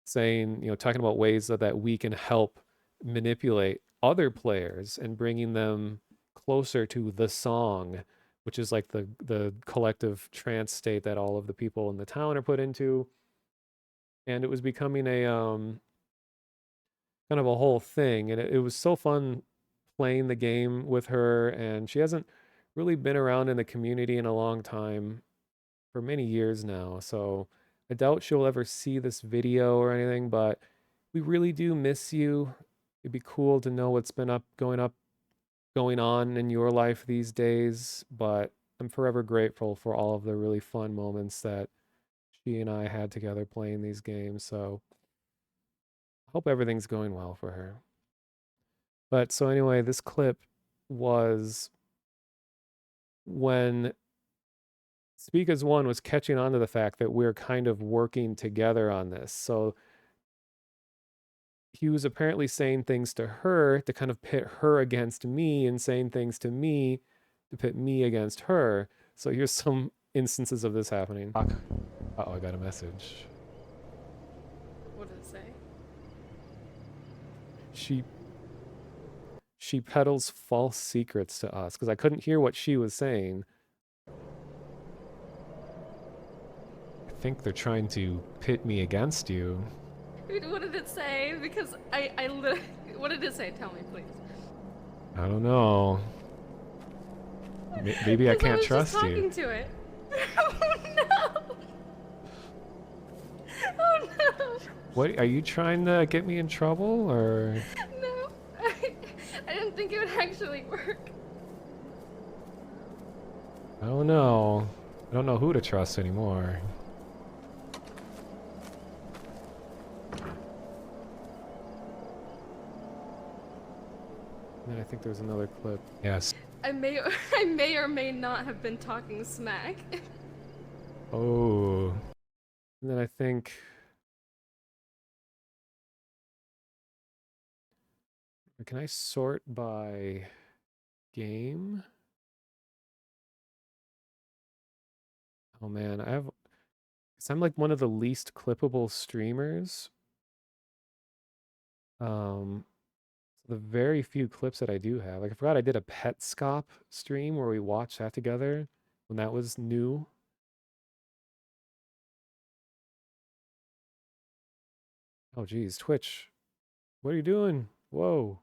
saying, talking about ways that we can help manipulate other players and bringing them closer to the song, which is like the collective trance state that all of the people in the town are put into. And it was becoming a kind of a whole thing, and it was so fun playing the game with her. And she hasn't really been around in the community in a long time, for many years now, so I doubt she'll ever see this video or anything, but we really do miss you. It'd be cool to know what's been going on in your life these days, but I'm forever grateful for all of the really fun moments that she and I had together playing these games. So I hope everything's going well for her. But so anyway, this clip was when Speak as One was catching on to the fact that we're kind of working together on this. So he was apparently saying things to her to kind of pit her against me, and saying things to me to pit me against her. So here's some instances of this happening. Uh-oh, I got a message. What did it say? She peddles false secrets to us, because I couldn't hear what she was saying. I think they're trying to pit me against you. What did it say? Because I what did it say? Tell me, please. I don't know. Maybe I can't trust just you. talking to it. Oh no! Oh no! What, are you trying to get me in trouble, or? No, I didn't think it would actually work. I don't know. I don't know who to trust anymore. And then I think there's another clip. Yes. I may or may not have been talking smack. Oh. And then I think... Can I sort by game? Oh man, cause I'm like one of the least clippable streamers. The very few clips that I do have, like I forgot I did a Petscop stream where we watched that together when that was new. Oh geez, Twitch, what are you doing? Whoa.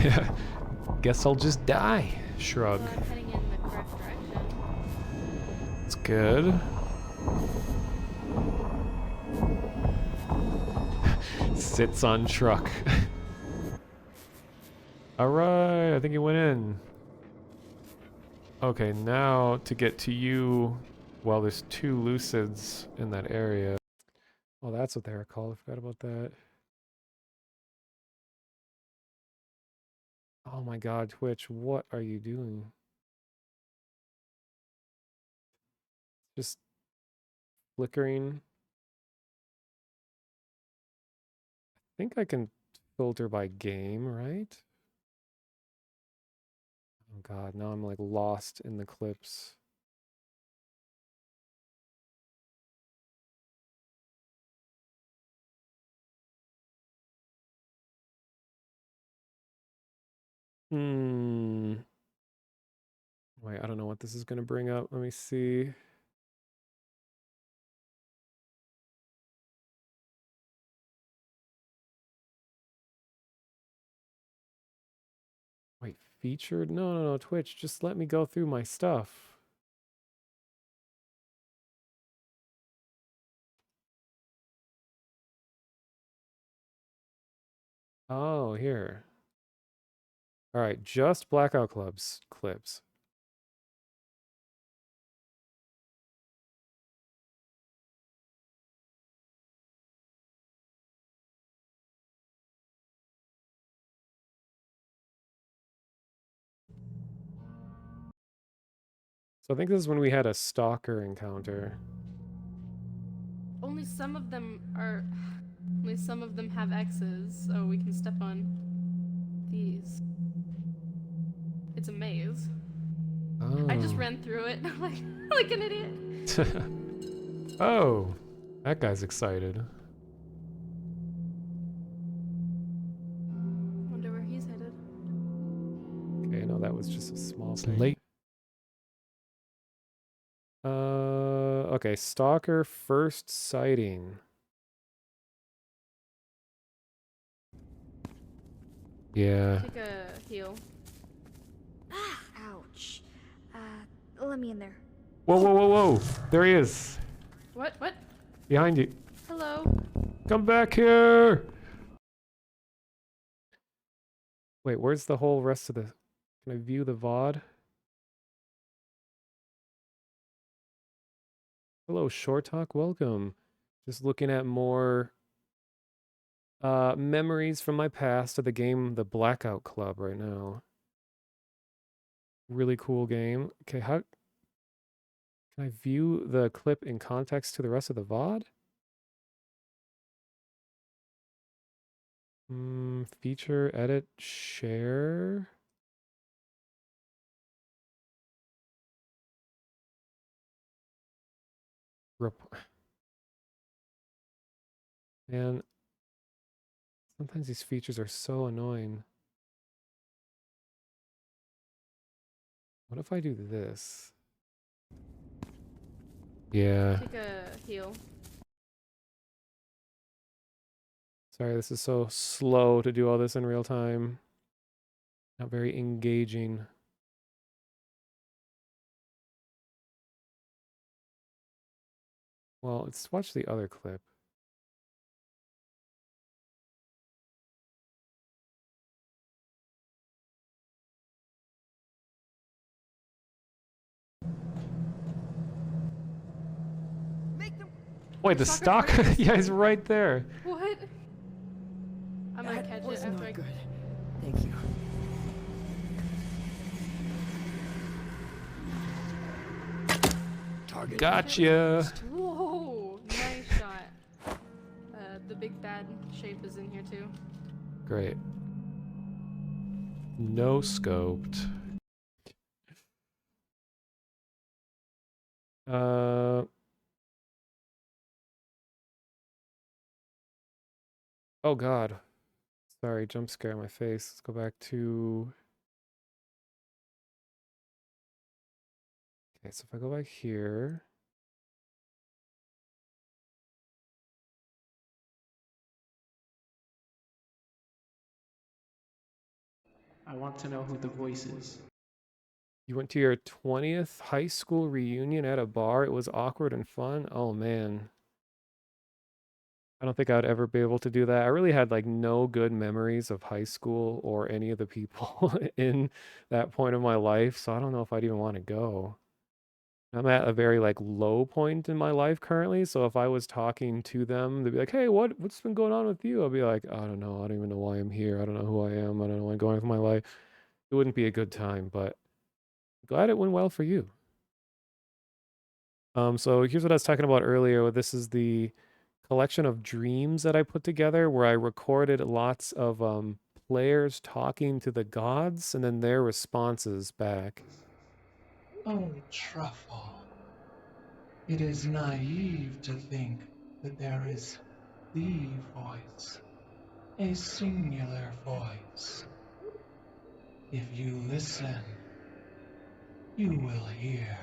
Yeah. Guess I'll just die. Shrug. I'm heading in the correct direction. It's good. Sits on truck. Alright, I think he went in. Okay, now to get to you, well, there's 2 Lucids in that area. Oh, that's what they were called. I forgot about that. Oh my god, Twitch, what are you doing? Just flickering. I think I can filter by game, right? Oh god, now I'm like lost in the clips. Wait, I don't know what this is going to bring up. Let me see. Wait, featured? No, Twitch, just let me go through my stuff. Oh, here. All right, just Blackout Clubs clips. So I think this is when we had a stalker encounter. Only some of them have X's, so we can step on these. It's a maze. Oh. I just ran through it like an idiot. Oh, that guy's excited. Wonder where he's headed. Okay, no, that was just a small thing. Okay, stalker first sighting. Yeah. Take a heal. Ouch. Let me in there. Whoa. There he is. What? Behind you. Hello. Come back here. Wait, where's the whole rest of the... Can I view the VOD? Hello, Short Talk. Welcome. Just looking at more memories from my past of the game, the Blackout Club right now. Really cool game. Okay, how... Can I view the clip in context to the rest of the VOD? Feature, edit, share. Man, sometimes these features are so annoying. What if I do this? Yeah. Take a heal. Sorry, this is so slow to do all this in real time. Not very engaging. Well, let's watch the other clip. Wait, the stalker? Yeah, he's right there. What? I'm gonna catch it after I... Good. Thank you. Target. Gotcha. Whoa, nice shot. The big bad shape is in here too. Great. No scoped. Oh god. Sorry, jump scare in my face. Let's go back to... Okay, so if I go back here... I want to know who the voice is. You went to your 20th high school reunion at a bar. It was awkward and fun. Oh man. I don't think I'd ever be able to do that. I really had like no good memories of high school or any of the people in that point of my life, so I don't know if I'd even want to go. I'm at a very like low point in my life currently, so if I was talking to them, they'd be like, "Hey, what's been going on with you?" I'll be like, "I don't know. I don't even know why I'm here. I don't know who I am. I don't know what's going on with my life." It wouldn't be a good time, but glad it went well for you. So here's what I was talking about earlier. This is the collection of dreams that I put together where I recorded lots of players talking to the gods and then their responses back. Oh, Truffle. It is naive to think that there is the voice, a singular voice. If you listen, you will hear.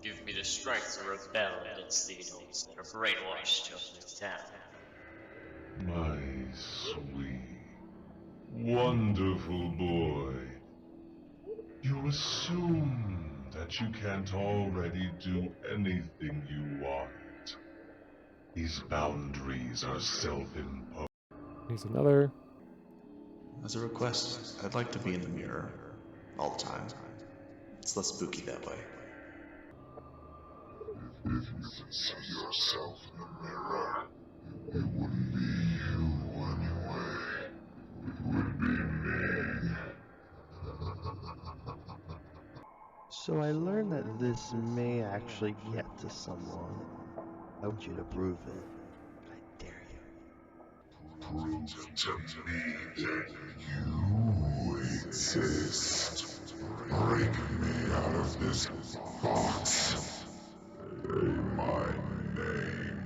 Give me the strength to rebel against the those that are brainwashed of this town. My sweet, wonderful boy. You assume that you can't already do anything you want. These boundaries are self-imposed. Here's another. As a request, I'd like to be in the mirror all the time. It's less spooky that way. If you could see yourself in the mirror, it wouldn't be you anyway. It would be me. So I learned that this may actually get to someone. I want you to prove it. I dare you. Prove to me that you exist. Break me out of this box. Say my name.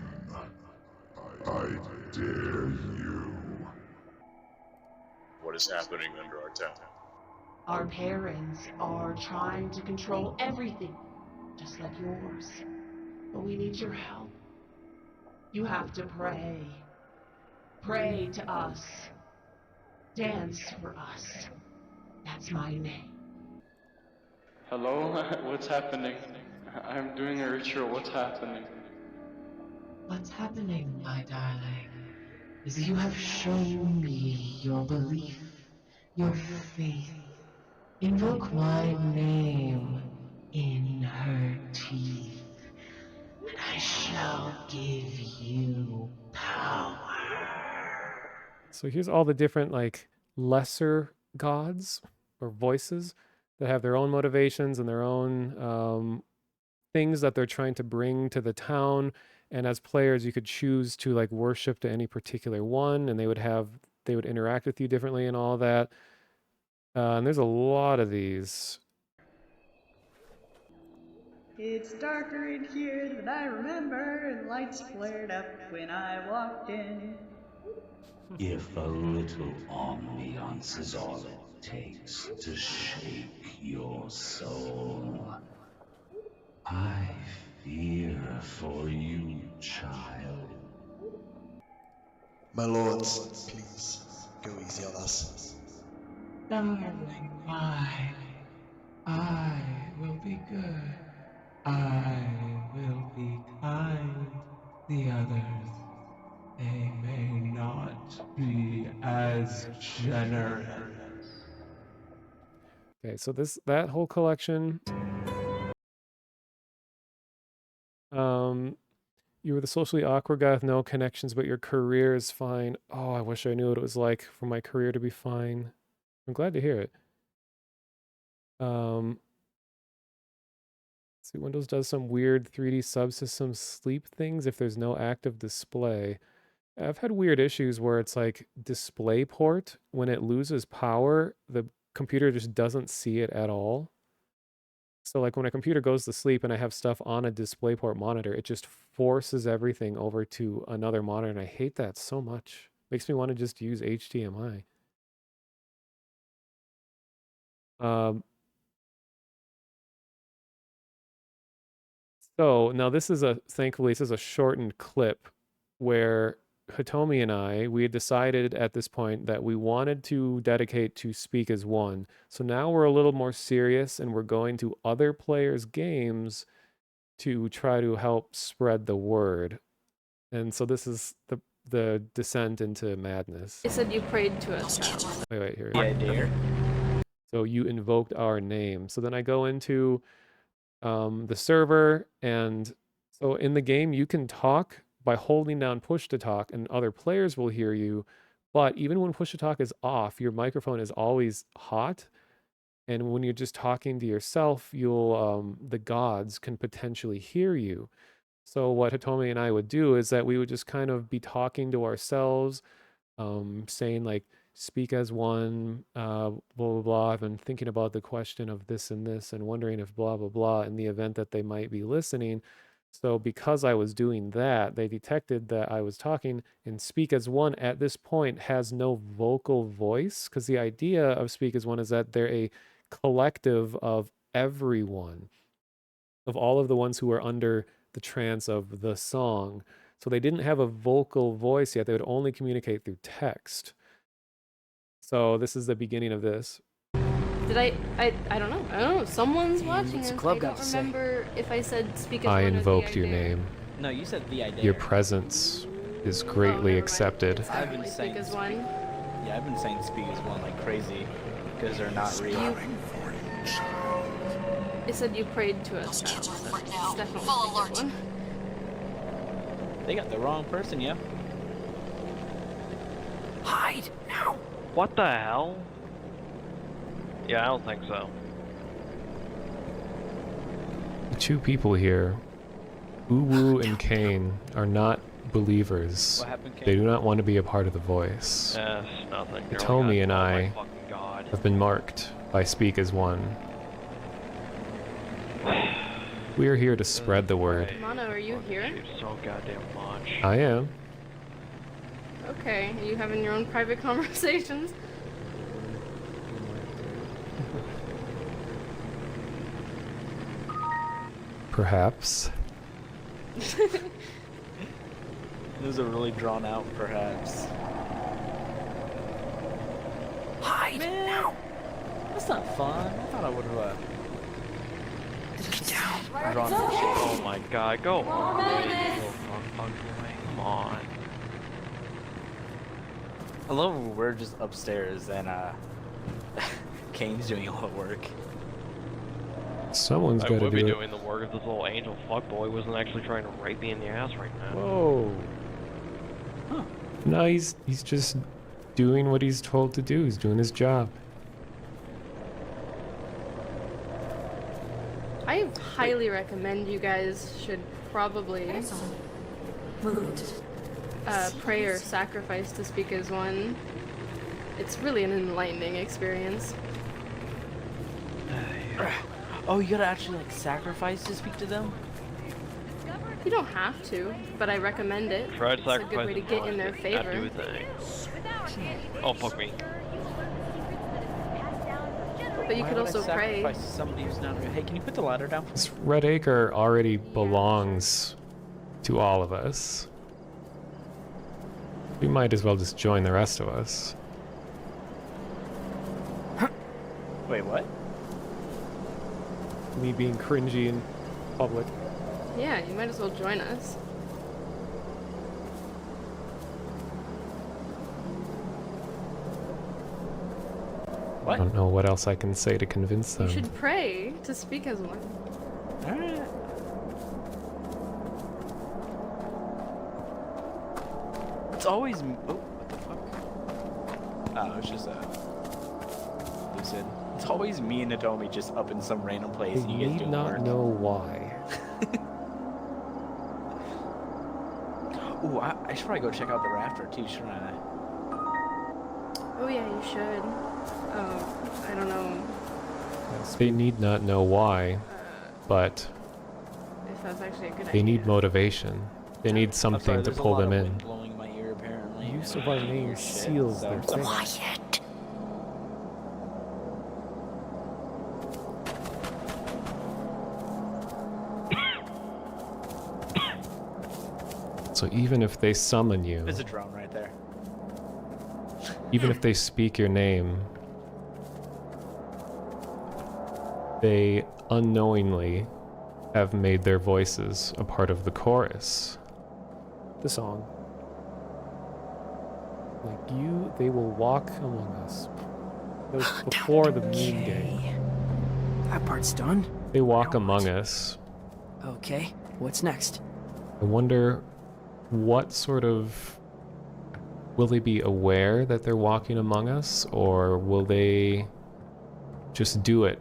I dare you. What is happening under our town? Our parents are trying to control everything, just like yours. But we need your help. You have to pray. Pray to us. Dance for us. That's my name. Hello? What's happening? I'm doing a ritual. What's happening? What's happening, my darling, is you have shown me your belief, your faith. Invoke my name in her teeth, and I shall give you power. So here's all the different like lesser gods or voices that have their own motivations and their own things that they're trying to bring to the town. And as players, you could choose to like worship to any particular one, and they would interact with you differently and all that. And there's a lot of these. It's darker in here than I remember, and lights flared up when I walked in. If a little ambiance is all it takes to shake your soul, I fear for you, child. My lords, please, go easy on us. Darling mine, I will be good. I will be kind. The others, they may not be as generous. Okay, so that whole collection. You were the socially awkward guy with no connections, but your career is fine. Oh, I wish I knew what it was like for my career to be fine. I'm glad to hear it. See, Windows does some weird 3D subsystem sleep things if there's no active display. I've had weird issues where it's like DisplayPort, when it loses power, the computer just doesn't see it at all. So like when a computer goes to sleep and I have stuff on a DisplayPort monitor, it just forces everything over to another monitor, and I hate that so much. Makes me want to just use HDMI. So now thankfully this is a shortened clip where Hitomi and I, we had decided at this point that we wanted to dedicate to Speak as One. So now we're a little more serious and we're going to other players' games to try to help spread the word. And so this is the descent into madness. They said you prayed to us, child. Wait, here. Yeah, dear. So you invoked our name. So then I go into the server, and so in the game you can talk by holding down push to talk, and other players will hear you. But even when push to talk is off, your microphone is always hot. And when you're just talking to yourself, you'll the gods can potentially hear you. So what Hitomi and I would do is that we would just kind of be talking to ourselves, saying like, speak as one, blah, blah, blah. I've been thinking about the question of this and this and wondering if blah, blah, blah in the event that they might be listening. So because I was doing that, they detected that I was talking, and Speak as One at this point has no vocal voice, because the idea of Speak as One is that they're a collective of everyone, of all of the ones who are under the trance of the song. So they didn't have a vocal voice yet. They would only communicate through text. So this is the beginning of this. Did I don't know. I don't know. Someone's watching what's us. the club I got don't to say? remember if I said Speak as I One or invoked the your idea. name. No, you said the idea. Your presence is greatly accepted. I've been Speak saying as One. Yeah, I've been saying Speak as One like crazy because they're not real. They said you prayed to us, child. So it's definitely Speak as One. They got the wrong person, yeah. Hide now. What the hell? Yeah, I don't think so. The two people here, Uwu and Kane, are not believers. What happened, Kane? They do not want to be a part of the voice. Yes, nothing. They're Hitomi like, and oh my I fucking God. have been marked by Speak as One. We are here to spread the word. Mono, are you here? So goddamn much. I am. Okay, are you having your own private conversations? Perhaps. Those are really drawn out, perhaps. Hide now. That's not fun. I thought I would have. Drawn. Oh my God, go away. Come on. I love when we're just upstairs and Kane's doing all the work. Someone's I got to would do be it. doing the work if this little angel fuckboy wasn't actually trying to rape me in the ass right now. Whoa. No, he's just doing what he's told to do. He's doing his job. I highly recommend you guys should probably pray or sacrifice to Speak as One. It's really an enlightening experience. Oh, you gotta actually like sacrifice to speak to them? You don't have to, but I recommend it. Try to It's a sacrifice good way to it get in their Not do favor. a thing. Oh, fuck me. But you Why could would I also pray. sacrifice to somebody who's not real? Hey, can you put the ladder down? This Red Acre already belongs to all of us. We might as well just join the rest of us. Wait, what? Me being cringy in public. Yeah, you might as well join us. I don't know what else I can say to convince them. You should pray to Speak as One. Alright. It's always. Oh, what the fuck? Oh, it's just lucid. It's always me and Hitomi just up in some random place I and you guys need doing not work. know why. Ooh, I should probably go check out the rafter too, shouldn't I? Oh yeah, you should. Oh, I don't know They need not know why, but if that's actually a good idea. they need motivation. They need something to there's a pull lot them of in. wind blowing in my ear apparently. Use of our name seals their fate. Quiet. So even if they summon you, There's a drone right there. even if they speak your name, they unknowingly have made their voices a part of the chorus. The song. Like you, they will walk among us. That was before the meme game. That part's done. They walk among us. Okay, what's next? I wonder what sort of... Will they be aware that they're walking among us, or will they just do it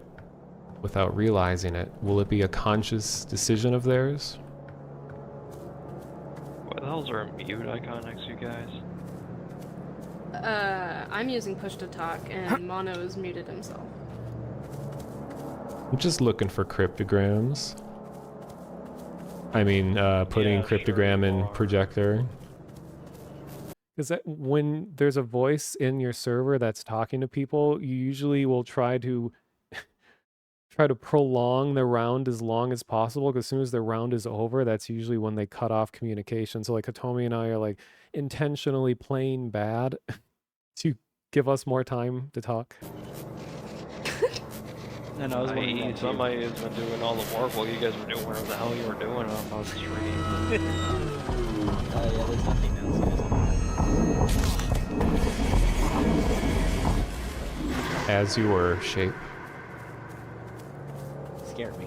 without realizing it? Will it be a conscious decision of theirs? What the hell's our mute icon next to you guys? I'm using push to talk, and Mono's muted himself. I'm just looking for cryptograms. I mean, putting cryptogram in projector. Because that when there's a voice in your server that's talking to people, you usually will try to prolong the round as long as possible, because as soon as the round is over, that's usually when they cut off communication. So like Hitomi and I are like intentionally playing bad to give us more time to talk. And I was wondering that too. Somebody has been doing all the work while you guys were doing whatever the hell you were doing on the stream. Yeah, there's nothing else. As you were, Shape. Scared me.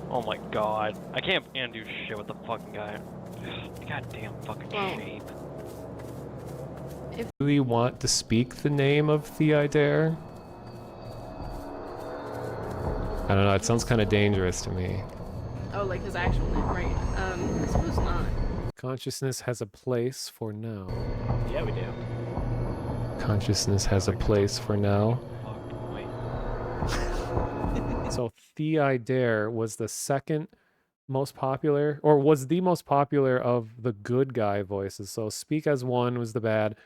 Oh my god. I can't do shit with the fucking guy. Goddamn fucking Shape. Do we want to speak the name of Theodare? I don't know, it sounds kind of dangerous to me. Oh, like his actual name, right? I suppose not. Consciousness has a place for now. Yeah, we do. Consciousness has a place for now. So Theodare was the second most popular, or was the most popular of the good guy voices. So Speak as One was the bad,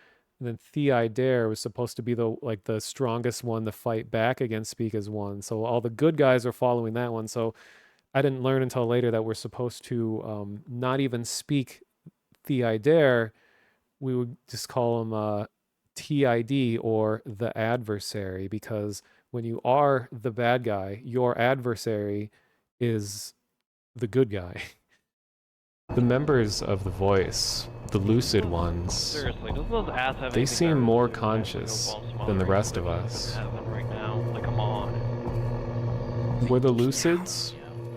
and then Theodare was supposed to be the strongest one to fight back against Speak as One. So all the good guys are following that one. So I didn't learn until later that we're supposed to not even speak Theodare. We would just call him TID, or the adversary, because when you are the bad guy, your adversary is the good guy. The members of the voice, the lucid ones, Seriously, doesn't those ass have they anything seem better more to do than conscious actually go bomb than the smother rest of everybody us. in heaven right now? Like, come on. Were the lucids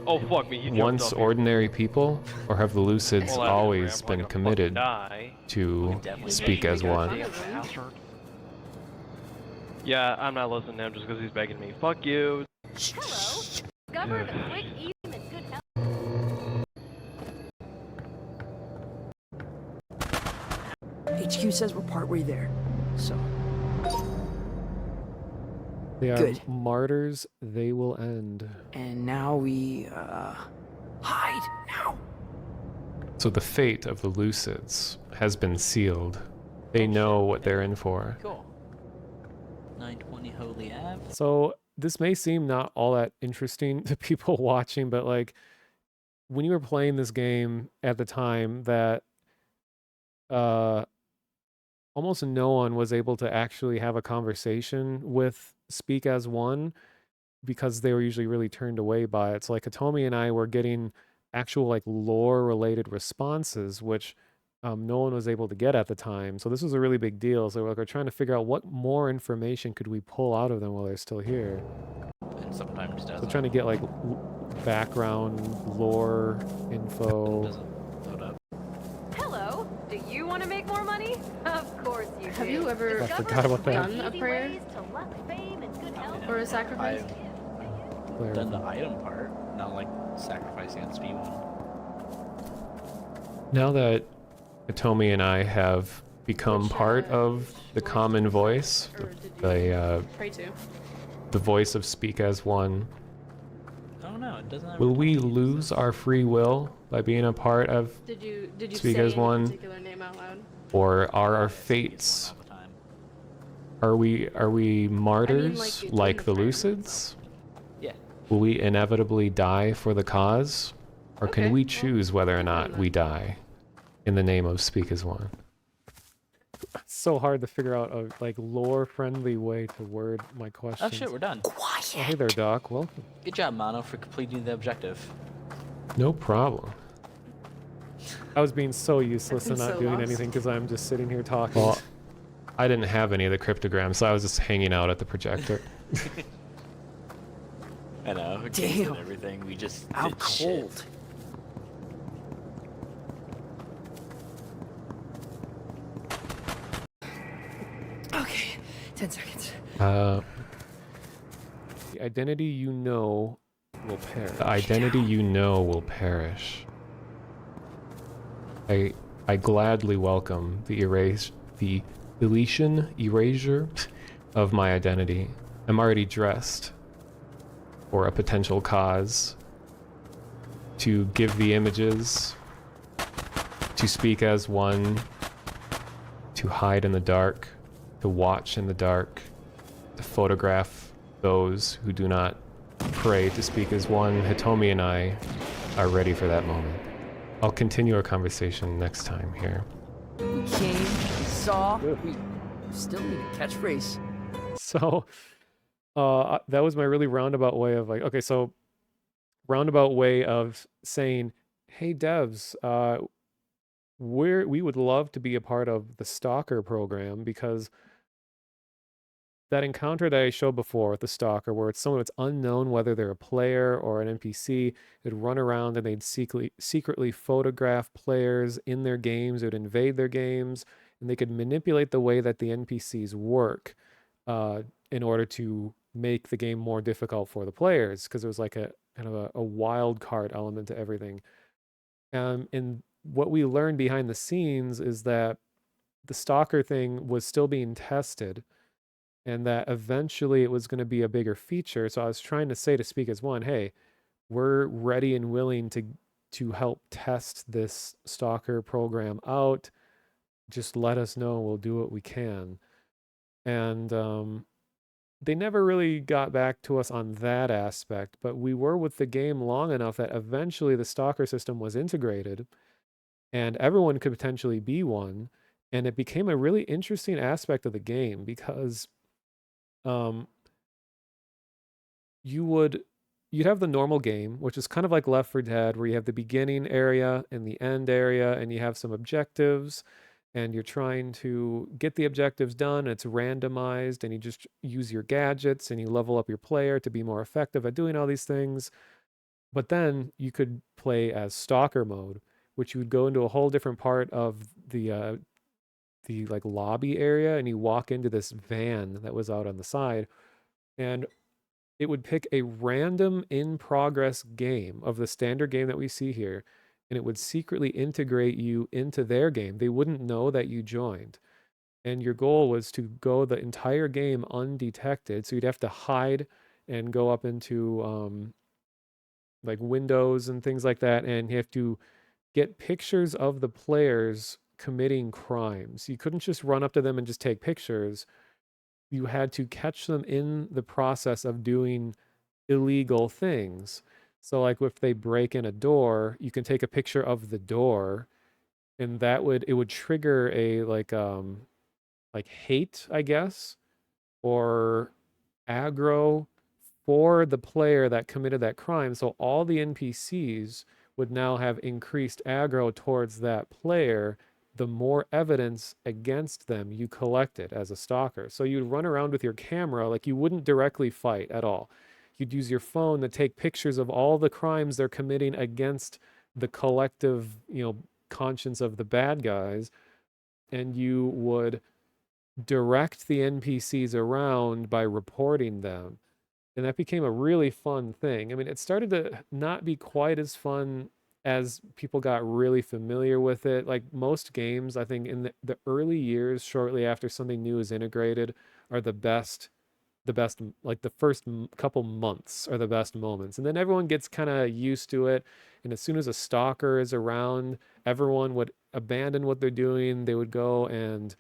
Oh fuck me, he jumped once up here. ordinary people, or have the lucids Well, that's always I'm been gonna committed die. to Speak as One? Goddamn bastard. Yeah, I'm not listening to him just because he's begging me. Fuck you. Hello. Discovered a quick, easy, and good help. HQ says we're partway there, so They are Good. martyrs, they will end. and now we hide now. So the fate of the lucids has been sealed. They know what they're in for. Cool. 920 Holy Ave. So this may seem not all that interesting to people watching, but like when you were playing this game at the time, that almost no one was able to actually have a conversation with Speak as One, because they were usually really turned away by it. So like Hitomi and I were getting actual like lore related responses, which no one was able to get at the time. So this was a really big deal. So we're trying to figure out what more information could we pull out of them while they're still here. And sometimes doesn't. So trying to get like background lore info. Load up. Hello. Do you want to make more money? Of course you do. Have you ever I forgot about that. done a prayer or a sacrifice? I've done the item part, not like sacrificing on speed one. Now that Hitomi and I have become part of the common voice, the Pray to. the voice of Speak as One, I don't know. It doesn't. Ever will we lose our free will by being a part of Did you Speak say as any One? particular name out loud? Or are our fates, are we martyrs like the lucids? Yeah. Will we inevitably die for the cause? Or can we choose whether or not we die? in the name of Speak as One. It's so hard to figure out a like lore-friendly way to word my Oh questions. shit, we're done. Oh, hey there, Doc. Welcome. Good job, Mono, for completing the objective. No problem. I was being so useless and been not so doing lost. anything because I'm just sitting here talking. Well, I didn't have any of the cryptograms, so I was just hanging out at the projector. I know. Damn. And everything. We just How did cold. Shit. Okay, 10 seconds. The identity you know will perish. The identity you know will perish. I gladly welcome the erasure of my identity. I'm already dressed for a potential cause to give the images, to speak as one, to hide in the dark, to watch in the dark, to photograph those who do not pray to speak as one. Hitomi and I are ready for that moment. I'll continue our conversation next time here. We came, we saw, we still need a catchphrase. So, that was my really roundabout way of like, okay, so roundabout way of saying, hey devs, we would love to be a part of the Stalker program, because that encounter that I showed before with the Stalker, where it's someone that's unknown whether they're a player or an NPC, they'd run around and they'd secretly photograph players in their games, it would invade their games, and they could manipulate the way that the NPCs work in order to make the game more difficult for the players, because it was like a kind of a wild card element to everything. And what we learned behind the scenes is that the Stalker thing was still being tested, and that eventually it was going to be a bigger feature. So I was trying to say to Speak as One, hey, we're ready and willing to help test this Stalker program out. Just let us know, we'll do what we can. And they never really got back to us on that aspect, but we were with the game long enough that eventually the Stalker system was integrated and everyone could potentially be one. And it became a really interesting aspect of the game, because you'd have the normal game, which is kind of like Left 4 Dead, where you have the beginning area and the end area, and you have some objectives, and you're trying to get the objectives done. It's randomized, and you just use your gadgets and you level up your player to be more effective at doing all these things. But then you could play as Stalker mode, which you would go into a whole different part of the like lobby area, and you walk into this van that was out on the side, and it would pick a random in progress game of the standard game that we see here, and it would secretly integrate you into their game. They wouldn't know that you joined, and your goal was to go the entire game undetected. So you'd have to hide and go up into like windows and things like that, and you have to get pictures of the players committing crimes. You couldn't just run up to them and just take pictures. You had to catch them in the process of doing illegal things. So like if they break in a door, you can take a picture of the door, and it would trigger a like hate, I guess, or aggro for the player that committed that crime. So all the NPCs would now have increased aggro towards that player the more evidence against them you collected as a stalker. So you'd run around with your camera, like you wouldn't directly fight at all. You'd use your phone to take pictures of all the crimes they're committing against the collective, conscience of the bad guys, and you would direct the NPCs around by reporting them. And that became a really fun thing. I mean, it started to not be quite as fun as people got really familiar with it. Like most games, I think in the early years, shortly after something new is integrated, are the best, like the first couple months are the best moments. And then everyone gets kind of used to it. And as soon as a stalker is around, everyone would abandon what they're doing. They would go and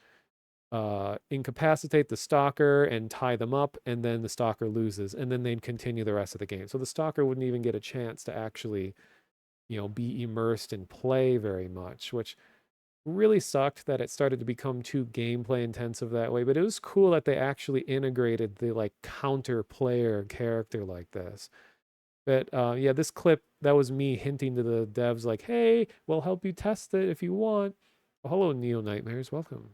incapacitate the stalker and tie them up, and then the stalker loses, and then they'd continue the rest of the game. So the stalker wouldn't even get a chance to actually be immersed in play very much, which really sucked that it started to become too gameplay intensive that way, but it was cool that they actually integrated the like counter player character like this. But yeah, this clip, that was me hinting to the devs like, hey, we'll help you test it if you want. Oh, hello, Neo Nightmares, welcome.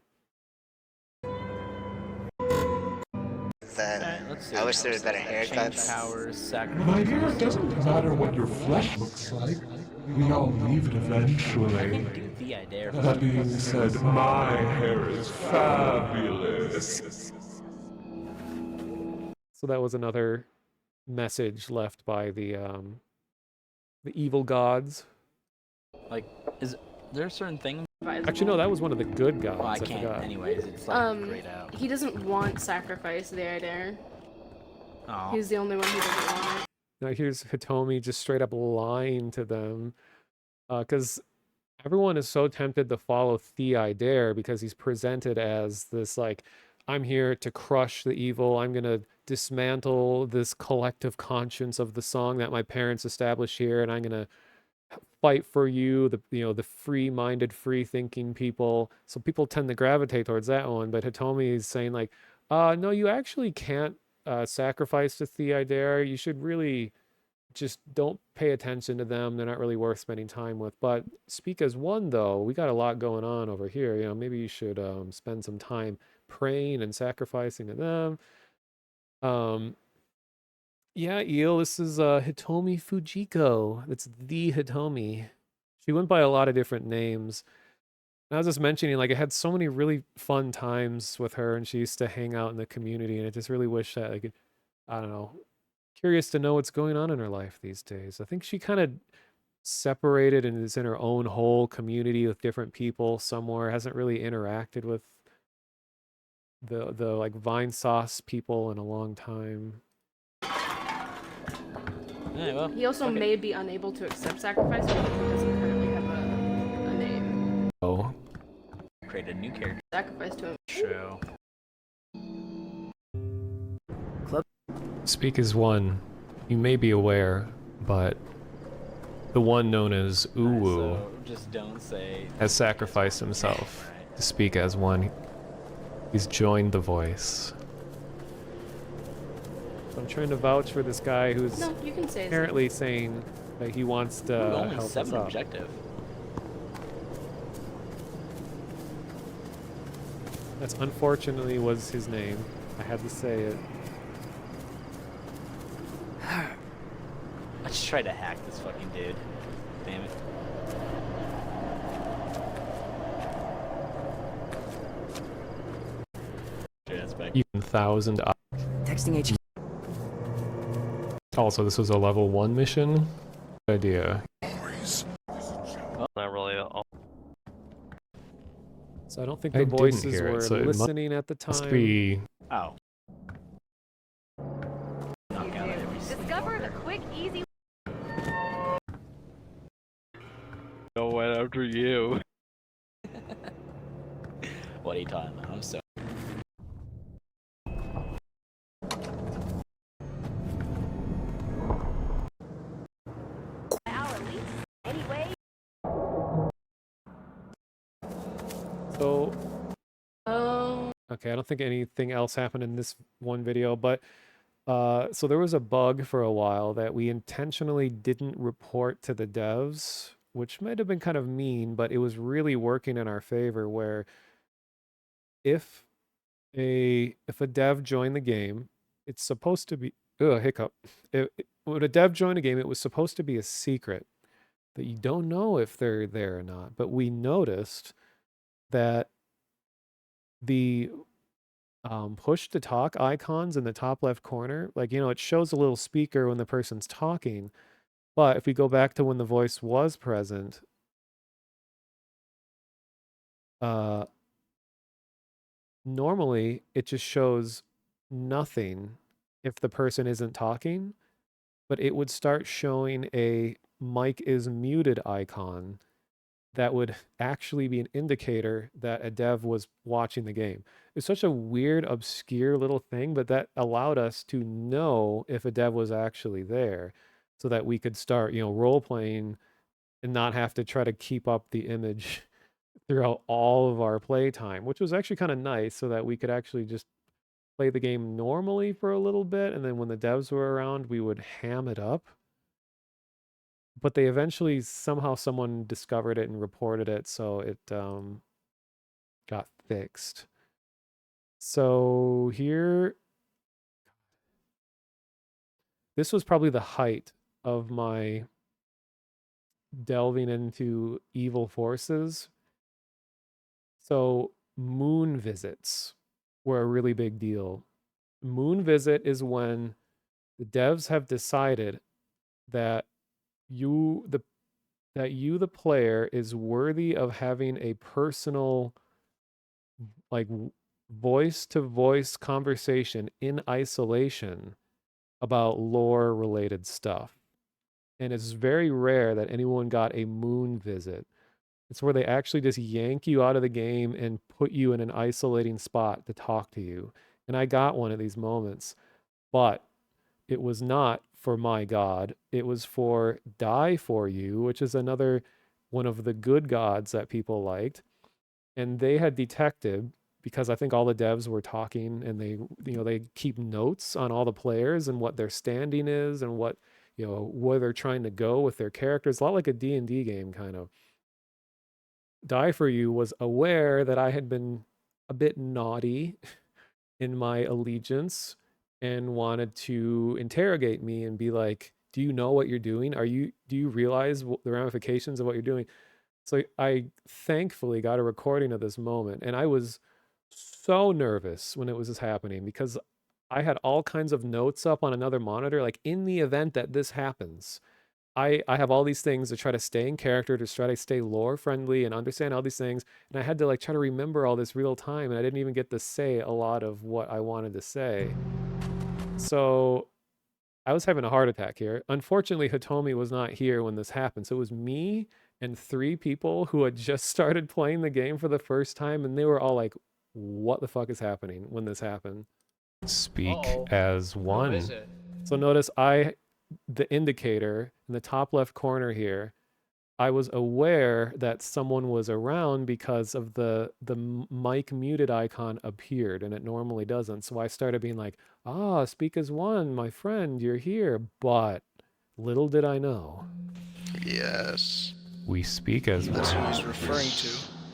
I wish there was better haircuts. Powers, My hair doesn't matter what your flesh looks like. We all leave it eventually. That being said, my hair is fabulous. So that was another message left by the evil gods. Like, is there a certain thing? Actually, no, that was one of the good gods. Well, I I can't. forgot. Anyways, it's like grayed out. He doesn't want sacrifice, the Aidair. Oh. He's the only one who doesn't want it. Now here's Hitomi just straight up lying to them, because everyone is so tempted to follow the Aidair because he's presented as this like, I'm here to crush the evil. I'm gonna dismantle this collective conscience of the song that my parents established here, and I'm gonna fight for you, the free-minded, free-thinking people. So people tend to gravitate towards that one. But Hitomi is saying like, no, you actually can't sacrifice to the Aidair. You should really just don't pay attention to them. They're not really worth spending time with. But speak as one, though. We got a lot going on over here. Maybe you should spend some time praying and sacrificing to them. Yeah, Eel, this is Hitomi Fujiko. That's the Hitomi. She went by a lot of different names. And I was just mentioning, like, I had so many really fun times with her, and she used to hang out in the community, and I just really wish that I could, I don't know, curious to know what's going on in her life these days. I think she kind of separated and is in her own whole community with different people somewhere, hasn't really interacted with the like Vine Sauce people in a long time. Yeah, well, He also may be unable to accept sacrifice because he doesn't currently have a name. Oh. Create a new character. Sacrifice to him. Show. Speak as one. You may be aware, but the one known as Uwu So just don't say. has sacrificed himself to speak as one. He's joined the voice. So I'm trying to vouch for this guy who's No, you can say his apparently saying that he wants to only help us 7 out. objective. That's unfortunately was his name. I had to say it. I just tried to hack this fucking dude. Damn it. Sure, that's back. Even 1,000. Texting HQ. Also, this was a level 1 mission. Good idea. Well, not really at all. So I don't think I the didn't voices hear it, were so it listening at the time. must be- Oh. Knock out every Discover the quick, easy. Go went after you. What are you talking about? I'm so. Anyway. So, Oh. okay, I don't think anything else happened in this one video, but so there was a bug for a while that we intentionally didn't report to the devs, which might have been kind of mean, but it was really working in our favor where if a dev joined the game, it's supposed to be hiccup. When a dev joined a game, it was supposed to be a secret that you don't know if they're there or not. But we noticed that the push to talk icons in the top left corner, like, it shows a little speaker when the person's talking. But if we go back to when the voice was present, normally it just shows nothing if the person isn't talking, but it would start showing a mic is muted icon that would actually be an indicator that a dev was watching the game. It's such a weird, obscure little thing, but that allowed us to know if a dev was actually there so that we could start, role playing and not have to try to keep up the image throughout all of our playtime, which was actually kind of nice so that we could actually just play the game normally for a little bit. And then when the devs were around, we would ham it up. But they eventually, somehow someone discovered it and reported it. So it got fixed. So here, this was probably the height of my delving into evil forces. So moon visits were a really big deal. Moon visit is when the devs have decided that you the player is worthy of having a personal, like, voice to voice conversation in isolation about lore related stuff. And it's very rare that anyone got a moon visit. It's where they actually just yank you out of the game and put you in an isolating spot to talk to you. And I got one of these moments, but it was not for my god. It was for Die For You, which is another one of the good gods that people liked. And they had detected, because I think all the devs were talking, and they keep notes on all the players and what their standing is and what, where they're trying to go with their characters. A lot like a D&D game, kind of. Die For You was aware that I had been a bit naughty in my allegiance and wanted to interrogate me and be like, do you know what you're doing? Do you realize the ramifications of what you're doing? So I thankfully got a recording of this moment, and I was so nervous when it was happening because I had all kinds of notes up on another monitor, like, in the event that this happens, I have all these things to try to stay in character, to try to stay lore friendly and understand all these things. And I had to, like, try to remember all this real time, and I didn't even get to say a lot of what I wanted to say. So I was having a heart attack here. Unfortunately, Hitomi was not here when this happened. So it was me and 3 people who had just started playing the game for the first time, and they were all like, what the fuck is happening when this happened? Speak as one. Who is it? So notice the indicator in the top left corner here, I was aware that someone was around because of the mic muted icon appeared, and it normally doesn't. So I started being like, speak as one, my friend, you're here. But little did I know. Yes. We speak as That's one. who he's referring to.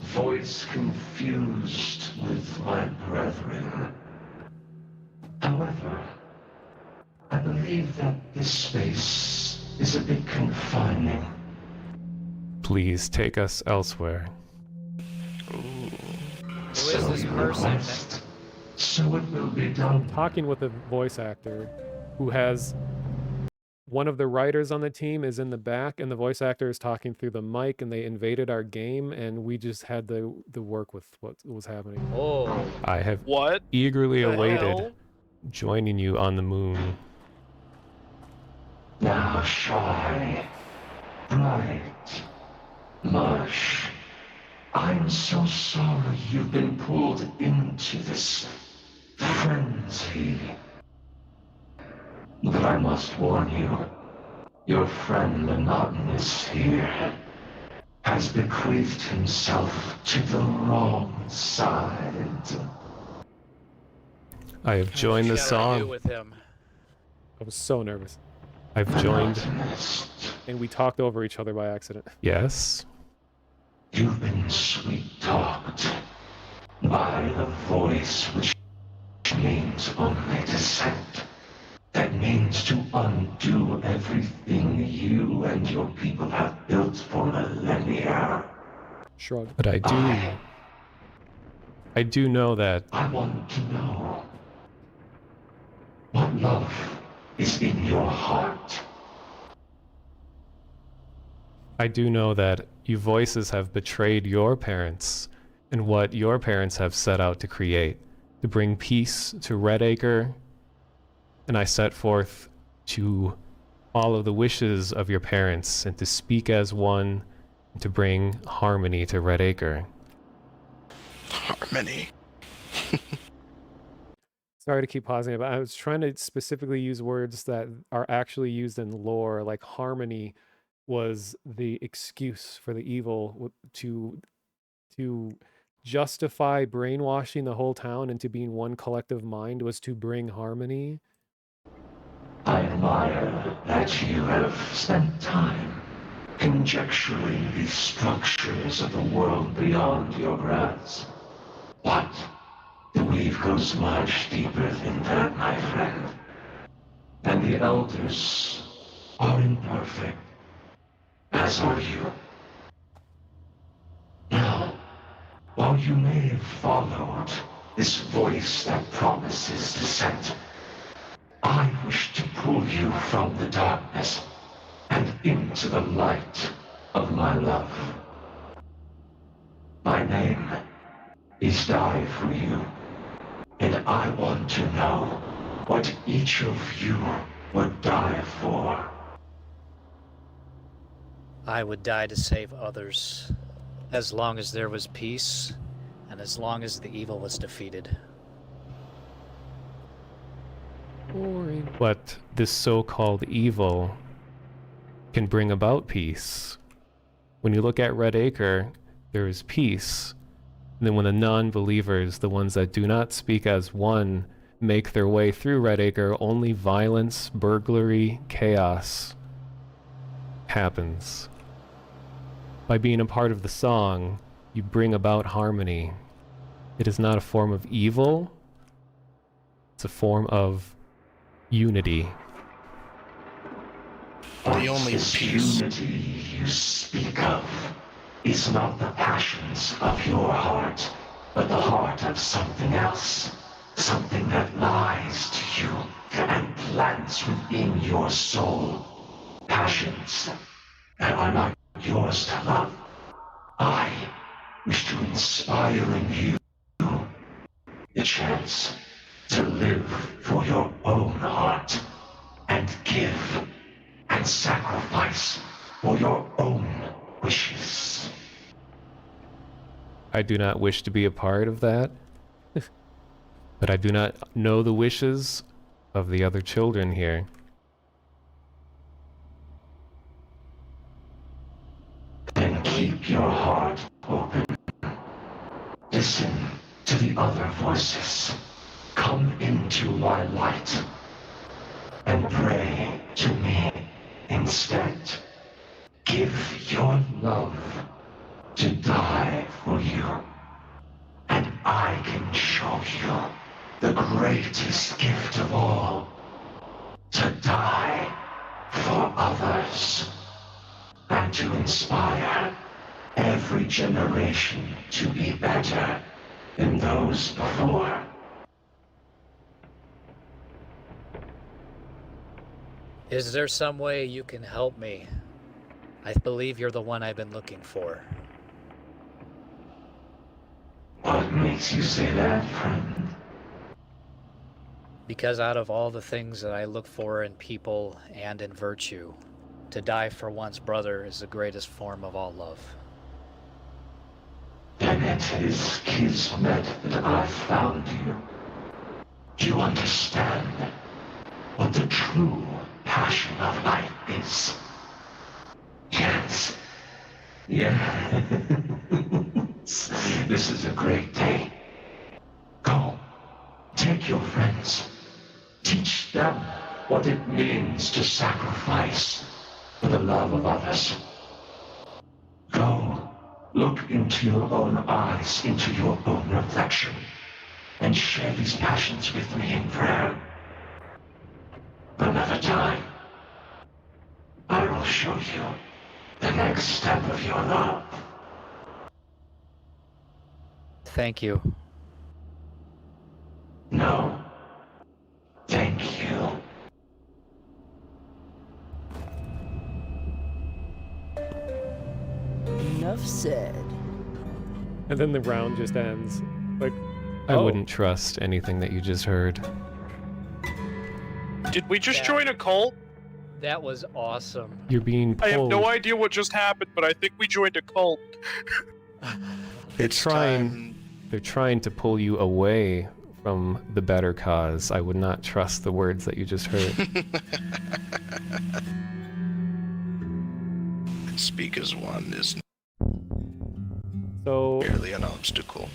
Voice confused with my brethren. However, I believe that this space is a bit confining. Please take us elsewhere. Who is this person? So it will be done. Talking with a voice actor who has one of the writers on the team is in the back, and the voice actor is talking through the mic, and they invaded our game, and we just had to work with what was happening. Oh. I have eagerly awaited joining you on the moon. Now shy, bright, mush. I'm so sorry you've been pulled into this frenzy. But I must warn you, your friend Monotonous here has bequeathed himself to the wrong side. I have joined the song. With him. I was so nervous. I've joined, and we talked over each other by accident. Yes? You've been sweet-talked by the voice which means only dissent. That means to undo everything you and your people have built for millennia. Shrug. But I do know that I want to know what love is in your heart. I do know that you voices have betrayed your parents and what your parents have set out to create, to bring peace to Redacre, and I set forth to follow the wishes of your parents and to speak as one and to bring harmony to Redacre. Harmony. Sorry to keep pausing, but I was trying to specifically use words that are actually used in lore, like harmony was the excuse for the evil to to justify brainwashing the whole town into being one collective mind was to bring harmony. I admire that you have spent time conjecturing the structures of the world beyond your grasp. But the weave goes much deeper than that, my friend. And the elders are imperfect, as are you. Now, while you may have followed this voice that promises descent, I wish to pull you from the darkness and into the light of my love. My name is Die For You, and I want to know what each of you would die for. I would die to save others, as long as there was peace, and as long as the evil was defeated. Boring. But this so-called evil can bring about peace. When you look at Red Acre, there is peace. And then when the non-believers, the ones that do not speak as one, make their way through Red Acre, only violence, burglary, chaos happens. By being a part of the song, you bring about harmony. It is not a form of evil, it's a form of unity. The only unity you speak of is not the passions of your heart, but the heart of something else. Something that lies to you and plants within your soul. Passions that are not yours to love. I wish to inspire in you the chance to live for your own heart and give and sacrifice for your own wishes. I do not wish to be a part of that, but I do not know the wishes of the other children here. Then keep your heart open. Listen to the other voices. Come into my light and pray to me instead. Give your love to Die For You, and I can show you the greatest gift of all, to die for others, and to inspire every generation to be better than those before. Is there some way you can help me? I believe you're the one I've been looking for. What makes you say that, friend? Because out of all the things that I look for in people and in virtue, to die for one's brother is the greatest form of all love. Then it is kismet that I found you. Do you understand what the true passion of life is? Yes. Yes. This is a great day. Go. Take your friends. Teach them what it means to sacrifice for the love of others. Go. Look into your own eyes, into your own reflection, and share these passions with me in prayer. Another time, I will show you the next step of your love. Thank you. No. Thank you. Enough said. And then the round just ends. Like, I Oh. wouldn't trust anything that you just heard. Did we just join a cult? That was awesome. You're being I have pulled. no idea what just happened, but I think we joined a cult. They're trying to pull you away from the better cause. I would not trust the words that you just heard. Speak as one is. So Barely an obstacle.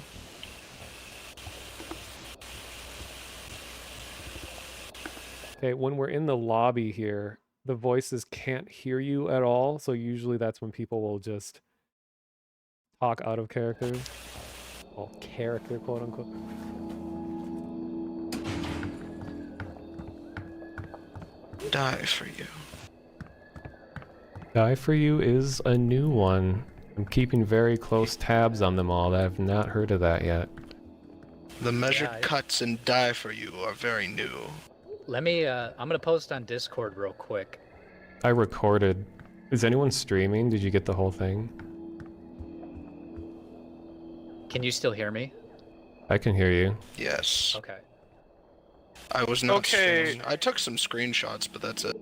okay, when we're in the lobby here, the voices can't hear you at all. So usually that's when people will just talk out of character. Well, character, quote unquote. Die for you. Die for You is a new one. I'm keeping very close tabs on them all. I've not heard of that yet. The measured cuts and Die for You are very new. Let me, I'm gonna post on Discord real quick. I recorded. Is anyone streaming? Did you get the whole thing? Can you still hear me? I can hear you. Yes. Okay. I was not Okay. streaming. I took some screenshots, but that's it.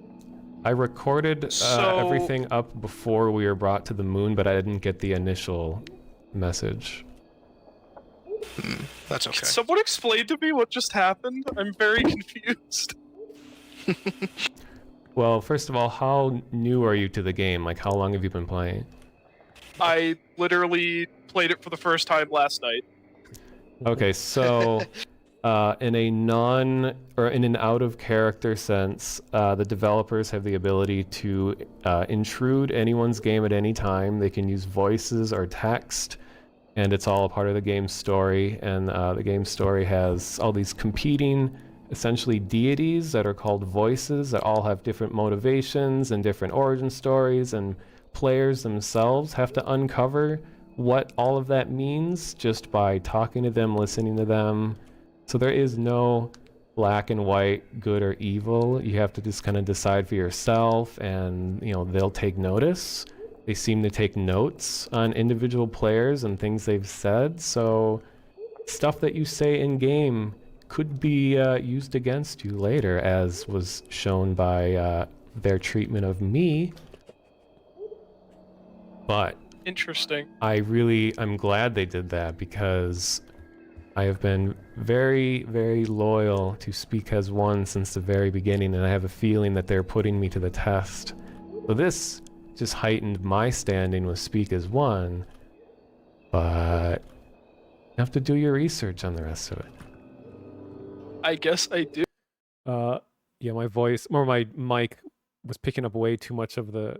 I recorded So- everything up before we were brought to the moon, but I didn't get the initial message. That's okay. Can someone explain to me what just happened? I'm very confused. Well, first of all, how new are you to the game? Like, how long have you been playing? I literally played it for the first time last night. Okay, so in an out of character sense, the developers have the ability to intrude anyone's game at any time. They can use voices or text, and it's all a part of the game's story. And the game's story has all these competing, essentially deities that are called voices that all have different motivations and different origin stories, and players themselves have to uncover what all of that means just by talking to them, listening to them. So there is no black and white, good or evil. You have to just kind of decide for yourself, and they'll take notice. They seem to take notes on individual players and things they've said. So stuff that you say in game could be used against you later, as was shown by their treatment of me. But Interesting. I'm glad they did that, because I have been very, very loyal to Speak as One since the very beginning, and I have a feeling that they're putting me to the test. So this just heightened my standing with Speak as One, but you have to do your research on the rest of it. I guess I do. Yeah, my voice, or my mic was picking up way too much of the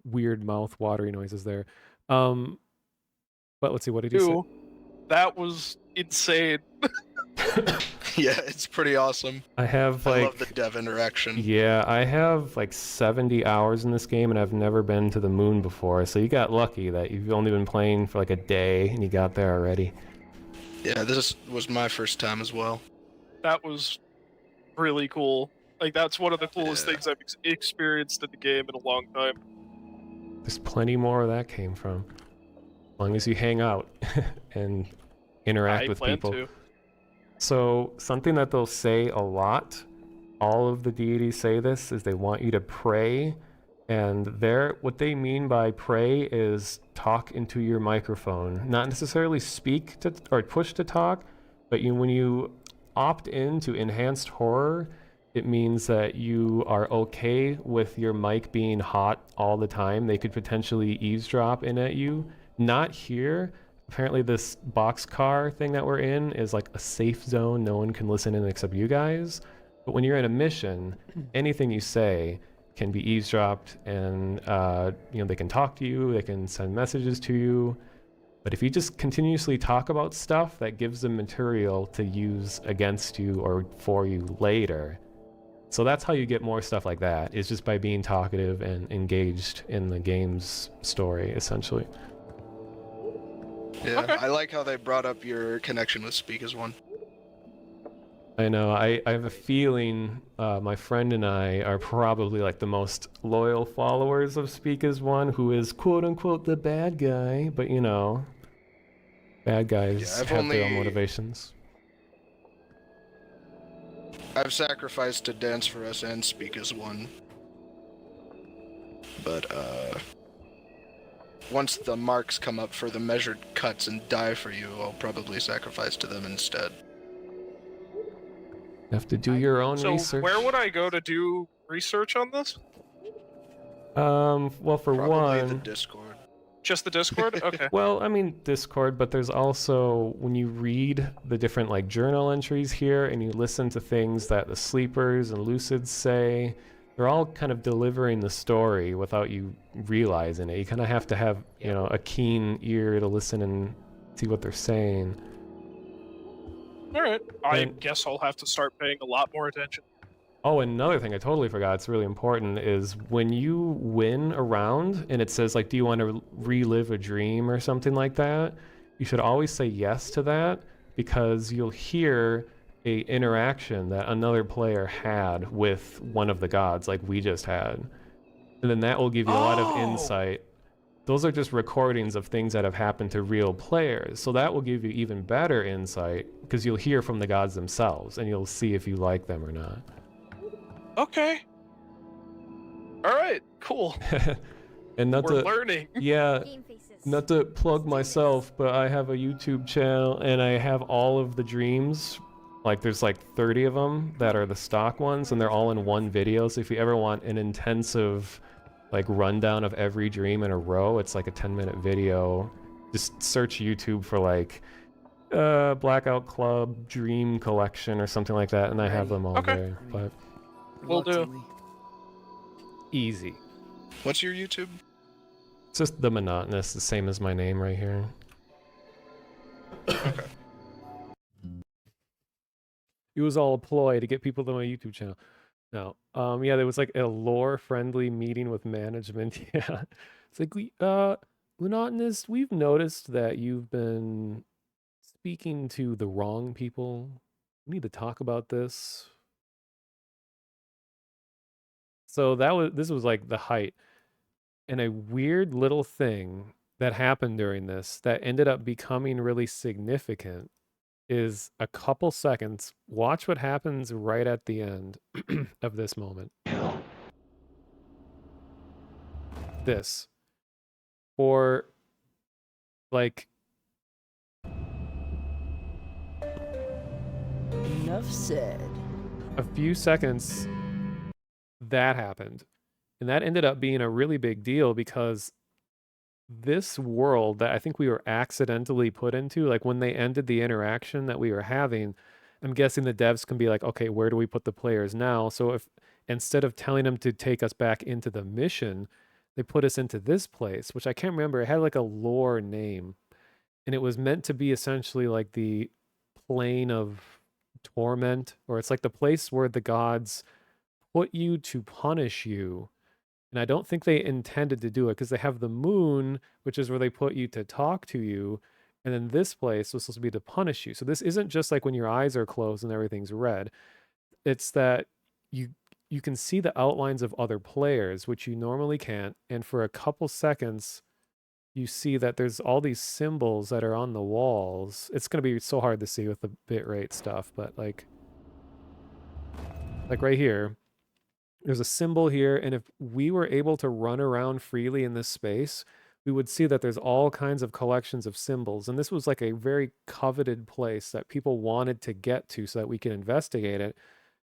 weird mouth watery noises there. But let's see, what did you say? That was insane. Yeah, it's pretty awesome. I have I love the dev interaction. Yeah, I have like 70 hours in this game, and I've never been to the moon before. So you got lucky that you've only been playing for like a day and you got there already. Yeah, this was my first time as well. That was really cool. Like, that's one of the coolest things I've experienced in the game in a long time. There's plenty more where that came from. As long as you hang out and interact with people. To. So something that they'll say a lot, all of the deities say this, is they want you to pray. And what they mean by pray is talk into your microphone. Not necessarily speak to or push to talk, but when you opt in to enhanced horror, it means that you are okay with your mic being hot all the time. They could potentially eavesdrop in at you. Not here. Apparently this boxcar thing that we're in is like a safe zone. No one can listen in except you guys. But when you're in a mission, anything you say can be eavesdropped, and they can talk to you, they can send messages to you. But if you just continuously talk about stuff, that gives them material to use against you or for you later. So that's how you get more stuff like that, is just by being talkative and engaged in the game's story, essentially. Yeah, okay. I like how they brought up your connection with Speak as One. I know, I have a feeling my friend and I are probably like the most loyal followers of Speak as One, who is quote-unquote the bad guy, but bad guys have their own motivations. I've sacrificed to Dance for Us and Speak as One. But, once the marks come up for the measured cuts and Die for You, I'll probably sacrifice to them instead. You have to do your own research. So where would I go to do research on this? Well, for probably one... the Discord. Just the Discord? Okay. Well, I mean Discord, but there's also when you read the different like journal entries here and you listen to things that the sleepers and lucids say, they're all kind of delivering the story without you realizing it. You kind of have to have, you know, a keen ear to listen and see what they're saying. All right. I And- guess I'll have to start paying a lot more attention. Oh, another thing I totally forgot, it's really important, is when you win a round and it says like, do you want to relive a dream or something like that, you should always say yes to that, because you'll hear a interaction that another player had with one of the gods like we just had. And then that will give you a lot of insight. Those are just recordings of things that have happened to real players. So that will give you even better insight because you'll hear from the gods themselves and you'll see if you like them or not. Okay. All right. Cool. And not We're to, learning. Yeah, not to plug myself, but I have a YouTube channel and I have all of the dreams. Like there's like 30 of them that are the stock ones and they're all in one video. So if you ever want an intensive like rundown of every dream in a row, it's like a 10-minute video. Just search YouTube for like Blackout Club Dream Collection or something like that, and I have them all there. But Will do. easy. What's your YouTube? It's just The Monotonous, the same as my name right here. Okay. It was all a ploy to get people to my YouTube channel. No. Yeah, there was like a lore-friendly meeting with management. Yeah. It's like, Monotonous, we've noticed that you've been speaking to the wrong people. We need to talk about this. So this was like the height. And a weird little thing that happened during this that ended up becoming really significant is a couple seconds. Watch what happens right at the end of this moment. This. For like Enough said. a few seconds, that happened. And that ended up being a really big deal because this world that I think we were accidentally put into, like when they ended the interaction that we were having, I'm guessing the devs can be like, okay, where do we put the players now? So if instead of telling them to take us back into the mission, they put us into this place, which I can't remember. It had like a lore name. And it was meant to be essentially like the plane of torment, or it's like the place where the gods put you to punish you. And I don't think they intended to do it because they have the moon, which is where they put you to talk to you. And then this place was supposed to be to punish you. So this isn't just like when your eyes are closed and everything's red. It's that you can see the outlines of other players, which you normally can't. And for a couple seconds, you see that there's all these symbols that are on the walls. It's going to be so hard to see with the bitrate stuff, but like right here, there's a symbol here, and if we were able to run around freely in this space, we would see that there's all kinds of collections of symbols. And this was like a very coveted place that people wanted to get to so that we could investigate it.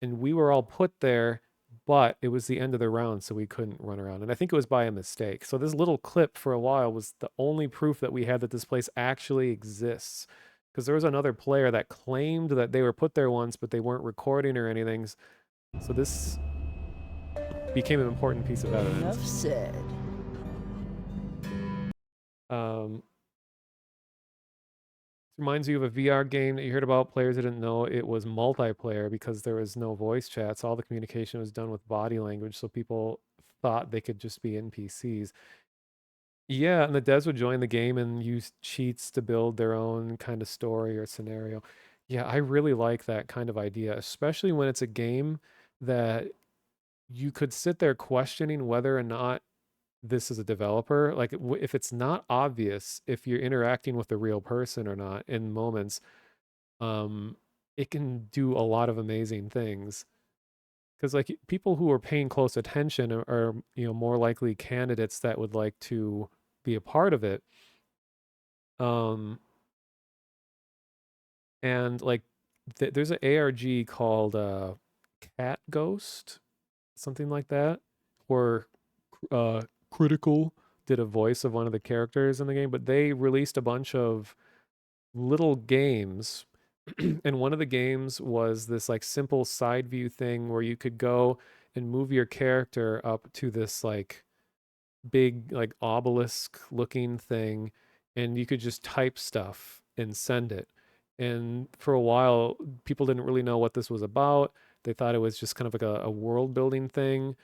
And we were all put there, but it was the end of the round, so we couldn't run around. And I think it was by a mistake. So this little clip for a while was the only proof that we had that this place actually exists. Because there was another player that claimed that they were put there once, but they weren't recording or anything. So this became an important piece of evidence. Enough said. Reminds you of a VR game that you heard about. Players didn't know it was multiplayer because there was no voice chat. So all the communication was done with body language. So people thought they could just be NPCs. Yeah, and the devs would join the game and use cheats to build their own kind of story or scenario. Yeah, I really like that kind of idea, especially when it's a game that you could sit there questioning whether or not this is a developer. Like if it's not obvious if you're interacting with a real person or not in moments, it can do a lot of amazing things. Because like people who are paying close attention are more likely candidates that would like to be a part of it. And like there's an ARG called Cat Ghost, something like that, or Critical did a voice of one of the characters in the game, but they released a bunch of little games. And one of the games was this like simple side view thing where you could go and move your character up to this like big like obelisk looking thing, and you could just type stuff and send it. And for a while, people didn't really know what this was about. They thought it was just kind of like a world building thing.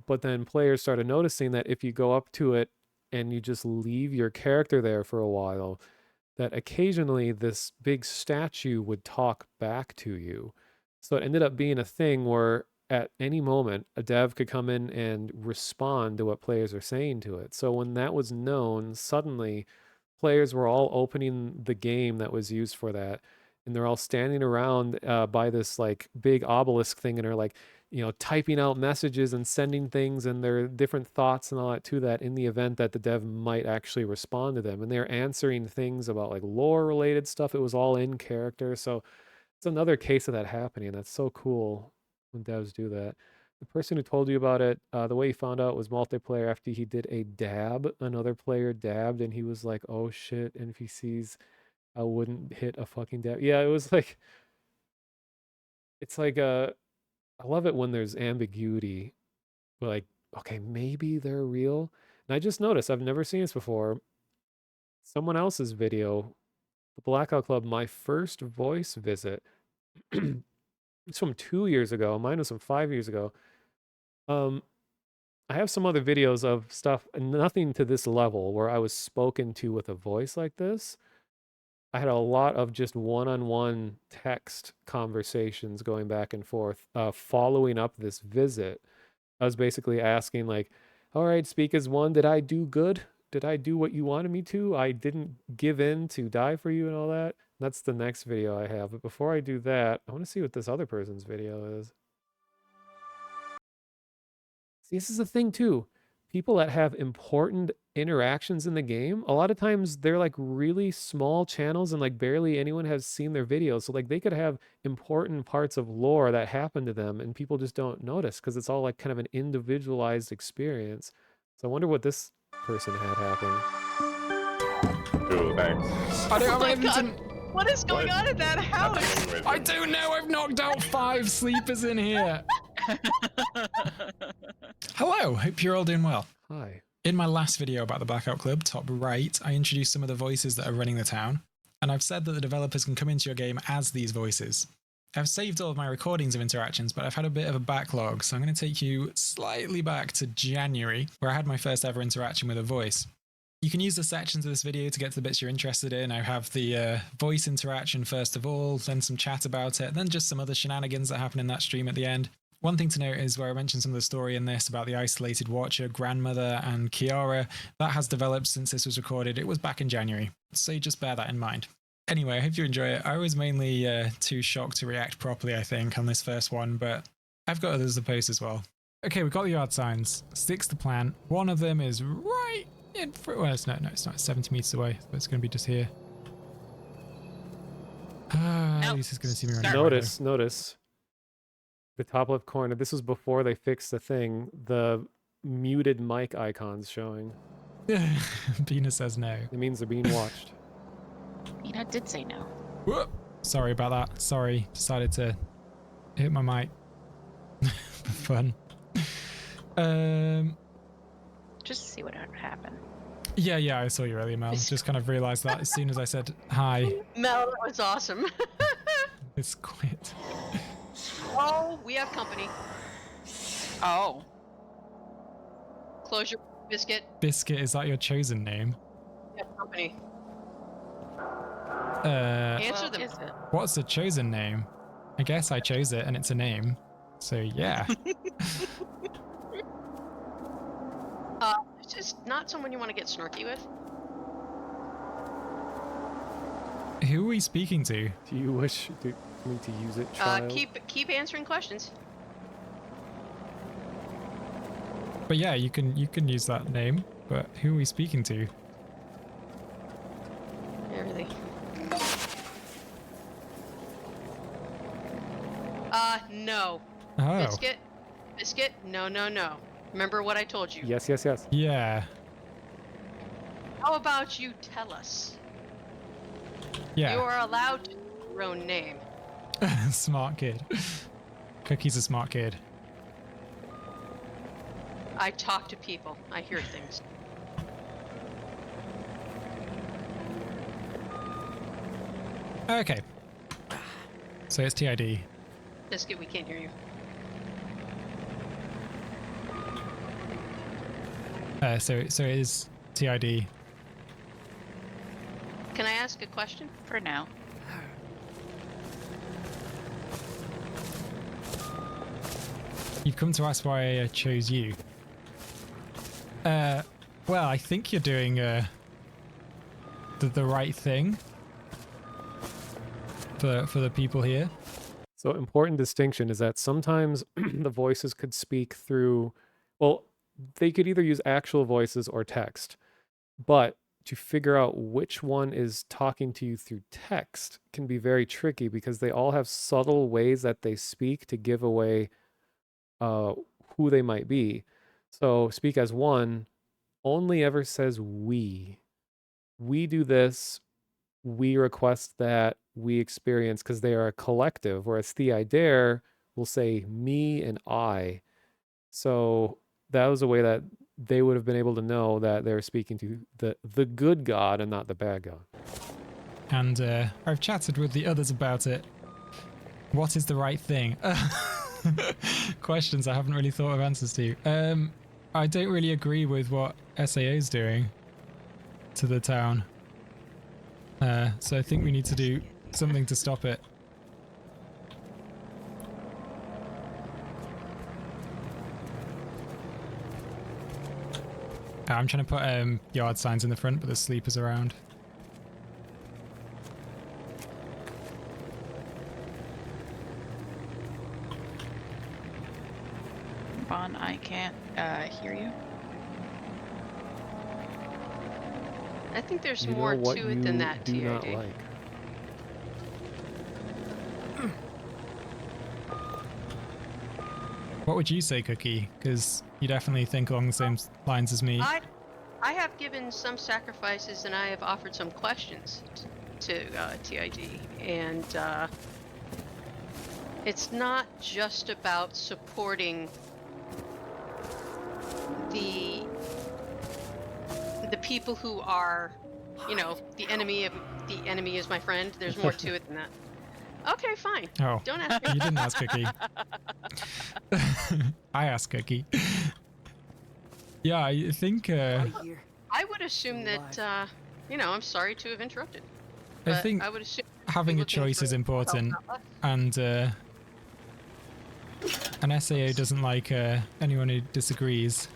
But then players started noticing that if you go up to it and you just leave your character there for a while, that occasionally this big statue would talk back to you. So it ended up being a thing where at any moment, a dev could come in and respond to what players are saying to it. So when that was known, suddenly players were all opening the game that was used for that, and they're all standing around by this like big obelisk thing, and are like, typing out messages and sending things and their different thoughts and all that to that, in the event that the dev might actually respond to them. And they're answering things about like lore related stuff. It was all in character. So it's another case of that happening. That's so cool when devs do that. The person who told you about it, the way he found out was multiplayer after he did a dab. Another player dabbed, and he was like, oh shit, NPCs, I wouldn't hit a fucking dab. Yeah, it was like, it's like, I love it when there's ambiguity. We're like, okay, maybe they're real. And I just noticed, I've never seen this before. Someone else's video, the Blackout Club, my first voice visit. It's from 2 years ago. Mine was from 5 years ago. I have some other videos of stuff, nothing to this level, where I was spoken to with a voice like this. I had a lot of just one-on-one text conversations going back and forth, following up this visit. I was basically asking like, all right, speak as one, did I do good? Did I do what you wanted me to? I didn't give in to die for you and all that. That's the next video I have. But before I do that, I want to see what this other person's video is. See, this is a thing too. People that have important interactions in the game, a lot of times they're like really small channels and like barely anyone has seen their videos. So like they could have important parts of lore that happen to them and people just don't notice because it's all like kind of an individualized experience. So I wonder what this person had happen. Cool, thanks. I don't have Oh my anything God. to... What is going on in that house? I don't know, I've knocked out 5 sleepers in here. Hello, hope you're all doing well. Hi. In my last video about the Blackout Club, top right, I introduced some of the voices that are running the town, and I've said that the developers can come into your game as these voices. I've saved all of my recordings of interactions, but I've had a bit of a backlog, so I'm going to take you slightly back to January, where I had my first ever interaction with a voice. You can use the sections of this video to get to the bits you're interested in. I have the voice interaction first of all, then some chat about it, then just some other shenanigans that happen in that stream at the end. One thing to note is where I mentioned some of the story in this about the isolated watcher, grandmother, and Kiara, that has developed since this was recorded. It was back in January, so just bear that in mind. Anyway, I hope you enjoy it. I was mainly too shocked to react properly, I think, on this first one, but I've got others to post as well. Okay, we've got the yard signs. 6 to plant. One of them is right in front. Well, it's not. It's not. 70 meters away, so it's going to be just here. At least he's going to see me running. Notice. The top left corner. This was before they fixed the thing. The muted mic icons showing. Bina says no. It means they're being watched. Bina did say no. Whoop. Sorry about that. Sorry. Decided to hit my mic. For fun. Just see what happened. Yeah, I saw you earlier, Mel. Just kind of realised that as soon as I said hi. Mel, that was awesome. It's quit. Oh, we have company. Oh. Close your biscuit. Biscuit, is that your chosen name? We have company. Answer them. What's the chosen name? I guess I chose it and it's a name. So yeah. It's just not someone you want to get snarky with. Who are we speaking to? Do you wish me to use it, child? Keep answering questions. But yeah, you can use that name, but who are we speaking to? Everything. No. Oh. Biscuit, no. Remember what I told you. Yes. Yeah. How about you tell us? Yeah. You are allowed to know your own name. Smart kid. Cookie's a smart kid. I talk to people. I hear things. Okay. So it's TID. Biscuit, we can't hear you. So it is TID. Can I ask a question? For now. You've come to ask why I chose you. Well, I think you're doing the right thing for the people here. So important distinction is that sometimes the voices could speak through, well, they could either use actual voices or text, but to figure out which one is talking to you through text can be very tricky because they all have subtle ways that they speak to give away who they might be. So speak as one only ever says we. We do this, we request that, we experience, because they are a collective, whereas Thea Dare will say me and I. So that was a way that they would have been able to know that they're speaking to the good God and not the bad God. And I've chatted with the others about it. What is the right thing? Questions I haven't really thought of answers to. I don't really agree with what SAO is doing to the town. So I think we need to do something to stop it. I'm trying to put yard signs in the front, but there's sleepers around. Bon, I can't hear you. I think there's You know more what to it you than that, do not TID. like. What would you say, Cookie? Because you definitely think along the same lines as me. I have given some sacrifices and I have offered some questions to TID, and it's not just about supporting the people who are, you know, the enemy is my friend. There's more to it than that. Okay, fine. Oh, Don't ask me. You didn't ask Cookie. I asked Cookie. Yeah, I think. I would assume that, you know, I'm sorry to have interrupted. I But think I would assume having a looking choice for is important, help, not less. and an SAO doesn't like anyone who disagrees.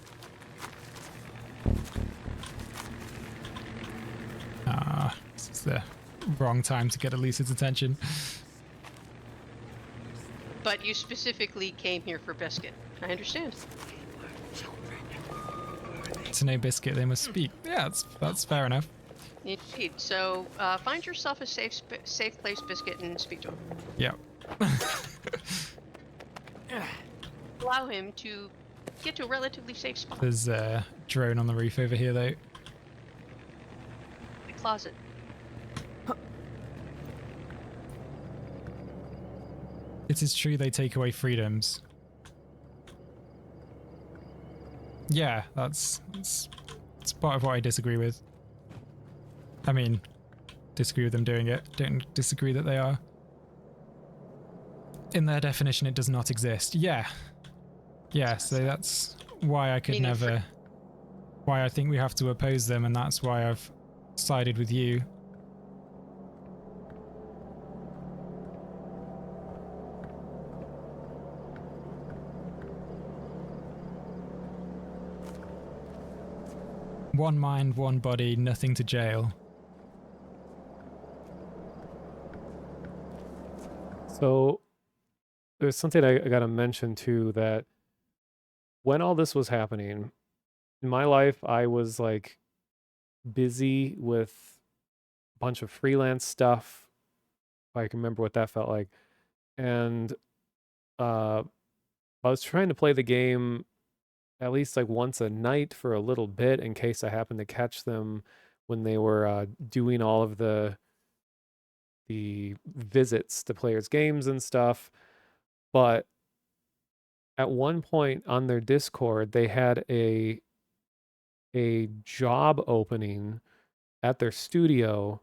This is the wrong time to get Elisa's attention. But you specifically came here for Biscuit. I understand. To know Biscuit, they must speak. Yeah, that's fair enough. Indeed. So find yourself a safe place, Biscuit, and speak to him. Yeah. Allow him to get to a relatively safe spot. There's a drone on the roof over here, though. The closet. It is true they take away freedoms. Yeah, that's part of what I disagree with. I mean, disagree with them doing it. Don't disagree that they are. In their definition, it does not exist. Yeah. Yeah, so that's why I could never... Why I think we have to oppose them, and that's why I've sided with you. One mind, one body, nothing to jail. So there's something I got to mention too, that when all this was happening in my life, I was like busy with a bunch of freelance stuff. If I can remember what that felt like. And I was trying to play the game at least like once a night for a little bit in case I happened to catch them when they were doing all of the visits to players' games and stuff. But at one point on their Discord, they had a job opening at their studio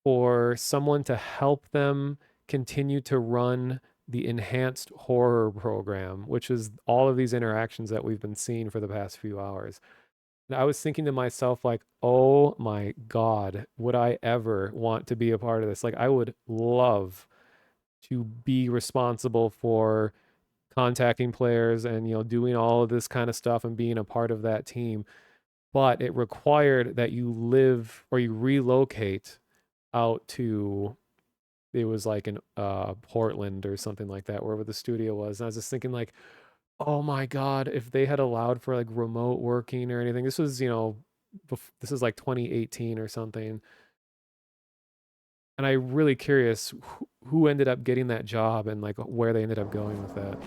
for someone to help them continue to run the enhanced horror program, which is all of these interactions that we've been seeing for the past few hours. And I was thinking to myself, like, oh my God, would I ever want to be a part of this? Like, I would love to be responsible for contacting players and, you know, doing all of this kind of stuff and being a part of that team. But it required that you live or you relocate out to, it was like in Portland or something like that, wherever the studio was. And I was just thinking, like, oh my God, if they had allowed for like remote working or anything. This was, you know, this is like 2018 or something. And I'm really curious who ended up getting that job and like where they ended up going with that.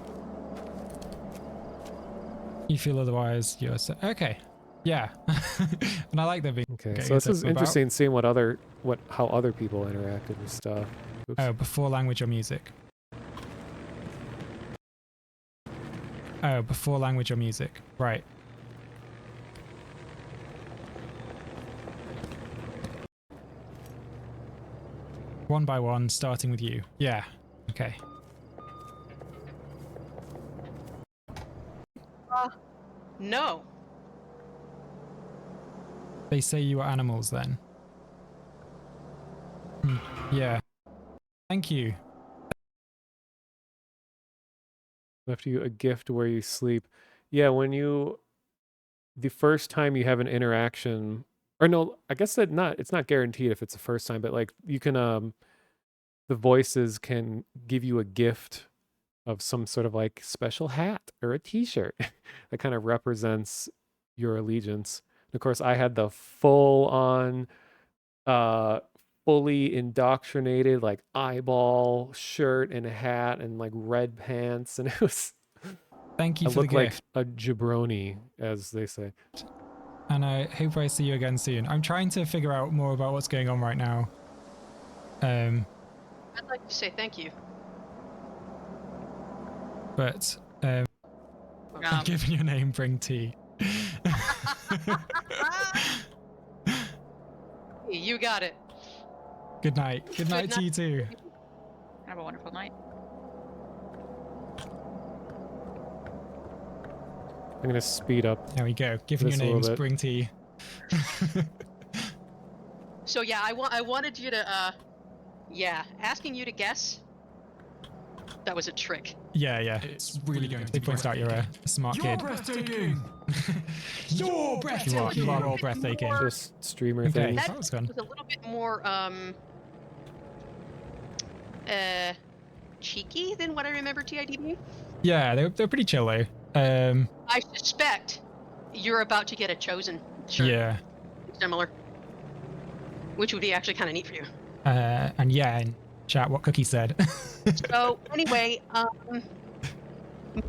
You feel otherwise, you're okay. Yeah. And I like that being okay. So this is interesting seeing how other people interacted with stuff. Oops. Oh, before language or music. Oh, before language or music. Right. One by one, starting with you. Yeah. Okay. No. They say you are animals then. Yeah. Thank you. Left you a gift where you sleep. Yeah, when the first time you have an interaction, or no, I guess it's not guaranteed if it's the first time, but like you can, the voices can give you a gift of some sort of like special hat or a t-shirt that kind of represents your allegiance. And of course, I had the full on, fully indoctrinated like eyeball shirt and a hat and like red pants, and it was. Thank you I for the look like gift. a jabroni, as they say. And I hope I see you again soon. I'm trying to figure out more about what's going on right now. I'd like to say thank you. But I'm giving your name, bring tea. You got it. Good night. Good night to you too. Have a wonderful night. I'm gonna speed up. There we go. Giving your names, bring tea. So yeah, I wanted you to asking you to guess. That was a trick. Yeah, yeah. It's really going to be pointed out you're a smart kid. Breathtaking. You're breathtaking. You are all breathtaking. Just streamer Okay, thing. that was fun. Was a little bit more cheeky than what I remember TID being. Yeah, they're pretty chill though. I suspect you're about to get a chosen shirt. Yeah. Similar. Which would be actually kind of neat for you. And yeah, in chat, what Cookie said. So anyway,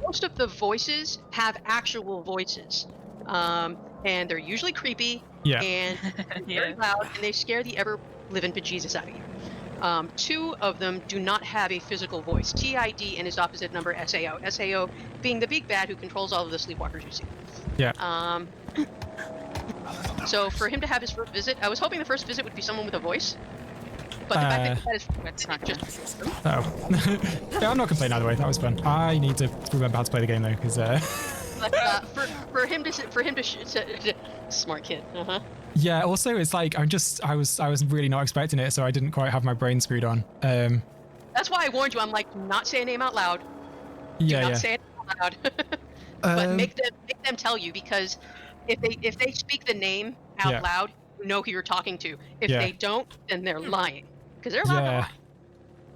most of the voices have actual voices, and they're usually creepy. Yeah. And very loud, and they scare the ever-living bejesus out of you. 2 of them do not have a physical voice. TID and his opposite number, SAO. SAO being the big bad who controls all of the sleepwalkers you see. Yeah. So for him to have his first visit, I was hoping the first visit would be someone with a voice. But the fact that it's not just... Oh. Yeah, I'm not complaining either way. That was fun. I need to remember how to play the game though, because But for him to smart kid. yeah. Also, it's like I was really not expecting it, so I didn't quite have my brain screwed on. That's why I warned you. I'm like, do not say a name out loud. Yeah, Do not yeah. say it out loud. But make them tell you, because if they speak the name out Yeah. loud, you know who you're talking to. If Yeah. they don't, then they're lying. Because they're allowed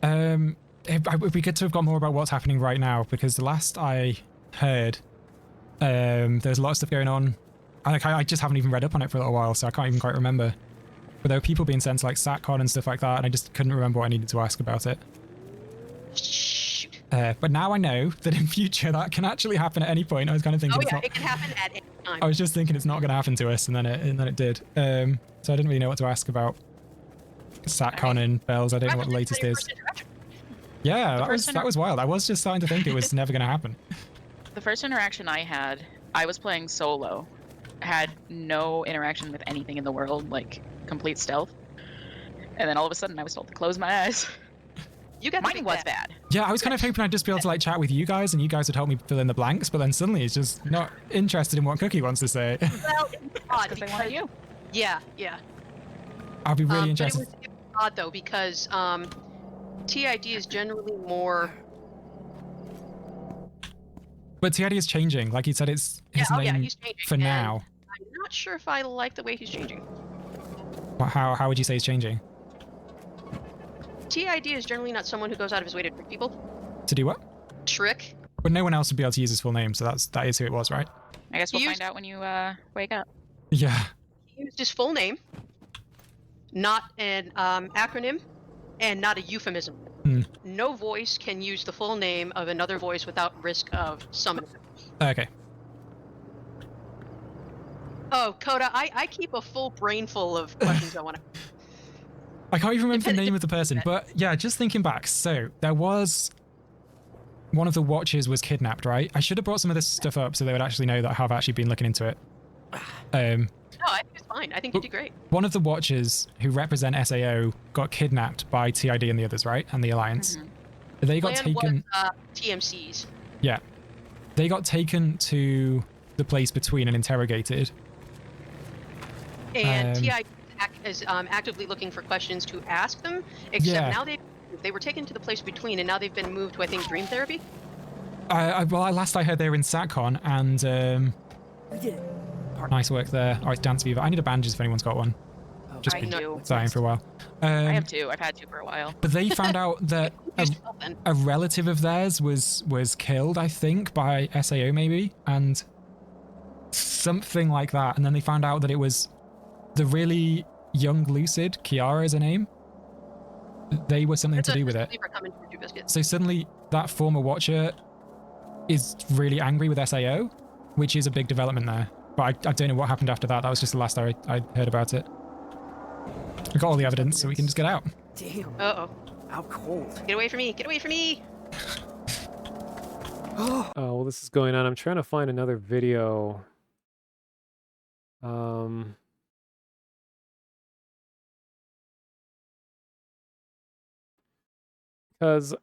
to lie. It'd be good to have got more about what's happening right now, because the last I heard, there's a lot of stuff going on. I just haven't even read up on it for a little while, so I can't even quite remember. But there were people being sent to like SatCon and stuff like that, and I just couldn't remember what I needed to ask about it. Shoot. But now I know that in future that can actually happen at any point. I was kind of thinking Oh it's yeah, not. it can happen at any time. I was just thinking it's not going to happen to us, and then it did. So I didn't really know what to ask about SatCon and Bells. I don't know what the latest is. Yeah, that was wild. I was just starting to think it was never going to happen. The first interaction I had, I was playing solo. Had no interaction with anything in the world, like complete stealth. And then all of a sudden I was told to close my eyes. You got Mine was bad. Yeah, I was kind of hoping I'd just be able to like chat with you guys, and you guys would help me fill in the blanks. But then suddenly it's just not interested in what Cookie wants to say. Well, it's odd because they wanted you. Yeah, yeah. I'll be really But interested. it was odd though because TID is generally more. But TID is changing. Like he said, it's his Yeah, name he's changing. for and now. I'm not sure if I like the way he's changing. How would you say he's changing? TID is generally not someone who goes out of his way to trick people. To do what? Trick. But no one else would be able to use his full name, so that is who it was, right? I guess we'll find out when you wake up. Yeah. He used his full name, not an acronym, and not a euphemism. No voice can use the full name of another voice without risk of summoning them. Okay. Oh, Coda, I keep a full brain full of questions I want to. I can't even remember the name of the person, but yeah, just thinking back. So there was one of the watchers was kidnapped, right? I should have brought some of this stuff up so they would actually know that I have actually been looking into it. No, I think it's fine. I think you did great. One of the watchers who represent SAO got kidnapped by TID and the others, right? And the Alliance. They got Plan taken. was, TMCs. Yeah. They got taken to the place between and interrogated. And TID is actively looking for questions to ask them, except now they were taken to the place between, and now they've been moved to, I think, Dream Therapy? Well, last I heard they were in SatCon, and We did it. nice work there. Oh, it's Dance Fever. I need a bandage if anyone's got one. Just I been do. dying for a while. I have two. I've had two for a while. But they found out that a relative of theirs was killed, I think, by SAO maybe, and something like that. And then they found out that it was the really young Lucid, Kiara is her name. They were something to do with it. So suddenly that former watcher is really angry with SAO, which is a big development there. But I don't know what happened after that. That was just the last I heard about it. We got all the evidence, so we can just get out. Damn. Uh-oh. How cold. Get away from me! Get away from me! Oh, well, this is going on. I'm trying to find another video. Because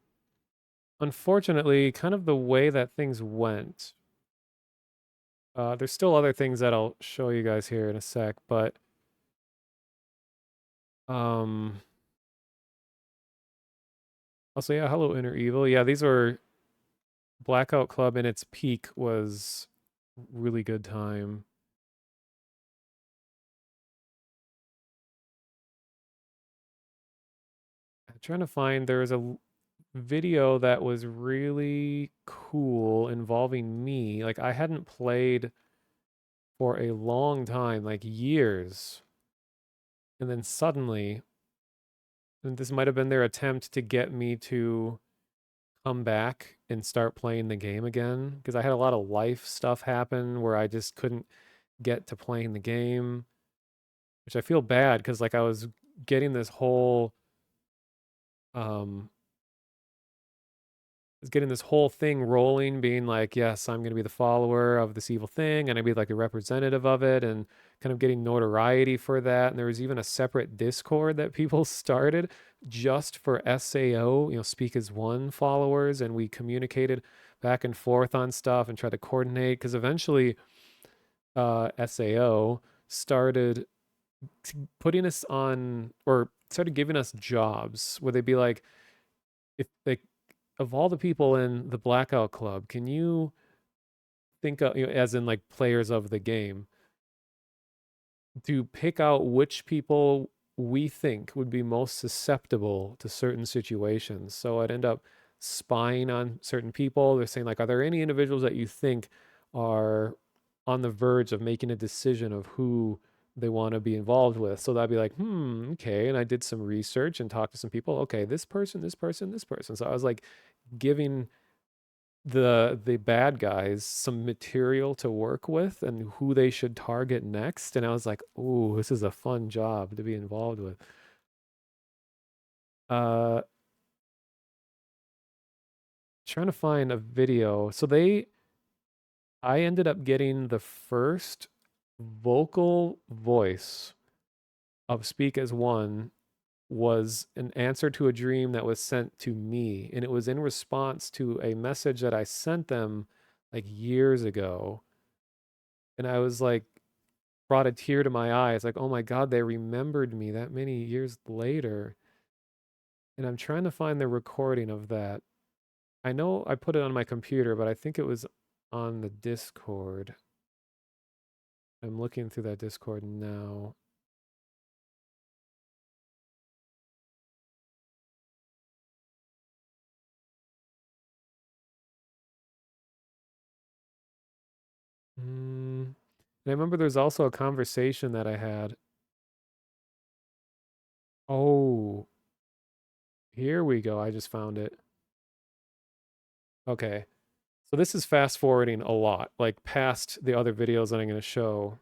unfortunately, kind of the way that things went, there's still other things that I'll show you guys here in a sec, but also, yeah, hello Inner Evil. Yeah, these were Blackout Club in its peak was really good time. I'm trying to find, there was a video that was really cool involving me. Like, I hadn't played for a long time, like years. And then suddenly, and this might have been their attempt to get me to come back and start playing the game again, because I had a lot of life stuff happen where I just couldn't get to playing the game, which I feel bad because like I was getting this whole thing rolling, being like, yes, I'm going to be the follower of this evil thing, and I'd be like a representative of it, and kind of getting notoriety for that. And there was even a separate Discord that people started just for SAO, Speak as One followers, and we communicated back and forth on stuff and tried to coordinate, because eventually SAO started putting us on, or started giving us jobs where they'd be like, if they, of all the people in the Blackout Club, can you think of, as in like players of the game, to pick out which people we think would be most susceptible to certain situations. So I'd end up spying on certain people. They're saying like, are there any individuals that you think are on the verge of making a decision of who they want to be involved with? So that'd be like, okay. And I did some research and talked to some people. Okay, this person, this person, this person. So I was like giving the bad guys some material to work with and who they should target next. And I was like, ooh, this is a fun job to be involved with. Trying to find a video. So I ended up getting the first vocal voice of Speak as One was an answer to a dream that was sent to me, and it was in response to a message that I sent them like years ago. And I was like, brought a tear to my eye. It's like, oh my God, they remembered me that many years later. And I'm trying to find the recording of that. I know I put it on my computer, but I think it was on the Discord. I'm looking through that Discord now. And I remember there's also a conversation that I had. Oh, here we go. I just found it. Okay. So this is fast forwarding a lot, like past the other videos that I'm going to show.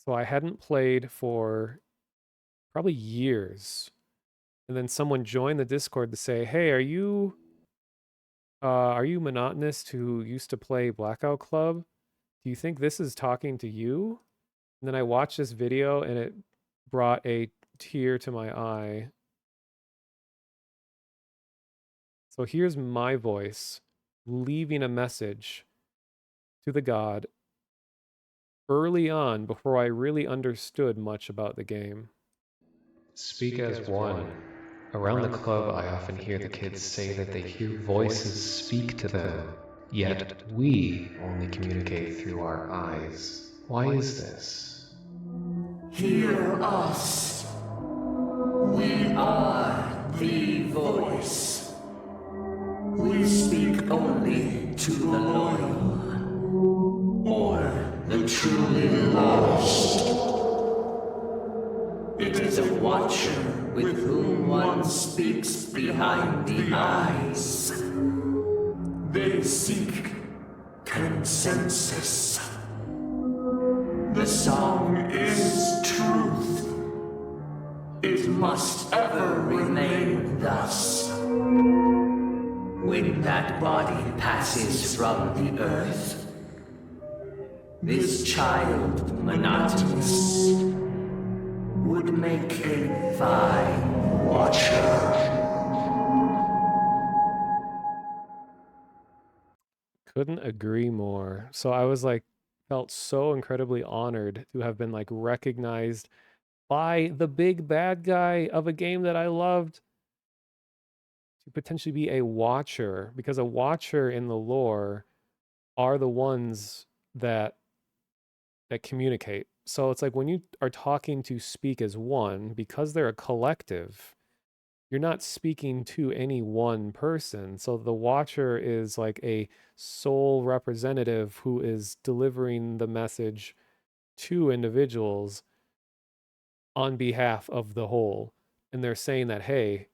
So I hadn't played for probably years. And then someone joined the Discord to say, hey, are you Monotonist who used to play Blackout Club? Do you think this is talking to you? And then I watched this video and it brought a tear to my eye. So here's my voice leaving a message to the god early on before I really understood much about the game. Speak as one. Around the club, I often hear the kids say that they hear voices speak to them, yet we only communicate through our eyes. Why is this? Hear us. We are the voice. We speak only to the loyal, or the truly lost. It is a watcher with whom one speaks behind the eyes. They seek consensus. The song is truth. It must ever remain thus. When that body passes from the earth, this child, Monotonous, would make a fine watcher. Couldn't agree more. So I was like, felt so incredibly honored to have been like recognized by the big bad guy of a game that I loved to potentially be a watcher, because a watcher in the lore are the ones that communicate. So it's like when you are talking to Speak as One, because they're a collective, you're not speaking to any one person. So the watcher is like a sole representative who is delivering the message to individuals on behalf of the whole. And they're saying that, hey,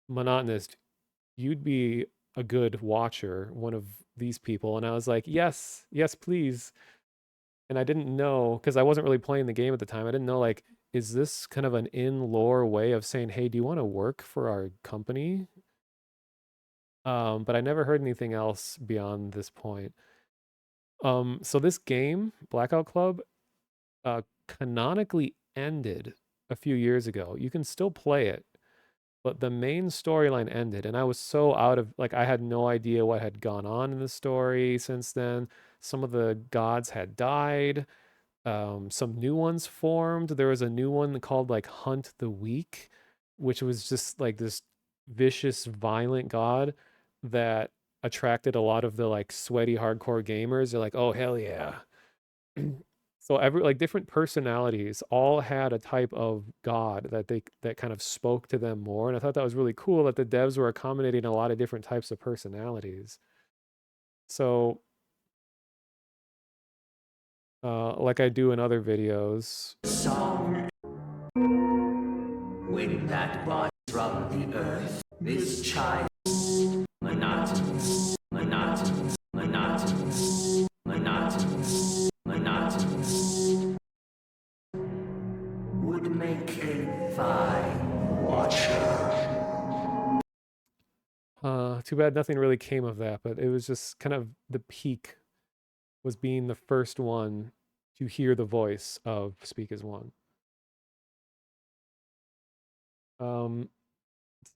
Monotonist, you'd be a good watcher, one of these people. And I was like, yes, please. And I didn't know, because I wasn't really playing the game at the time. I didn't know, like, is this kind of an in-lore way of saying, hey, do you want to work for our company? But I never heard anything else beyond this point. So this game, Blackout Club, canonically ended a few years ago. You can still play it, but the main storyline ended, and I was so out of, like, I had no idea what had gone on in the story since then. Some of the gods had died. Some new ones formed. There was a new one called like Hunt the Weak, which was just like this vicious, violent god that attracted a lot of the like sweaty hardcore gamers. They're like, oh hell yeah. So every like different personalities all had a type of god that kind of spoke to them more. And I thought that was really cool that the devs were accommodating a lot of different types of personalities. So like I do in other videos. Song. When that body from the earth, this child monotonous, monotonous, monotonous, monotonous, monotonous would make a fine watcher. Too bad nothing really came of that, but it was just kind of the peak was being the first one to hear the voice of Speak as One.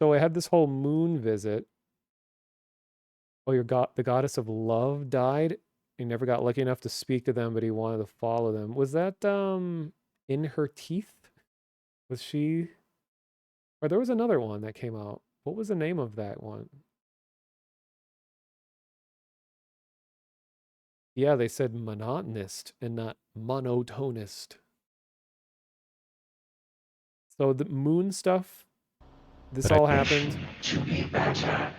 So I had this whole moon visit. Oh, the goddess of love died. He never got lucky enough to speak to them, but he wanted to follow them. Was that In Her Teeth? Was she? Or there was another one that came out. What was the name of that one? Yeah, they said monotonist and not monotonist. So the moon stuff, this all happened. To be better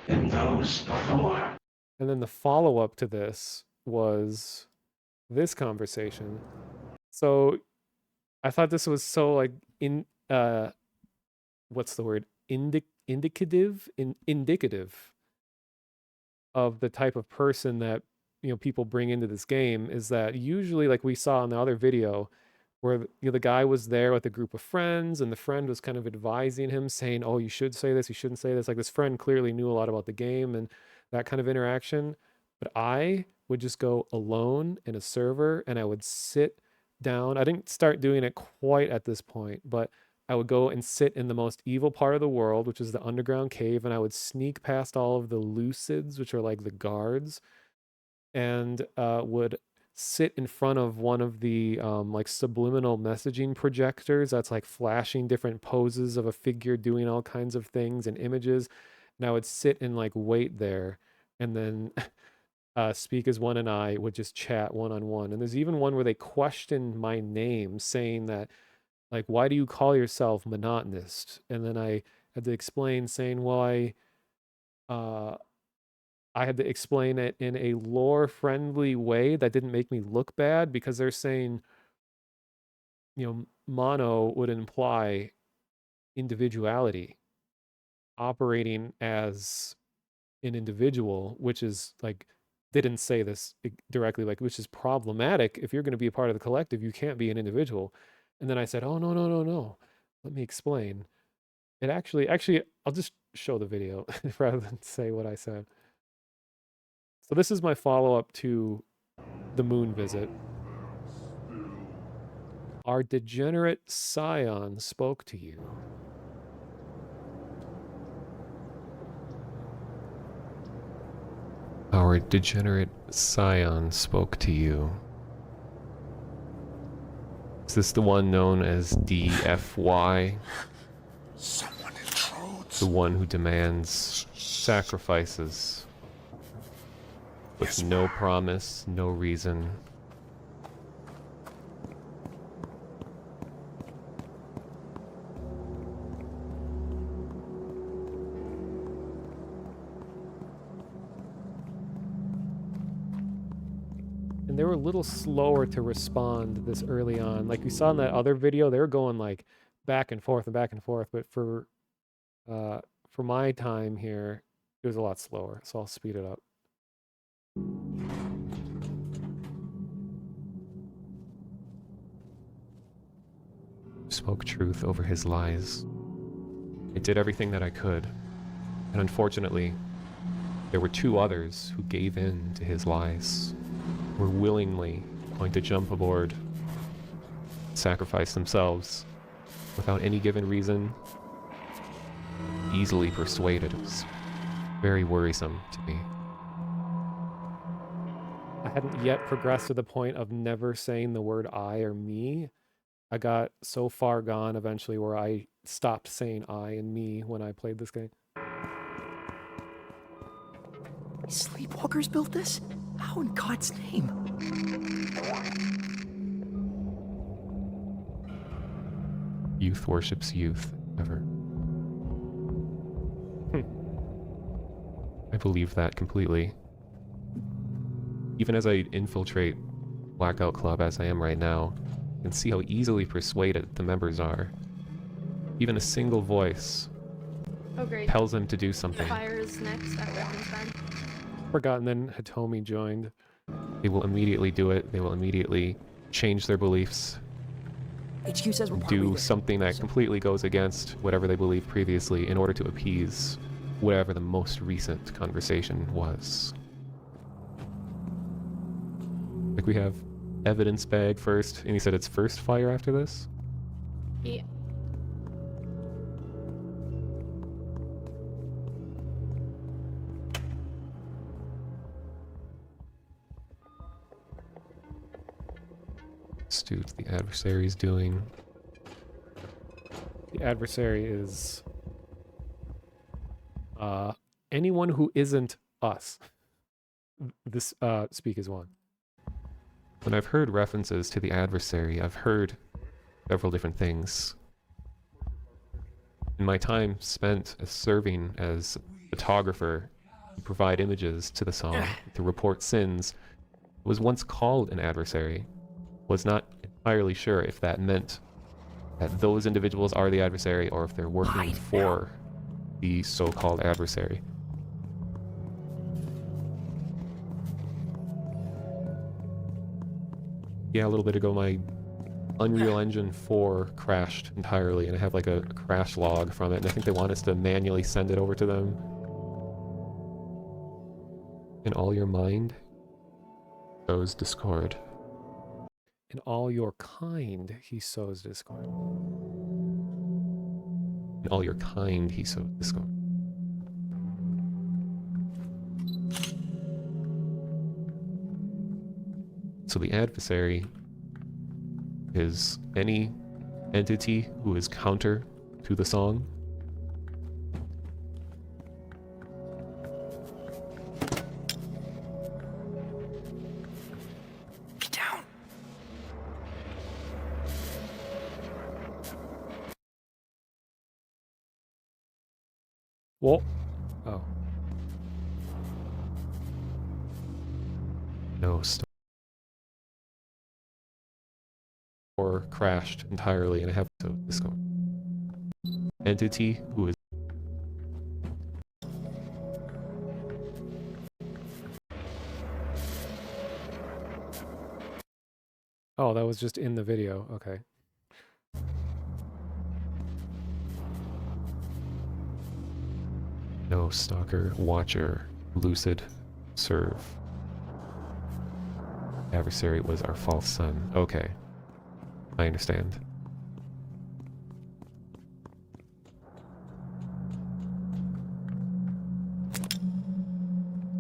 than those before. And then the follow-up to this was this conversation. So I thought this was so like what's the word? Indicative of the type of person that, you know, people bring into this game, is that usually, like we saw in the other video, where, you know, the guy was there with a group of friends and the friend was kind of advising him, saying, oh, you should say this, you shouldn't say this. Like, this friend clearly knew a lot about the game and that kind of interaction. But I would just go alone in a server and I would sit down. I didn't start doing it quite at this point, but I would go and sit in the most evil part of the world, which is the underground cave, and I would sneak past all of the Lucids, which are like the guards, and would sit in front of one of the like subliminal messaging projectors that's like flashing different poses of a figure doing all kinds of things and images, and I would sit and like wait there, and then Speak as One and I would just chat one-on-one. And there's even one where they questioned my name, saying that, like, why do you call yourself monotonist? And then I had to explain, saying, well, I had to explain it in a lore-friendly way that didn't make me look bad, because they're saying, you know, mono would imply individuality, operating as an individual, which is like, they didn't say this directly, like, which is problematic. If you're going to be a part of the collective, you can't be an individual. And then I said, oh, no. Let me explain. It actually, I'll just show the video rather than say what I said. So this is my follow-up to the moon visit. Our degenerate scion spoke to you. Our degenerate scion spoke to you. Is this the one known as DFY? Someone intrudes. The one who demands sacrifices with no promise, no reason. And they were a little slower to respond this early on. Like we saw in that other video, they were going like back and forth. But for my time here, it was a lot slower. So I'll speed it up. Spoke truth over his lies. I did everything that I could. And unfortunately, there were two others who gave in to his lies. Were willingly going to jump aboard, sacrifice themselves without any given reason, easily persuaded. It was very worrisome to me. I hadn't yet progressed to the point of never saying the word I or me. I got so far gone eventually where I stopped saying I and me when I played this game. Sleepwalkers built this? How in God's name? Youth worships youth, ever. I believe that completely. Even as I infiltrate Blackout Club as I am right now, and see how easily persuaded the members are. Even a single voice Oh great. tells them to do something. Fire is next at weapons time. Forgotten. Then Hitomi joined. They will immediately do it. They will immediately change their beliefs. HQ says we're partway Do there. something that completely goes against whatever they believed previously in order to appease whatever the most recent conversation was. Like we have evidence bag first, and he said it's first fire after this? Yeah. Dude, the adversary's doing. The adversary is anyone who isn't us. This speak is one. When I've heard references to the adversary, I've heard several different things. In my time spent as serving as photographer to provide images to the song, to report sins, was once called an adversary. Was not entirely sure if that meant that those individuals are the adversary or if they're working for the so-called adversary. Yeah, a little bit ago my Unreal Engine 4 crashed entirely, and I have like a crash log from it, and I think they want us to manually send it over to them. In all your mind sows discord. In all your kind, he sows discord. In all your kind, he sows discord. So the adversary is any entity who is counter to the song. Get down. What? Oh. No, or crashed entirely, and I have to discord. Entity who is Oh, that was just in the video. Okay. no stalker, watcher, lucid, serve. Adversary was our false son. Okay. I understand.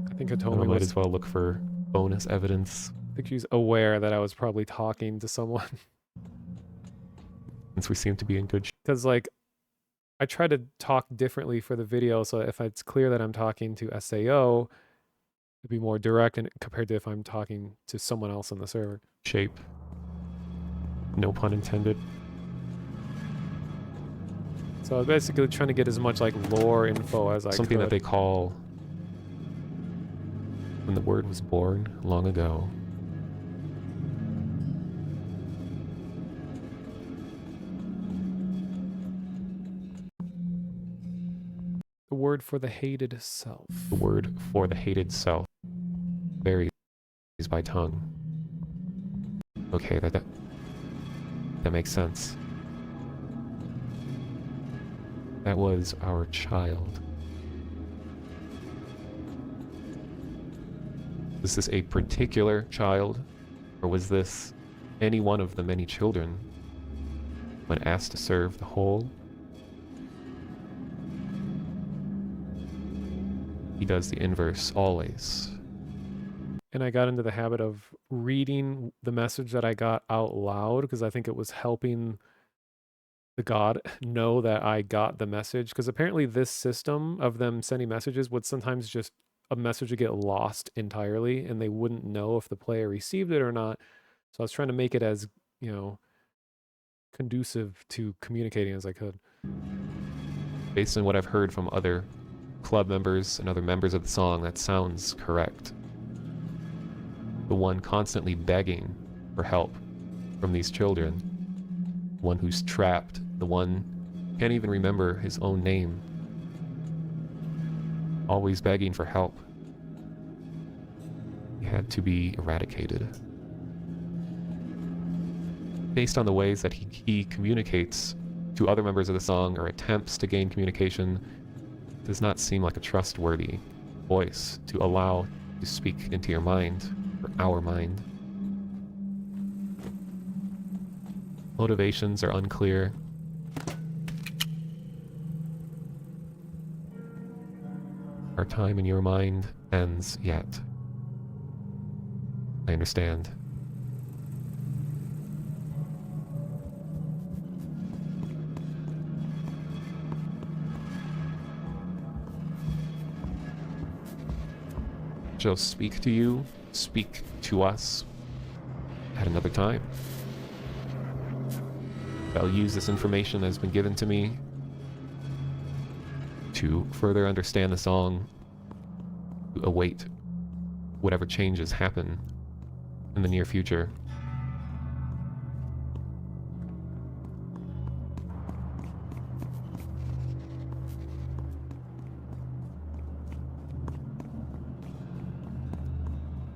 I think I Hitomi might was, as well look for bonus evidence. I think she's aware that I was probably talking to someone. Since we seem to be in good Because, like, I try to talk differently for the video, so if it's clear that I'm talking to SAO, it'd be more direct and compared to if I'm talking to someone else on the server. shape. No pun intended. So I was basically trying to get as much, like, lore info as I Something could. that they call when the word was born long ago. The word for the hated self. The word for the hated self varies by tongue. Okay, that makes sense. That was our child. Was this a particular child, or was this any one of the many children when asked to serve the whole? He does the inverse always. And I got into the habit of reading the message that I got out loud because I think it was helping the god know that I got the message. Because apparently this system of them sending messages would sometimes just a message would get lost entirely and they wouldn't know if the player received it or not. So I was trying to make it as, you know, conducive to communicating as I could. Based on what I've heard from other club members and other members of the song, that sounds correct. The one constantly begging for help from these children, the one who's trapped, the one Can't even remember his own name. Always begging for help. He had to be eradicated. Based on the ways that he communicates to other members of the song or attempts to gain communication, does not seem like a trustworthy voice to allow to speak into your mind, or our mind. Motivations are unclear. Our time in your mind ends yet. I understand. Shall speak to you, speak to us at another time. I'll use this information that has been given to me to further understand the song, to await whatever changes happen in the near future.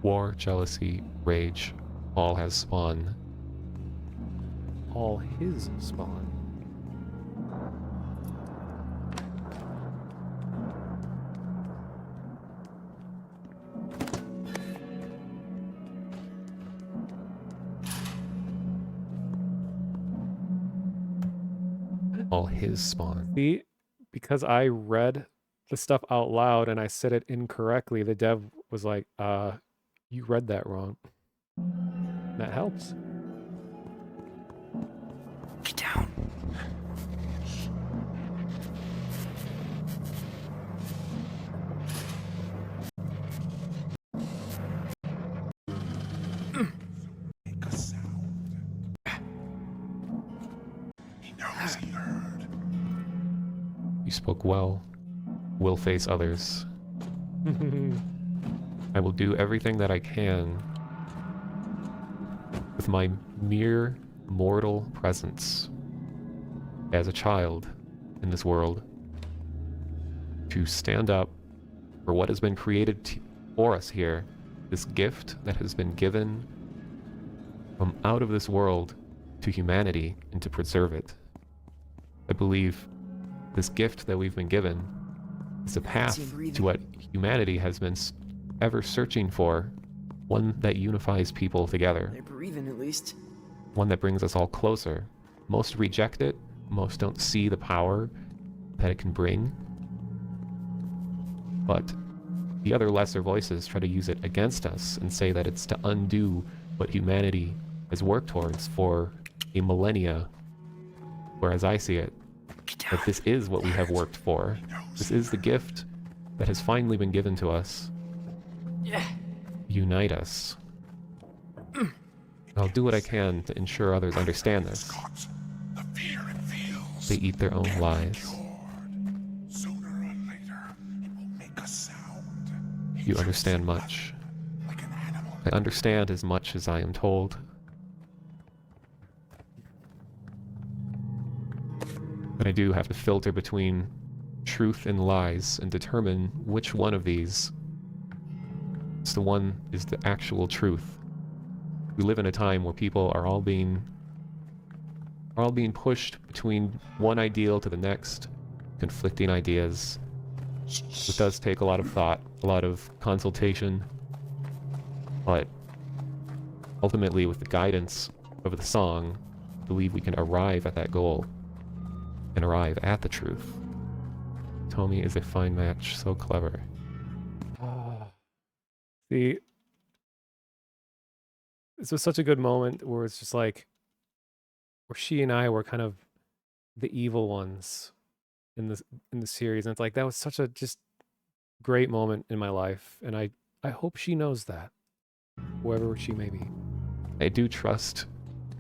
War, jealousy, rage, all has spawn. All his spawn. All his spawn. See, because I read the stuff out loud and I said it incorrectly, the dev was like, you read that wrong. That helps. Get down. Make a sound. He knows he heard. You spoke well. Will face others. I will do everything that I can with my mere mortal presence as a child in this world to stand up for what has been created for us here, this gift that has been given from out of this world to humanity, and to preserve it. I believe this gift that we've been given is a path to what humanity has been ever searching for, one that unifies people together. They're breathing at least. One that brings us all closer. Most reject it, most don't see the power that it can bring. But the other lesser voices try to use it against us and say that it's to undo what humanity has worked towards for a millennia. Whereas I see it, that this is what we have worked for. This is the gift that has finally been given to us. Yeah. Unite us. I'll do what I can to ensure others understand this. They eat their own lies. Sooner or later, it will make a sound. You understand much. I understand as much as I am told. But I do have to filter between truth and lies and determine which one of these is the actual truth. We live in a time where people are all being pushed between one ideal to the next, conflicting ideas. It does take a lot of thought, a lot of consultation, but ultimately with the guidance of the song, I believe we can arrive at that goal and arrive at the truth. Tomi is a fine match, so clever. See, this was such a good moment where it's just like, where she and I were kind of the evil ones in the series, and it's like that was such a just great moment in my life, and I hope she knows that, whoever she may be. I do trust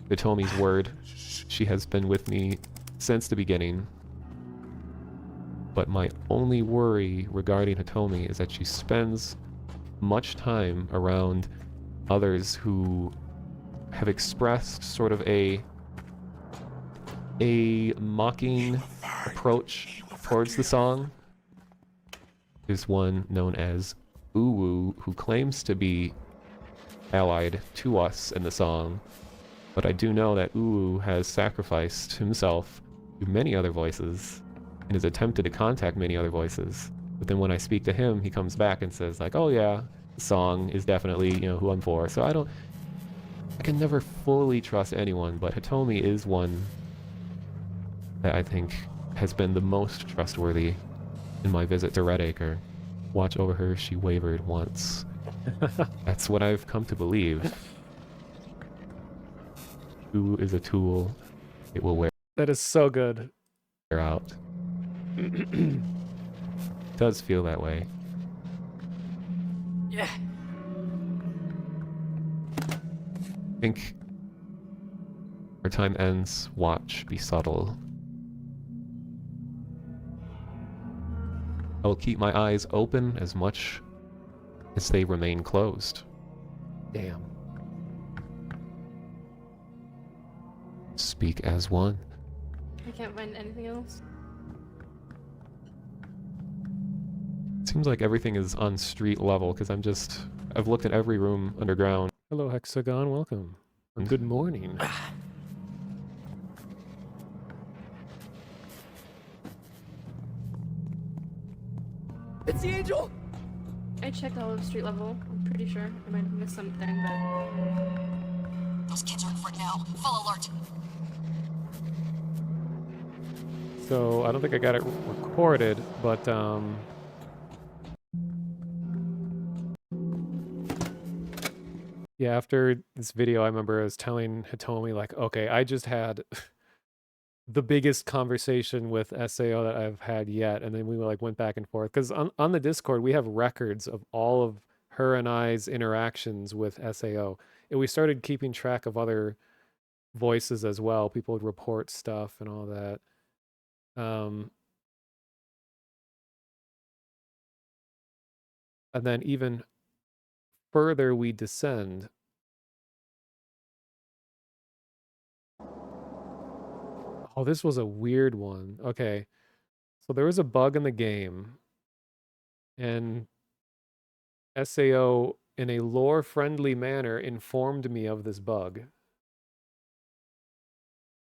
Hitomi's word. She has been with me since the beginning. But my only worry regarding Hitomi is that she spends much time around others who have expressed sort of a a mocking approach towards the song. There's one known as Uwu who claims to be allied to us in the song, but I do know that Uwu has sacrificed himself to many other voices and has attempted to contact many other voices. But then when I speak to him, he comes back and says like, oh yeah, the song is definitely, you know, who I'm for. So I can never fully trust anyone, but Hitomi is one that I think has been the most trustworthy in my visit to Redacre. Watch over her, she wavered once. That's what I've come to believe. Who is a tool, it will wear That is so good. out. Does feel that way. Yeah. I think our time ends. Watch, be subtle. I will keep my eyes open as much as they remain closed. Damn. Speak as one. I can't find anything else. Seems like everything is on street level because I've looked at every room underground. Hello, Hexagon. Welcome. And good morning. It's the angel! I checked all of street level. I'm pretty sure I might have missed something, but Those kids are in for it now. Full alert. So I don't think I got it recorded, but yeah, after this video, I remember I was telling Hitomi like, okay, I just had the biggest conversation with SAO that I've had yet, and then we like went back and forth because on the Discord we have records of all of her and I's interactions with SAO, and we started keeping track of other voices as well. People would report stuff and all that. And then even further we descend. Oh, this was a weird one. Okay. So there was a bug in the game, and SAO, in a lore-friendly manner, informed me of this bug.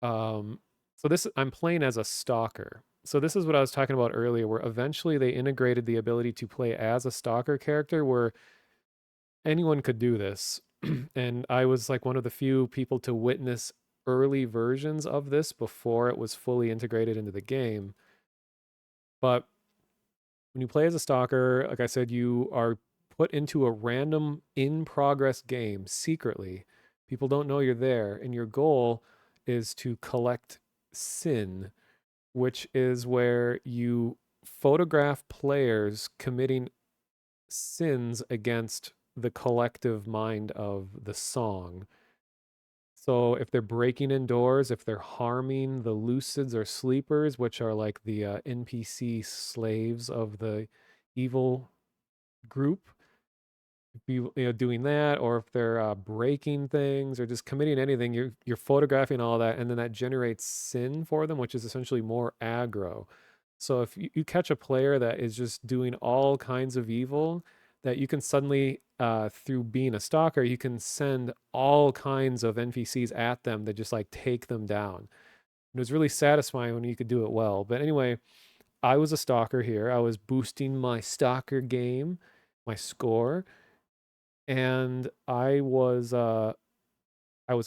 So I'm playing as a stalker. So this is what I was talking about earlier, where eventually they integrated the ability to play as a stalker character where anyone could do this. And I was like one of the few people to witness early versions of this before it was fully integrated into the game. But when you play as a stalker, like I said, you are put into a random in-progress game secretly. People don't know you're there, and your goal is to collect sin, which is where you photograph players committing sins against the collective mind of the song. So if they're breaking in doors, if they're harming the lucids or sleepers, which are like the NPC slaves of the evil group, you know, doing that, or if they're breaking things or just committing anything, you're photographing all that, and then that generates sin for them, which is essentially more aggro. So if you catch a player that is just doing all kinds of evil, that you can suddenly, through being a stalker, you can send all kinds of NPCs at them that just like take them down. It was really satisfying when you could do it well. But anyway, I was a stalker here. I was boosting my stalker game, my score, and I was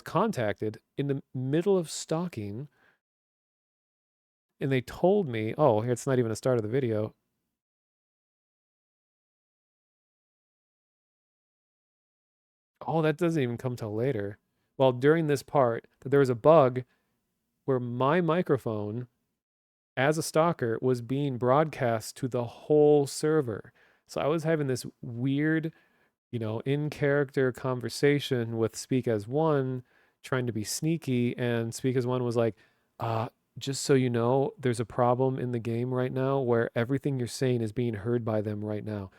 contacted in the middle of stalking, and they told me, oh, it's not even a start of the video. Oh, that doesn't even come till later. Well, during this part, that there was a bug where my microphone, as a stalker, was being broadcast to the whole server. So I was having this weird, you know, in-character conversation with Speak as One, trying to be sneaky, and Speak as One was like, just so you know, there's a problem in the game right now where everything you're saying is being heard by them right now.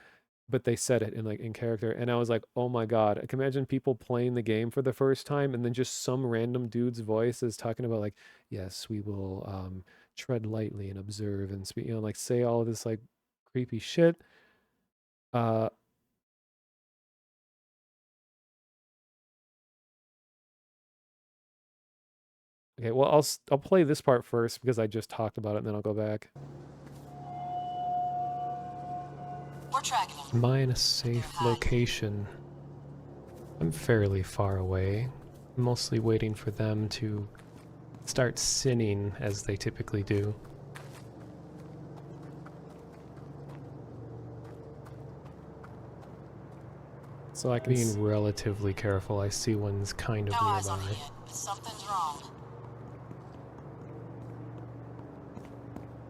but they said it in like in character, and I was like, oh my god, I can imagine people playing the game for the first time and then just some random dude's voice is talking about like, yes, we will tread lightly and observe and speak, like say all this like creepy shit. Okay, well, I'll play this part first because I just talked about it, and then I'll go back. We're tracking him. Am I in a safe location? I'm fairly far away. I'm mostly waiting for them to start sinning as they typically do. So I can be relatively careful. I see one's kind of nearby. Something's wrong.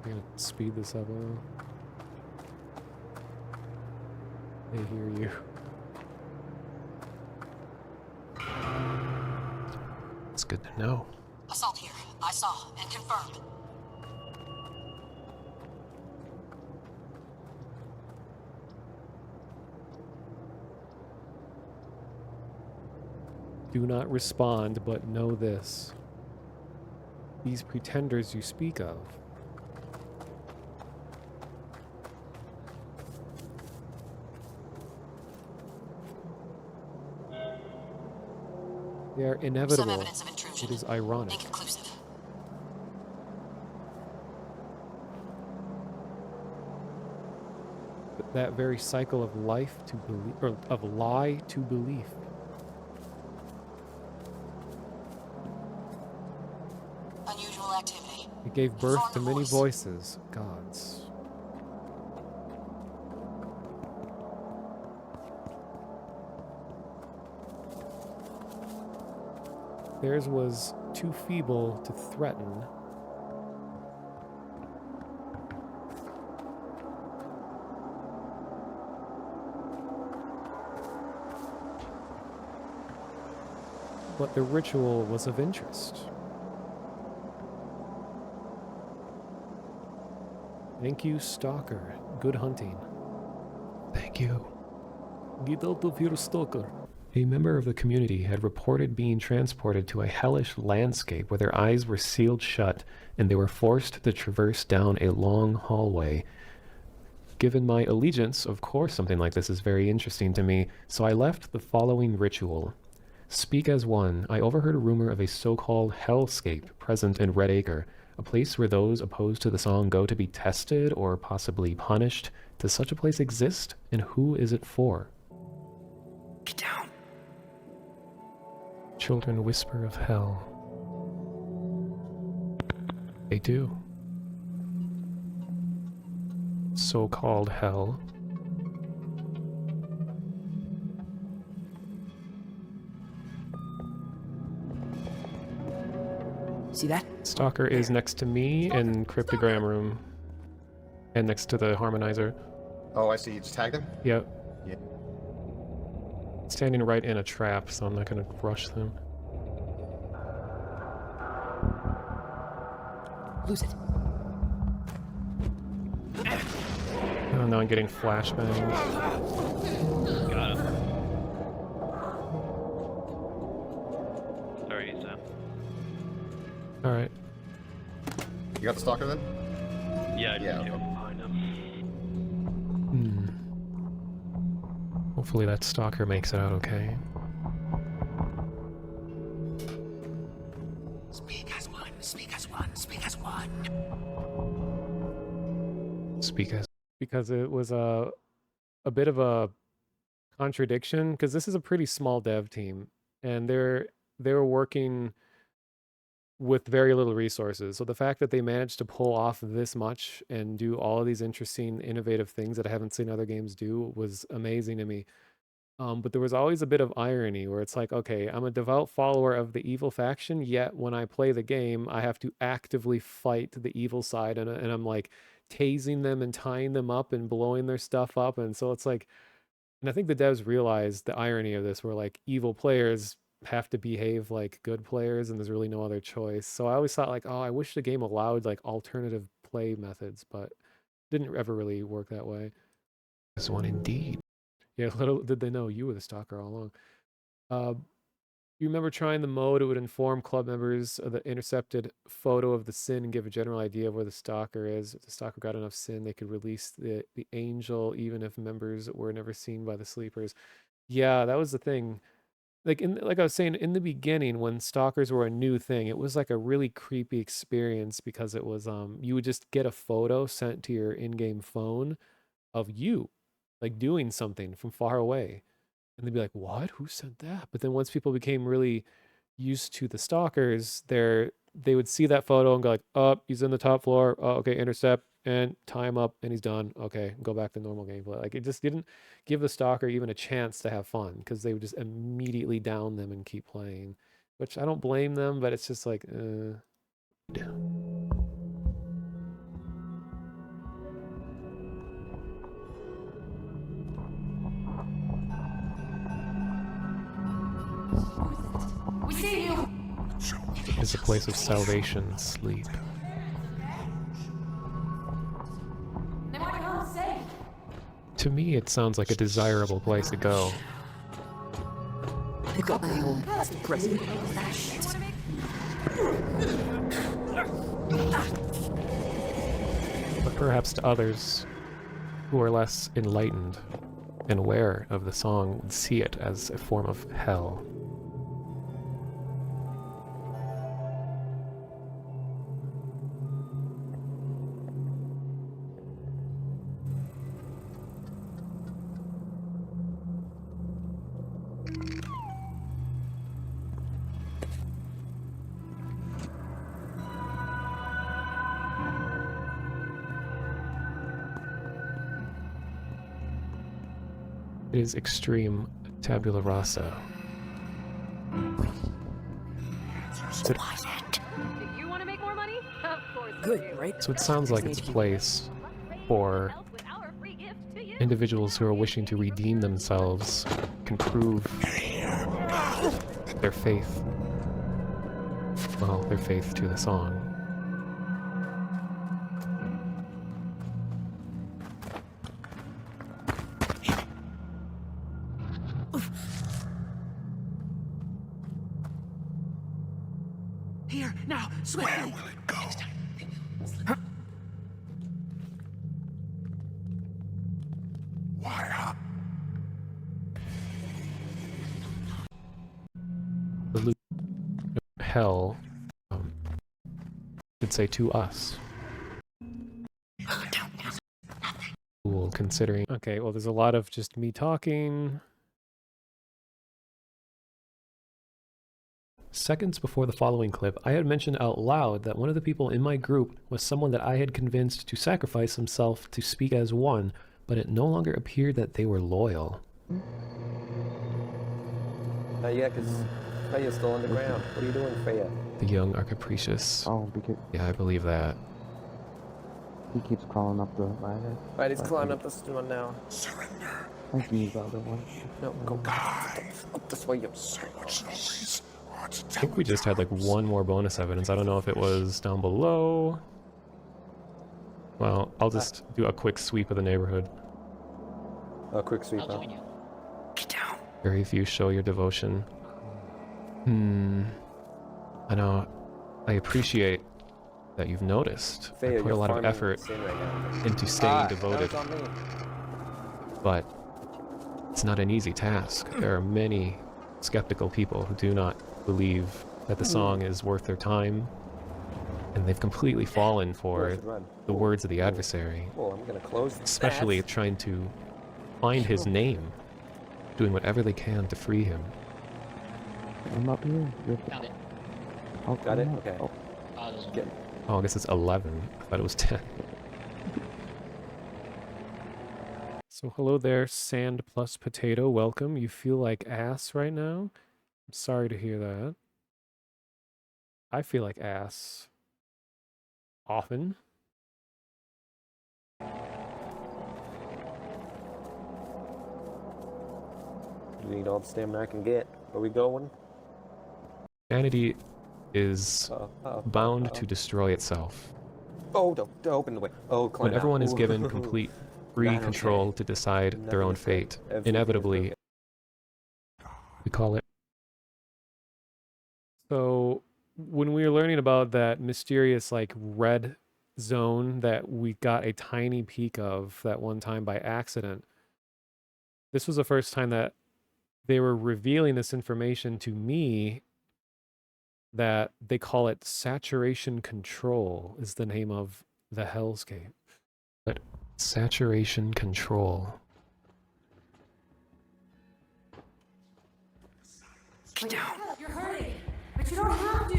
I'm gonna speed this up a little. They hear you. It's good to know. Assault here. I saw and confirmed. Do not respond, but know this. These pretenders you speak of, they are inevitable. Some evidence of intrusion. It is ironic. Inconclusive. That very cycle of life to belief, or of lie to belief. Unusual activity. It gave birth to many voices, gods. Theirs was too feeble to threaten. But the ritual was of interest. Thank you, Stalker. Good hunting. Thank you. Get out of here, Stalker. A member of the community had reported being transported to a hellish landscape where their eyes were sealed shut and they were forced to traverse down a long hallway. Given my allegiance, of course something like this is very interesting to me, so I left the following ritual. Speak as one, I overheard a rumor of a so-called hellscape present in Red Acre, a place where those opposed to the song go to be tested or possibly punished. Does such a place exist, and who is it for? Get down. Children whisper of hell. They do. So-called hell. See that? Stalker is next to me in Cryptogram Room. And next to the Harmonizer. Oh, I see. You just tagged him? Yep. Yeah. Standing right in a trap, so I'm not gonna rush them. Lose it. Oh, now I'm getting flashbangs. Got him. Sorry, Sam. Alright. You got the stalker then? Yeah, I just came up behind him. Hopefully that stalker makes it out okay. Speak as one. Speak as one. Speak as one. Speak as... Because it was a bit of a contradiction, because this is a pretty small dev team, and they were working with very little resources. So the fact that they managed to pull off this much and do all of these interesting, innovative things that I haven't seen other games do was amazing to me. But there was always a bit of irony where it's like, okay, I'm a devout follower of the evil faction, yet when I play the game, I have to actively fight the evil side, and I'm like tasing them and tying them up and blowing their stuff up. And so it's like, and I think the devs realized the irony of this, where like evil players have to behave like good players and there's really no other choice. So I always thought like, oh, I wish the game allowed like alternative play methods, but didn't ever really work that way. This one indeed. Yeah, little did they know you were the stalker all along. You remember trying the mode? It would inform club members of the intercepted photo of the sin and give a general idea of where the stalker is. If the stalker got enough sin, they could release the angel, even if members were never seen by the sleepers. Yeah, that was the thing. Like I was saying in the beginning, when stalkers were a new thing, it was like a really creepy experience because it was you would just get a photo sent to your in-game phone of you, like doing something from far away. And they'd be like, what? Who sent that? But then once people became really used to the stalkers, they would see that photo and go like, oh, he's in the top floor. Oh, okay, intercept and tie him up and he's done. Okay, go back to normal gameplay. Like it just didn't give the stalker even a chance to have fun because they would just immediately down them and keep playing, which I don't blame them, but it's just like, We see you. It's a place of salvation, sleep. They want to come safe. To me, it sounds like a desirable place to go. Pick up the old president. But perhaps to others who are less enlightened and aware of the song would see it as a form of hell. It is extreme tabula rasa. Do you want to make more money? Of course. Good, right? So it sounds like it's a place for individuals who are wishing to redeem themselves, can prove their faith, well, their faith to the song. Here, now, swiftly. Where will it go? Why, The loop of hell, should say to us. Cool, considering. Okay, well, there's a lot of just me talking. Seconds before the following clip, I had mentioned out loud that one of the people in my group was someone that I had convinced to sacrifice himself to speak as one, but it no longer appeared that they were loyal. Yeah, because Freya's still underground. What are you doing, Freya? The young are capricious. Oh, because... Yeah, I believe that. He keeps crawling up the ladder. Alright, he's climbing up this one now. Surrender. I can use the other one. No, go up this way. So much noise. I think we just had like one more bonus evidence. I don't know if it was down below. Well, I'll just do a quick sweep of the neighborhood. A quick sweep, huh? Get down. Very few show your devotion. I know. I appreciate that you've noticed. I put a lot of effort into staying devoted. But it's not an easy task. There are many skeptical people who do not believe that the song is worth their time, and they've completely fallen for the words of the adversary. Well, I'm gonna close that. Especially trying to find his name, doing whatever they can to free him. I'm up here. Found it. Oh, got it? Okay. Oh, I guess it's 11. I thought it was 10. So hello there, Sand Plus Potato. Welcome. You feel like ass right now? I'm sorry to hear that. I feel like ass. Often. Do we need all the stamina I can get? Are we going? Humanity is bound to destroy itself. Oh, don't open the way. Oh, climb When everyone out. is given complete free control to decide their own fate. Inevitably, we call it. So when we were learning about that mysterious like red zone that we got a tiny peek of that one time by accident, this was the first time that they were revealing this information to me, that they call it saturation control is the name of the hellscape. But saturation control. Get down. You're hurting, but you don't have to.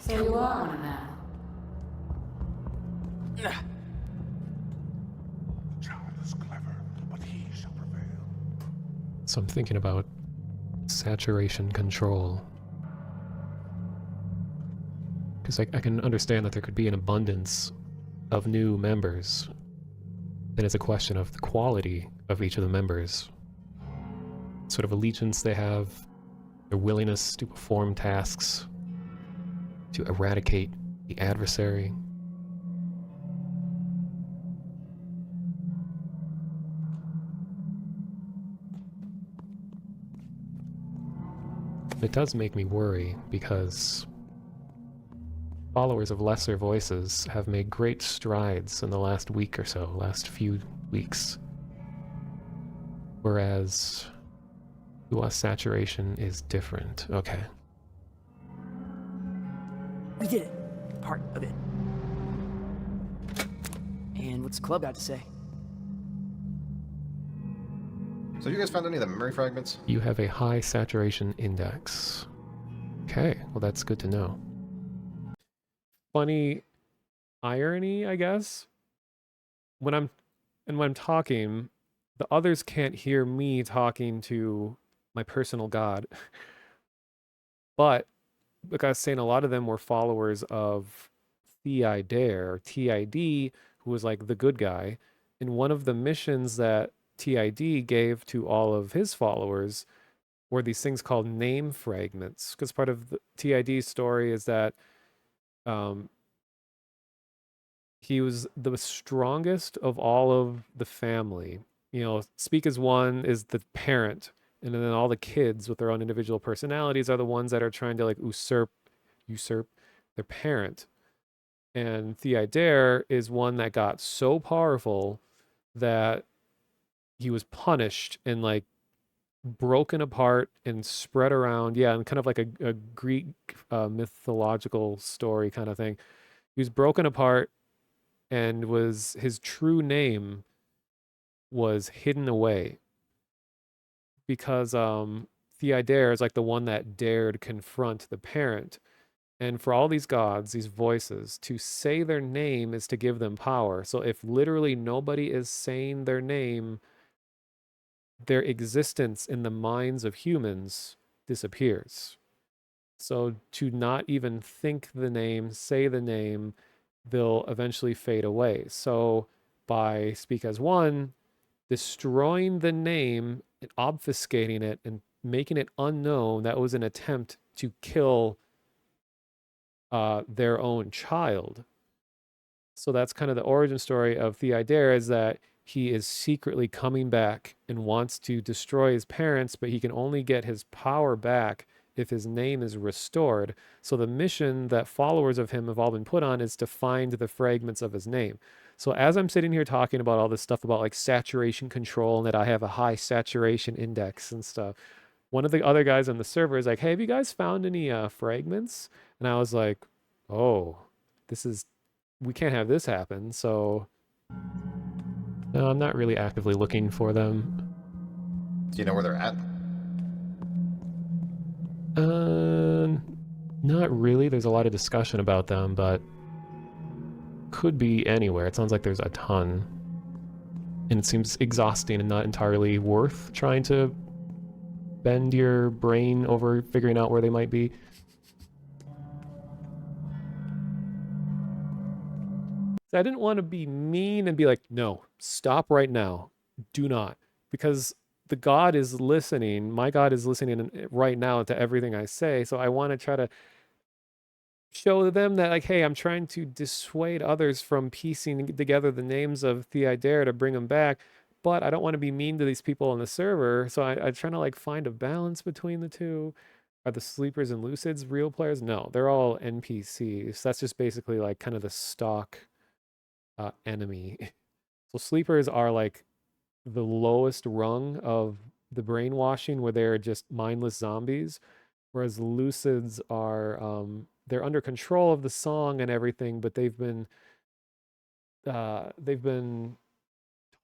So you are one now. So I'm thinking about saturation control. Because I can understand that there could be an abundance of new members. Then it's a question of the quality of each of the members. Sort of allegiance they have, their willingness to perform tasks, to eradicate the adversary. It does make me worry because followers of lesser voices have made great strides in the last week or so, last few weeks. Whereas to us, saturation is different. Okay. We did it. Part of it. And what's the club got to say? So you guys found any of the memory fragments? You have a high saturation index. Okay, well that's good to know. Funny irony, I guess. When I'm talking, the others can't hear me talking to my personal god. But like I was saying, a lot of them were followers of Theidare, or TID, who was like the good guy. And one of the missions that TID gave to all of his followers were these things called name fragments. Because part of the TID's story is that he was the strongest of all of the family. You know, Speak as One is the parent, and then all the kids with their own individual personalities are the ones that are trying to like usurp their parent. And Theidare is one that got so powerful that he was punished and like broken apart and spread around. Yeah, and kind of like a Greek mythological story kind of thing. He was broken apart and his true name was hidden away because Theidare is like the one that dared confront the parent. And for all these gods, these voices, to say their name is to give them power. So if literally nobody is saying their name, their existence in the minds of humans disappears. So to not even think the name, say the name, they'll eventually fade away. So by Speak as One, destroying the name and obfuscating it and making it unknown, that was an attempt to kill their own child. So that's kind of the origin story of Theidare, is that he is secretly coming back and wants to destroy his parents, but he can only get his power back if his name is restored. So the mission that followers of him have all been put on is to find the fragments of his name. So as I'm sitting here talking about all this stuff about like saturation control and that I have a high saturation index and stuff, one of the other guys on the server is like, hey, have you guys found any fragments? And I was like, oh, we can't have this happen. So no, I'm not really actively looking for them. Do you know where they're at? Not really. There's a lot of discussion about them, but could be anywhere. It sounds like there's a ton. And it seems exhausting and not entirely worth trying to bend your brain over figuring out where they might be. I didn't want to be mean and be like, no, stop right now. Do not. Because the God is listening. My God is listening right now to everything I say. So I want to try to show them that, like, hey, I'm trying to dissuade others from piecing together the names of Theodare to bring them back, but I don't want to be mean to these people on the server, so I'm trying to like find a balance between the two. Are the sleepers and lucids real players? No, they're all NPCs. That's just basically like kind of the stock enemy. So sleepers are like the lowest rung of the brainwashing, where they're just mindless zombies, whereas lucids are they're under control of the song and everything, but they've been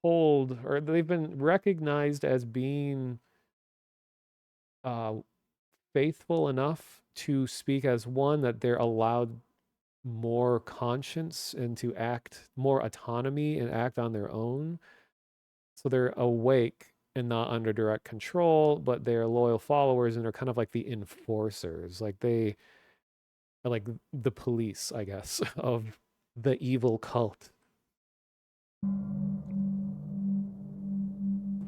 told, or they've been recognized as being faithful enough to speak as one, that they're allowed more conscience and to act more autonomy and act on their own. So they're awake and not under direct control, but they're loyal followers and are kind of like the enforcers. Like they are like the police, I guess, of the evil cult.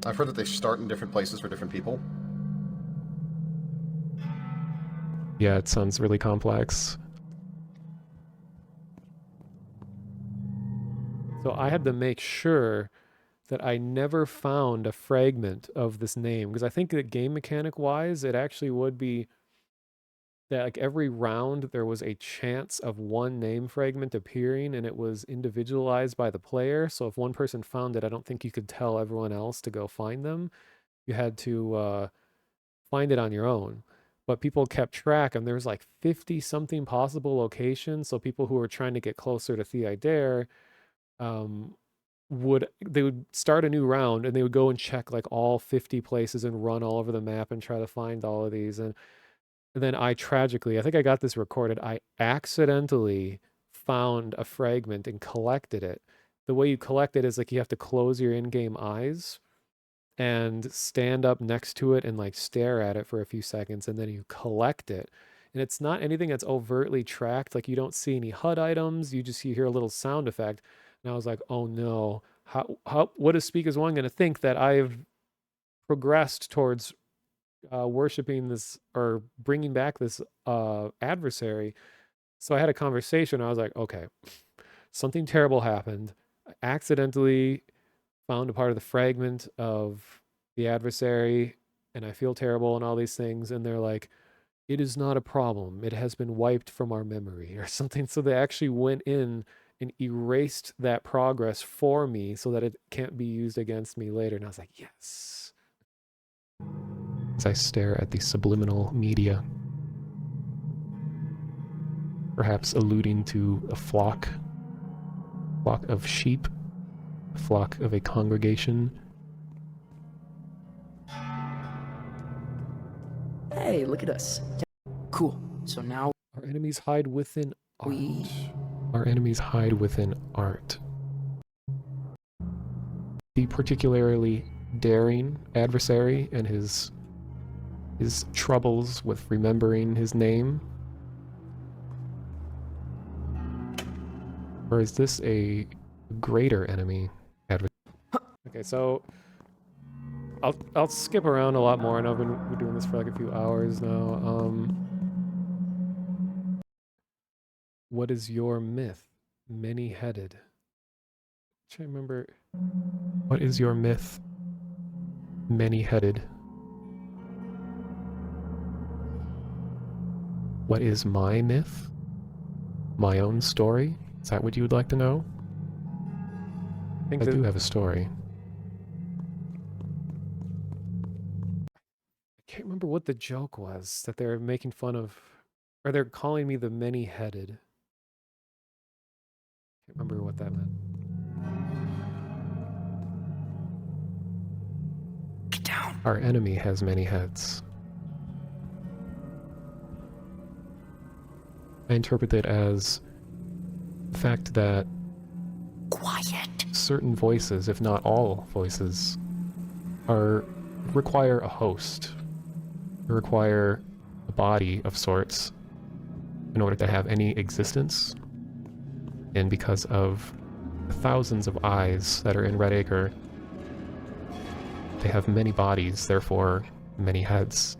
I've heard that they start in different places for different people. Yeah, it sounds really complex. So I had to make sure that I never found a fragment of this name, because I think that game mechanic wise, it actually would be that like every round there was a chance of one name fragment appearing, and it was individualized by the player. So if one person found it, I don't think you could tell everyone else to go find them. You had to find it on your own. But people kept track, and there was like 50 something possible locations. So people who were trying to get closer to Theodare would start a new round, and they would go and check like all 50 places and run all over the map and try to find all of these. And then I tragically, I think I got this recorded, I accidentally found a fragment and collected it. The way you collect it is like you have to close your in-game eyes and stand up next to it and like stare at it for a few seconds, and then you collect it. And it's not anything that's overtly tracked. Like you don't see any HUD items, you hear a little sound effect. And I was like, oh no, what is Speak as One going to think, that I've progressed towards worshiping this or bringing back this adversary? So I had a conversation. I was like, okay, something terrible happened. I accidentally found a part of the fragment of the adversary, and I feel terrible and all these things. And they're like, it is not a problem. It has been wiped from our memory or something. So they actually went in and erased that progress for me so that it can't be used against me later. And I was like, yes. As I stare at the subliminal media, perhaps alluding to a flock of sheep, a flock of a congregation. Hey, look at us. Cool. So now our enemies hide within art. Our enemies hide within art. The particularly daring adversary and his troubles with remembering his name? Or is this a greater enemy adversary? Okay, so I'll skip around a lot more. I know we're doing this for like a few hours now. What is your myth? Many-headed. I'm trying to remember. What is your myth? Many-headed. What is my myth? My own story? Is that what you would like to know? I do have a story. I can't remember what the joke was that they're making fun of, or they're calling me the many-headed. Can't remember what that meant. Get down. Our enemy has many heads. I interpret it as the fact that certain voices, if not all voices, require a host. They require a body of sorts in order to have any existence. And because of the thousands of eyes that are in Red Acre, they have many bodies, therefore many heads.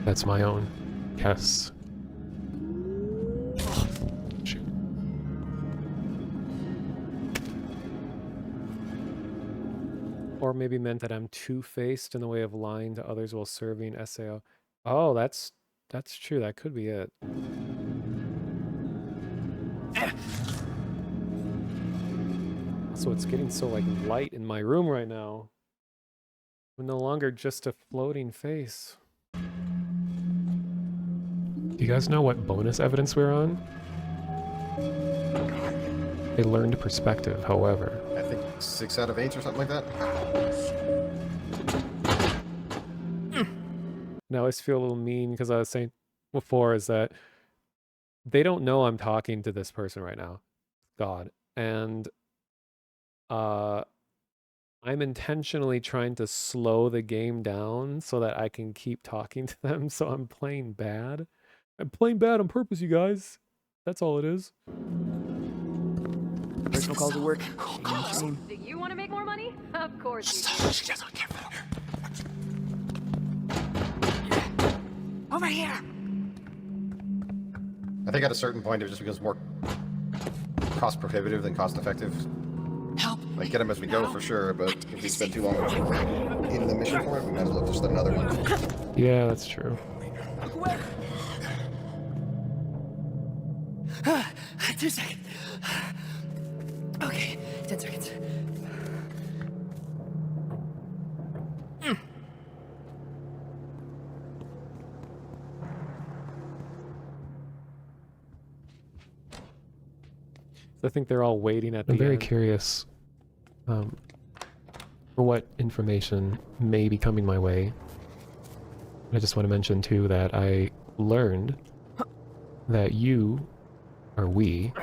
That's my own guess. Shoot. Or maybe meant that I'm two-faced in the way of lying to others while serving SAO. Oh, that's true. That could be it. So it's getting so like light in my room right now. I'm no longer just a floating face. Do you guys know what bonus evidence we're on? A learned perspective, however. I think 6 out of 8 or something like that. Now I always feel a little mean because I was saying before is that they don't know I'm talking to this person right now. God. And I'm intentionally trying to slow the game down so that I can keep talking to them, so I'm playing bad. I'm playing bad on purpose, you guys. That's all it is. Personal calls at work. Do you want to make more money? Of course you do. She doesn't care for her. Over here. I think at a certain point it just becomes more cost prohibitive than cost effective. Help. Like get them as we go for sure, but if we spend too long in the mission for it, we might as well just let another one. Yeah, that's true. 2 seconds. Okay, 10 seconds. I think they're all waiting at the end. I'm very curious for what information may be coming my way. I just want to mention too that I learned that you, or we,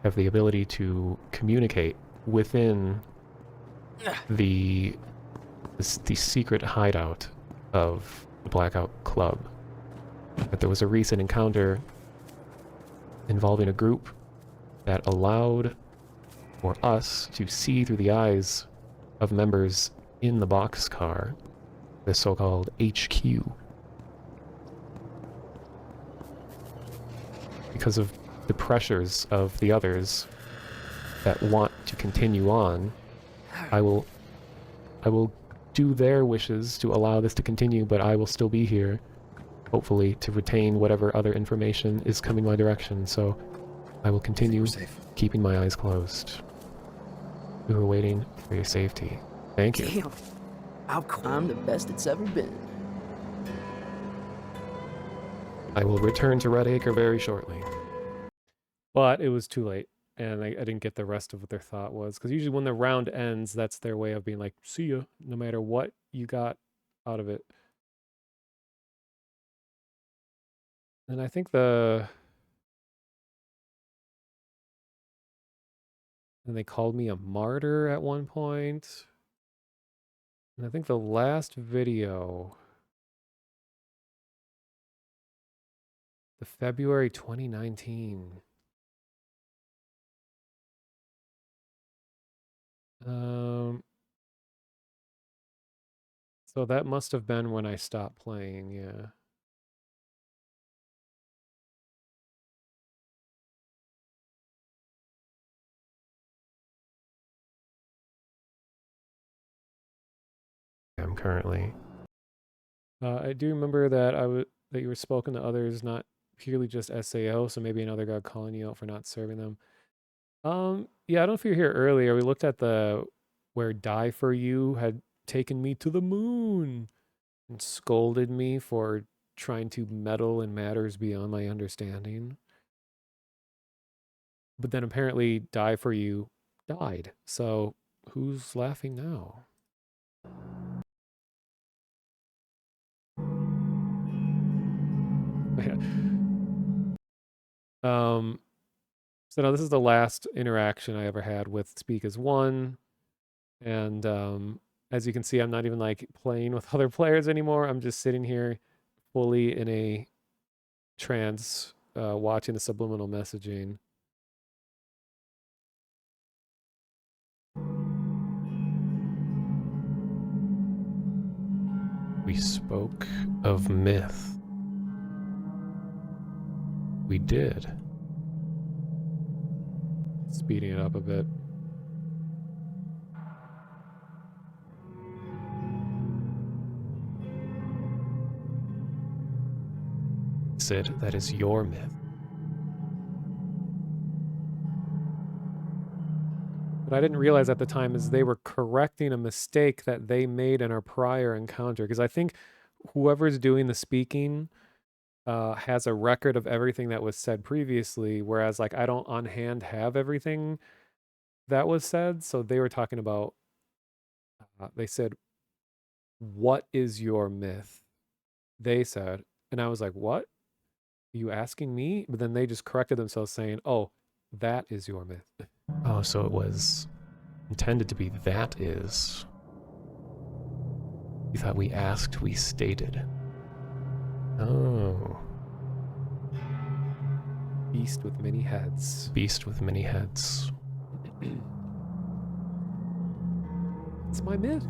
have the ability to communicate within the secret hideout of the Blackout Club. That there was a recent encounter involving a group that allowed for us to see through the eyes of members in the boxcar, the so-called HQ. Because of the pressures of the others that want to continue on, I will do their wishes to allow this to continue, but I will still be here, hopefully, to retain whatever other information is coming my direction, so I will continue keeping my eyes closed. We were waiting for your safety. Thank you. Damn. I'm the best it's ever been. I will return to Red Acre very shortly. But it was too late, and I didn't get the rest of what their thought was. Because usually when the round ends, that's their way of being like, see ya, no matter what you got out of it. And I think and they called me a martyr at one point. And I think the last video, the February 2019. So that must have been when I stopped playing, yeah. I'm currently. I do remember that that you were spoken to others, not purely just SAO, so maybe another guy calling you out for not serving them. Yeah, I don't know if you were here earlier. We looked at where Die For You had taken me to the moon and scolded me for trying to meddle in matters beyond my understanding. But then apparently Die For You died. So who's laughing now? So now this is the last interaction I ever had with Speak as One. And as you can see, I'm not even like playing with other players anymore. I'm just sitting here fully in a trance, watching the subliminal messaging. We spoke of myth We did. Speeding it up a bit. Sid, that is your myth. What I didn't realize at the time is they were correcting a mistake that they made in our prior encounter. Because I think whoever's doing the speaking has a record of everything that was said previously, whereas like I don't on hand have everything that was said. So they were talking about, they said, "What is your myth?" They said, and I was like, "What? Are you asking me?" But then they just corrected themselves saying, "Oh, that is your myth." Oh, so it was intended to be that is. You thought we asked, we stated. Oh. Beast with many heads. Beast with many heads. It's my myth.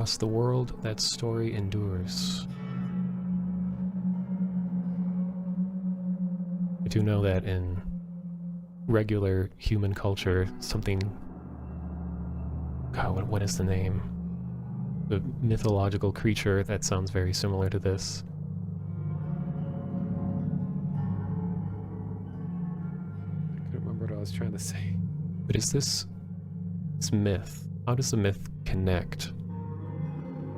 Across the world, that story endures. I do know that in regular human culture, something... God, what is the name? The mythological creature that sounds very similar to this. I couldn't remember what I was trying to say. But is this myth? How does the myth connect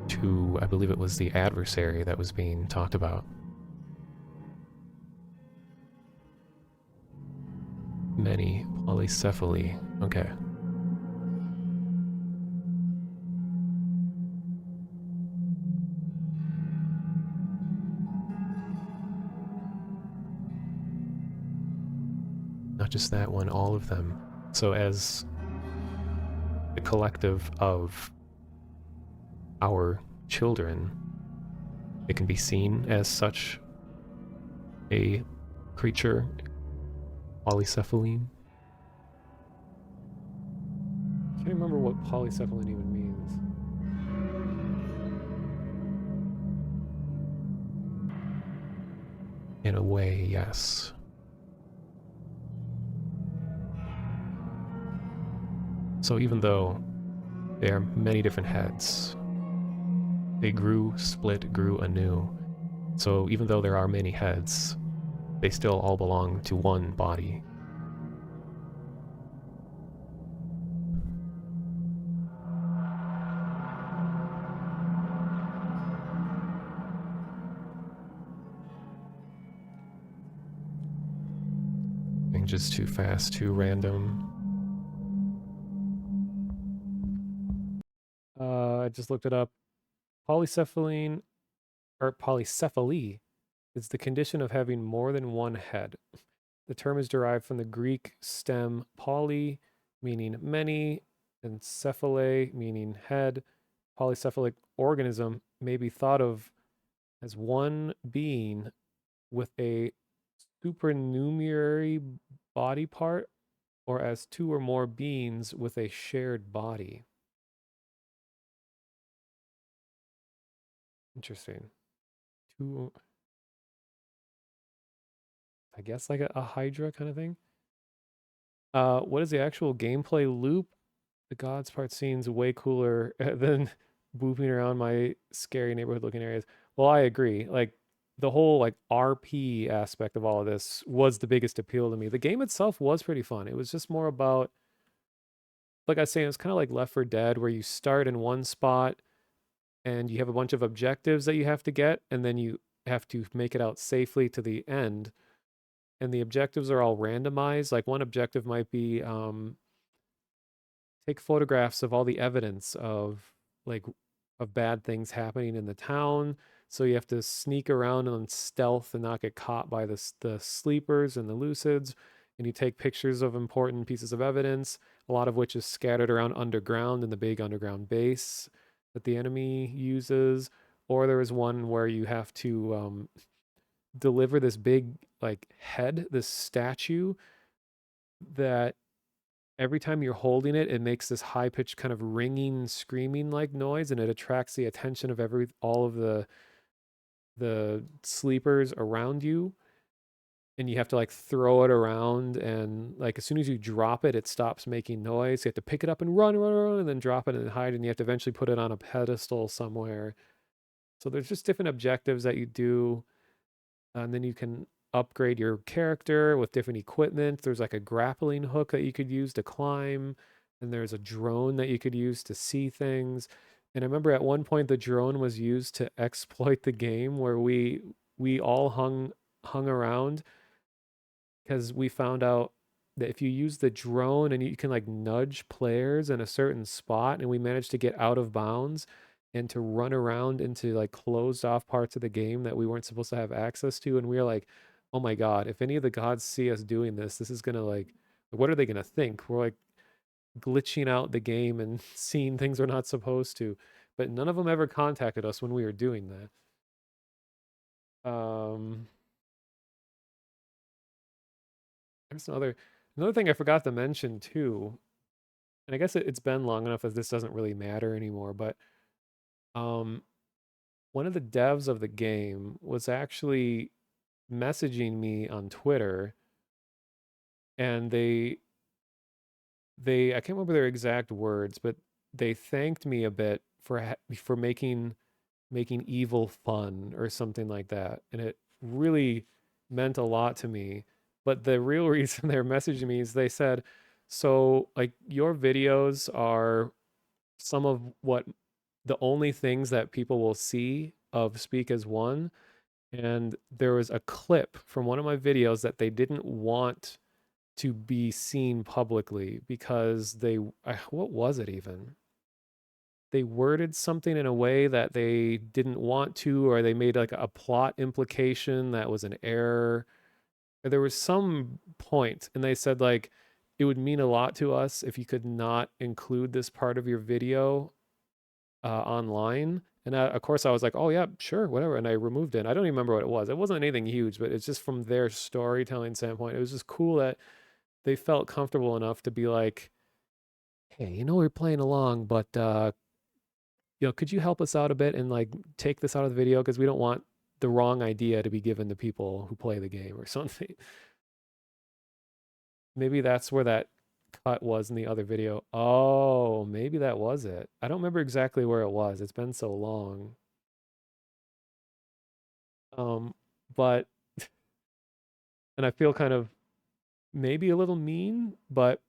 to, I believe it was the adversary that was being talked about? Many polycephaly. Okay. Not just that one, all of them. So as the collective of our children, it can be seen as such a creature, polycephaline. I can't remember what polycephaline even means. In a way, yes. So even though there are many different heads, they grew, split, grew anew. So even though there are many heads, they still all belong to one body. Being just too fast, too random. I just looked it up. Polycephaline, or polycephaly, is the condition of having more than one head. The term is derived from the Greek stem poly, meaning many, and cephale, meaning head. Polycephalic organism may be thought of as one being with a supernumerary body part, or as two or more beings with a shared body. Interesting. Two, I guess like a Hydra kind of thing. What is the actual gameplay loop? The Gods part scene's way cooler than booping around my scary neighborhood looking areas. Well, I agree. Like the whole like RP aspect of all of this was the biggest appeal to me. The game itself was pretty fun. It was just more about, like I was saying, it's kind of like Left 4 Dead, where you start in one spot and you have a bunch of objectives that you have to get, and then you have to make it out safely to the end. And the objectives are all randomized. Like one objective might be take photographs of all the evidence of bad things happening in the town. So you have to sneak around and stealth and not get caught by the sleepers and the lucids. And you take pictures of important pieces of evidence, a lot of which is scattered around underground in the big underground base that the enemy uses. Or there was one where you have to deliver this big like head, this statue that every time you're holding it, it makes this high-pitched kind of ringing, screaming like noise, and it attracts the attention of all of the sleepers around you. And you have to like throw it around, and like as soon as you drop it, it stops making noise. You have to pick it up and run, and then drop it and hide, and you have to eventually put it on a pedestal somewhere. So there's just different objectives that you do, and then you can upgrade your character with different equipment. There's like a grappling hook that you could use to climb, and there's a drone that you could use to see things. And I remember at one point the drone was used to exploit the game, where we all hung around because we found out that if you use the drone and you can like nudge players in a certain spot, and we managed to get out of bounds and to run around into like closed off parts of the game that we weren't supposed to have access to. And we were like, oh my God, if any of the gods see us doing this, this is gonna like, what are they gonna think? We're like glitching out the game and seeing things we're not supposed to. But none of them ever contacted us when we were doing that. There's another thing I forgot to mention too, and I guess it's been long enough that this doesn't really matter anymore, but one of the devs of the game was actually messaging me on Twitter, and they I can't remember their exact words, but they thanked me a bit for making evil fun or something like that, and it really meant a lot to me. But the real reason they're messaging me is they said, so like your videos are some of the only things that people will see of Speak as One. And there was a clip from one of my videos that they didn't want to be seen publicly because what was it even? They worded something in a way that they didn't want to, or they made like a plot implication that was an error. There was some point, and they said like, it would mean a lot to us if you could not include this part of your video online. And of course I was like, oh yeah, sure, whatever. And I removed it. I don't even remember what it was. It wasn't anything huge, but it's just from their storytelling standpoint. It was just cool that they felt comfortable enough to be like, hey, we're playing along, but could you help us out a bit and like take this out of the video? Because we don't want the wrong idea to be given to people who play the game or something. Maybe that's where that cut was in the other video. Oh, maybe that was it. I don't remember exactly where it was. It's been so long. But and I feel kind of maybe a little mean, but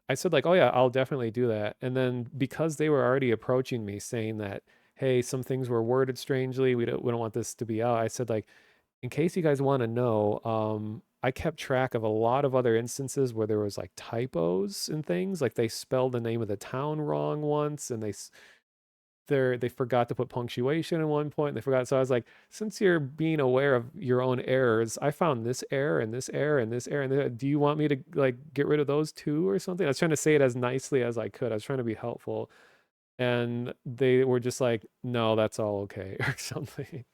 I said like, oh yeah, I'll definitely do that. And then because they were already approaching me saying that, hey, some things were worded strangely, we don't want this to be out, I said like, in case you guys want to know, I kept track of a lot of other instances where there was like typos and things, like they spelled the name of the town wrong once, and they forgot to put punctuation at one point, and they forgot. So I was like, since you're being aware of your own errors, I found this error and this error and this error, and do you want me to like get rid of those too or something? I was trying to say it as nicely as I could. I was trying to be helpful, and they were just like, no, that's all okay or something.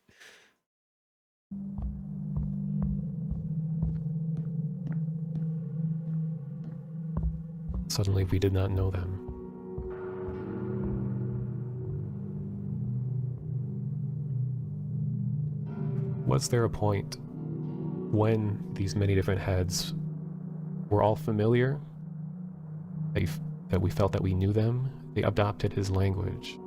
Suddenly we did not know them. Was there a point when these many different heads were all familiar, that we felt that we knew them? They adopted his language.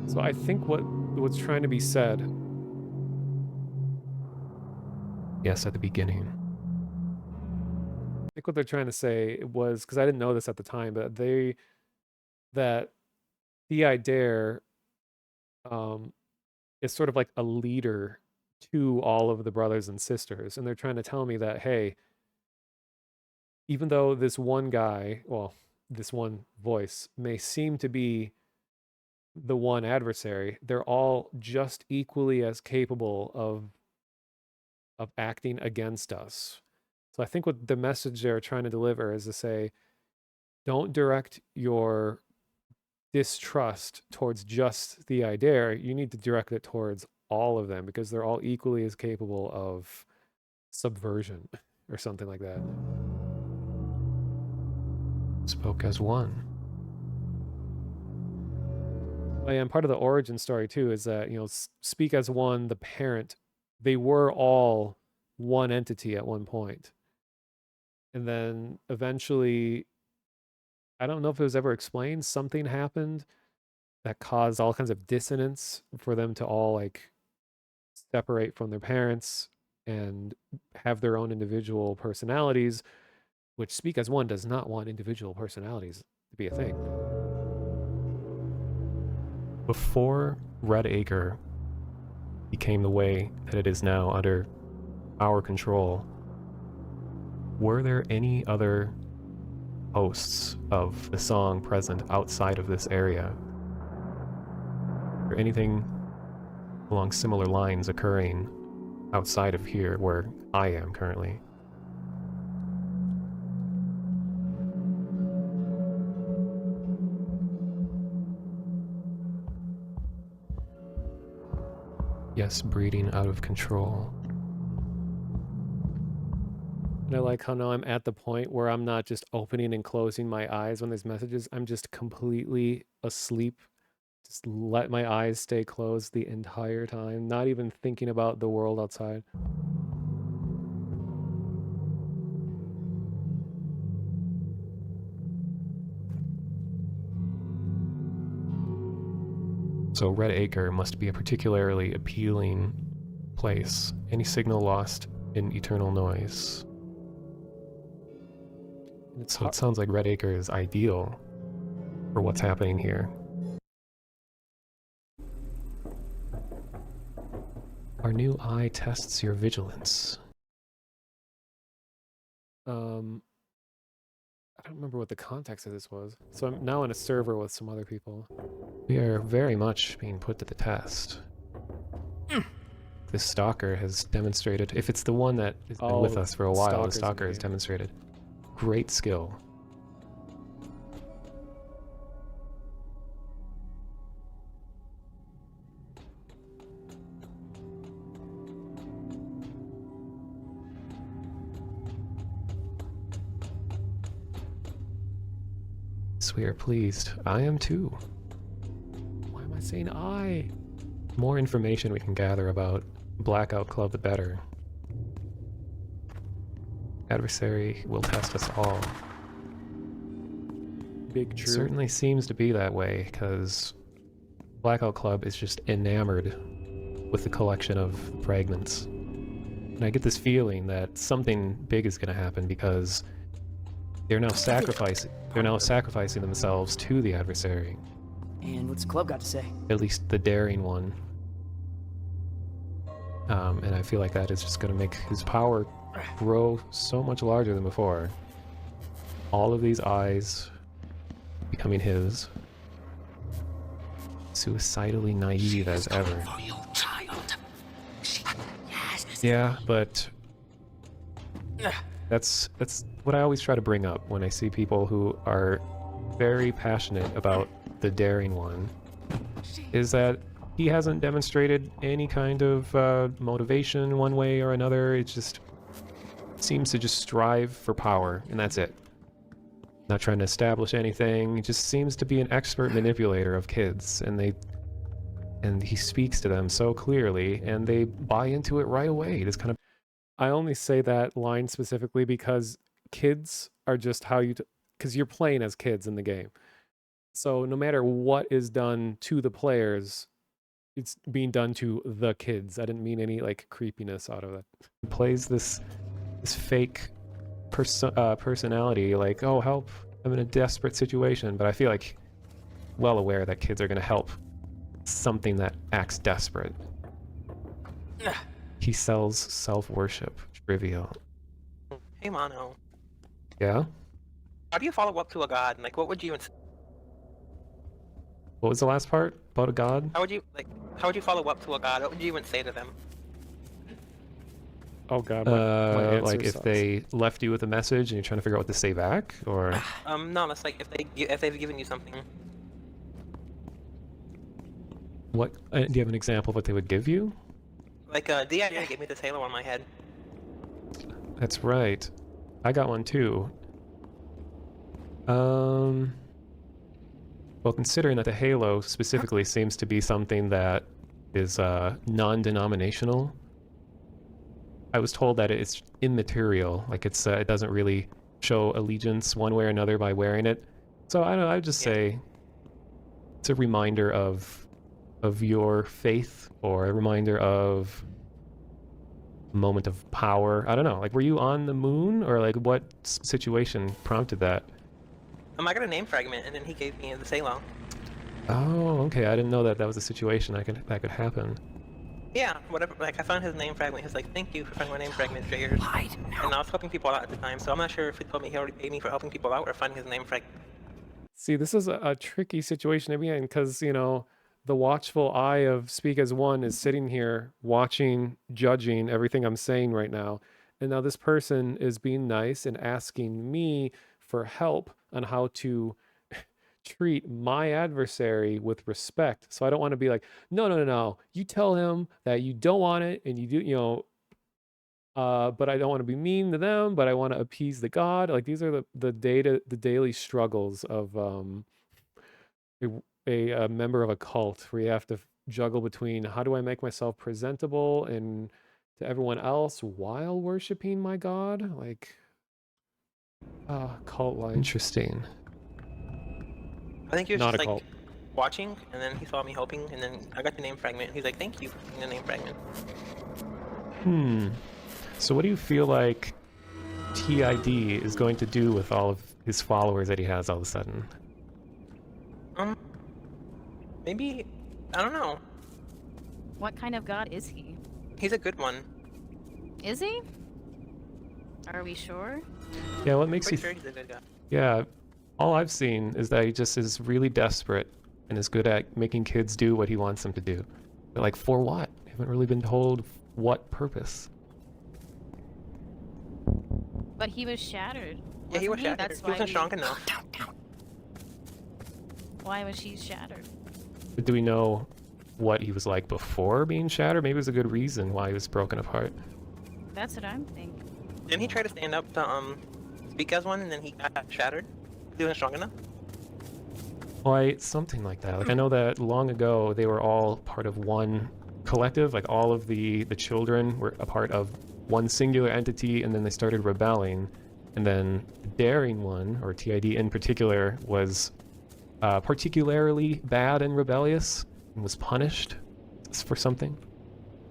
So I think what's trying to be said, yes, at the beginning, I think what they're trying to say was, because I didn't know this at the time, but that T.I. Dare is sort of like a leader to all of the brothers and sisters, and they're trying to tell me that, hey, even though this one guy, well, this one voice may seem to be the one adversary, they're all just equally as capable of acting against us. So I think what the message they're trying to deliver is to say, don't direct your distrust towards just the idea. You need to direct it towards all of them, because they're all equally as capable of subversion or something like that. Spoke as one. Oh, yeah, and part of the origin story too is that, you know, speak as one, the parent, they were all one entity at one point. And then eventually, I don't know if it was ever explained, something happened that caused all kinds of dissonance for them to all like separate from their parents and have their own individual personalities, which Speak as One does not want individual personalities to be a thing. Before Red Acre became the way that it is now under our control, were there any other hosts of the song present outside of this area? Or anything along similar lines occurring outside of here where I am currently? Yes, breeding out of control. And I like how now I'm at the point where I'm not just opening and closing my eyes when there's messages. I'm just completely asleep. Just let my eyes stay closed the entire time, not even thinking about the world outside. So Red Acre must be a particularly appealing place. Any signal lost in eternal noise. So it sounds like Red Acre is ideal for what's happening here. Our new eye tests your vigilance. I don't remember what the context of this was. So I'm now in a server with some other people. We are very much being put to the test. This stalker has demonstrated, if it's the one that has been with us for a while, the stalker has demonstrated great skill. We are pleased. I am too. Why am I saying I? More information we can gather about Blackout Club, the better. Adversary will test us all. Big true. It certainly seems to be that way, because Blackout Club is just enamored with the collection of fragments. And I get this feeling that something big is going to happen, because they're now sacrificing themselves to the adversary. And what's the club got to say? At least the daring one. And I feel like that is just going to make his power grow so much larger than before. All of these eyes becoming his. Suicidally naive as ever. Yeah, but that's what I always try to bring up when I see people who are very passionate about the daring one, is that he hasn't demonstrated any kind of motivation one way or another. It just seems to just strive for power, and that's it. Not trying to establish anything. He just seems to be an expert manipulator of kids, and he speaks to them so clearly, and they buy into it right away. It is kind of. I only say that line specifically because kids are just how you, because you're playing as kids in the game. So no matter what is done to the players, it's being done to the kids. I didn't mean any like creepiness out of it. He plays this fake personality, like, oh help, I'm in a desperate situation, but I feel like well aware that kids are going to help something that acts desperate. He sells self-worship. Trivial. Hey, Mono. Yeah? How do you follow up to a god? Like, what would you? What was the last part about a god? How would you follow up to a god? What would you even say to them? Oh god, like if they left you with a message and you're trying to figure out what to say back, or No, it's like if they've given you something. what? Do you have an example of what they would give you? Like DID gave me this halo on my head. That's right. I got one too. Well, considering that the halo specifically seems to be something that is non-denominational, I was told that it's immaterial. Like it doesn't really show allegiance one way or another by wearing it. So I don't know. I would just say it's a reminder of your faith, or a reminder of a moment of power. I don't know. Like, were you on the moon, or like what situation prompted that? I got a name fragment, and then he gave me the halo. Oh, okay. I didn't know that was a situation that could happen. Yeah, whatever. Like, I found his name fragment. He's like, "Thank you for finding my name fragment, Jayers." And I was helping people out at the time, so I'm not sure if he told me he already paid me for helping people out or finding his name fragment. See, this is a tricky situation to be in, because, you know, the watchful eye of Speak as One is sitting here watching, judging everything I'm saying right now. And now this person is being nice and asking me for help on how to treat my adversary with respect. So I don't want to be like, no. You tell him that you don't want it, and you do, you know, but I don't want to be mean to them, but I want to appease the God. Like, these are the daily struggles of a member of a cult, where you have to juggle between how do I make myself presentable and to everyone else while worshiping my God? Like, cult life. Interesting. I think he was Not just a like cult. watching, and then he saw me helping, and then I got the name fragment. He's like, "Thank you for getting the name fragment." So what do you feel like TID is going to do with all of his followers that he has all of a sudden? Maybe, I don't know. What kind of god is he? He's a good one. Is he? Are we sure? Yeah, what makes you... Pretty sure he's a good guy. Yeah, all I've seen is that he just is really desperate and is good at making kids do what he wants them to do. But like, for what? I haven't really been told what purpose. But he was shattered. Yeah, he was wasn't shattered. That's He wasn't why strong enough. Why was he shattered? But do we know what he was like before being shattered? Maybe it was a good reason why he was broken apart. That's what I'm thinking. Didn't he try to stand up to Speak as One, and then he got shattered? He wasn't strong enough? Why, something like that. Like, I know that long ago they were all part of one collective. Like, all of the children were a part of one singular entity, and then they started rebelling. And then the Daring One, or TID in particular, was particularly bad and rebellious, and was punished for something.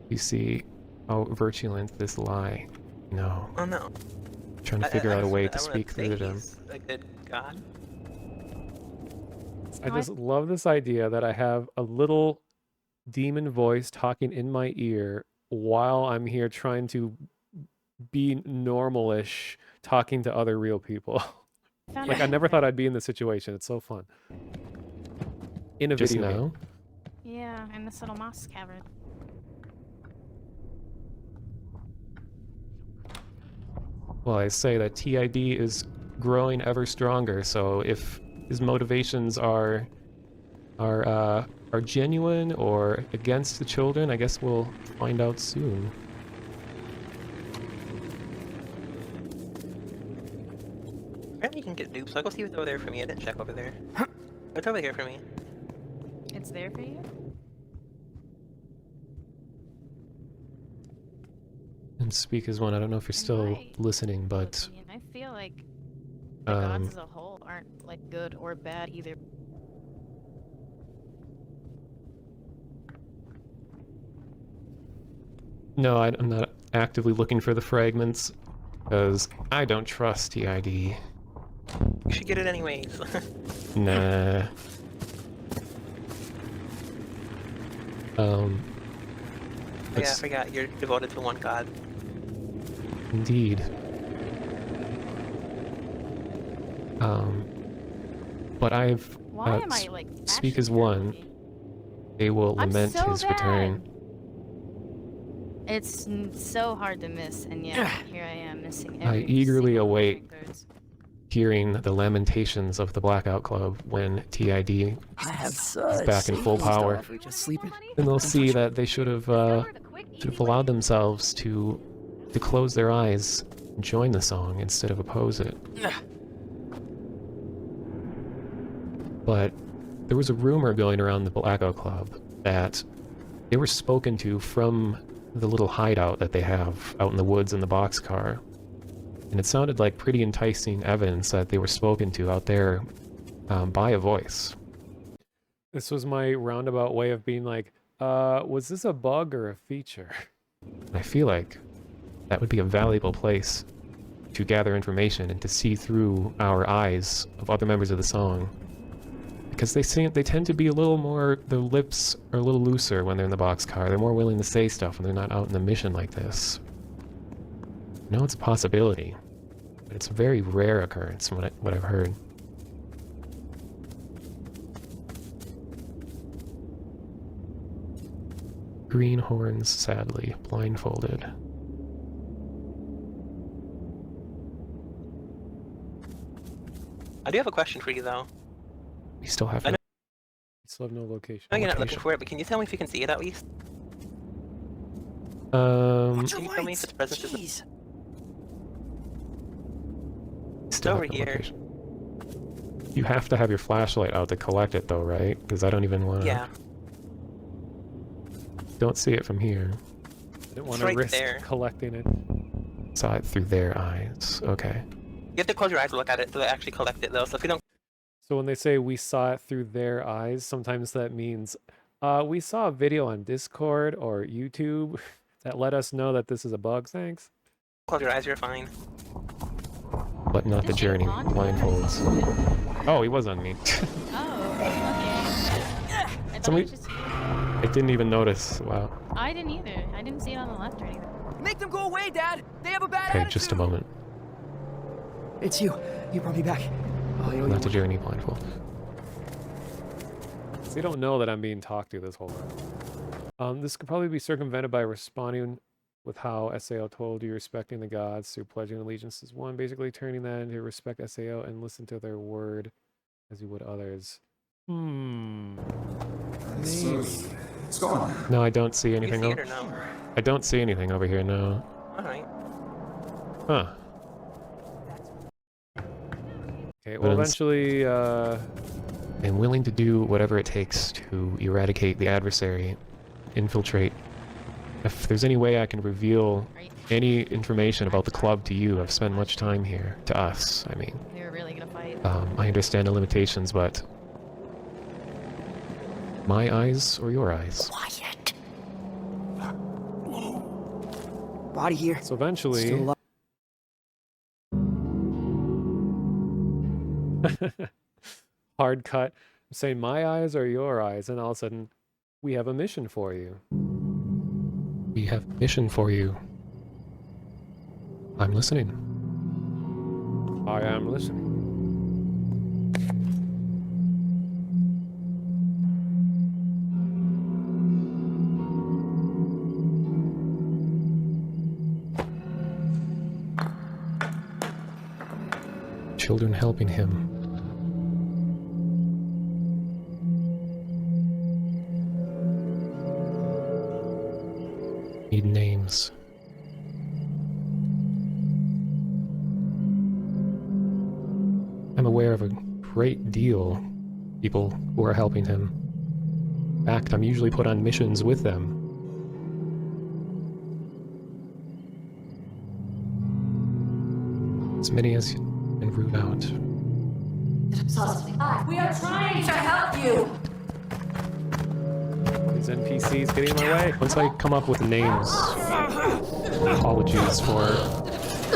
You see how virulent this lie. No. Oh no. Trying to figure out a way to I speak wouldn't through say them. he's a good god. I just love this idea that I have a little demon voice talking in my ear while I'm here trying to be normal-ish, talking to other real people. Like, I never thought I'd be in this situation. It's so fun. In a Just video now? game. Yeah, in this little moss cavern. Well, I say that TID is growing ever stronger, so if his motivations are genuine or against the children, I guess we'll find out soon. Apparently you can get dupes, so I'll go see what's over there for me. I didn't check over there. What's over here for me? It's there for you? And Speak as One, I don't know if you're still listening, but I feel like the gods as a whole aren't like good or bad either. no, I'm not actively looking for the fragments, because I don't trust TID. You should get it anyways. Nah. Yeah, I forgot. You're devoted to one god. Indeed. But I've Why am I like? speak as one. They will I'm lament so his bad. return. It's so hard to miss, and yet here I am missing I every eagerly single await cards. hearing the lamentations of the Blackout Club when TID I have is such back in full safety stuff power. if we just sleep it. And they'll see that they should have allowed themselves to close their eyes and join the song instead of oppose it. But there was a rumor going around the Blackout Club that they were spoken to from the little hideout that they have out in the woods in the boxcar. And it sounded like pretty enticing evidence that they were spoken to out there by a voice. This was my roundabout way of being like, was this a bug or a feature? I feel like that would be a valuable place to gather information and to see through our eyes of other members of the song. Because they tend to be a little more, their lips are a little looser when they're in the boxcar. They're more willing to say stuff when they're not out in a mission like this. I know it's a possibility, but it's a very rare occurrence from what I've heard. Greenhorns, sadly, blindfolded. I do have a question for you, though. We still have I know Still have no location. you're not looking for it, but can you tell me if you can see it at least? Um, Can you tell me if its presence is still over have no here? location. You have to have your flashlight out to collect it though, right? Because I don't even want to... Yeah. Don't see it from here. I didn't want It's to right risk there. collecting it. Saw it through their eyes. Okay. You have to close your eyes to look at it to actually collect it, though. So if you don't, So when they say we saw it through their eyes, sometimes that means we saw a video on Discord or YouTube that let us know that this is a bug. Thanks. close your eyes, you're fine. But not the journey. Blindfolds. Oh, he was on me. Oh, okay. I thought Somebody... it was just... I didn't even notice. Wow. I didn't either. I didn't see it on the left or anything. Make them go away, Dad! They have a bad Okay, attitude! just a moment. It's you. You brought me back. Oh, you Not the journey blindfold. So you don't know that I'm being talked to this whole time. This could probably be circumvented by responding with how SAO told you, respecting the gods through pledging allegiance is one, basically turning that into respect SAO and listen to their word as you would others. Maybe. It's gone. No, I don't see anything. see it or no? I don't see anything over here, no. Alright. Huh. Okay, well, eventually, I'm willing to do whatever it takes to eradicate the adversary, infiltrate. If there's any way I can reveal any information about the club to you, I've spent much time here. To us, I mean. They were really gonna fight. I understand the limitations, but... My eyes or your eyes? Quiet. Body here. So eventually... Still alive. Hard cut. I'm saying my eyes or your eyes, and all of a sudden, we have a mission for you. We have a mission for you. I'm listening. I am listening. Children helping him. Need names. I'm aware of a great deal of people who are helping him. In fact, I'm usually put on missions with them. As many as can root out. We are trying to help you! These NPCs getting in my way. Once I come up with names, apologies for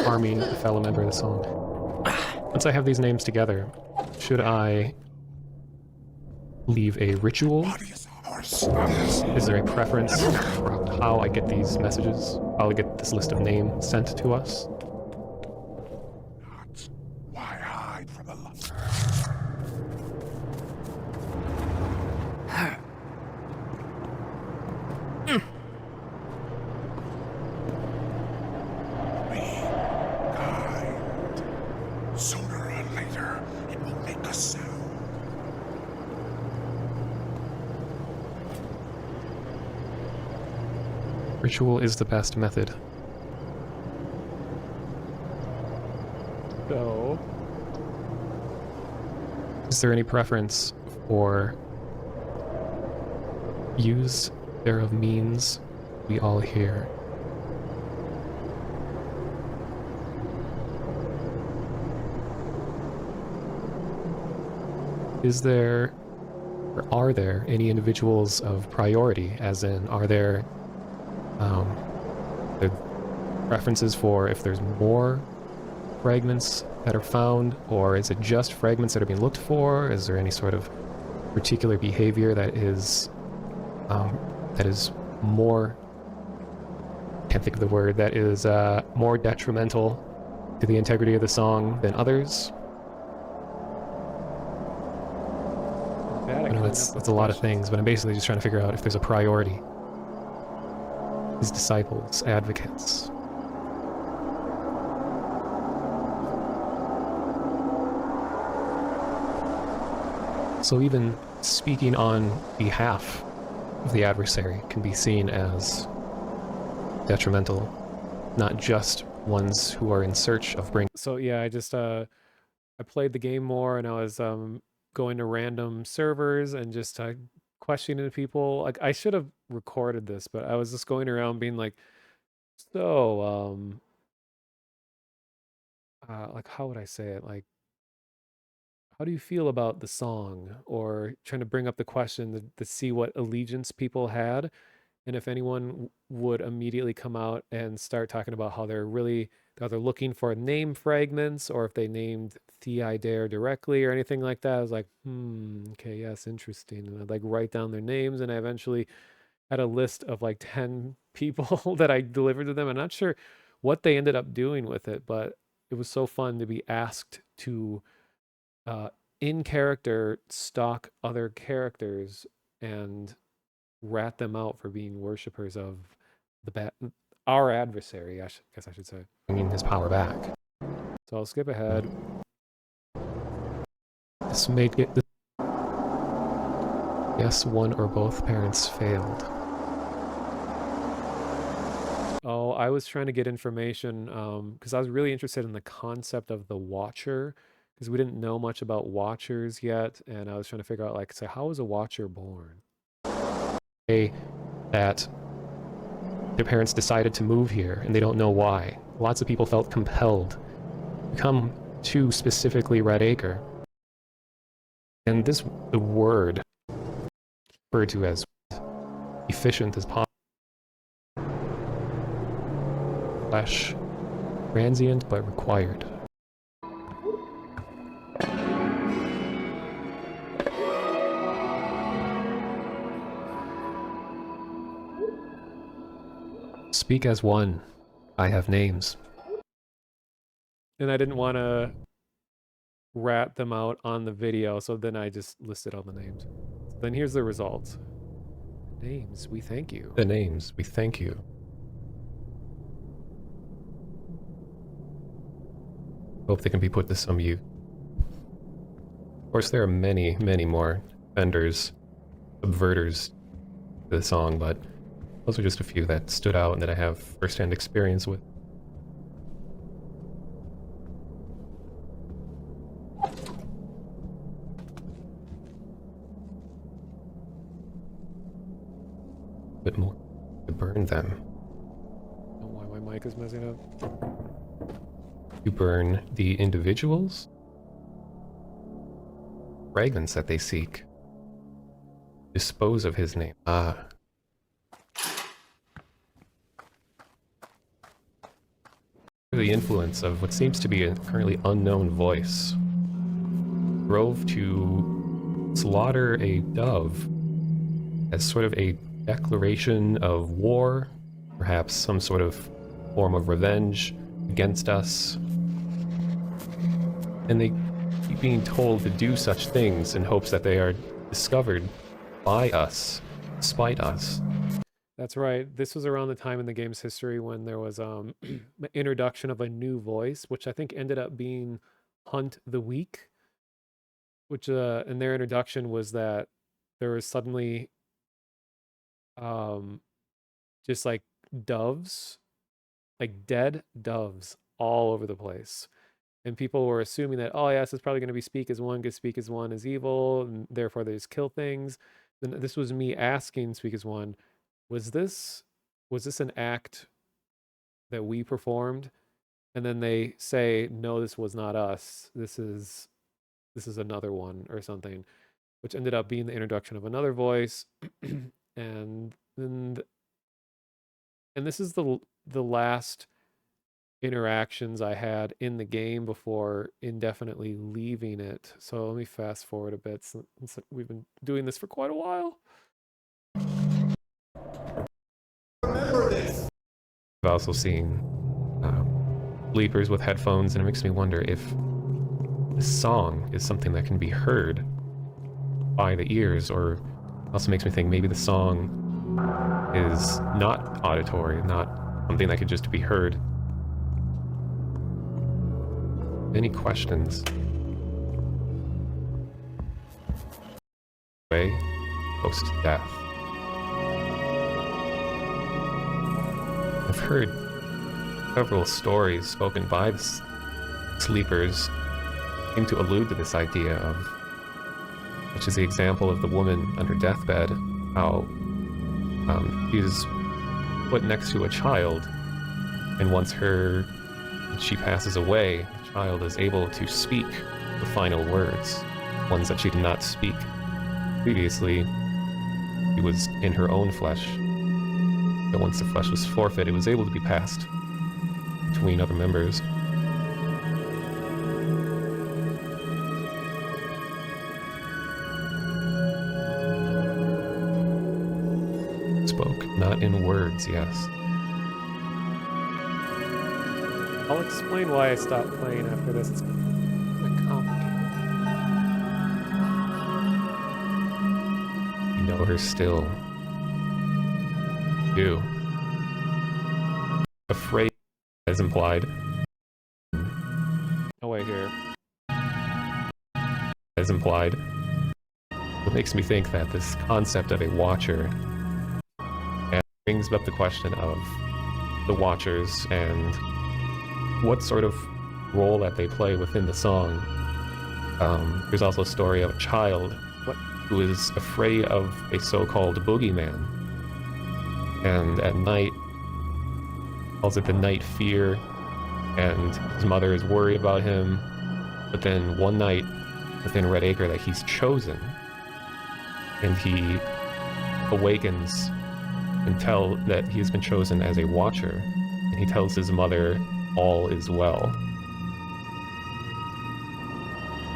harming a fellow member of the song. Once I have these names together, should I leave a ritual? Is there a preference for how I get these messages? How I get this list of names sent to us? sound. Ritual is the best method. So, Is there any preference for use thereof means we all hear? Is there, or are there any individuals of priority, as in, are there preferences for if there's more fragments that are found, or is it just fragments that are being looked for? Is there any sort of particular behavior that is more, can't think of the word, that is more detrimental to the integrity of the song than others? I know that's a lot of things, but I'm basically just trying to figure out if there's a priority. His disciples, advocates. So even speaking on behalf of the adversary can be seen as detrimental, not just ones who are in search of bringing. So yeah, I just I played the game more, and I was going to random servers and just questioning people. Like, I should have recorded this, but I was just going around being like, so like, how would I say it? Like, how do you feel about the song? Or trying to bring up the question to see what allegiance people had, and if anyone would immediately come out and start talking about how they're looking for name fragments, or if they named Theidare directly or anything like that. I was like, okay, yes, interesting. And I'd like write down their names, and I eventually had a list of like 10 people that I delivered to them. I'm not sure what they ended up doing with it, but it was so fun to be asked to in character stalk other characters and rat them out for being worshippers of our adversary, I guess I should say. Bringing his power back. So I'll skip ahead. This made it. Yes, one or both parents failed. Oh, I was trying to get information because I was really interested in the concept of the Watcher, because we didn't know much about Watchers yet, and I was trying to figure out, like, so how is a Watcher born? That their parents decided to move here, and they don't know why. Lots of people felt compelled to come to specifically Red Acre. And the word referred to as efficient as possible. Flesh, transient but required. Speak as one. I have names. And I didn't want to rat them out on the video, so then I just listed all the names. So then here's the results. Names, we thank you. The names, we thank you. Hope they can be put to some use. Of course, there are many, many more vendors, subverters to the song, but those are just a few that stood out and that I have first-hand experience with. A bit more to burn them. I don't know why my mic is messing up. To burn the individuals? Fragments that they seek. Dispose of his name. The influence of what seems to be a currently unknown voice drove to slaughter a dove as sort of a declaration of war, perhaps some sort of form of revenge against us. And they keep being told to do such things in hopes that they are discovered by us, despite us. That's right. This was around the time in the game's history when there was introduction of a new voice, which I think ended up being Hunt the Weak. which in their introduction was that there was suddenly just like doves, like dead doves all over the place. And people were assuming that, oh yes, it's probably going to be Speak as One, because Speak as One is evil, and therefore they just kill things. Then this was me asking Speak as One, was this an act that we performed? And then they say, no, this was not us. This is another one or something, which ended up being the introduction of another voice. and then this is the last interactions I had in the game before indefinitely leaving it. So let me fast forward a bit, since we've been doing this for quite a while. Remember this. I've also seen bleepers with headphones, and it makes me wonder if this song is something that can be heard by the ears, or also makes me think maybe the song is not auditory, not something that could just be heard. Any questions? Way post-death. I've heard several stories spoken by the sleepers seem to allude to this idea of, which is the example of the woman on her deathbed, how she's put next to a child, and once she passes away, the child is able to speak the final words, ones that she did not speak previously. She was in her own flesh, but once the flesh was forfeit, it was able to be passed between other members. Spoke, not in words, yes. I'll explain why I stopped playing after this. It's complicated. You know her still. You. Afraid, as implied. Oh wait, here. As implied. It makes me think that this concept of a watcher brings up the question of the watchers and what sort of role that they play within the song. There's also a story of a child who is afraid of a so-called boogeyman, and at night calls it the night fear, and his mother is worried about him. But then one night within Red Acre that he's chosen, and he awakens and tell that he has been chosen as a watcher, and he tells his mother all is well.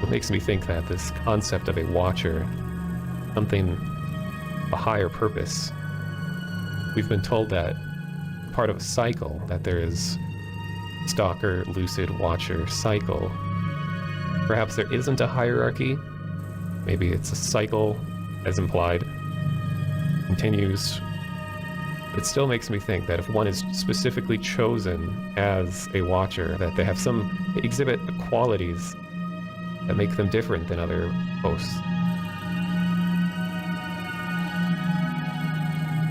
It makes me think that this concept of a watcher, something of a higher purpose. We've been told that part of a cycle, that there is stalker, lucid, watcher cycle. Perhaps there isn't a hierarchy. Maybe it's a cycle, as implied, continues. It still makes me think that if one is specifically chosen as a watcher, that they exhibit qualities that make them different than other hosts.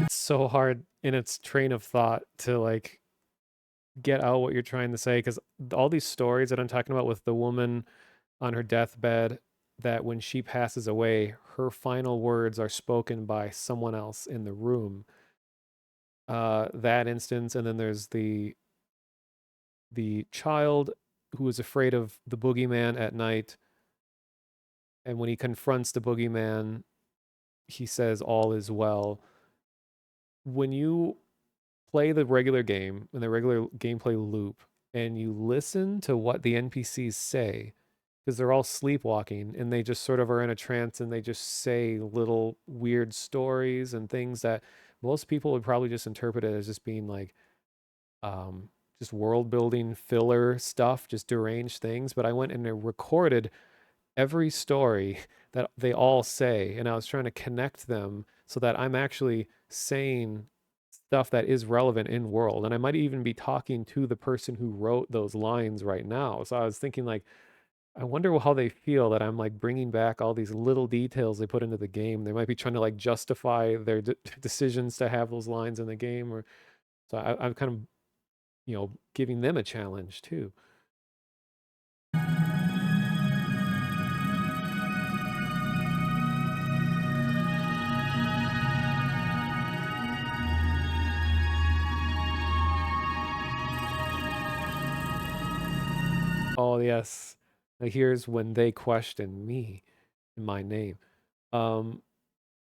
It's so hard in its train of thought to like get out what you're trying to say, because all these stories that I'm talking about with the woman on her deathbed, that when she passes away, her final words are spoken by someone else in the room. That instance, and then there's the child who is afraid of the boogeyman at night, and when he confronts the boogeyman, he says all is well. When you play the regular game in the regular gameplay loop and you listen to what the NPCs say, because they're all sleepwalking and they just sort of are in a trance and they just say little weird stories and things that most people would probably just interpret it as just being like just world building filler stuff, just deranged things. But I went and I recorded every story that they all say, and I was trying to connect them so that I'm actually saying stuff that is relevant in world, and I might even be talking to the person who wrote those lines right now. So I was thinking like, I wonder how they feel that I'm like bringing back all these little details they put into the game. They might be trying to like justify their decisions to have those lines in the game, or so I'm kind of, giving them a challenge too. Oh yes. Now here's when they question me in my name. You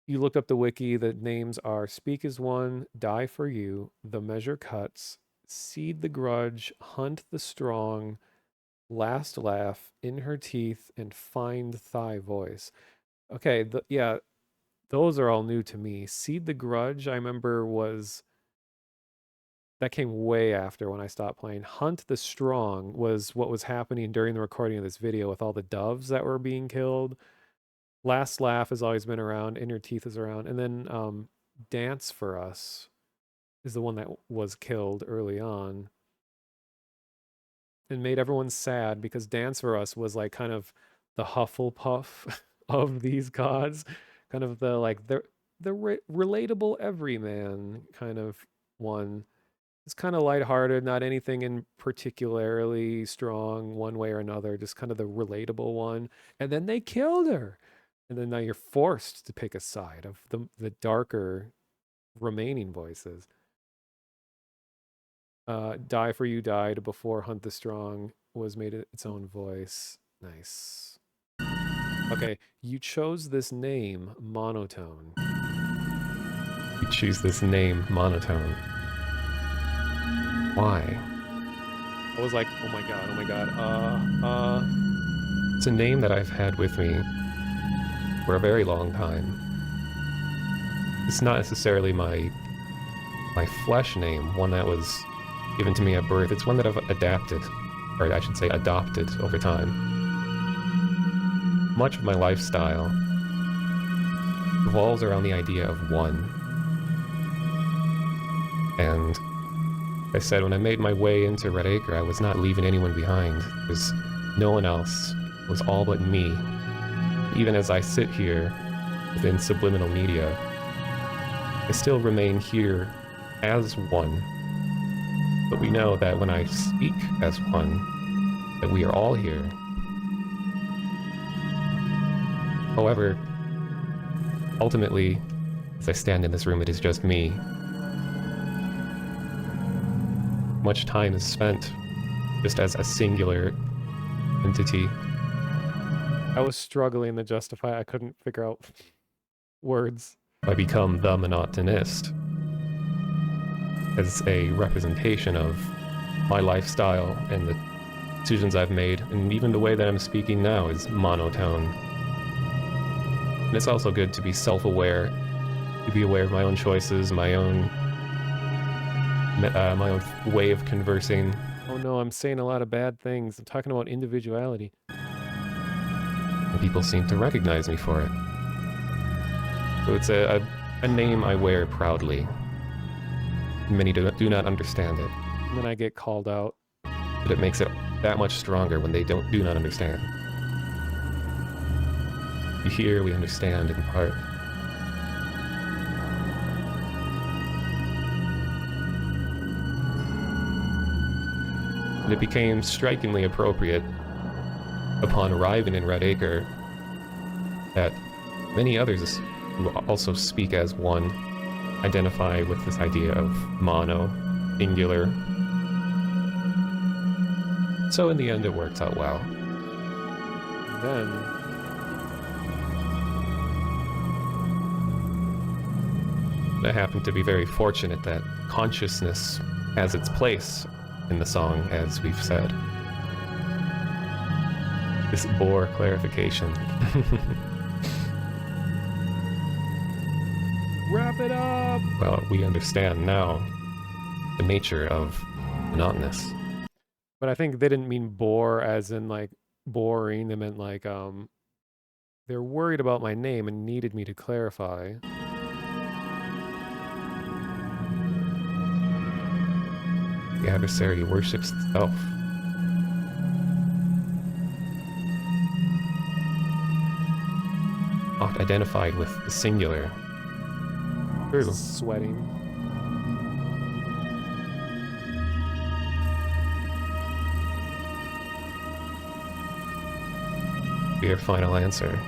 looked up the wiki. The names are Speak as One, Die for You, The Measure Cuts, Seed the Grudge, Hunt the Strong, Last Laugh, In Her Teeth, and Find Thy Voice. Okay, yeah, those are all new to me. Seed the Grudge, I remember that came way after when I stopped playing. Hunt the Strong was what was happening during the recording of this video with all the doves that were being killed. Last Laugh has always been around. In Your Teeth is around. And then Dance for Us is the one that was killed early on and made everyone sad, because Dance for Us was like kind of the Hufflepuff of these gods, kind of the like the relatable everyman kind of one. It's kind of lighthearted, not anything in particularly strong one way or another, just kind of the relatable one. And then they killed her. And then now you're forced to pick a side of the darker remaining voices. Die for You died before Hunt the Strong was made its own voice. Nice. Okay, you chose this name, Monotone. You choose this name, Monotone. Why? I was like, oh my god. It's a name that I've had with me for a very long time. It's not necessarily my flesh name, one that was given to me at birth. It's one that I've adapted, or I should say adopted, over time. Much of my lifestyle revolves around the idea of one. And I said when I made my way into Red Acre, I was not leaving anyone behind. Because no one else. It was all but me. Even as I sit here within subliminal media, I still remain here as one. But we know that when I speak as one, that we are all here. However, ultimately, as I stand in this room, it is just me. Much time is spent just as a singular entity. I was struggling to justify. I couldn't figure out words. I become the monotonist as a representation of my lifestyle and the decisions I've made, and even the way that I'm speaking now is monotone. And it's also good to be self-aware, to be aware of my own choices, my own way of conversing. Oh no, I'm saying a lot of bad things. I'm talking about individuality. And people seem to recognize me for it. So it's a name I wear proudly. Many do not understand it. And then I get called out. But it makes it that much stronger when they do not understand. We hear, we understand in part. And it became strikingly appropriate upon arriving in Red Acre that many others who also speak as one identify with this idea of mono, singular. So in the end it works out well. Then I happen to be very fortunate that consciousness has its place in the song, as we've said. This bore clarification. Wrap it up! Well, we understand now the nature of monotonous. But I think they didn't mean bore as in like boring. They meant like they're worried about my name and needed me to clarify. The adversary worships itself. oft identified with the singular. True. Sweating. Be your final answer.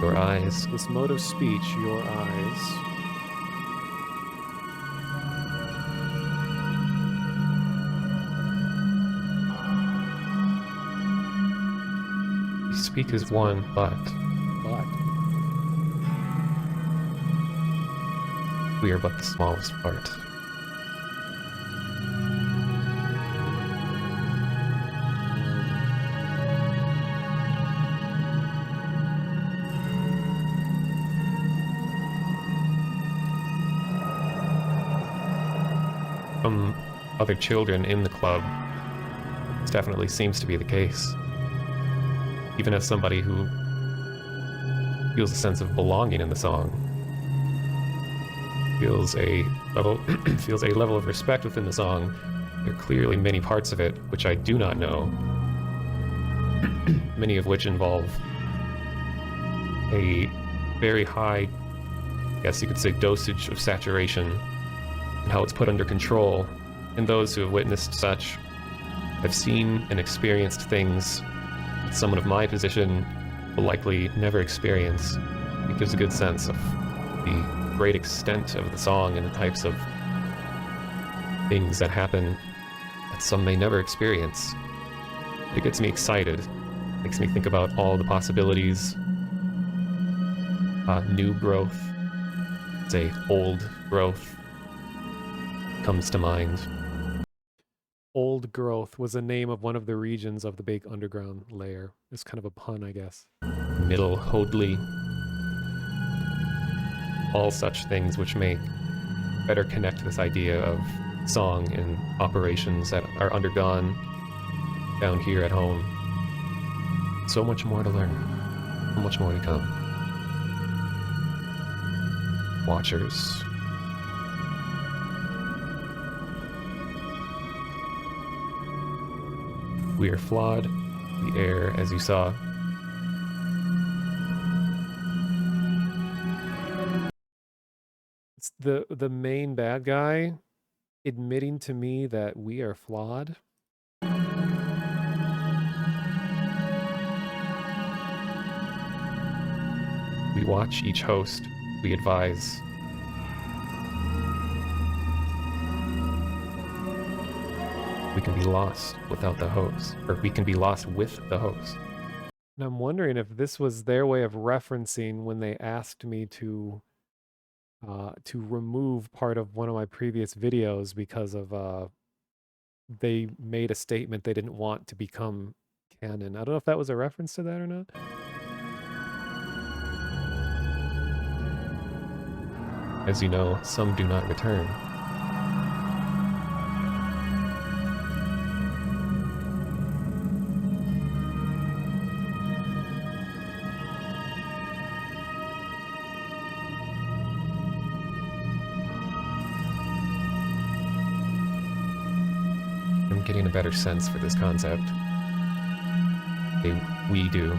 Your eyes. This mode of speech, your eyes. You speak as one, but we are but the smallest part. From other children in the club, this definitely seems to be the case. Even as somebody who feels a sense of belonging in the song, feels a level of respect within the song, there are clearly many parts of it which I do not know, many of which involve a very high, I guess you could say, dosage of saturation, and how it's put under control. And those who have witnessed such have seen and experienced things that someone of my position will likely never experience. It gives a good sense of the great extent of the song and the types of things that happen that some may never experience. It gets me excited. It makes me think about all the possibilities. New growth, say old growth, comes to mind. Old Growth was the name of one of the regions of the big underground layer. It's kind of a pun, I guess. Middle Hoadley. All such things which may better connect this idea of song and operations that are undergone down here at home. So much more to learn. So much more to come. Watchers. We are flawed. The air, as you saw. It's the main bad guy admitting to me that we are flawed. We watch each host. We advise. We can be lost without the host, or we can be lost with the host. And I'm wondering if this was their way of referencing when they asked me to remove part of one of my previous videos because of they made a statement they didn't want to become canon. I don't know if that was a reference to that or not. As you know, some do not return. I'm getting a better sense for this concept. We do.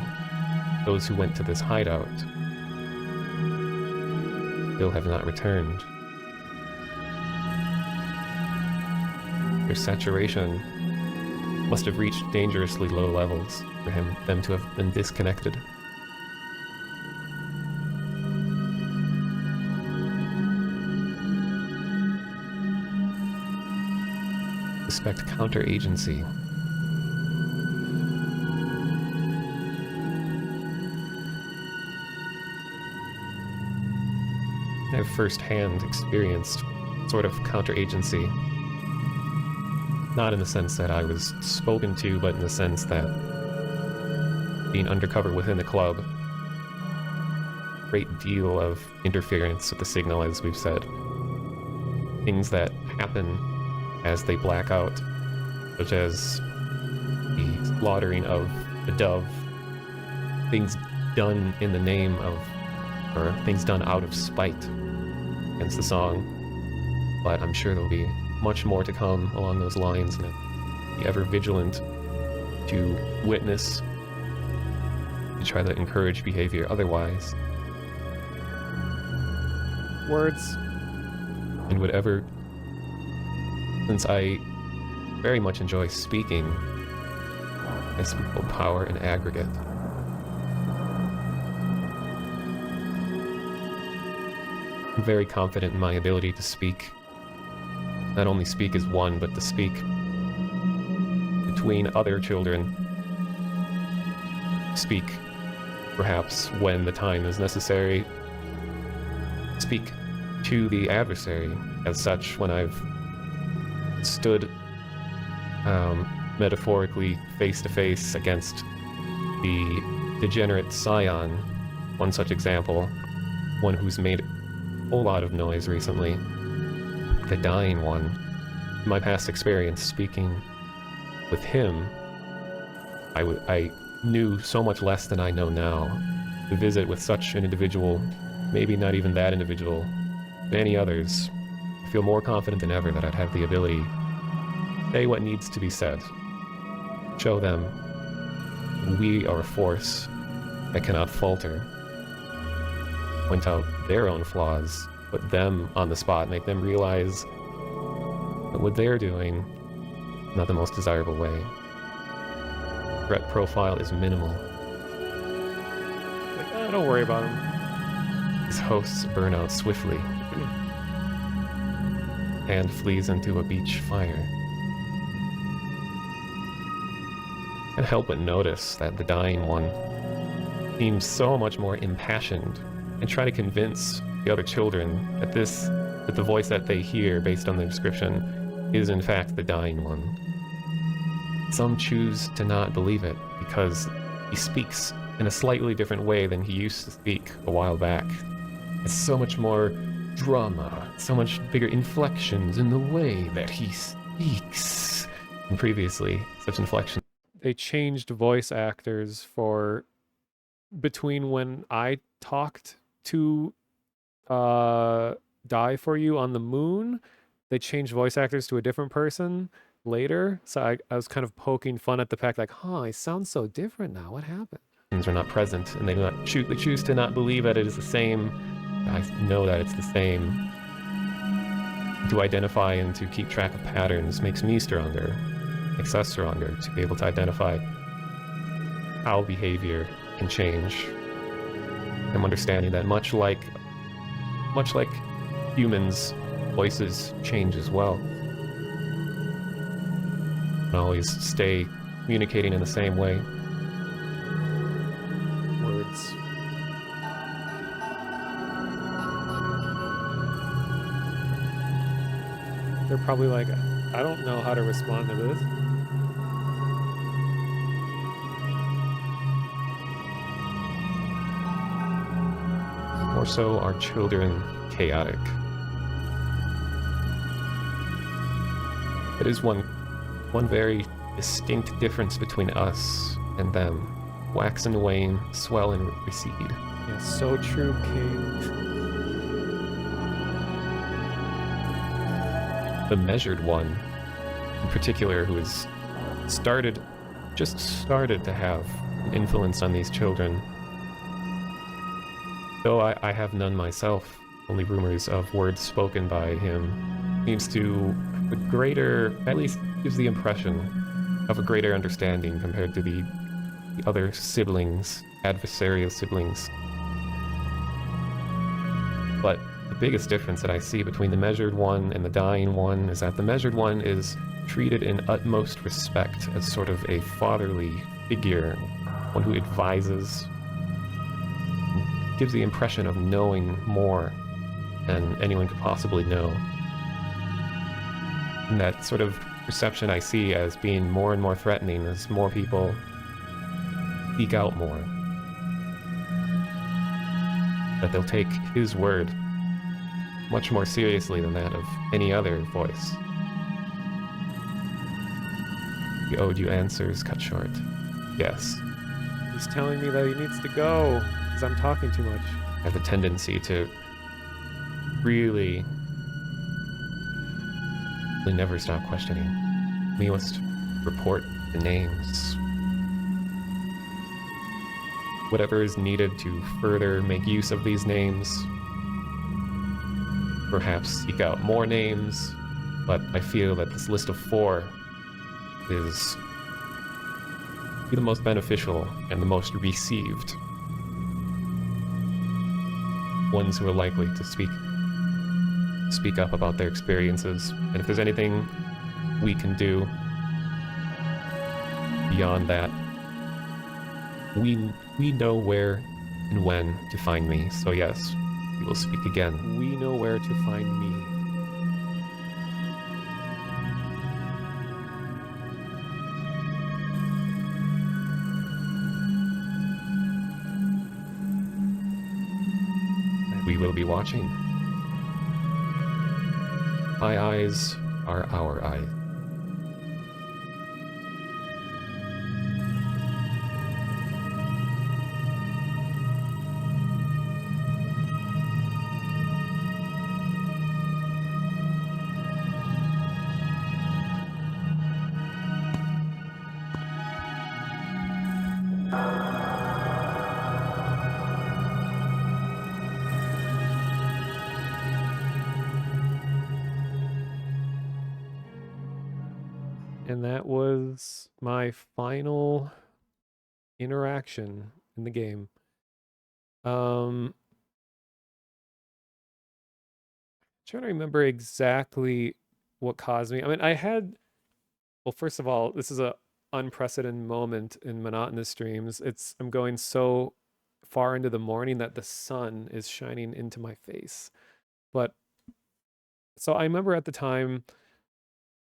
Those who went to this hideout still have not returned. Their saturation must have reached dangerously low levels for them to have been disconnected. Suspect counteragency. I've firsthand experienced sort of counteragency. Not in the sense that I was spoken to, but in the sense that being undercover within the club, great deal of interference with the signal, as we've said. Things that happen as they black out, such as the slaughtering of a dove, things done in the name of, or things done out of spite against the song. but I'm sure there'll be much more to come along those lines, and be ever vigilant to witness, to try to encourage behavior otherwise. Words. And whatever, since I very much enjoy speaking, I speak both power and aggregate. I'm very confident in my ability to speak. Not only speak as one, but to speak between other children. Speak, perhaps, when the time is necessary. Speak to the adversary. As such, when I've stood metaphorically face to face against the degenerate Scion, one such example, one who's made a whole lot of noise recently, the Dying One. In my past experience speaking with him, I knew so much less than I know now. To visit with such an individual, maybe not even that individual, many others, I feel more confident than ever that I'd have the ability to say what needs to be said. Show them we are a force that cannot falter. Point out their own flaws, put them on the spot, make them realize that what they're doing is not the most desirable way. Threat profile is minimal. Like, don't worry about him. His hosts burn out swiftly and flees into a beach fire. I can't help but notice that the Dying One seems so much more impassioned, and try to convince the other children that that the voice that they hear based on the description is in fact the Dying One. Some choose to not believe it because he speaks in a slightly different way than he used to speak a while back. It's so much more drama, so much bigger inflections in the way that he speaks. And previously, such inflections. They changed voice actors for between when I talked to Die For You on the moon, they changed voice actors to a different person later. So I was kind of poking fun at the fact, like, he sounds so different now. What happened? Are not present, and they choose to not believe that it is the same. I know that it's the same. To identify and to keep track of patterns makes me stronger, makes us stronger, to be able to identify how behavior can change. I'm understanding that much like humans, voices change as well. Don't always stay communicating in the same way. Words. They're probably like, I don't know how to respond to this. More so are children chaotic. It is one very distinct difference between us and them. Wax and wane, swell and recede. Yes, so true, King. The measured one, in particular, who has just started to have an influence on these children. Though I have none myself, only rumors of words spoken by him, seems to at least gives the impression of a greater understanding compared to the other siblings, adversarial siblings. But the biggest difference that I see between the measured one and the dying one is that the measured one is treated in utmost respect as sort of a fatherly figure, one who advises, gives the impression of knowing more than anyone could possibly know. And that sort of perception I see as being more and more threatening as more people speak out more. That they'll take his word much more seriously than that of any other voice. He owed you answers cut short. Yes. He's telling me that he needs to go because I'm talking too much. I have a tendency to really They never stop questioning. We must report the names. Whatever is needed to further make use of these names. Perhaps seek out more names, but I feel that this list of 4 is the most beneficial and the most received. Ones who are likely to speak up about their experiences, and if there's anything we can do beyond that, we know where and when to find me. So yes, we will speak again. We know where to find me. We will be watching. My eyes are our eyes. And that was my final interaction in the game. Trying to remember exactly what caused me. I mean, well, first of all, this is a unprecedented moment in Monotonous Streams. I'm going so far into the morning that the sun is shining into my face. But so I remember at the time,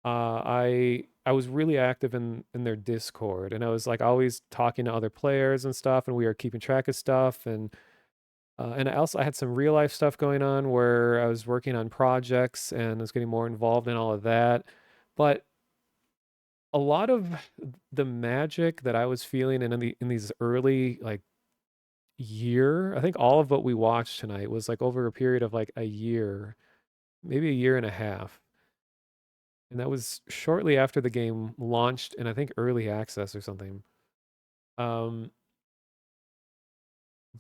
I was really active in their Discord, and I was like always talking to other players and stuff, and we were keeping track of stuff, and I had some real life stuff going on where I was working on projects and I was getting more involved in all of that. But a lot of the magic that I was feeling in these early like year, I think all of what we watched tonight was like over a period of like a year, maybe a year and a half. And that was shortly after the game launched in, I think, early access or something.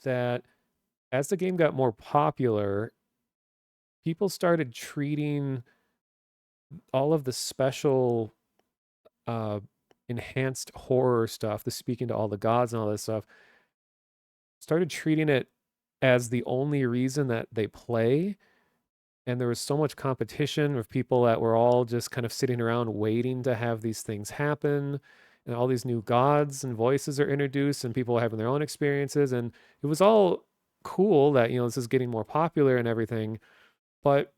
That as the game got more popular, people started treating all of the special enhanced horror stuff, the speaking to all the gods and all this stuff, started treating it as the only reason that they play. And there was so much competition with people that were all just kind of sitting around waiting to have these things happen. And all these new gods and voices are introduced and people are having their own experiences. And it was all cool that, this is getting more popular and everything. But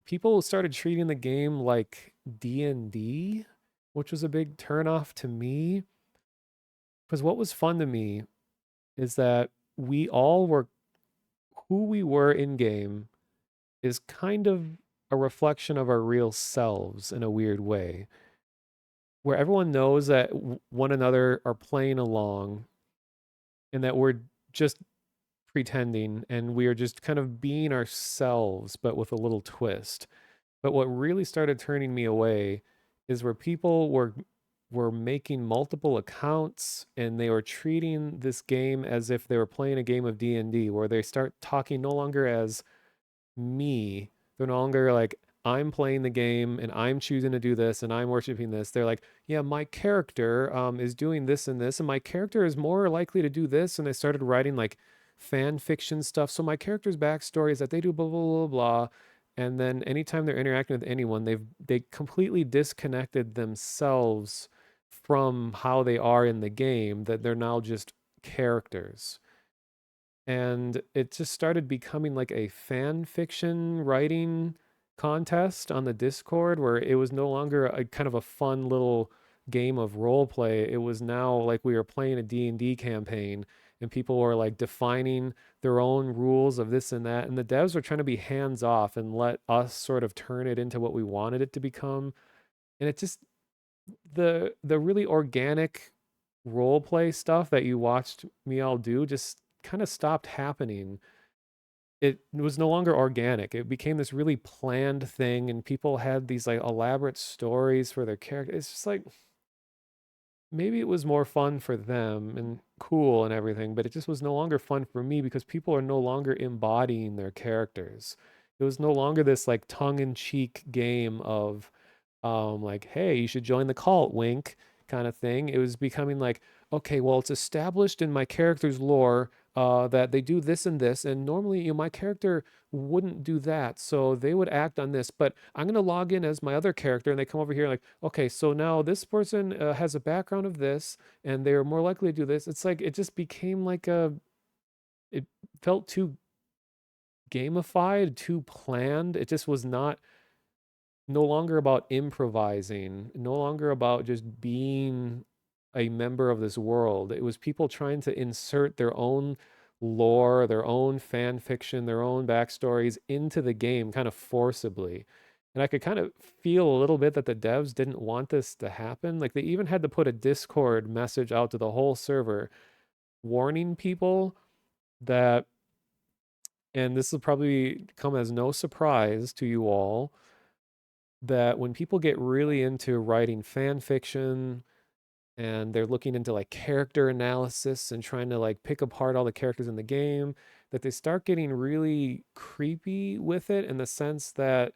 people started treating the game like D&D, which was a big turnoff to me. Because what was fun to me is that we all were who we were in game is kind of a reflection of our real selves in a weird way, where everyone knows that one another are playing along and that we're just pretending and we are just kind of being ourselves, but with a little twist. But what really started turning me away is where people were making multiple accounts and they were treating this game as if they were playing a game of D&D, where they start talking no longer as me. They're no longer like, I'm playing the game and I'm choosing to do this and I'm worshiping this. They're like, yeah, my character is doing this and this, and my character is more likely to do this. And they started writing like fan fiction stuff. So my character's backstory is that they do blah, blah, blah, blah. And then anytime they're interacting with anyone, they completely disconnected themselves from how they are in the game, that they're now just characters. And it just started becoming like a fan fiction writing contest on the Discord, where it was no longer a kind of a fun little game of role play. It was now like we were playing a D&D campaign, and people were like defining their own rules of this and that. And the devs were trying to be hands off and let us sort of turn it into what we wanted it to become. And it just, the really organic role play stuff that you watched me all do just kind of stopped happening. it was no longer organic. It became this really planned thing, and people had these like elaborate stories for their character. It's just like maybe it was more fun for them and cool and everything, but it just was no longer fun for me because people are no longer embodying their characters. It was no longer this like tongue-in-cheek game of like, hey, you should join the cult, wink, kind of thing. It was becoming like, okay, well, it's established in my character's lore that they do this and this, and normally, my character wouldn't do that, so they would act on this. But I'm gonna log in as my other character, and they come over here like, okay, so now this person has a background of this, and they're more likely to do this. It's like it just became like it felt too gamified, too planned. It just was not no longer about improvising, no longer about just being a member of this world. It was people trying to insert their own lore, their own fan fiction, their own backstories into the game kind of forcibly. And I could kind of feel a little bit that the devs didn't want this to happen. Like they even had to put a Discord message out to the whole server warning people that, and this will probably come as no surprise to you all, that when people get really into writing fan fiction and they're looking into like character analysis and trying to like pick apart all the characters in the game, that they start getting really creepy with it in the sense that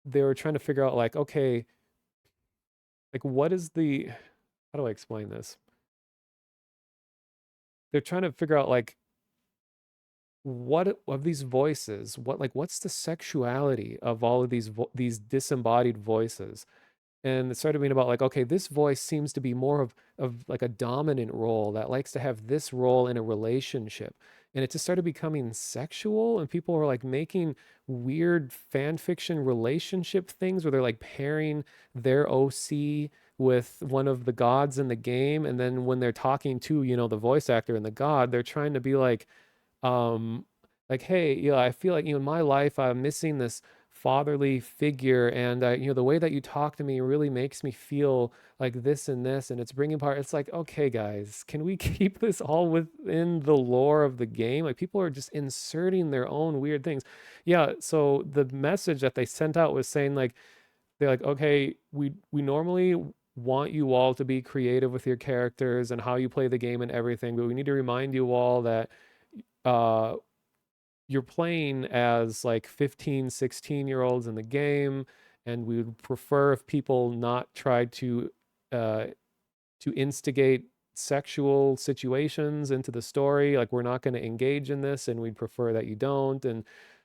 they were trying to figure out like, okay, like what is the, how do I explain this? They're trying to figure out like what of these voices, what's the sexuality of all of these disembodied voices. And it started being about like, okay, this voice seems to be more of like a dominant role that likes to have this role in a relationship. And it just started becoming sexual, and people were like making weird fan fiction relationship things where they're like pairing their OC with one of the gods in the game. And then when they're talking to, the voice actor and the god, they're trying to be like, hey, I feel like, in my life, I'm missing this fatherly figure, and the way that you talk to me really makes me feel like this and this, and it's bringing part. It's like, okay, guys, can we keep this all within the lore of the game? Like people are just inserting their own weird things. Yeah, so the message that they sent out was saying like, they're like, okay, we normally want you all to be creative with your characters and how you play the game and everything, but we need to remind you all that you're playing as like 15, 16-year-olds in the game, and we would prefer if people not try to instigate sexual situations into the story. Like we're not going to engage in this, and we'd prefer that you don't. And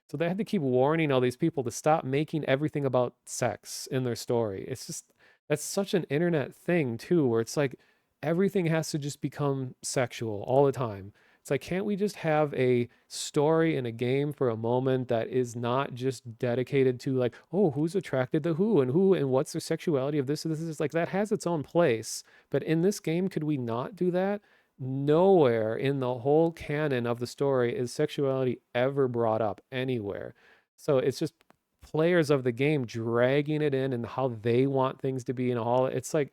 so they had to keep warning all these people to stop making everything about sex in their story. It's just, that's such an internet thing too, where it's like everything has to just become sexual all the time. It's like, can't we just have a story in a game for a moment that is not just dedicated to like, oh, who's attracted to who and what's the sexuality of this? This is like, that has its own place. But in this game, could we not do that? Nowhere in the whole canon of the story is sexuality ever brought up anywhere. So it's just players of the game dragging it in and how they want things to be and all. It's like,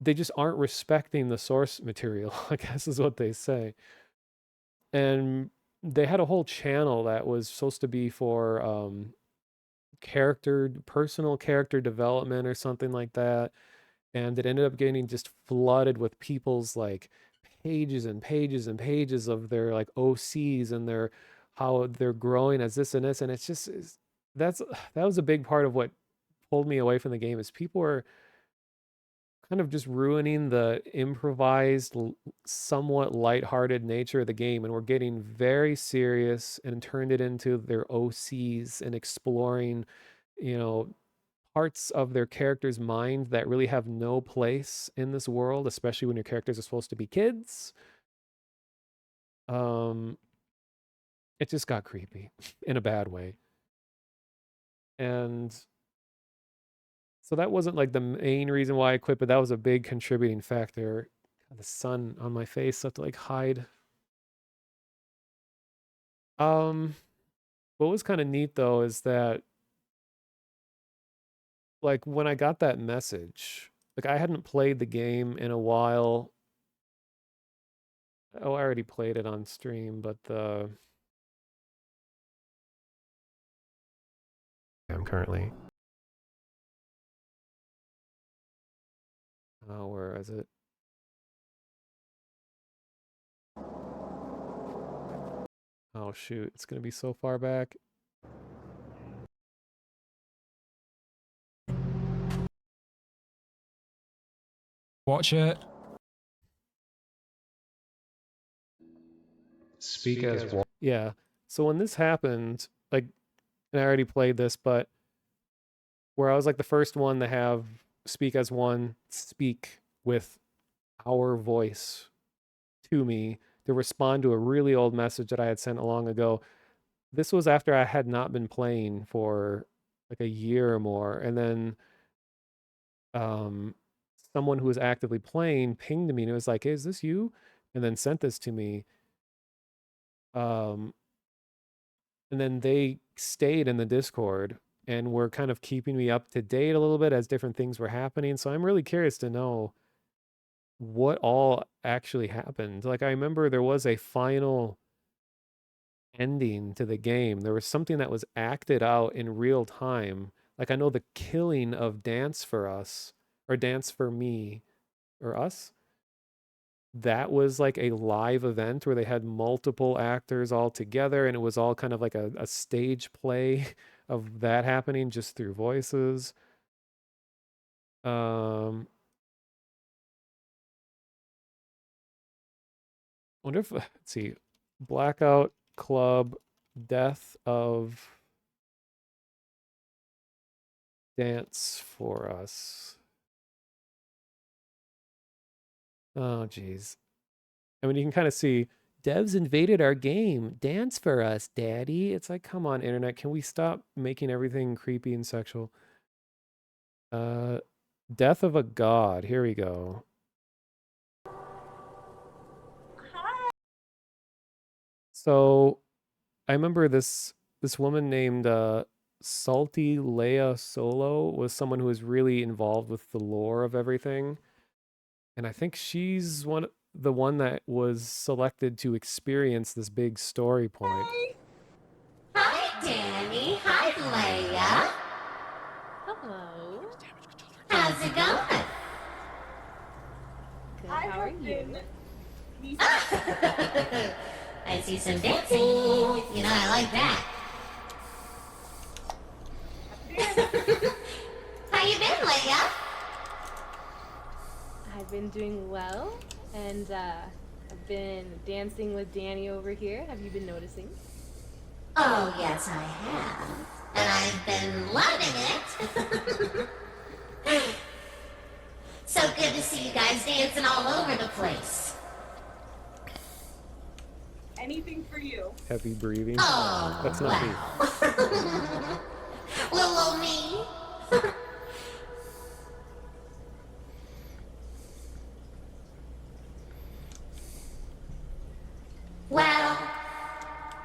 they just aren't respecting the source material, I guess is what they say. And they had a whole channel that was supposed to be for personal character development or something like that. And it ended up getting just flooded with people's like pages and pages and pages of their like OCs and their how they're growing as this and this. And it's just, that was a big part of what pulled me away from the game, is people are kind of just ruining the improvised, somewhat lighthearted nature of the game, and we're getting very serious and turned it into their OCs and exploring, parts of their character's mind that really have no place in this world, especially when your characters are supposed to be kids. It just got creepy in a bad way. And so that wasn't like the main reason why I quit, but that was a big contributing factor. God, the sun on my face, so I have to like hide. What was kind of neat though is that like when I got that message, like I hadn't played the game in a while. Oh, I already played it on stream, but currently. Where is it? Oh shoot, it's gonna be so far back. Watch it. Speak as one. Yeah. So when this happened, like, and I already played this, but where I was like the first one to have speak as one, speak with our voice to me to respond to a really old message that I had sent long ago. This was after I had not been playing for like a year or more, and then someone who was actively playing pinged me and it was like, hey, is this you? And then sent this to me. And then they stayed in the Discord and were kind of keeping me up to date a little bit as different things were happening. So I'm really curious to know what all actually happened. Like, I remember there was a final ending to the game. There was something that was acted out in real time. Like, I know the killing of Dance for Us, or Dance for Me, or Us, that was like a live event where they had multiple actors all together, and it was all kind of like a stage play of that happening just through voices. Wonder if, let's see, Blackout Club, Death of Dance for Us. Oh, geez. I mean, you can kind of see devs invaded our game. Dance for us, daddy. It's like, come on, internet. Can we stop making everything creepy and sexual? Death of a God. Here we go. So I remember this woman named Salty Leia Solo was someone who was really involved with the lore of everything. And I think she's the one that was selected to experience this big story point. Hi, Danny. Hi, Leia. Hello. How's it going? Good. How are you? I see some dancing. You know, I like that. How you been, Leia? I've been doing well, and I've been dancing with Danny over here. Have you been noticing? Oh, yes, I have. And I've been loving it. So good to see you guys dancing all over the place. Anything for you. Heavy breathing. Oh, that's not me. Little old me. Well,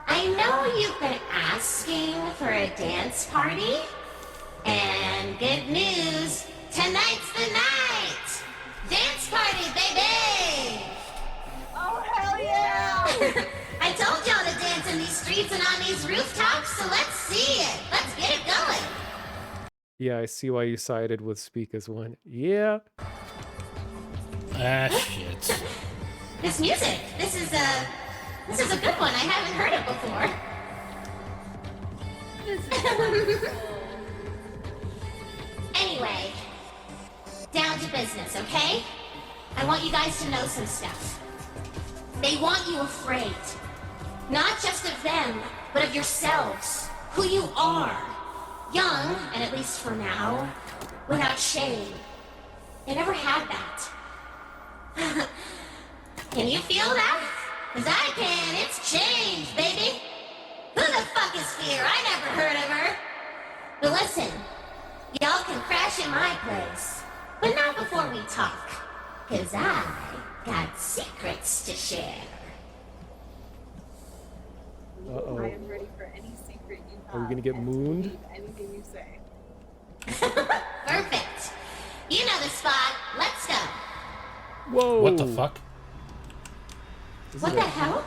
I know you've been asking for a dance party, and good news, tonight's the night! Dance party, baby! Oh, hell yeah! I told y'all to dance in these streets and on these rooftops, so let's see it! Let's get it going! Yeah, I see why you sided with Speak as One. Yeah. Ah, shit. This music, this is a good one. I haven't heard it before. Anyway, down to business, okay? I want you guys to know some stuff. They want you afraid. Not just of them, but of yourselves. Who you are. Young, and at least for now, without shame. They never had that. Can you feel that? 'Cause I can. It's changed, baby. Who the fuck is Fear? I never heard of her. But listen, y'all can crash in my place. But not before we talk. 'Cause I got secrets to share. Uh-oh. I am ready for any secret you have. Are we gonna get mooned? Believe anything you say. Perfect. You know the spot. Let's go. Whoa. What the fuck? What the hell?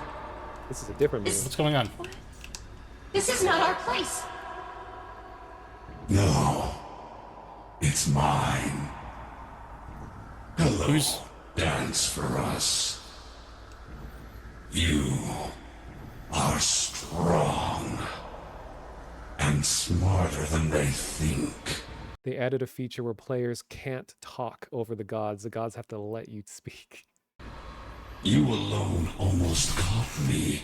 This is a different move. What's going on? This is not our place. No. It's mine. Hello. Dance for us. You are strong and smarter than they think. They added a feature where players can't talk over the gods. The gods have to let you speak. You alone almost caught me,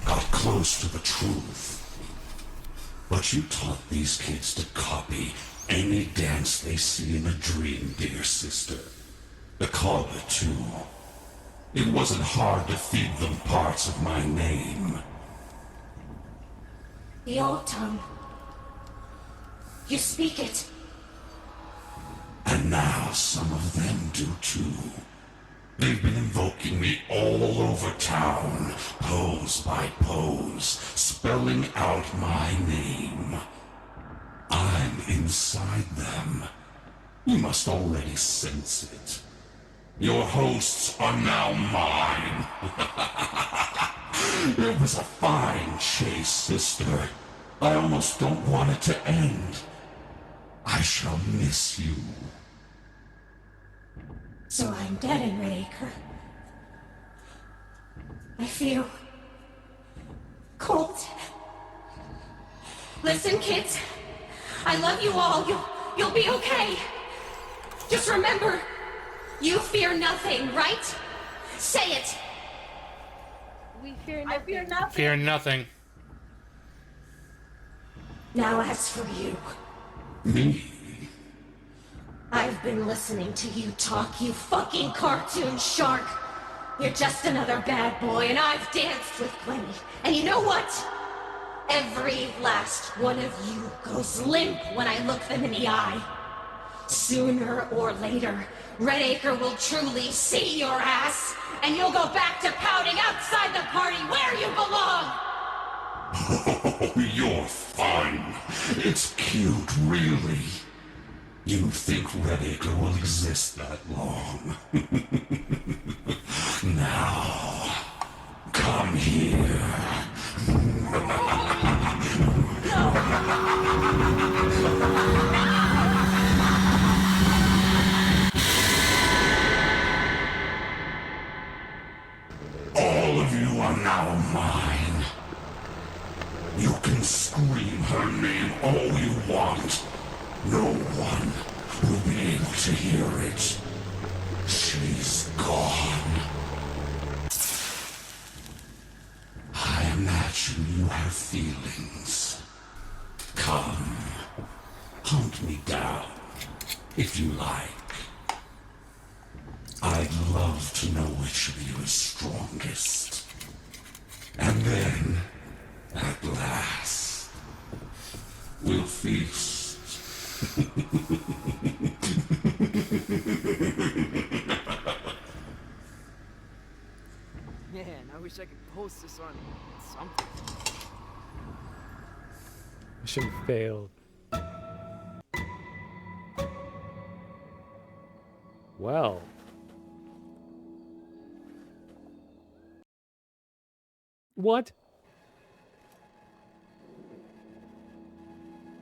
got close to the truth. But you taught these kids to copy any dance they see in a dream, dear sister. The Kaba, too. It wasn't hard to feed them parts of my name. The old tongue. You speak it. And now some of them do too. They've been invoking me all over town, pose by pose, spelling out my name. I'm inside them. You must already sense it. Your hosts are now mine. It was a fine chase, sister. I almost don't want it to end. I shall miss you. So I'm dead in Redacre. I feel cold. Listen, kids. I love you all. You'll be okay. Just remember, you fear nothing, right? Say it. We fear nothing. I fear nothing. Fear nothing. Now as for you. Me? I've been listening to you talk, you fucking cartoon shark. You're just another bad boy, and I've danced with plenty. And you know what? Every last one of you goes limp when I look them in the eye. Sooner or later, Redacre will truly see your ass, and you'll go back to pouting outside the party where you belong! Oh, you're fun. It's cute, really. You think Redacre will exist that long? Now, come here. All of you are now mine. You can scream her name all you want. No one will be able to hear it. She's gone. I imagine you have feelings. Come, hunt me down, if you like. I'd love to know which of you is strongest. And then, at last, we'll feast. Man, I wish I could post this on something. Mission failed. Well. What?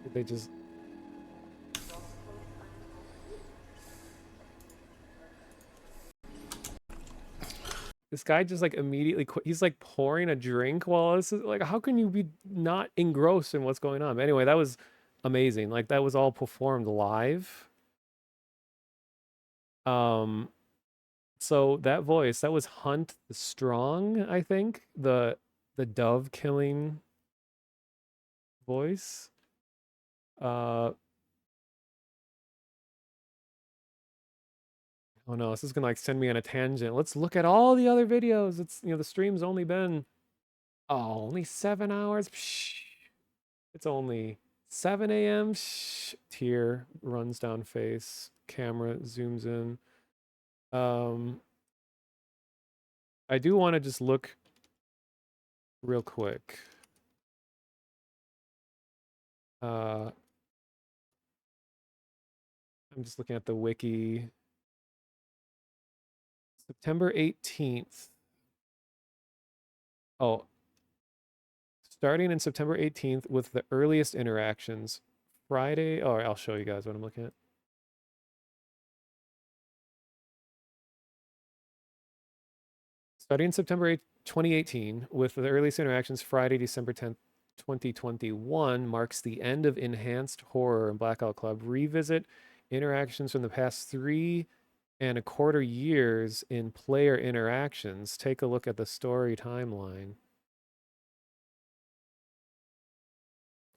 Did they just... This guy just like immediately quit. He's like pouring a drink while this is like, how can you be not engrossed in what's going on? But anyway, that was amazing. Like that was all performed live. So that voice, that was Hunt the Strong, I think. The dove killing voice. Oh no, this is gonna like send me on a tangent. Let's look at all the other videos. It's, you know, the stream's only been, oh, only 7 hours. Psh. It's only 7 a.m. Shh. Tear runs down face. Camera zooms in. I do want to just look real quick. I'm just looking at the wiki. September 18th. Oh, starting in September 18th with the earliest interactions, Friday. Oh, I'll show you guys what I'm looking at. Starting September 8th, 2018, with the earliest interactions Friday, December 10th, 2021, marks the end of Enhanced Horror and Blackout Club. Revisit interactions from the past 3.25 years in player interactions. Take a look at the story timeline.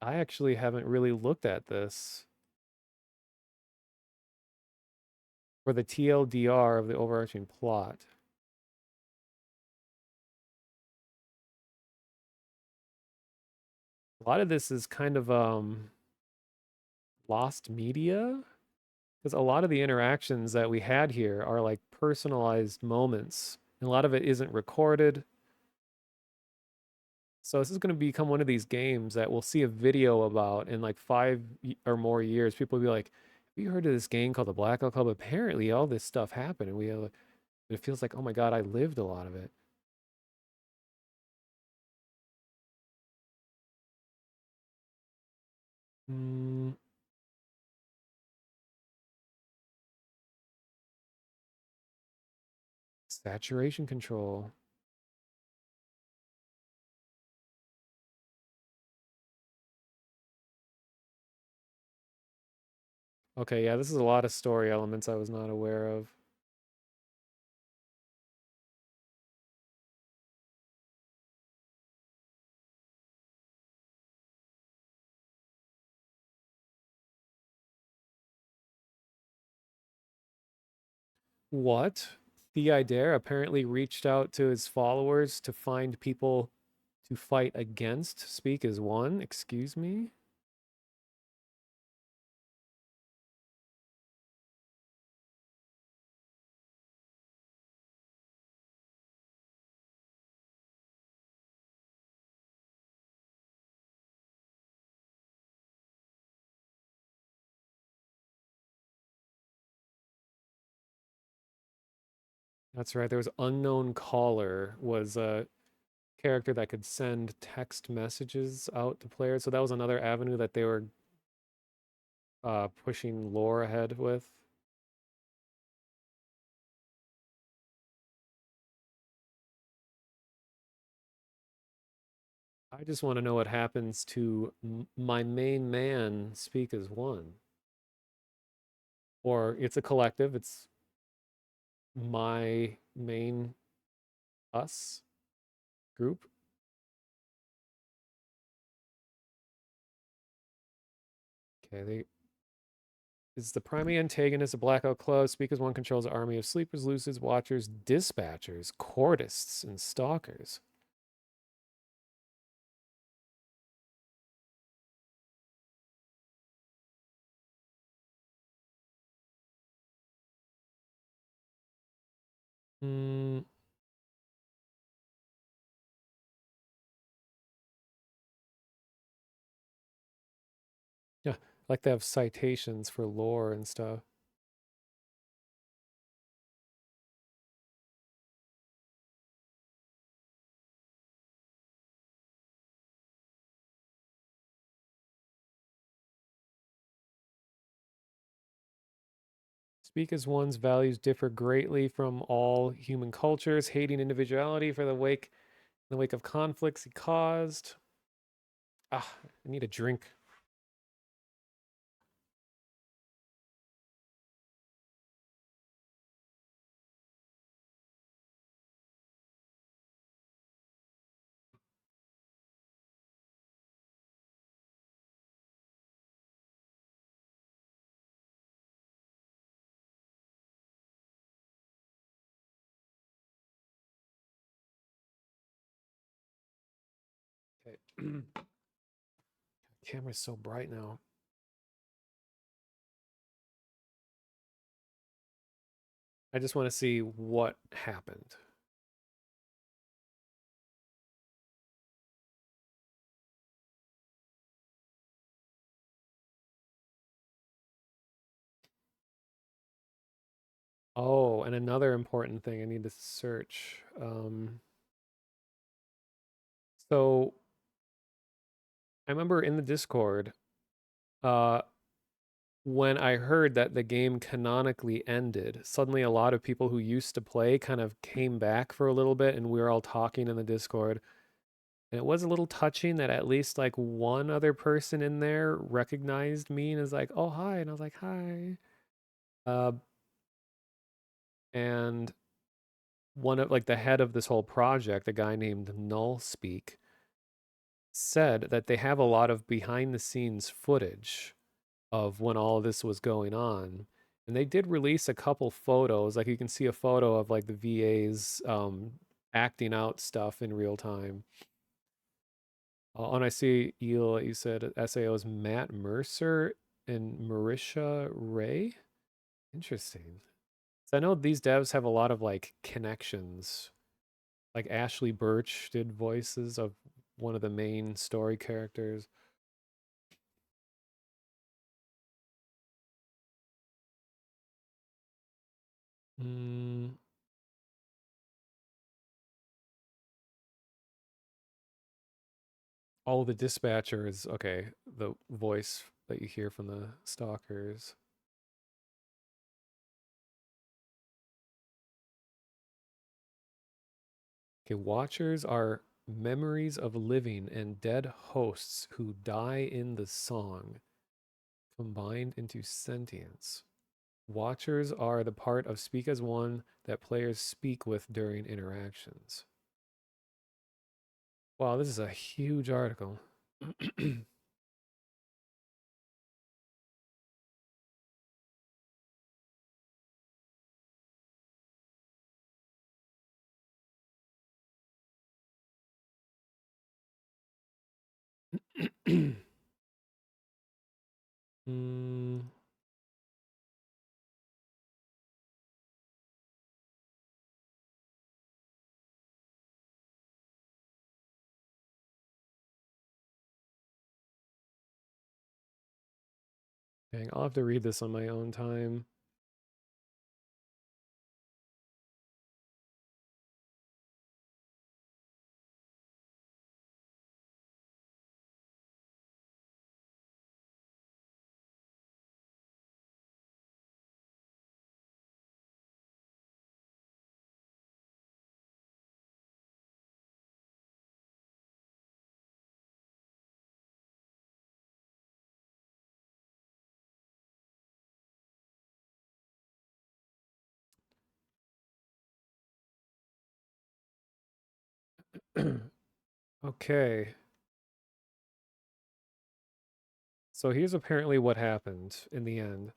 I actually haven't really looked at this. For the TLDR of the overarching plot. A lot of this is kind of lost media, because a lot of the interactions that we had here are like personalized moments, and a lot of it isn't recorded. So this is going to become one of these games that we'll see a video about in like 5 or more years. People will be like, have you heard of this game called the Blackout Club? Apparently all this stuff happened, and it feels like, oh my God, I lived a lot of it. Saturation control. Okay, yeah, this is a lot of story elements I was not aware of. What? Theodore apparently reached out to his followers to find people to fight against Speak as One? Excuse me? That's right. There was Unknown Caller was a character that could send text messages out to players. So that was another avenue that they were pushing lore ahead with. I just want to know what happens to my main man, Speak as One. Or it's a collective. It's my main us group. Okay, they is the primary antagonist of Blackout Club. Speak as One controls an army of sleepers, lucids, watchers, dispatchers, courtists, and stalkers. Yeah, I like to have citations for lore and stuff. Speak as One's values differ greatly from all human cultures, hating individuality for the wake of conflicts he caused. Ah, I need a drink. Okay. Camera's so bright now. I just want to see what happened. Oh, and another important thing I need to search. So I remember in the Discord, when I heard that the game canonically ended, suddenly a lot of people who used to play kind of came back for a little bit, and we were all talking in the Discord. And it was a little touching that at least like one other person in there recognized me and is like, "Oh, hi." And I was like, "Hi." And one of like the head of this whole project, a guy named Nullspeak, said that they have a lot of behind the scenes footage of when all of this was going on. And they did release a couple photos. Like you can see a photo of like the VAs acting out stuff in real time. And I see you said SAO's Matt Mercer and Marisha Ray. Interesting. So I know these devs have a lot of like connections. Like Ashley Birch did voices of one of the main story characters. Oh, the dispatcher is okay. The voice that you hear from the stalkers. Okay, watchers are memories of living and dead hosts who die in the song, combined into sentience. Watchers are the part of Speak as One that players speak with during interactions. Wow, this is a huge article. Mm. Dang, I'll have to read this on my own time. Okay. So here's apparently what happened in the end.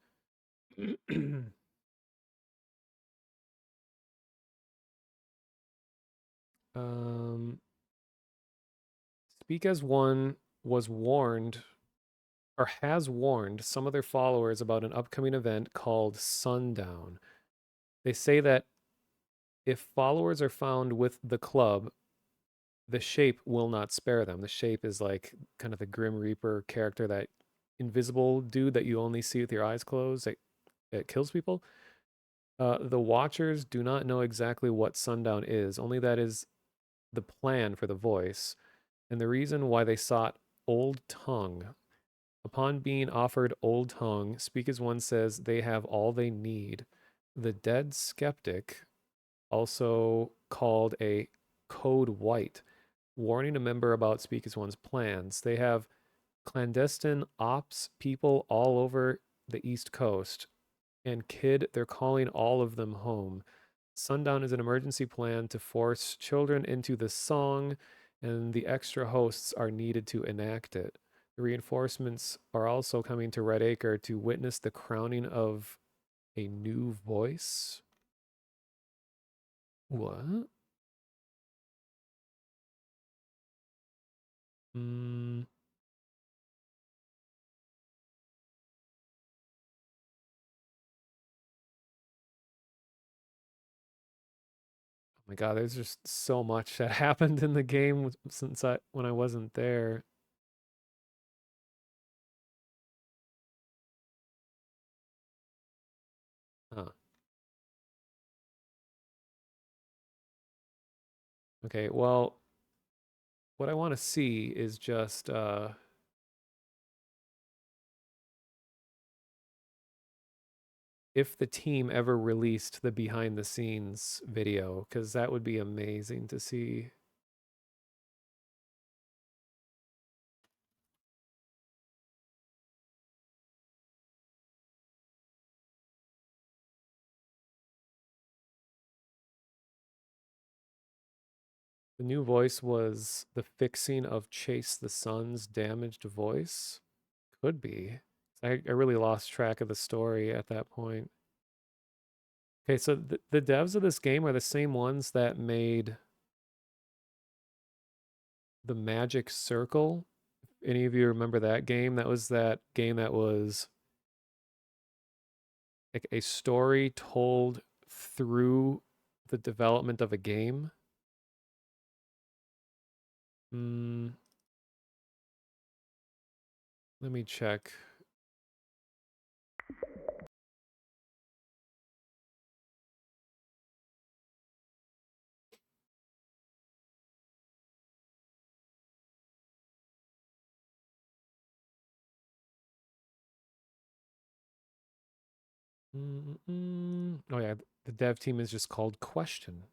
Speak as One was warned or has warned some of their followers about an upcoming event called Sundown. They say that if followers are found with the club, the Shape will not spare them. The Shape is like kind of the Grim Reaper character, that invisible dude that you only see with your eyes closed that kills people. The Watchers do not know exactly what Sundown is, only that is the plan for the voice, and the reason why they sought Old Tongue. Upon being offered Old Tongue, Speak as One says they have all they need. The Dead Skeptic, also called a Code White, warning a member about Speak as One's plans. They have clandestine ops people all over the East Coast, and Kid, they're calling all of them home. Sundown is an emergency plan to force children into the song, and the extra hosts are needed to enact it. The reinforcements are also coming to Red Acre to witness the crowning of a new voice. What? Oh my god, there's just so much that happened in the game since when I wasn't there. Huh. Okay, well, what I want to see is just if the team ever released the behind the scenes video, because that would be amazing to see. The new voice was the fixing of Chase the Sun's damaged voice. Could be. I really lost track of the story at that point. Okay, so the devs of this game are the same ones that made the Magic Circle. If any of you remember that game? That was that game that was like a story told through the development of a game. Let me check. Oh yeah, the dev team is just called Question.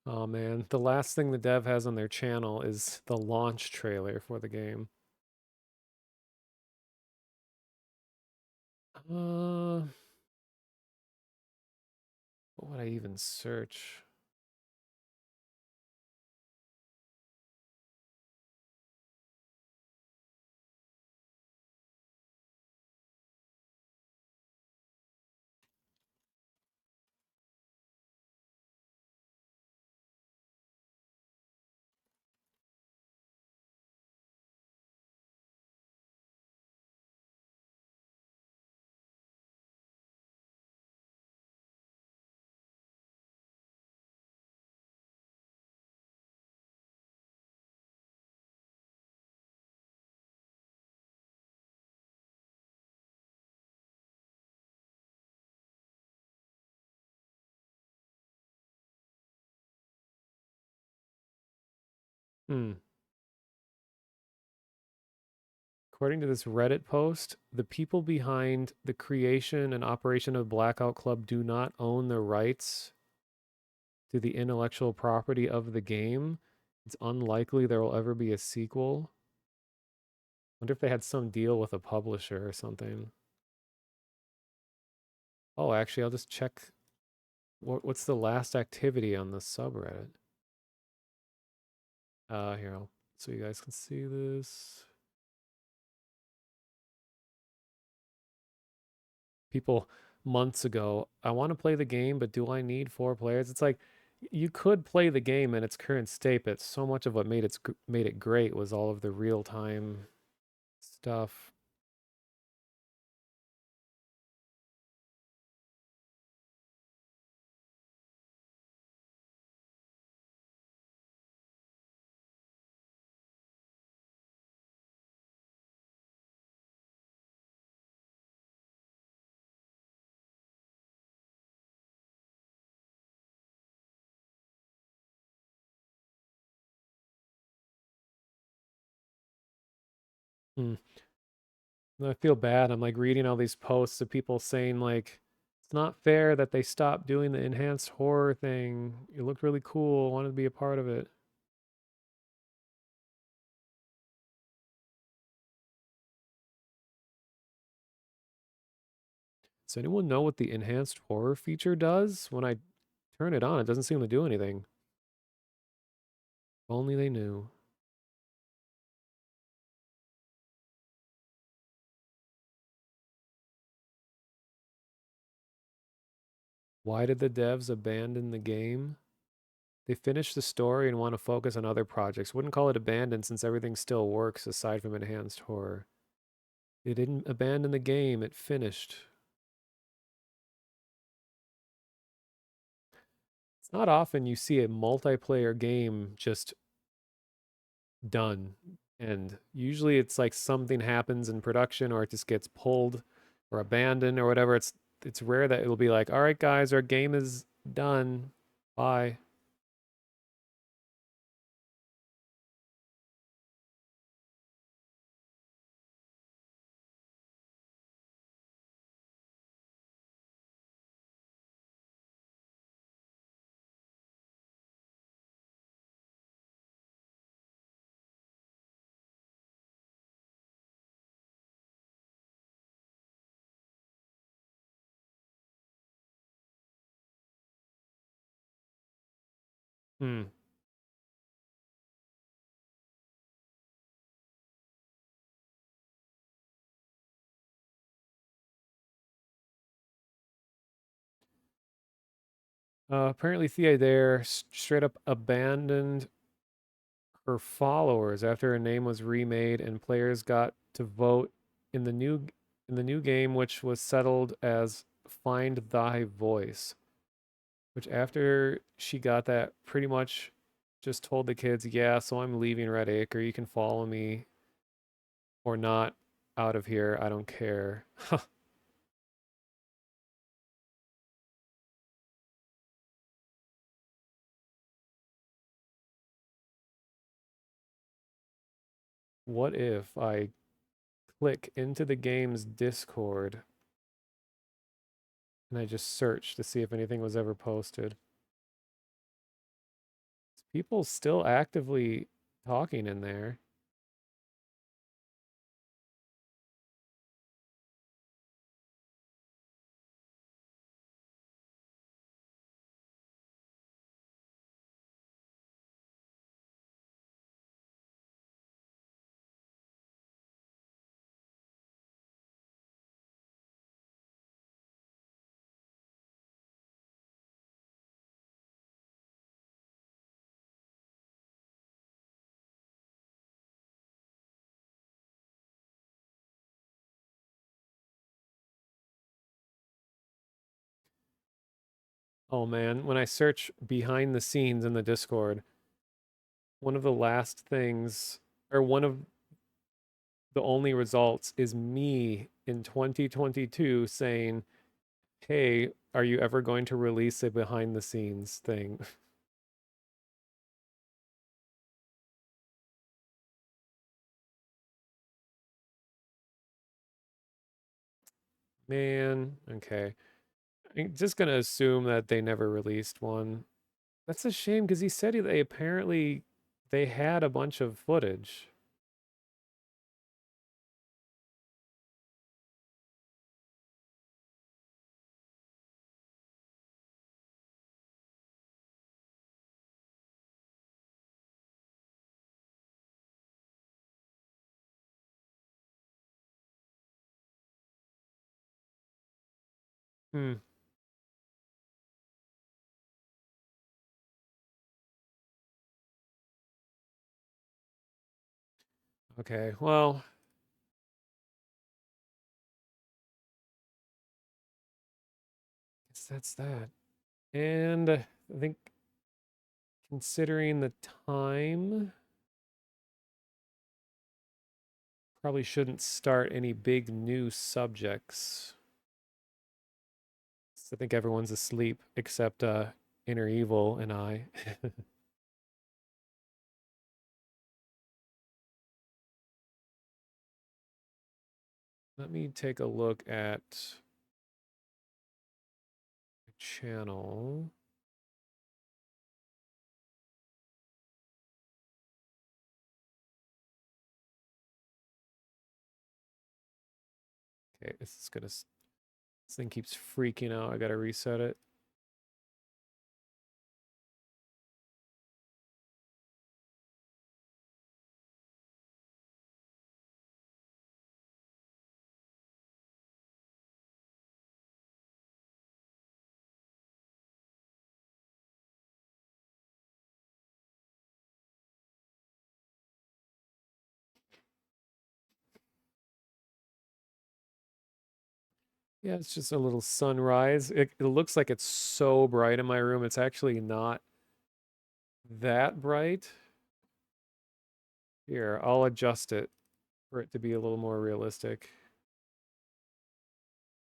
Oh man, the last thing the dev has on their channel is the launch trailer for the game. What would I even search? According to this Reddit post, the people behind the creation and operation of Blackout Club do not own the rights to the intellectual property of the game. It's unlikely there will ever be a sequel. Wonder if they had some deal with a publisher or something. Oh, actually, I'll just check. What's the last activity on the subreddit? Here, so you guys can see this. People months ago, I want to play the game, but do I need 4 players? It's like you could play the game in its current state, but so much of what made it great was all of the real-time stuff. I feel bad. I'm like reading all these posts of people saying like, it's not fair that they stopped doing the enhanced horror thing. It looked really cool. I wanted to be a part of it. Does anyone know what the enhanced horror feature does? When I turn it on, it doesn't seem to do anything. If only they knew. Why did the devs abandon the game? They finished the story and want to focus on other projects. Wouldn't call it abandoned since everything still works aside from enhanced horror. They didn't abandon the game, it finished. not often you see a multiplayer game just done. And usually it's like something happens in production or it just gets pulled or abandoned or whatever. It's rare that it'll be like, all right, guys, our game is done. Bye. Hmm. Apparently Thea there straight up abandoned her followers after her name was remade and players got to vote in the new game, which was settled as Find Thy Voice. Which after she got that, pretty much just told the kids, yeah, so I'm leaving Red Acre. You can follow me or not out of here. I don't care. What if I click into the game's Discord and I just search to see if anything was ever posted? People still actively talking in there. Oh man, when I search behind the scenes in the Discord, one of the last things, or one of the only results, is me in 2022 saying, hey, are you ever going to release a behind the scenes thing? Man, okay. I'm just gonna assume that they never released one. That's a shame because he said they apparently they had a bunch of footage. Hmm. Okay, well, guess that's that. And I think considering the time, probably shouldn't start any big new subjects. I think everyone's asleep except Inner Evil and I. Let me take a look at the channel. Okay, this thing keeps freaking out. I gotta reset it. Yeah, it's just a little sunrise. It looks like it's so bright in my room. It's actually not that bright. Here, I'll adjust it for it to be a little more realistic.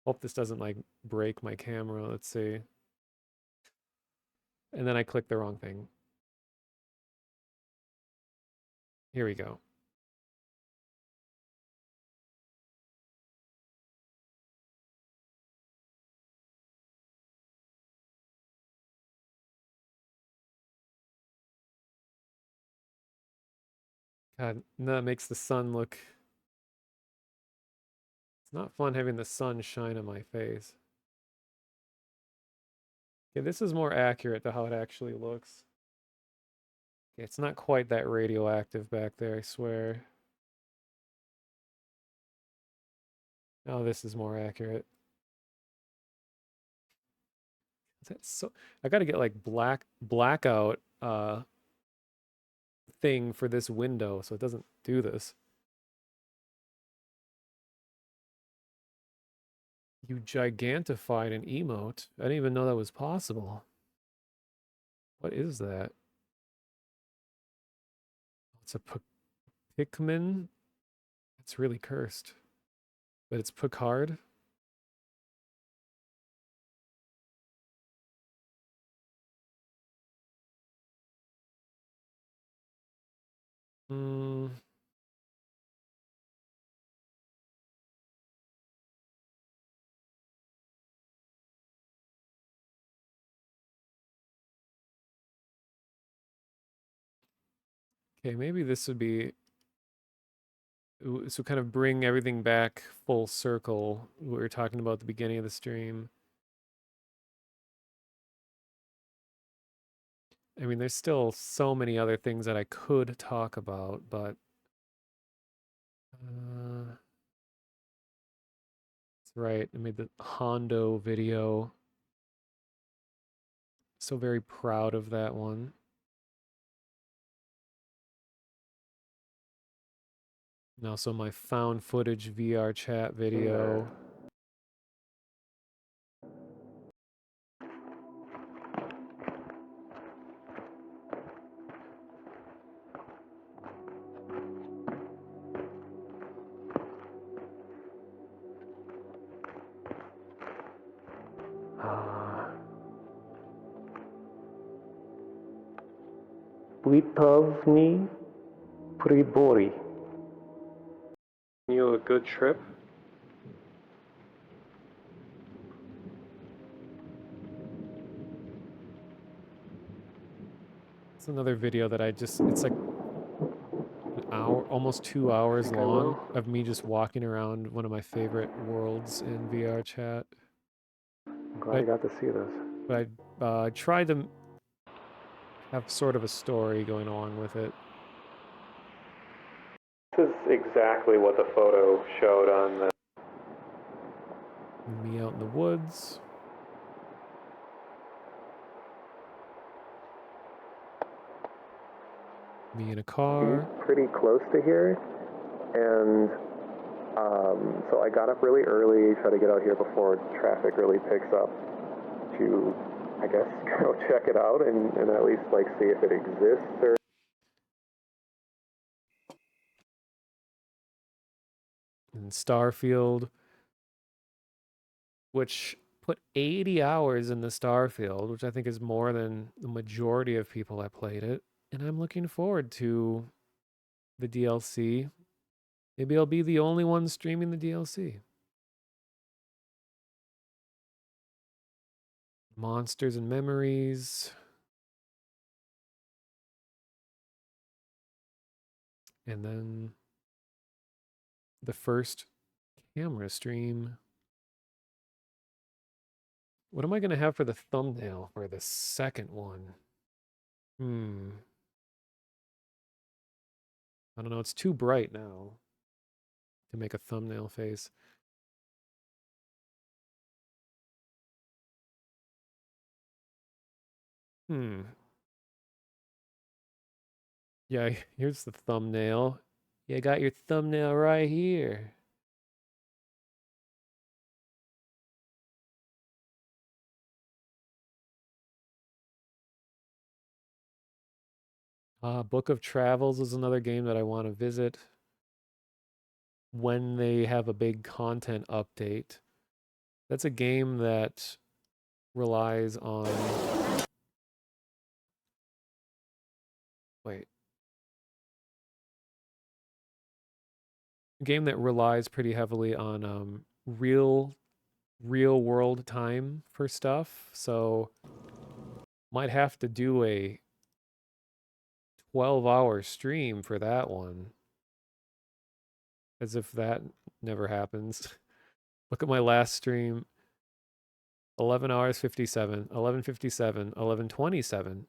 Hope this doesn't like break my camera. Let's see. And then I clicked the wrong thing. Here we go. God, no, that makes the sun look... It's not fun having the sun shine on my face. Yeah, this is more accurate to how it actually looks. Okay, it's not quite that radioactive back there, I swear. Oh, this is more accurate. That's so... I gotta get like blackout thing for this window so it doesn't do this. You gigantified an emote. I didn't even know that was possible. What is that? It's a Pikmin. It's really cursed. But it's Picard. Okay, maybe this would be... So kind of bring everything back full circle, what we were talking about at the beginning of the stream. I mean, there's still so many other things that I could talk about, but... that's right, I made the Hondo video. So very proud of that one. And also my found footage VR chat video. Witovni Pribori. You a good trip? It's another video that it's like an hour, almost 2 hours long of me just walking around one of my favorite worlds in VR chat. I'm glad I got to see this. But I tried to have sort of a story going along with it. This is exactly what the photo showed on the... Me out in the woods. Me in a car. Pretty close to here, and so I got up really early, try to get out here before traffic really picks up to, I guess, go check it out and at least like see if it exists or... In Starfield, which put 80 hours in the Starfield, which I think is more than the majority of people that played it. And I'm looking forward to the DLC. Maybe I'll be the only one streaming the DLC. Monsters and Memories. And then the first camera stream. What am I going to have for the thumbnail for the second one? I don't know, it's too bright now to make a thumbnail face. Yeah, here's the thumbnail. Yeah, I got your thumbnail right here. Book of Travels is another game that I want to visit when they have a big content update. That's a game that relies on... Wait. A game that relies pretty heavily on real world time for stuff. So might have to do a 12-hour stream for that one. As if that never happens. Look at my last stream. 11 hours 57, 11:57, 11:27.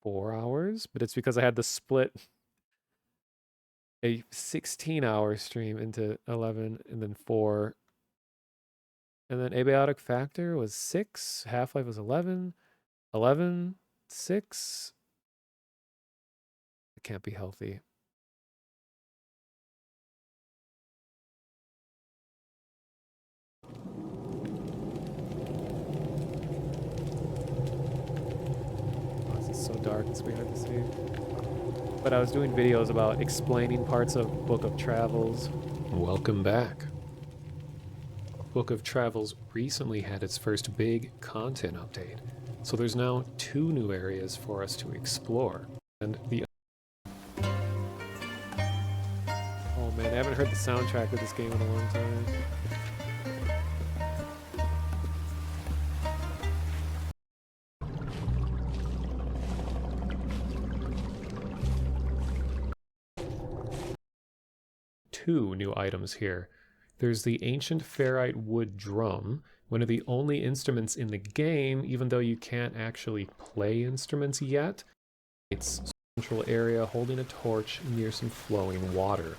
4 hours, but it's because I had to split a 16-hour stream into 11 and then 4. And then Abiotic Factor was 6, Half-Life was 11, 11, 6. It can't be healthy. So dark, it's really hard to see. But I was doing videos about explaining parts of Book of Travels. Welcome back. Book of Travels recently had its first big content update, so there's now 2 new areas for us to explore. And the... Oh man, I haven't heard the soundtrack of this game in a long time. Two new items here. There's the ancient ferrite wood drum, one of the only instruments in the game, even though you can't actually play instruments yet. It's a central area holding a torch near some flowing water.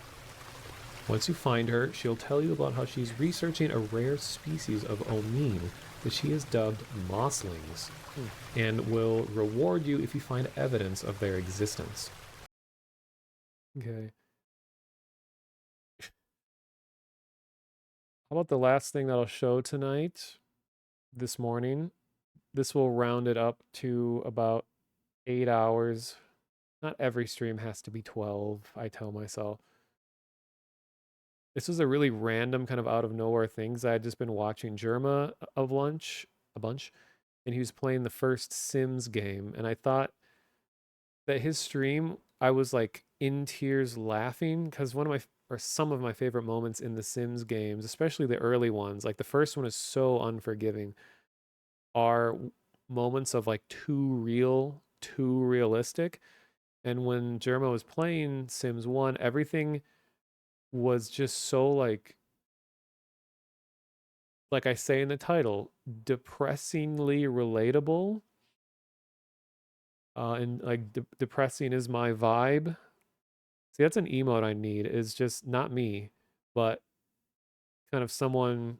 Once you find her, she'll tell you about how she's researching a rare species of Omine that she has dubbed mosslings, and will reward you if you find evidence of their existence. Okay. How about the last thing that I'll show tonight, this morning? This will round it up to about 8 hours. Not every stream has to be 12, I tell myself. This was a really random kind of out of nowhere thing. I had just been watching Jerma a bunch, and he was playing the first Sims game, and I thought that his stream, I was like in tears laughing, because some of my favorite moments in the Sims games, especially the early ones, like the first one is so unforgiving, are moments of like too realistic. And when Jerma was playing Sims 1, everything was just so like I say in the title, depressingly relatable. And like depressing is my vibe. See, that's an emote I need, is just not me, but kind of someone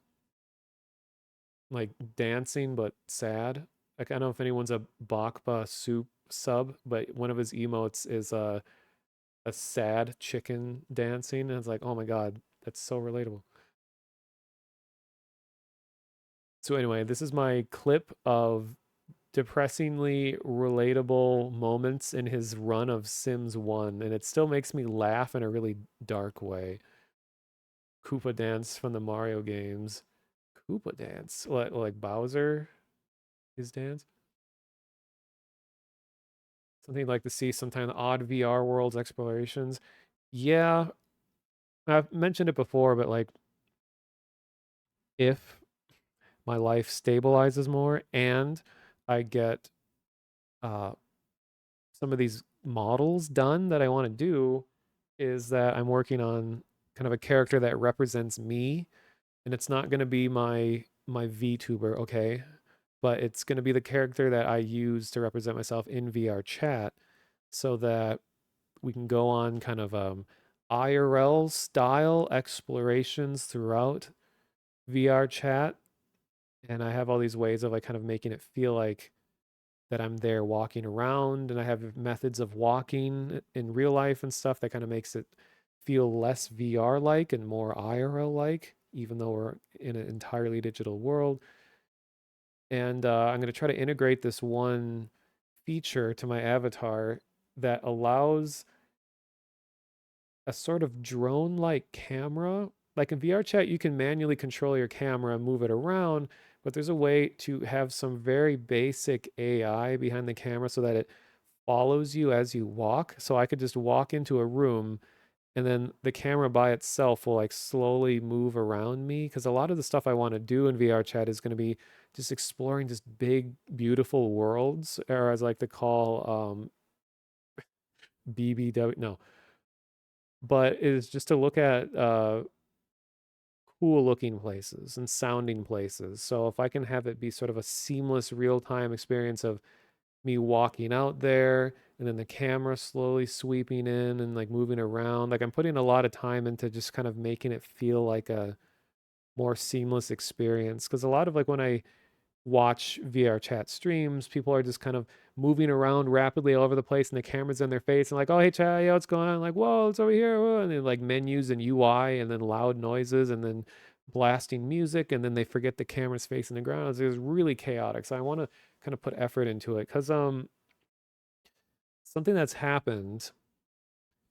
like dancing but sad. Like, I don't know if anyone's a Bakba soup sub, but one of his emotes is a sad chicken dancing, and it's like, oh my god, that's so relatable. So anyway, this is my clip of depressingly relatable moments in his run of Sims 1, and it still makes me laugh in a really dark way. Koopa dance from the Mario games. Koopa dance? Like Bowser? His dance? Something I'd like to see sometime, odd VR worlds explorations. Yeah, I've mentioned it before, but like, if my life stabilizes more and I get some of these models done that I want to do, is that I'm working on kind of a character that represents me, and it's not going to be my VTuber, okay? But it's going to be the character that I use to represent myself in VR chat, so that we can go on kind of IRL style explorations throughout VR chat. And I have all these ways of like kind of making it feel like that I'm there walking around, and I have methods of walking in real life and stuff that kind of makes it feel less VR like and more IRL like, even though we're in an entirely digital world. And I'm going to try to integrate this one feature to my avatar that allows a sort of drone-like camera. Like in VR chat, you can manually control your camera and move it around, but there's a way to have some very basic AI behind the camera so that it follows you as you walk. So I could just walk into a room and then the camera by itself will like slowly move around me, because a lot of the stuff I want to do in VR chat is going to be just exploring just big, beautiful worlds, or as I like to call BBW. No, but it is just to look at cool looking places and sounding places. So if I can have it be sort of a seamless real time experience of me walking out there and then the camera slowly sweeping in and like moving around, like I'm putting a lot of time into just kind of making it feel like a more seamless experience. Because a lot of like when I watch VR chat streams, people are just kind of moving around rapidly all over the place and the camera's in their face and like, oh, hey, chat, yeah, what's going on? Like, whoa, it's over here. Whoa. And then like menus and UI and then loud noises and then blasting music. And then they forget the camera's facing the ground. It was really chaotic. So I want to kind of put effort into it, because something that's happened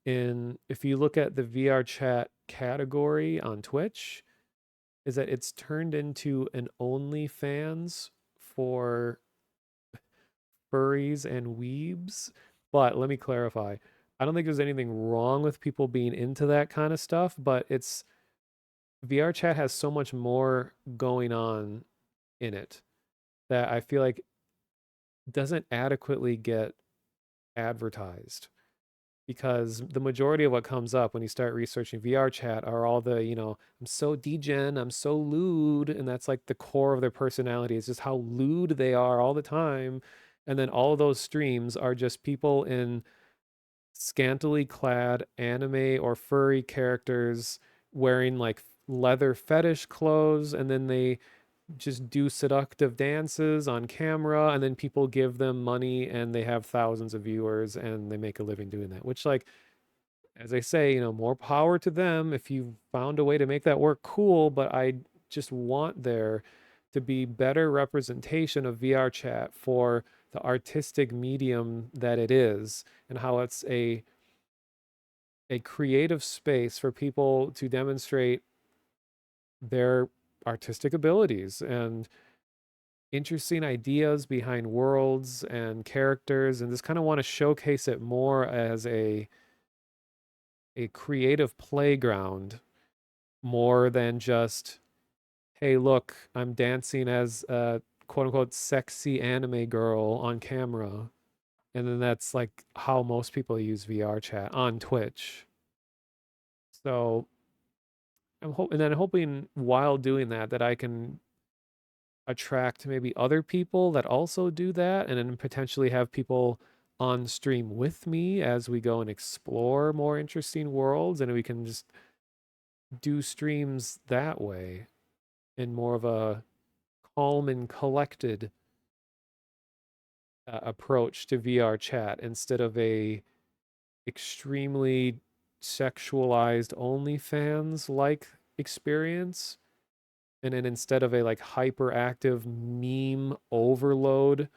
if you look at the VR chat category on Twitch, is that it's turned into an OnlyFans for furries and weebs. But let me clarify. I don't think there's anything wrong with people being into that kind of stuff, but VR chat has so much more going on in it that I feel like doesn't adequately get advertised, because the majority of what comes up when you start researching VR chat are all the, I'm so degen, I'm so lewd, and that's like the core of their personality. It's just how lewd they are all the time. And then all of those streams are just people in scantily clad anime or furry characters wearing like leather fetish clothes, and then they just do seductive dances on camera, and then people give them money and they have thousands of viewers and they make a living doing that, which, like, as I say, more power to them. If you found a way to make that work, cool. But I just want there to be better representation of VR chat for the artistic medium that it is, and how it's a creative space for people to demonstrate their artistic abilities and interesting ideas behind worlds and characters, and just kind of want to showcase it more as a creative playground, more than just, hey, look, I'm dancing as a quote unquote sexy anime girl on camera. And then that's like how most people use VR chat on Twitch. So I'm hoping while doing that I can attract maybe other people that also do that, and then potentially have people on stream with me as we go and explore more interesting worlds, and we can just do streams that way in more of a calm and collected approach to VR chat, instead of a extremely sexualized OnlyFans like experience, and then instead of a like hyperactive meme overload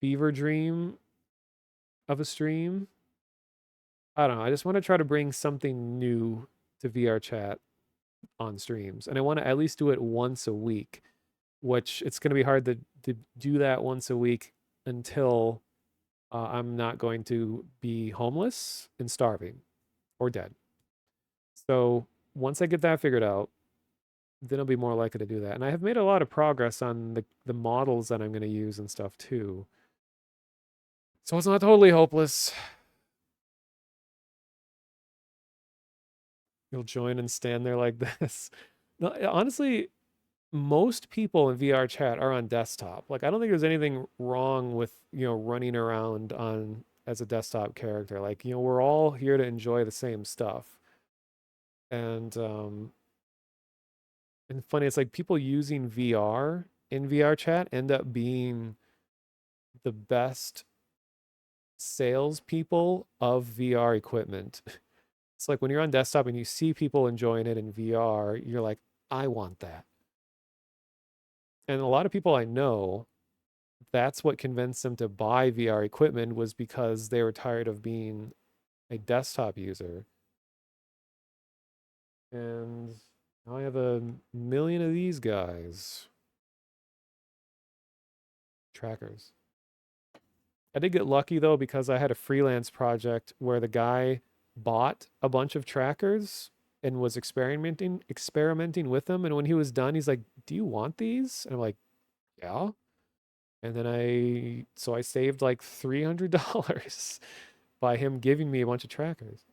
fever dream of a stream. I don't know, I just want to try to bring something new to VR chat on streams, and I want to at least do it once a week, which it's going to be hard to do that once a week until I'm not going to be homeless and starving or dead. So once I get that figured out, then I'll be more likely to do that. And I have made a lot of progress on the models that I'm going to use and stuff too. So it's not totally hopeless. You'll join and stand there like this. No, honestly, most people in VR chat are on desktop. Like, I don't think there's anything wrong with, running around as a desktop character. Like, we're all here to enjoy the same stuff. And funny, it's like people using VR in VR chat end up being the best salespeople of VR equipment. It's like when you're on desktop and you see people enjoying it in VR, you're like, I want that. And a lot of people I know that's what convinced them to buy VR equipment, was because they were tired of being a desktop user. And now I have a million of these guys. Trackers. I did get lucky though, because I had a freelance project where the guy bought a bunch of trackers and was experimenting with them. And when he was done, he's like, "Do you want these?" And I'm like, "Yeah." And then I saved like $300 by him giving me a bunch of trackers.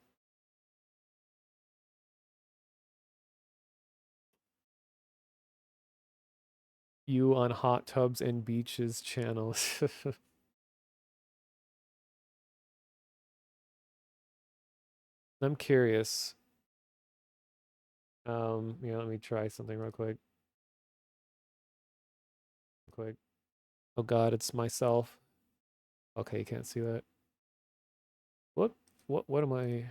You on Hot Tubs and Beaches channels. I'm curious. Yeah, let me try something real quick. Oh God, it's myself. Okay, you can't see that. What am I?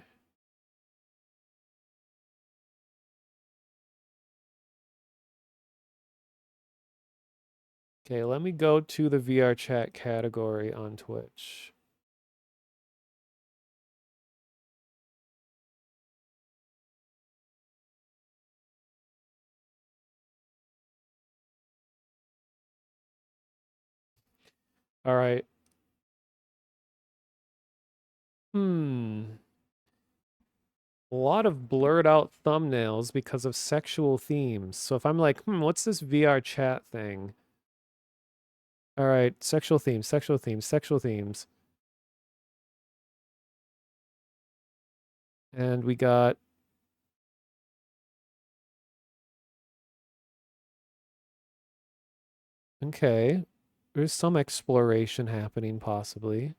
Okay, let me go to the VR chat category on Twitch. All right. A lot of blurred out thumbnails because of sexual themes. So if I'm like, what's this VR chat thing? All right, sexual themes, sexual themes, sexual themes. And we got okay. There's some exploration happening, possibly.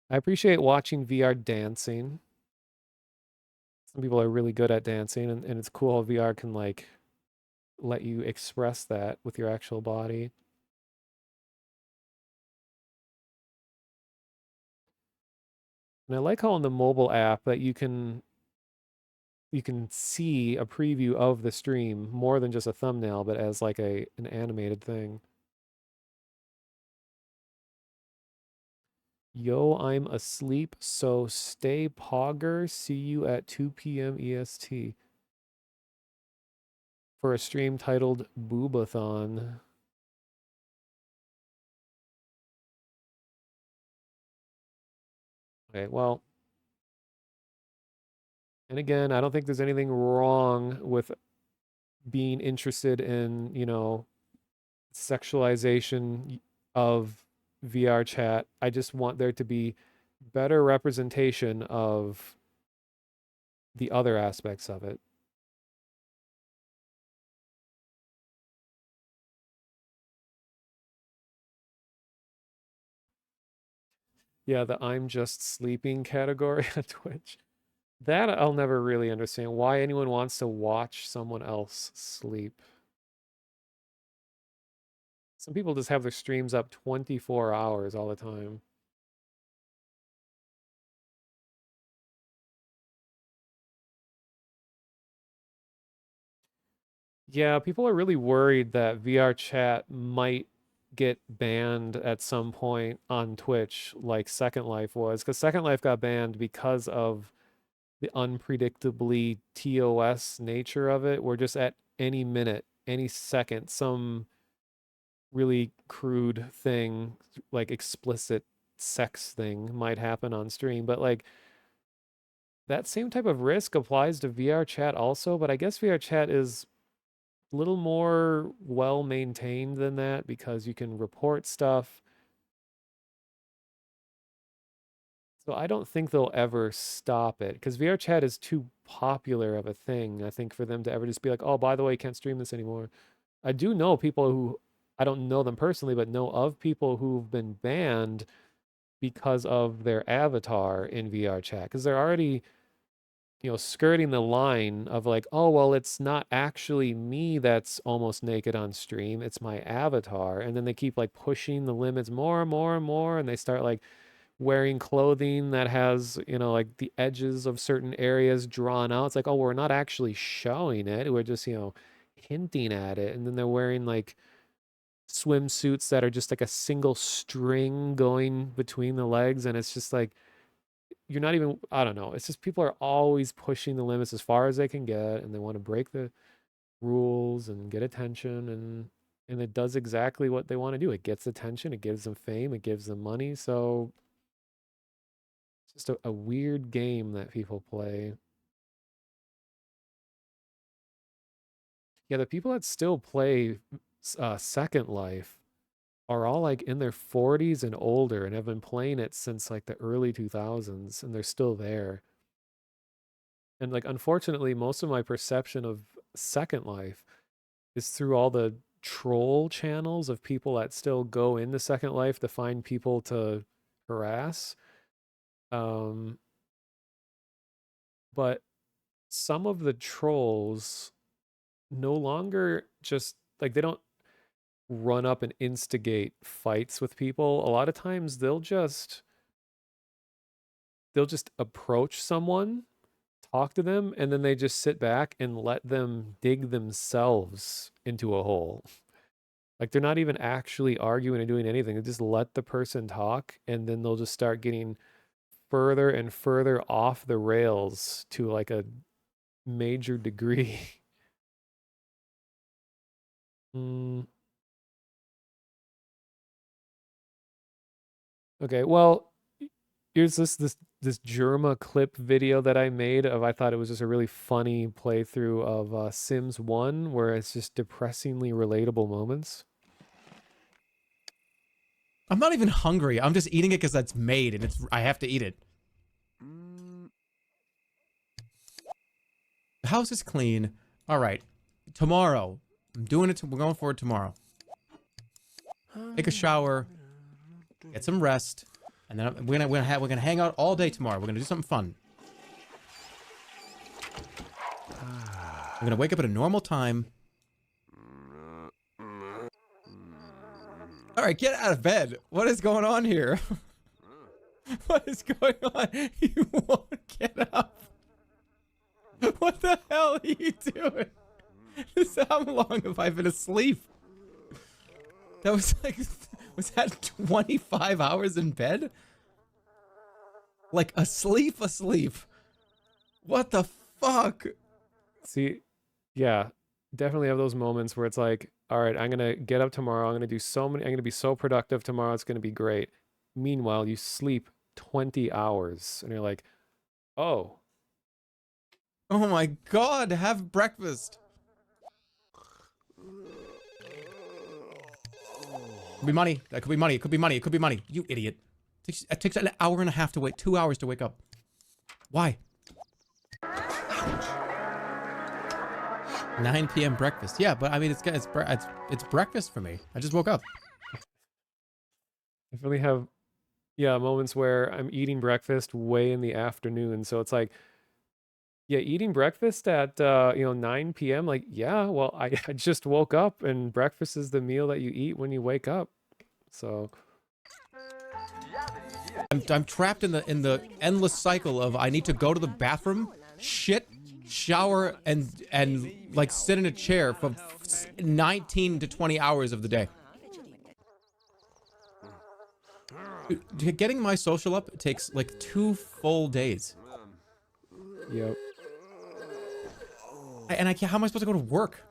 I appreciate watching VR dancing. Some people are really good at dancing, and it's cool how VR can, like, let you express that with your actual body. And I like how on the mobile app that you can see a preview of the stream more than just a thumbnail, but as like an animated thing. Yo, I'm asleep, so stay pogger. See you at 2 p.m. EST for a stream titled Boobathon. Okay, well, and again, I don't think there's anything wrong with being interested in, sexualization of VR chat. I just want there to be better representation of the other aspects of it. Yeah, the I'm just sleeping category on Twitch. That I'll never really understand, why anyone wants to watch someone else sleep. Some people just have their streams up 24 hours all the time. Yeah, people are really worried that VR chat might get banned at some point on Twitch, like Second Life was, because Second Life got banned because of the unpredictably TOS nature of it, where just at any minute, any second, some really crude thing, like explicit sex thing, might happen on stream. But like, that same type of risk applies to VR chat also, but I guess VR chat is a little more well maintained than that, because you can report stuff. So I don't think they'll ever stop it, because VR chat is too popular of a thing, I think, for them to ever just be like, "Oh, by the way, you can't stream this anymore." I do know people who, I don't know them personally, but know of people who've been banned because of their avatar in VR chat, because they're already, skirting the line of like, "Oh, well, it's not actually me that's almost naked on stream, it's my avatar." And then they keep like pushing the limits more and more and more, and they start like wearing clothing that has, like the edges of certain areas drawn out. It's like, "Oh, we're not actually showing it. We're just, hinting at it." And then they're wearing like swimsuits that are just like a single string going between the legs, and it's just like you're not even, I don't know, it's just people are always pushing the limits as far as they can get, and they want to break the rules and get attention, and it does exactly what they want to do. It gets attention, it gives them fame, it gives them money. So it's just a weird game that people play. Yeah, the people that still play Second Life are all like in their 40s and older and have been playing it since like the early 2000s, and they're still there. And like, unfortunately, most of my perception of Second Life is through all the troll channels of people that still go into Second Life to find people to harass. But some of the trolls no longer just like, they don't run up and instigate fights with people. A lot of times they'll just approach someone, talk to them, and then they just sit back and let them dig themselves into a hole. Like, they're not even actually arguing or doing anything. They just let the person talk, and then they'll just start getting further and further off the rails to like a major degree. Okay, well, here's this Germa clip video that I made of, I thought it was just a really funny playthrough of Sims 1, where it's just depressingly relatable moments. I'm not even hungry. I'm just eating it because that's made, and I have to eat it. The house is clean. All right. Tomorrow. I'm doing it. We're going for it tomorrow. Take a shower. Get some rest. And then we're gonna hang out all day tomorrow. We're gonna do something fun. I'm gonna wake up at a normal time. All right, get out of bed. What is going on here? What is going on? You won't get up. What the hell are you doing? How long have I been asleep? That was like, was that 25 hours in bed? Like asleep. What the fuck? See, yeah, definitely have those moments where it's like, all right, I'm gonna get up tomorrow. I'm gonna do so many. I'm gonna be so productive tomorrow. It's gonna be great. Meanwhile, you sleep 20 hours, and you're like, oh. Oh my god! Have breakfast. Could be money. That could be money. It could be money. It could be money. You idiot. It takes an hour and a half to wait. 2 hours to wake up. Why? 9 p.m. breakfast. Yeah, but I mean, it's breakfast for me. I just woke up. I really have, yeah, moments where I'm eating breakfast way in the afternoon. So it's like, yeah, eating breakfast at 9 p.m. Like, yeah, well, I just woke up, and breakfast is the meal that you eat when you wake up. So I'm trapped in the endless cycle of I need to go to the bathroom, shit, shower, and like sit in a chair for 19 to 20 hours of the day. Getting my social up takes like 2 full days. Yep. And I can't, how am I supposed to go to work?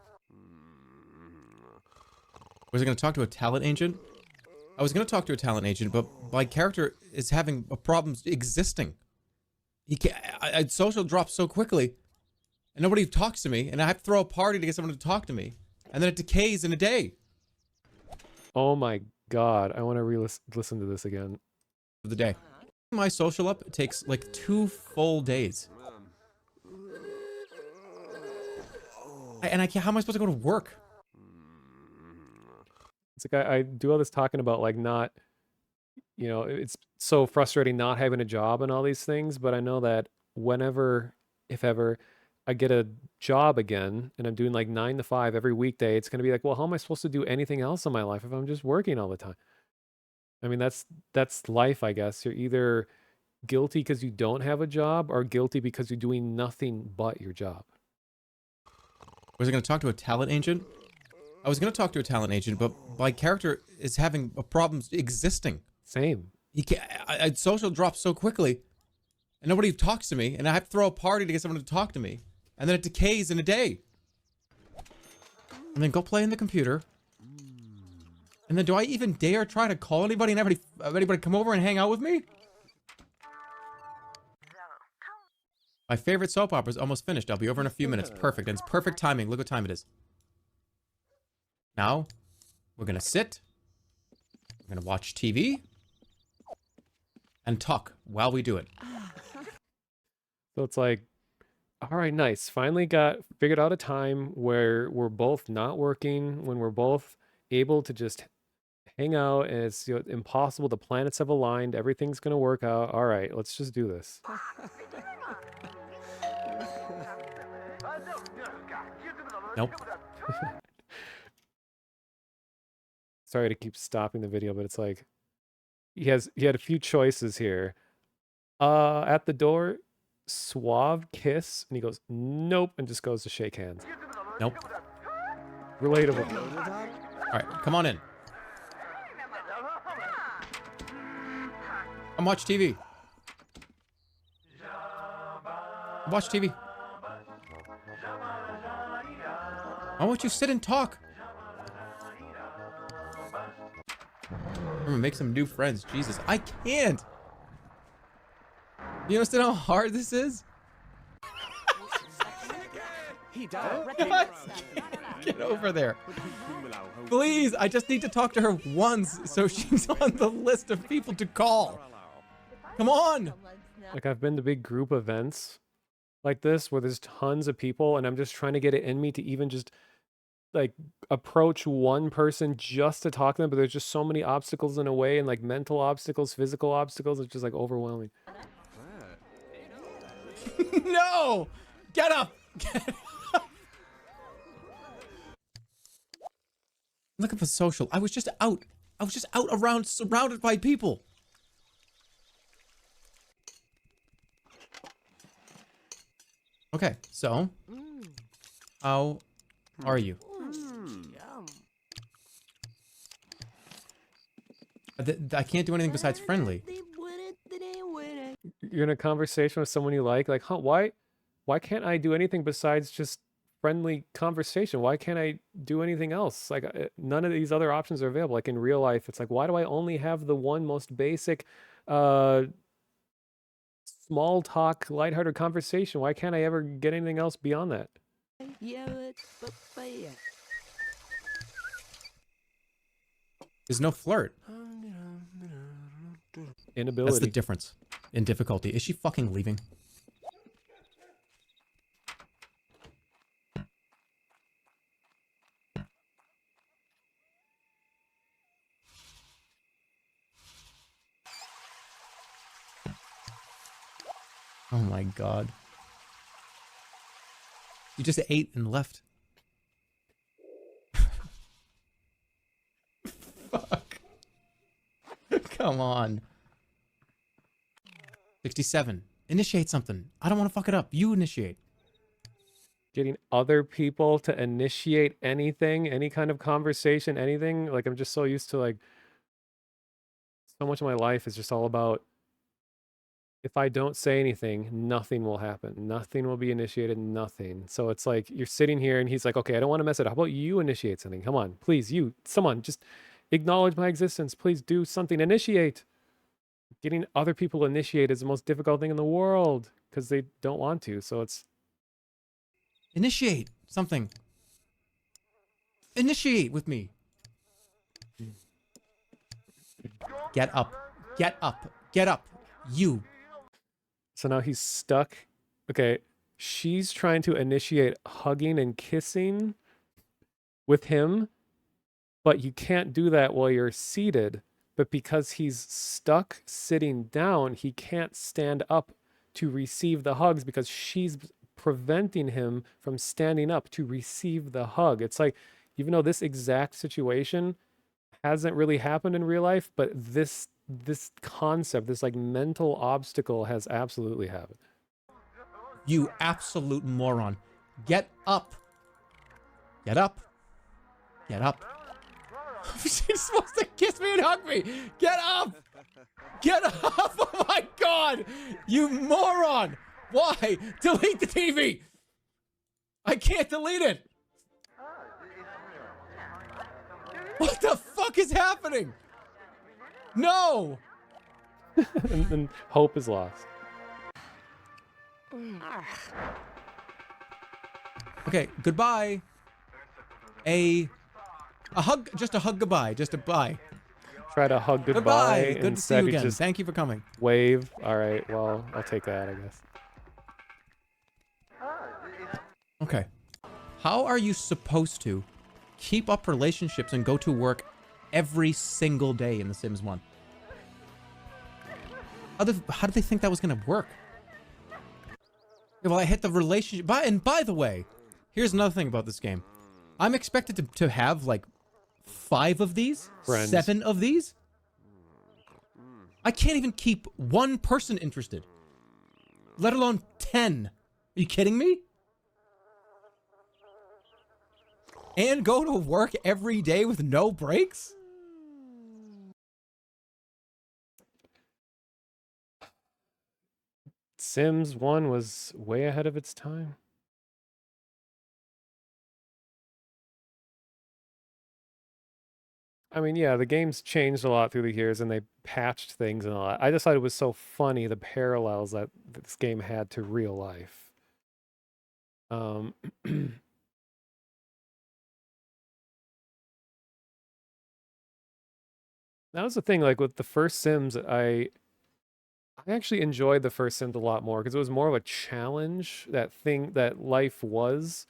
Was I going to talk to a talent agent? I was going to talk to a talent agent, but my character is having a problem existing. He can't, social drops so quickly, and nobody talks to me, and I have to throw a party to get someone to talk to me, and then it decays in a day. Oh my god, I want to listen to this again. Of the day. My social up takes like 2 full days. And I can't, how am I supposed to go to work? It's like I do all this talking about like not, it's so frustrating not having a job and all these things, but I know that whenever, if ever, I get a job again and I'm doing like 9 to 5 every weekday, it's going to be like, well, how am I supposed to do anything else in my life if I'm just working all the time? I mean, that's life, I guess. You're either guilty because you don't have a job or guilty because you're doing nothing but your job. Was I going to talk to a talent agent? I was gonna talk to a talent agent, but my character is having a problem existing. Same. He can't. Social drops so quickly, and nobody talks to me, and I have to throw a party to get someone to talk to me, and then it decays in a day. And then go play in the computer. And then do I even dare try to call anybody and everybody come over and hang out with me? My favorite soap opera is almost finished. I'll be over in a few minutes. Perfect. And it's perfect timing. Look what time it is. Now, we're going to sit. We're going to watch TV. And talk while we do it. So it's like, all right, nice. Finally figured out a time where we're both not working, when we're both able to just hang out, and it's impossible. The planets have aligned. Everything's going to work out. All right, let's just do this. Nope. Sorry to keep stopping the video, but it's like he had a few choices here. At the door, suave kiss, and he goes nope, and just goes to shake hands. Nope. Relatable. All right, come on in. Come watch TV. Watch TV. Why won't you sit and talk? Make some new friends. Jesus, I can't. You understand how hard this is? Get over there. Please, I just need to talk to her once so she's on the list of people to call. Come on. Like, I've been to big group events like this where there's tons of people, and I'm just trying to get it in me to even just like approach one person just to talk to them, but there's just so many obstacles in a way, and like mental obstacles, physical obstacles. It's just like overwhelming. No! Get up! Get up! Looking for social. I was just out. I was just out around, surrounded by people. Okay, so how are you? I can't do anything besides friendly. You're in a conversation with someone you like, huh, why can't I do anything besides just friendly conversation? Why can't I do anything else? Like, none of these other options are available. Like in real life, it's like, why do I only have the one most basic small talk, lighthearted conversation? Why can't I ever get anything else beyond that? There's no flirt. Inability. That's the difference in difficulty. Is she fucking leaving? Oh my god. You just ate and left. Fuck. Come on. 67. Initiate something. I don't want to fuck it up. You initiate. Getting other people to initiate anything, any kind of conversation, anything. Like, I'm just so used to, like, so much of my life is just all about, if I don't say anything, nothing will happen. Nothing will be initiated, nothing. So it's like, you're sitting here and he's like, okay, I don't want to mess it up. How about you initiate something? Come on, please, someone, just acknowledge my existence. Please do something. Initiate. Getting other people to initiate is the most difficult thing in the world because they don't want to. So it's... Initiate something. Initiate with me. Get up. Get up. Get up. You. So now he's stuck. Okay, she's trying to initiate hugging and kissing with him, but you can't do that while you're seated. But because he's stuck sitting down, he can't stand up to receive the hugs because she's preventing him from standing up to receive the hug. It's like, even though this exact situation hasn't really happened in real life, but this concept, this like mental obstacle has absolutely happened. You absolute moron. Get up. Get up. Get up. She's supposed to kiss me and hug me. Get up. Get up. Oh my God. You moron. Why? Delete the TV. I can't delete it. What the fuck is happening? No. and hope is lost. Okay, goodbye. A hug, just a hug goodbye, just a bye. Try to hug goodbye. Goodbye. Good to see you instead again. just Thank you for coming. Wave. All right. Well, I'll take that, I guess. Okay. How are you supposed to keep up relationships and go to work every single day in The Sims 1? How did they think that was going to work? Well, I hit the relationship. And by the way, here's another thing about this game. I'm expected to have like 5 of these, Friends. 7 of these. I can't even keep one person interested, let alone 10. Are you kidding me? And go to work every day with no breaks? Sims 1 was way ahead of its time. I mean, yeah, the game's changed a lot through the years and they patched things and a lot. I just thought it was so funny, the parallels that this game had to real life. That was the thing, like with the first Sims, I actually enjoyed the first Sims a lot more because it was more of a challenge, that life was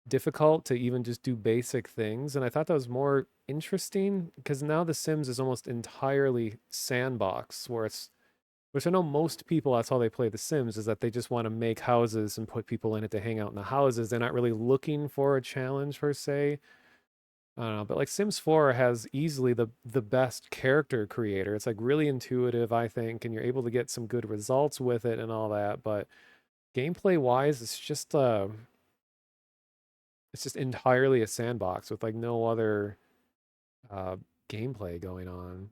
difficult to even just do basic things. And I thought that was more interesting because now The Sims is almost entirely sandbox, which I know most people, that's how they play The Sims, is that they just want to make houses and put people in it to hang out in the houses. They're not really looking for a challenge per se. I don't know, but like Sims 4 has easily the best character creator. It's like really intuitive, I think, and you're able to get some good results with it and all that. But gameplay wise, it's just entirely a sandbox with like no other gameplay going on.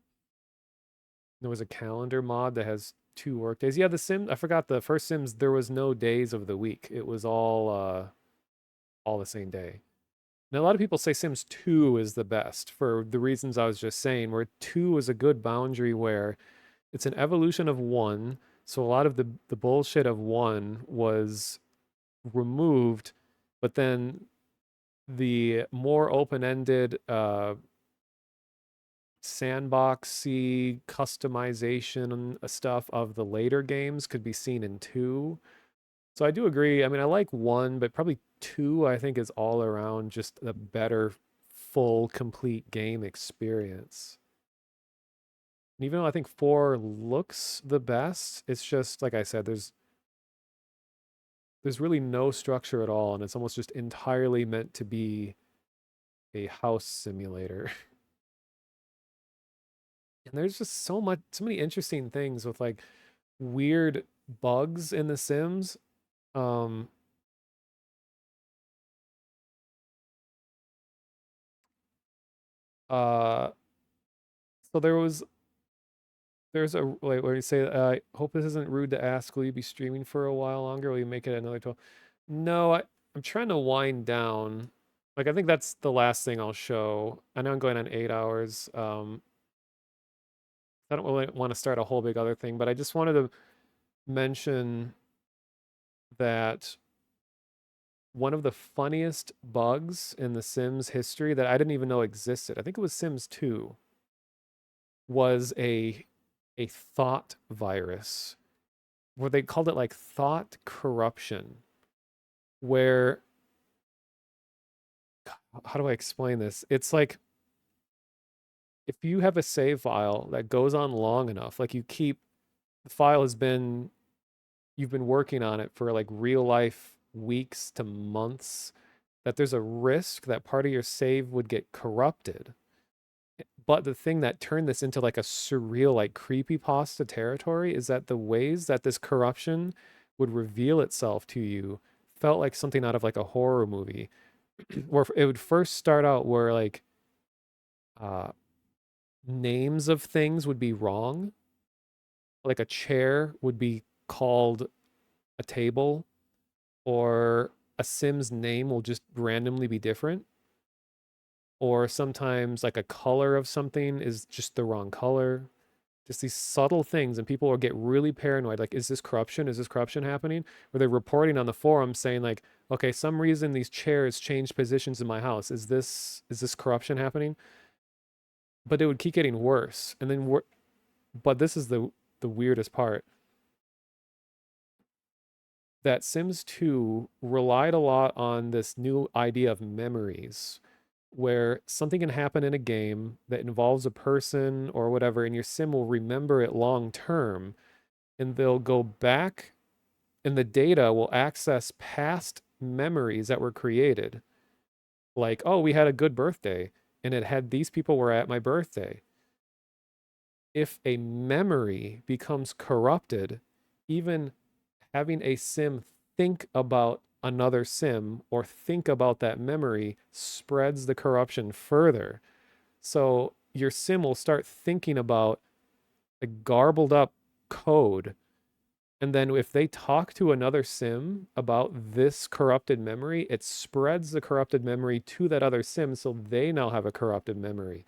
There was a calendar mod that has 2 work days. Yeah, the Sims, I forgot the first Sims, there was no days of the week. It was all the same day. Now, a lot of people say Sims 2 is the best for the reasons I was just saying, where 2 is a good boundary where it's an evolution of 1. So a lot of the bullshit of 1 was removed, but then the more open-ended, sandboxy customization stuff of the later games could be seen in 2. So I do agree. I mean, I like 1, but probably 2, I think, is all around just a better, full, complete game experience. And even though I think 4 looks the best, it's just, like I said, there's really no structure at all, and it's almost just entirely meant to be a house simulator. And there's just so many interesting things with like weird bugs in The Sims. So there's a, like, where you say, I hope this isn't rude to ask, will you be streaming for a while longer? Will you make it another 12? No, I'm trying to wind down. Like, I think that's the last thing I'll show. I know I'm going on 8 hours. I don't really want to start a whole big other thing, but I just wanted to mention that one of the funniest bugs in the Sims history that I didn't even know existed, I think it was Sims 2, was a thought virus, where they called it like thought corruption, where, how do I explain this? It's like, if you have a save file that goes on long enough, like the file you've been working on it for like real life weeks to months, that there's a risk that part of your save would get corrupted. But the thing that turned this into like a surreal, like creepypasta territory is that the ways that this corruption would reveal itself to you felt like something out of like a horror movie. where it would first start out where like names of things would be wrong. Like a chair would be called a table, or a Sim's name will just randomly be different. Or sometimes like a color of something is just the wrong color. Just these subtle things, and people will get really paranoid. Like, is this corruption? Is this corruption happening? Or they're reporting on the forum saying like, okay, some reason these chairs changed positions in my house. Is this corruption happening? But it would keep getting worse. And then but this is the weirdest part. That Sims 2 relied a lot on this new idea of memories, where something can happen in a game that involves a person or whatever, and your sim will remember it long term, and they'll go back, and the data will access past memories that were created. Like, oh, we had a good birthday, and it had these people were at my birthday. If a memory becomes corrupted, even having a sim think about another sim or think about that memory spreads the corruption further. So your sim will start thinking about a garbled up code, and then if they talk to another sim about this corrupted memory, it spreads the corrupted memory to that other sim, so they now have a corrupted memory.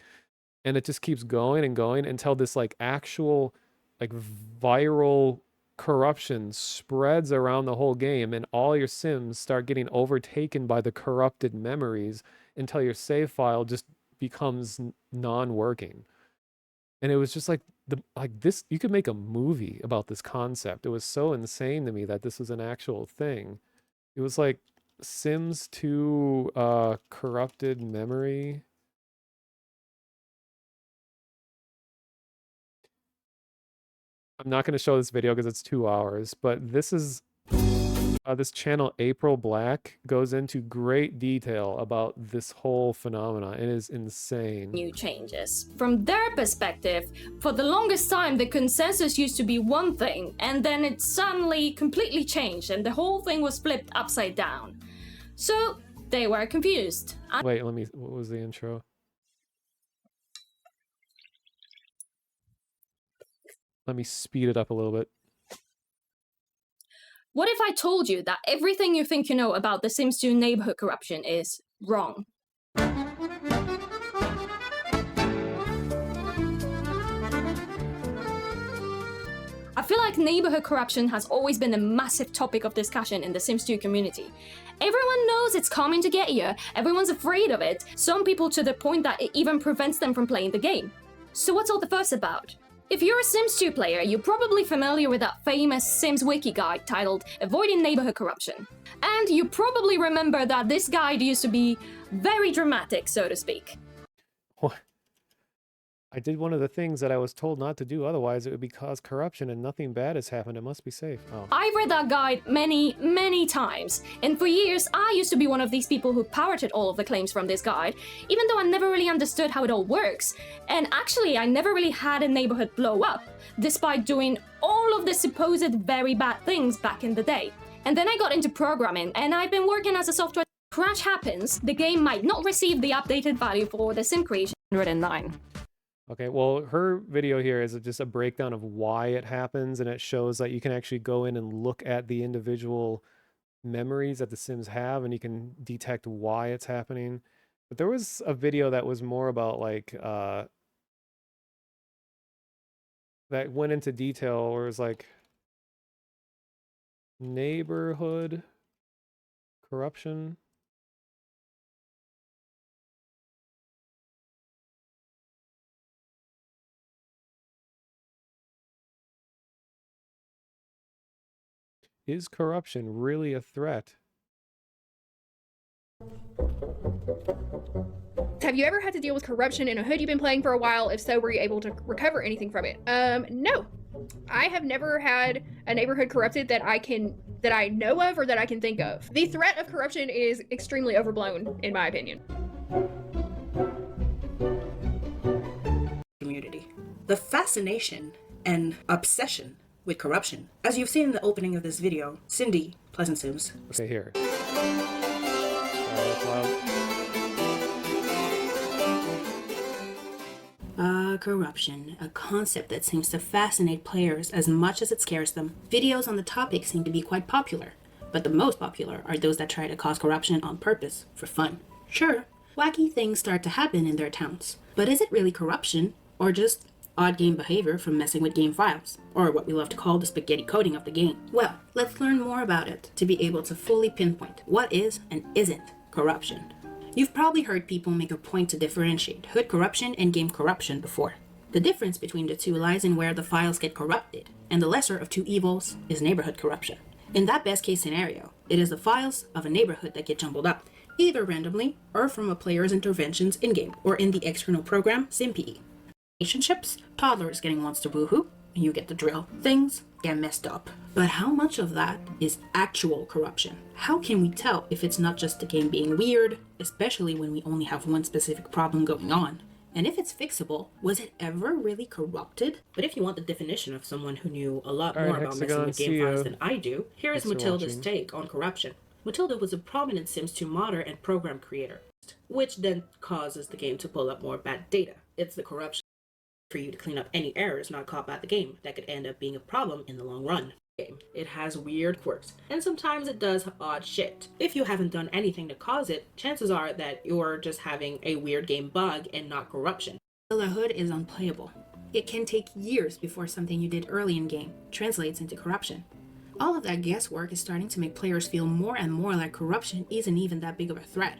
And it just keeps going and going until this like actual like viral corruption spreads around the whole game, and all your sims start getting overtaken by the corrupted memories until your save file just becomes non-working. And it was just like this, you could make a movie about this concept. It was so insane to me that this was an actual thing. It was like Sims 2 corrupted memory. I'm not going to show this video because it's 2 hours, but this is this channel April Black goes into great detail about this whole phenomenon. It is insane. New changes. From their perspective, for the longest time the consensus used to be one thing, and then it suddenly completely changed and the whole thing was flipped upside down. So they were confused. Wait, what was the intro? Let me speed it up a little bit. What if I told you that everything you think you know about The Sims 2 neighborhood corruption is wrong? I feel like neighborhood corruption has always been a massive topic of discussion in the Sims 2 community. Everyone knows it's coming to get you, everyone's afraid of it, some people to the point that it even prevents them from playing the game. So what's all the fuss about? If you're a Sims 2 player, you're probably familiar with that famous Sims wiki guide titled Avoiding Neighborhood Corruption. And you probably remember that this guide used to be very dramatic, so to speak. What? I did one of the things that I was told not to do, otherwise it would cause corruption and nothing bad has happened. It must be safe. Oh. I've read that guide many, many times, and for years I used to be one of these people who parroted all of the claims from this guide, even though I never really understood how it all works. And actually, I never really had a neighborhood blow up, despite doing all of the supposed very bad things back in the day. And then I got into programming, and I've been working as a software. Crash happens, the game might not receive the updated value for the sim creation 109. Okay, well, her video here is just a breakdown of why it happens, and it shows that you can actually go in and look at the individual memories that the Sims have, and you can detect why it's happening. But there was a video that was more about like that went into detail, where it was like neighborhood corruption. Is corruption really a threat? Have you ever had to deal with corruption in a hood you've been playing for a while? If so, were you able to recover anything from it? No. I have never had a neighborhood corrupted that I know of or that I can think of. The threat of corruption is extremely overblown, in my opinion. Community. The fascination and obsession with corruption. As you've seen in the opening of this video, Cindy, Pleasant Sims. Okay, here. Corruption, a concept that seems to fascinate players as much as it scares them. Videos on the topic seem to be quite popular, but the most popular are those that try to cause corruption on purpose, for fun. Sure, wacky things start to happen in their towns, but is it really corruption, or just odd game behavior from messing with game files, or what we love to call the spaghetti coding of the game? Well, let's learn more about it to be able to fully pinpoint what is and isn't corruption. You've probably heard people make a point to differentiate hood corruption and game corruption before. The difference between the two lies in where the files get corrupted, and the lesser of two evils is neighborhood corruption. In that best case scenario, it is the files of a neighborhood that get jumbled up, either randomly or from a player's interventions in-game or in the external program SimPE. Relationships, toddlers getting monster woohoo, you get the drill. Things get messed up. But how much of that is actual corruption? How can we tell if it's not just the game being weird, especially when we only have one specific problem going on? And if it's fixable, was it ever really corrupted? But if you want the definition of someone who knew a lot more about messing with game files than I do, here is Matilda's take on corruption. Matilda was a prominent Sims 2 modder and program creator, which then causes the game to pull up more bad data. It's the corruption for you to clean up any errors not caught by the game that could end up being a problem in the long run. It has weird quirks, and sometimes it does odd shit. If you haven't done anything to cause it, chances are that you're just having a weird game bug and not corruption. The hood is unplayable. It can take years before something you did early in game translates into corruption. All of that guesswork is starting to make players feel more and more like corruption isn't even that big of a threat.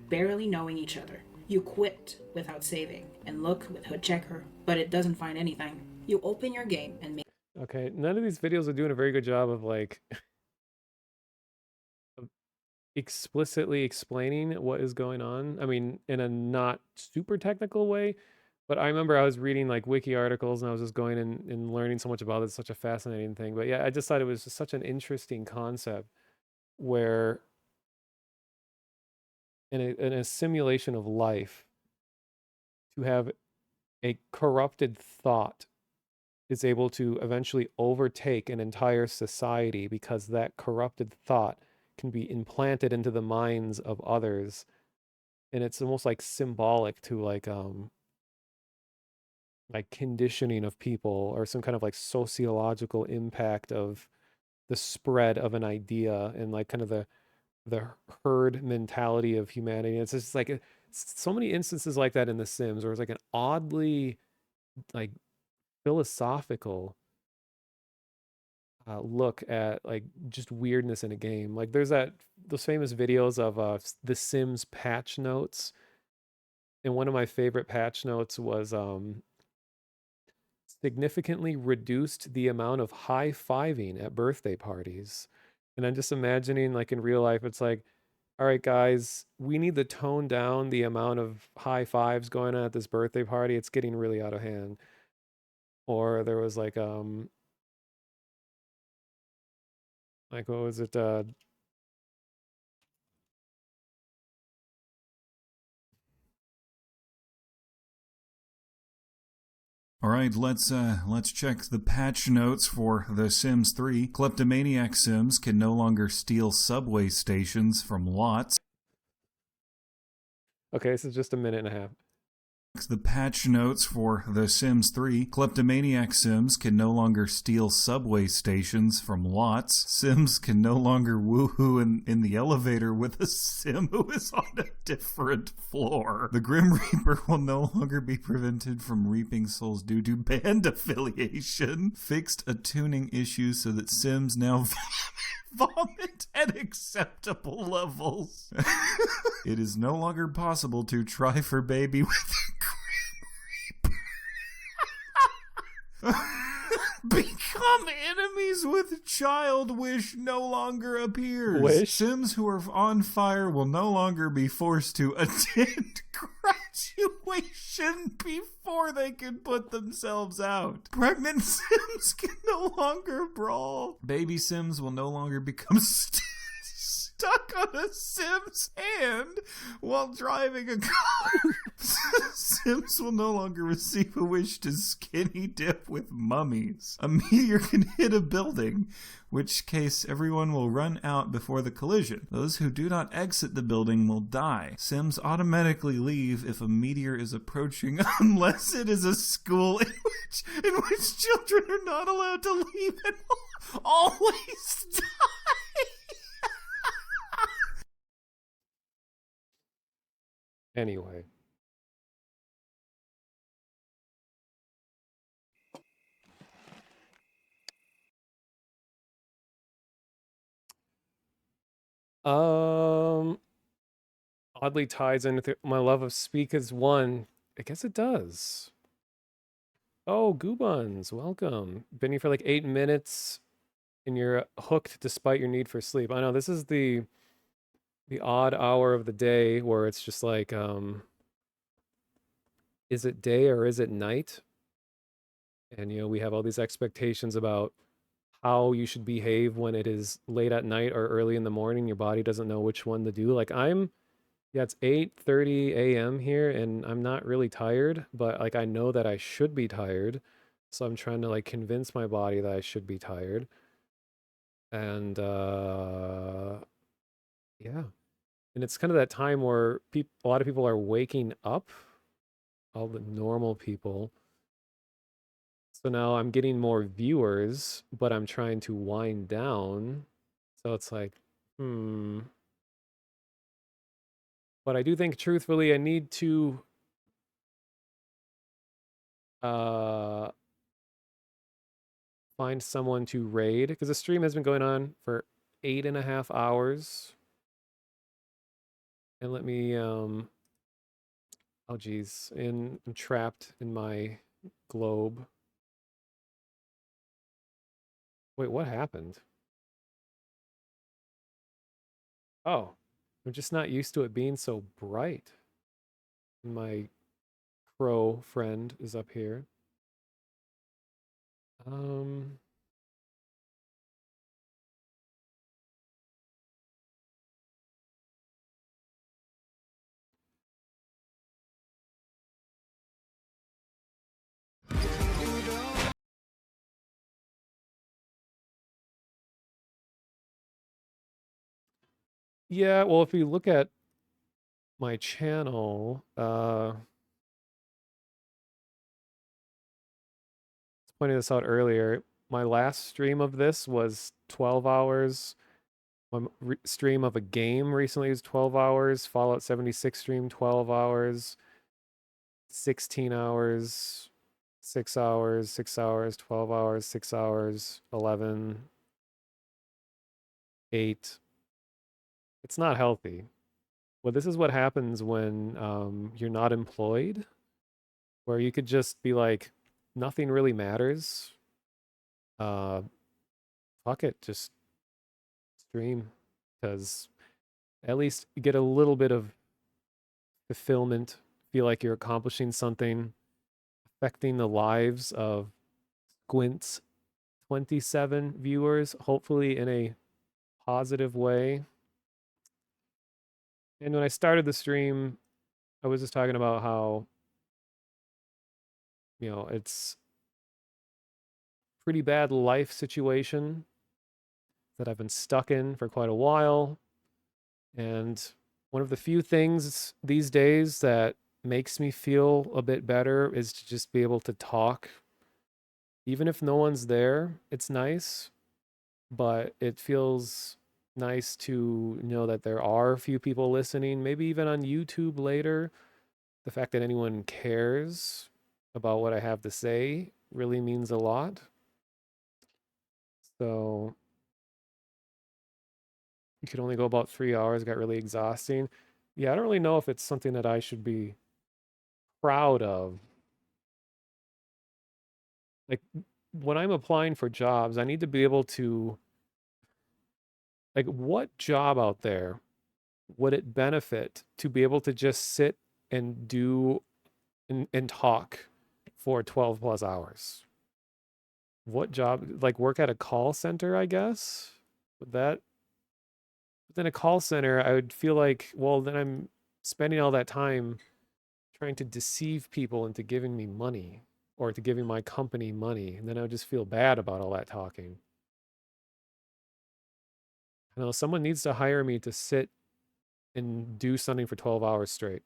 Barely knowing each other. You quit without saving, and look with Hood Checker, but it doesn't find anything. You open your game and make... Okay, none of these videos are doing a very good job of like explicitly explaining what is going on. I mean, in a not super technical way, but I remember I was reading like wiki articles and I was just going and learning so much about it. It's such a fascinating thing. But yeah, I just thought it was just such an interesting concept where in a simulation of life, to have a corrupted thought is able to eventually overtake an entire society because that corrupted thought can be implanted into the minds of others. And it's almost like symbolic to like conditioning of people or some kind of like sociological impact of the spread of an idea and like kind of the herd mentality of humanity. It's just like so many instances like that in The Sims where it's like an oddly like philosophical look at like just weirdness in a game. Like there's those famous videos of The Sims patch notes, and one of my favorite patch notes was significantly reduced the amount of high-fiving at birthday parties. And I'm just imagining like in real life, it's like, all right, guys, we need to tone down the amount of high fives going on at this birthday party. It's getting really out of hand. Or there was like what was it? All right, let's check the patch notes for The Sims 3. Kleptomaniac Sims can no longer steal subway stations from lots. Okay, this is just a minute and a half. The patch notes for The Sims 3. Kleptomaniac Sims can no longer steal subway stations from lots. Sims can no longer woohoo in the elevator with a Sim who is on a different floor. The Grim Reaper will no longer be prevented from reaping souls due to band affiliation. Fixed a tuning issue so that Sims now vomit at acceptable levels. It is no longer possible to try for baby with a Grim Reaper. Become enemies with child wish no longer appears. Wish? Sims who are on fire will no longer be forced to attend graduation before they can put themselves out. Pregnant Sims can no longer brawl. Baby Sims will no longer become stuck on a Sim's hand while driving a car. Sims will no longer receive a wish to skinny dip with mummies. A meteor can hit a building, which case everyone will run out before the collision. Those who do not exit the building will die. Sims automatically leave if a meteor is approaching unless it is a school in which children are not allowed to leave and will always die. Anyway. Oddly ties into my love of Speak as One. I guess it does. Oh, Goobuns, welcome. Been here for like 8 minutes and you're hooked despite your need for sleep. I know this is the odd hour of the day where it's just like, is it day or is it night? And, you know, we have all these expectations about how you should behave when it is late at night or early in the morning. Your body doesn't know which one to do. Like yeah, it's 8:30 a.m. here and I'm not really tired, but like I know that I should be tired. So I'm trying to like convince my body that I should be tired. And yeah. And it's kind of that time where a lot of people are waking up, all the normal people. So now I'm getting more viewers, but I'm trying to wind down. So it's like, But I do think, truthfully, I need to find someone to raid, because the stream has been going on for 8.5 hours. And let me, oh geez, I'm trapped in my globe. Wait, what happened? Oh, I'm just not used to it being so bright. My crow friend is up here. Yeah, well, if you look at my channel, pointed this out earlier. My last stream of this was 12 hours. My stream of a game recently was 12 hours. Fallout 76 stream, 12 hours. 16 hours. 6 hours, 6 hours, 12 hours, 6 hours, 11, 8. It's not healthy. Well, this is what happens when you're not employed, where you could just be like, nothing really matters. Fuck it, just stream, because at least you get a little bit of fulfillment, feel like you're accomplishing something, affecting the lives of Squint's 27 viewers, hopefully in a positive way. And when I started the stream, I was just talking about how, you know, it's a pretty bad life situation that I've been stuck in for quite a while. And one of the few things these days that makes me feel a bit better is to just be able to talk. Even if no one's there, it's nice, but it feels nice to know that there are a few people listening, maybe even on YouTube later. The fact that anyone cares about what I have to say really means a lot. So you could only go about 3 hours, got really exhausting. Yeah, I don't really know if it's something that I should be proud of. Like, when I'm applying for jobs, I need to be able to, like, what job out there would it benefit to be able to just sit and do and talk for 12 plus hours? What job? Like, work at a call center, I guess? Would that? But then a call center, I would feel like, well, then I'm spending all that time trying to deceive people into giving me money or to giving my company money. And then I would just feel bad about all that talking. I know someone needs to hire me to sit and do something for 12 hours straight.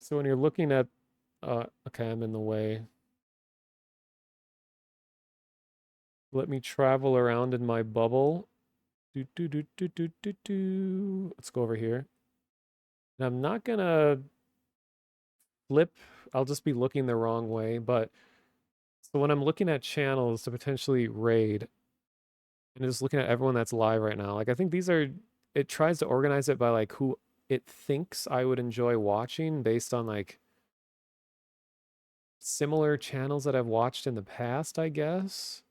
So when you're looking at, okay, I'm in the way. Let me travel around in my bubble. Do, do, do, do, do, do, do. Let's go over here. And I'm not gonna flip. I'll just be looking the wrong way. But so when I'm looking at channels to potentially raid, and just looking at everyone that's live right now, like I think these are, it tries to organize it by like who it thinks I would enjoy watching based on like similar channels that I've watched in the past, I guess.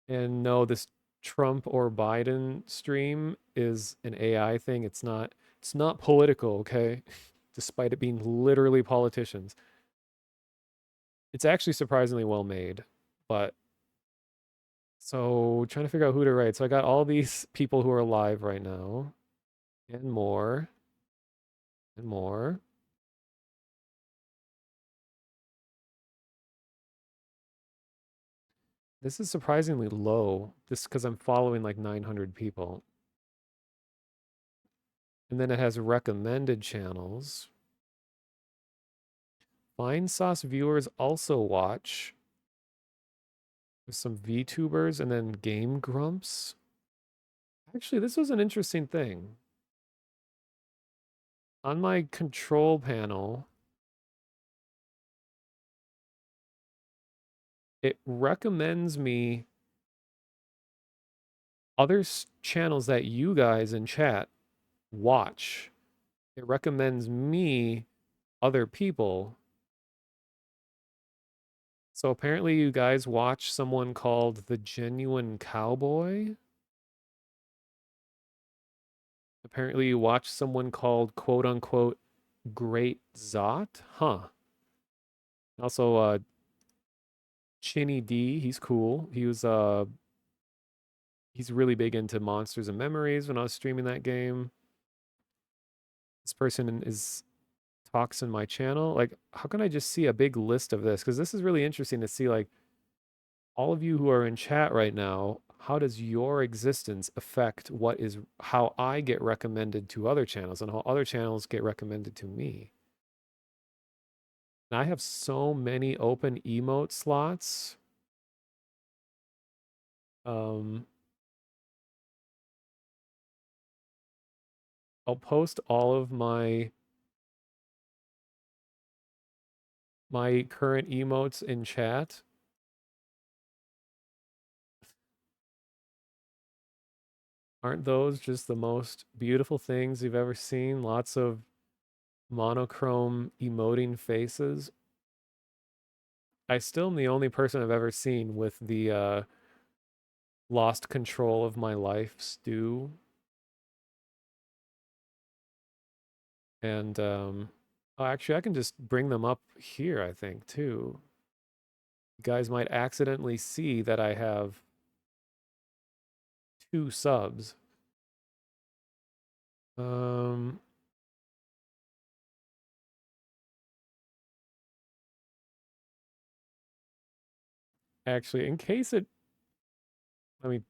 And no, this Trump or Biden stream is an AI thing. It's not political, okay? Despite it being literally politicians. It's actually surprisingly well made, but so trying to figure out who to write. So I got all these people who are live right now and more and more. This is surprisingly low, just because I'm following like 900 people. And then it has recommended channels. Fine Sauce viewers also watch. There's some VTubers and then Game Grumps. Actually, this was an interesting thing. On my control panel, it recommends me other channels that you guys in chat watch. It recommends me other people. So apparently you guys watch someone called The Genuine Cowboy. Apparently you watch someone called quote unquote Great Zot. Huh. Also Chinny D, he's cool. He's really big into Monsters and Memories when I was streaming that game. This person talks in my channel. Like, how can I just see a big list of this? Because this is really interesting to see, like, all of you who are in chat right now, how does your existence affect how I get recommended to other channels and how other channels get recommended to me? And I have so many open emote slots. I'll post all of my current emotes in chat. Aren't those just the most beautiful things you've ever seen? Lots of monochrome emoting faces. I still am the only person I've ever seen with the lost control of my life stew. And oh, actually I can just bring them up here, I think, too. You guys might accidentally see that I have 2 subs. Actually, in case it, let me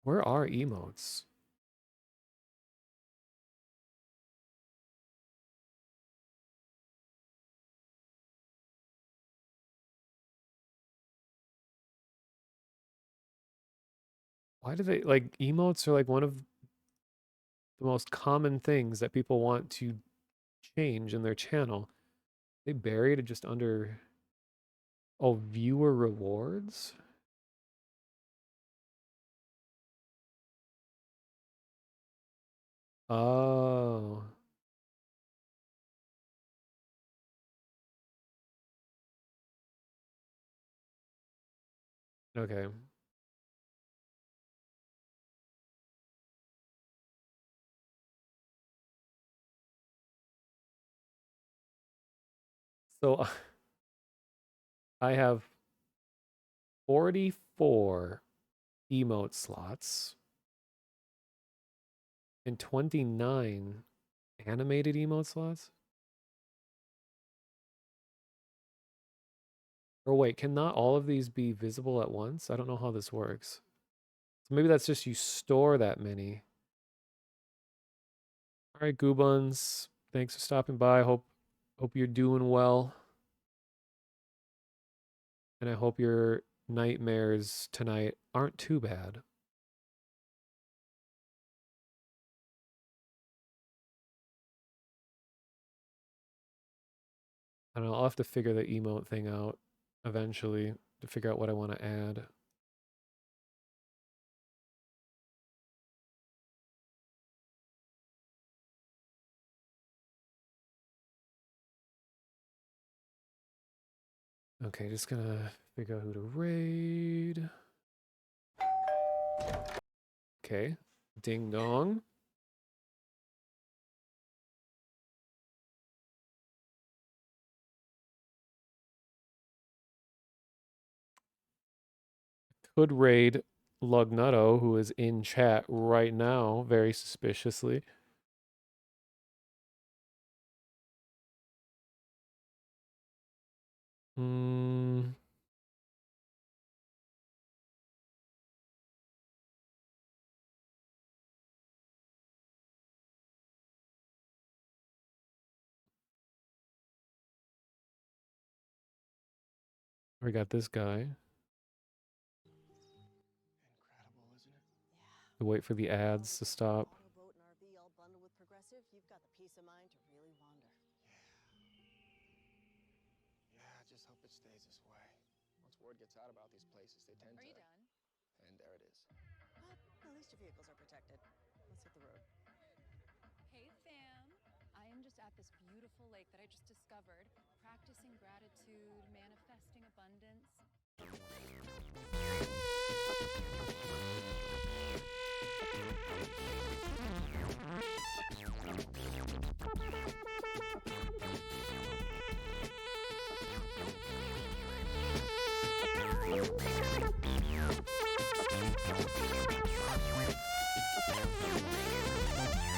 where are emotes? Why do they, like, emotes are like one of the most common things that people want to change in their channel. They buried it just under, oh, viewer rewards? Oh. Okay. So I have 44 emote slots and 29 animated emote slots. Or wait, can not all of these be visible at once? I don't know how this works. So maybe that's just you store that many. All right, Goobuns, thanks for stopping by. Hope you're doing well. And I hope your nightmares tonight aren't too bad. I don't know, I'll have to figure the emote thing out eventually to figure out what I want to add. Okay, just gonna figure out who to raid. Okay, ding dong. Could raid Lugnutto, who is in chat right now, very suspiciously. Hmm. We got this guy. To wait for the ads to stop. Yeah, I just hope it stays this way. Once word gets out about these places, they tend to... Are you done? And there it is. Well, at least your vehicles are protected. Let's hit the road. Hey fam, I am just at this beautiful lake that I just discovered, practicing gratitude, manifesting abundance.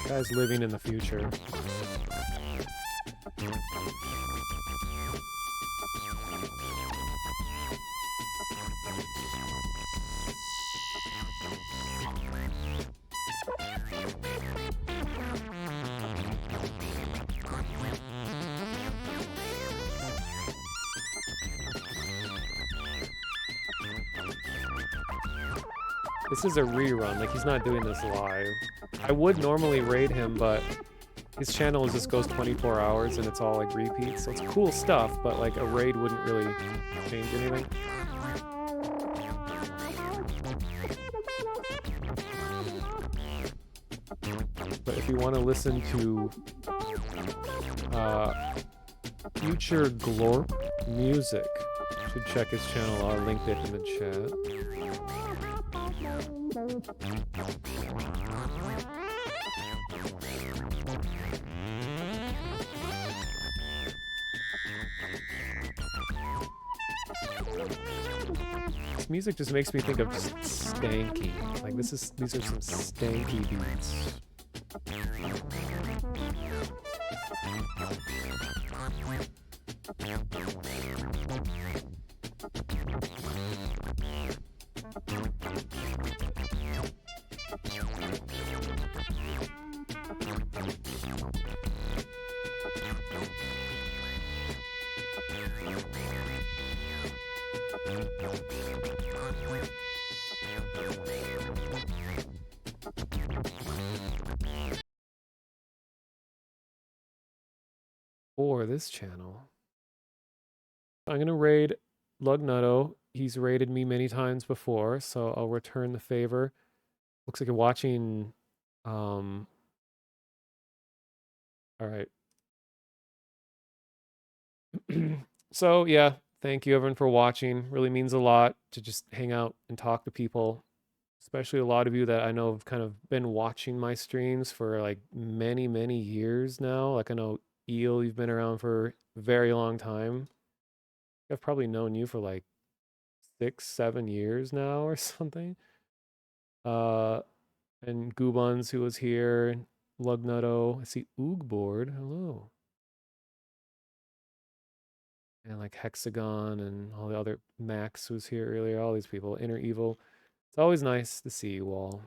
Guy's living in the future. This is a rerun, like he's not doing this live. I would normally raid him, but his channel just goes 24 hours and it's all like repeats, so it's cool stuff, but like a raid wouldn't really change anything. But if you want to listen to future Glorp music, you should check his channel. I'll link it in the chat. This music just makes me think of just stanky. Like these are some stanky beats. For this channel, I'm gonna raid Lugnutto. He's raided me many times before, so I'll return the favor. Looks like you're watching. All right. So yeah, thank you everyone for watching. Really means a lot to just hang out and talk to people, especially a lot of you that I know have kind of been watching my streams for like many years now. Like I know Eel, you've been around for very long time. I've probably known you for like 6-7 years now or something. And Goobuns, who was here, Lugnutto. I see Oogboard. Hello. And like Hexagon and all the other Max who was here earlier. All these people. Inner Evil. It's always nice to see you all.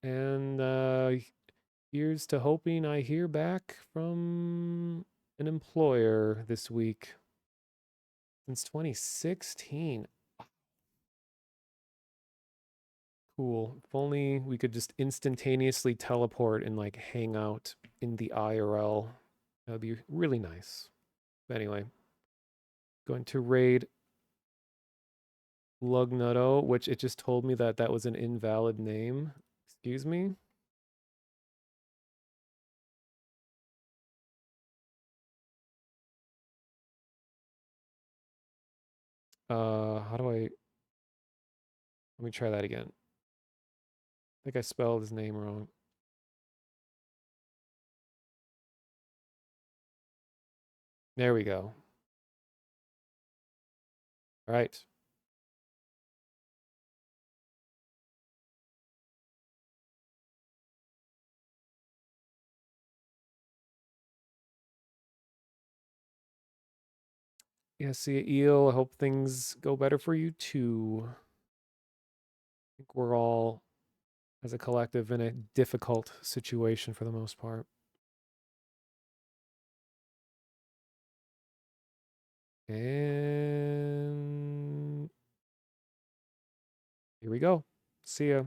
And here's to hoping I hear back from an employer this week. Since 2016. Cool. If only we could just instantaneously teleport and like hang out in the IRL. That would be really nice. But anyway, going to raid Lugnutto, which it just told me that that was an invalid name. Excuse me? How do I... Let me try that again. I think I spelled his name wrong. There we go. All right. Yeah, see ya, Eel. I hope things go better for you too. I think we're all, as a collective, in a difficult situation for the most part. And here we go. See ya.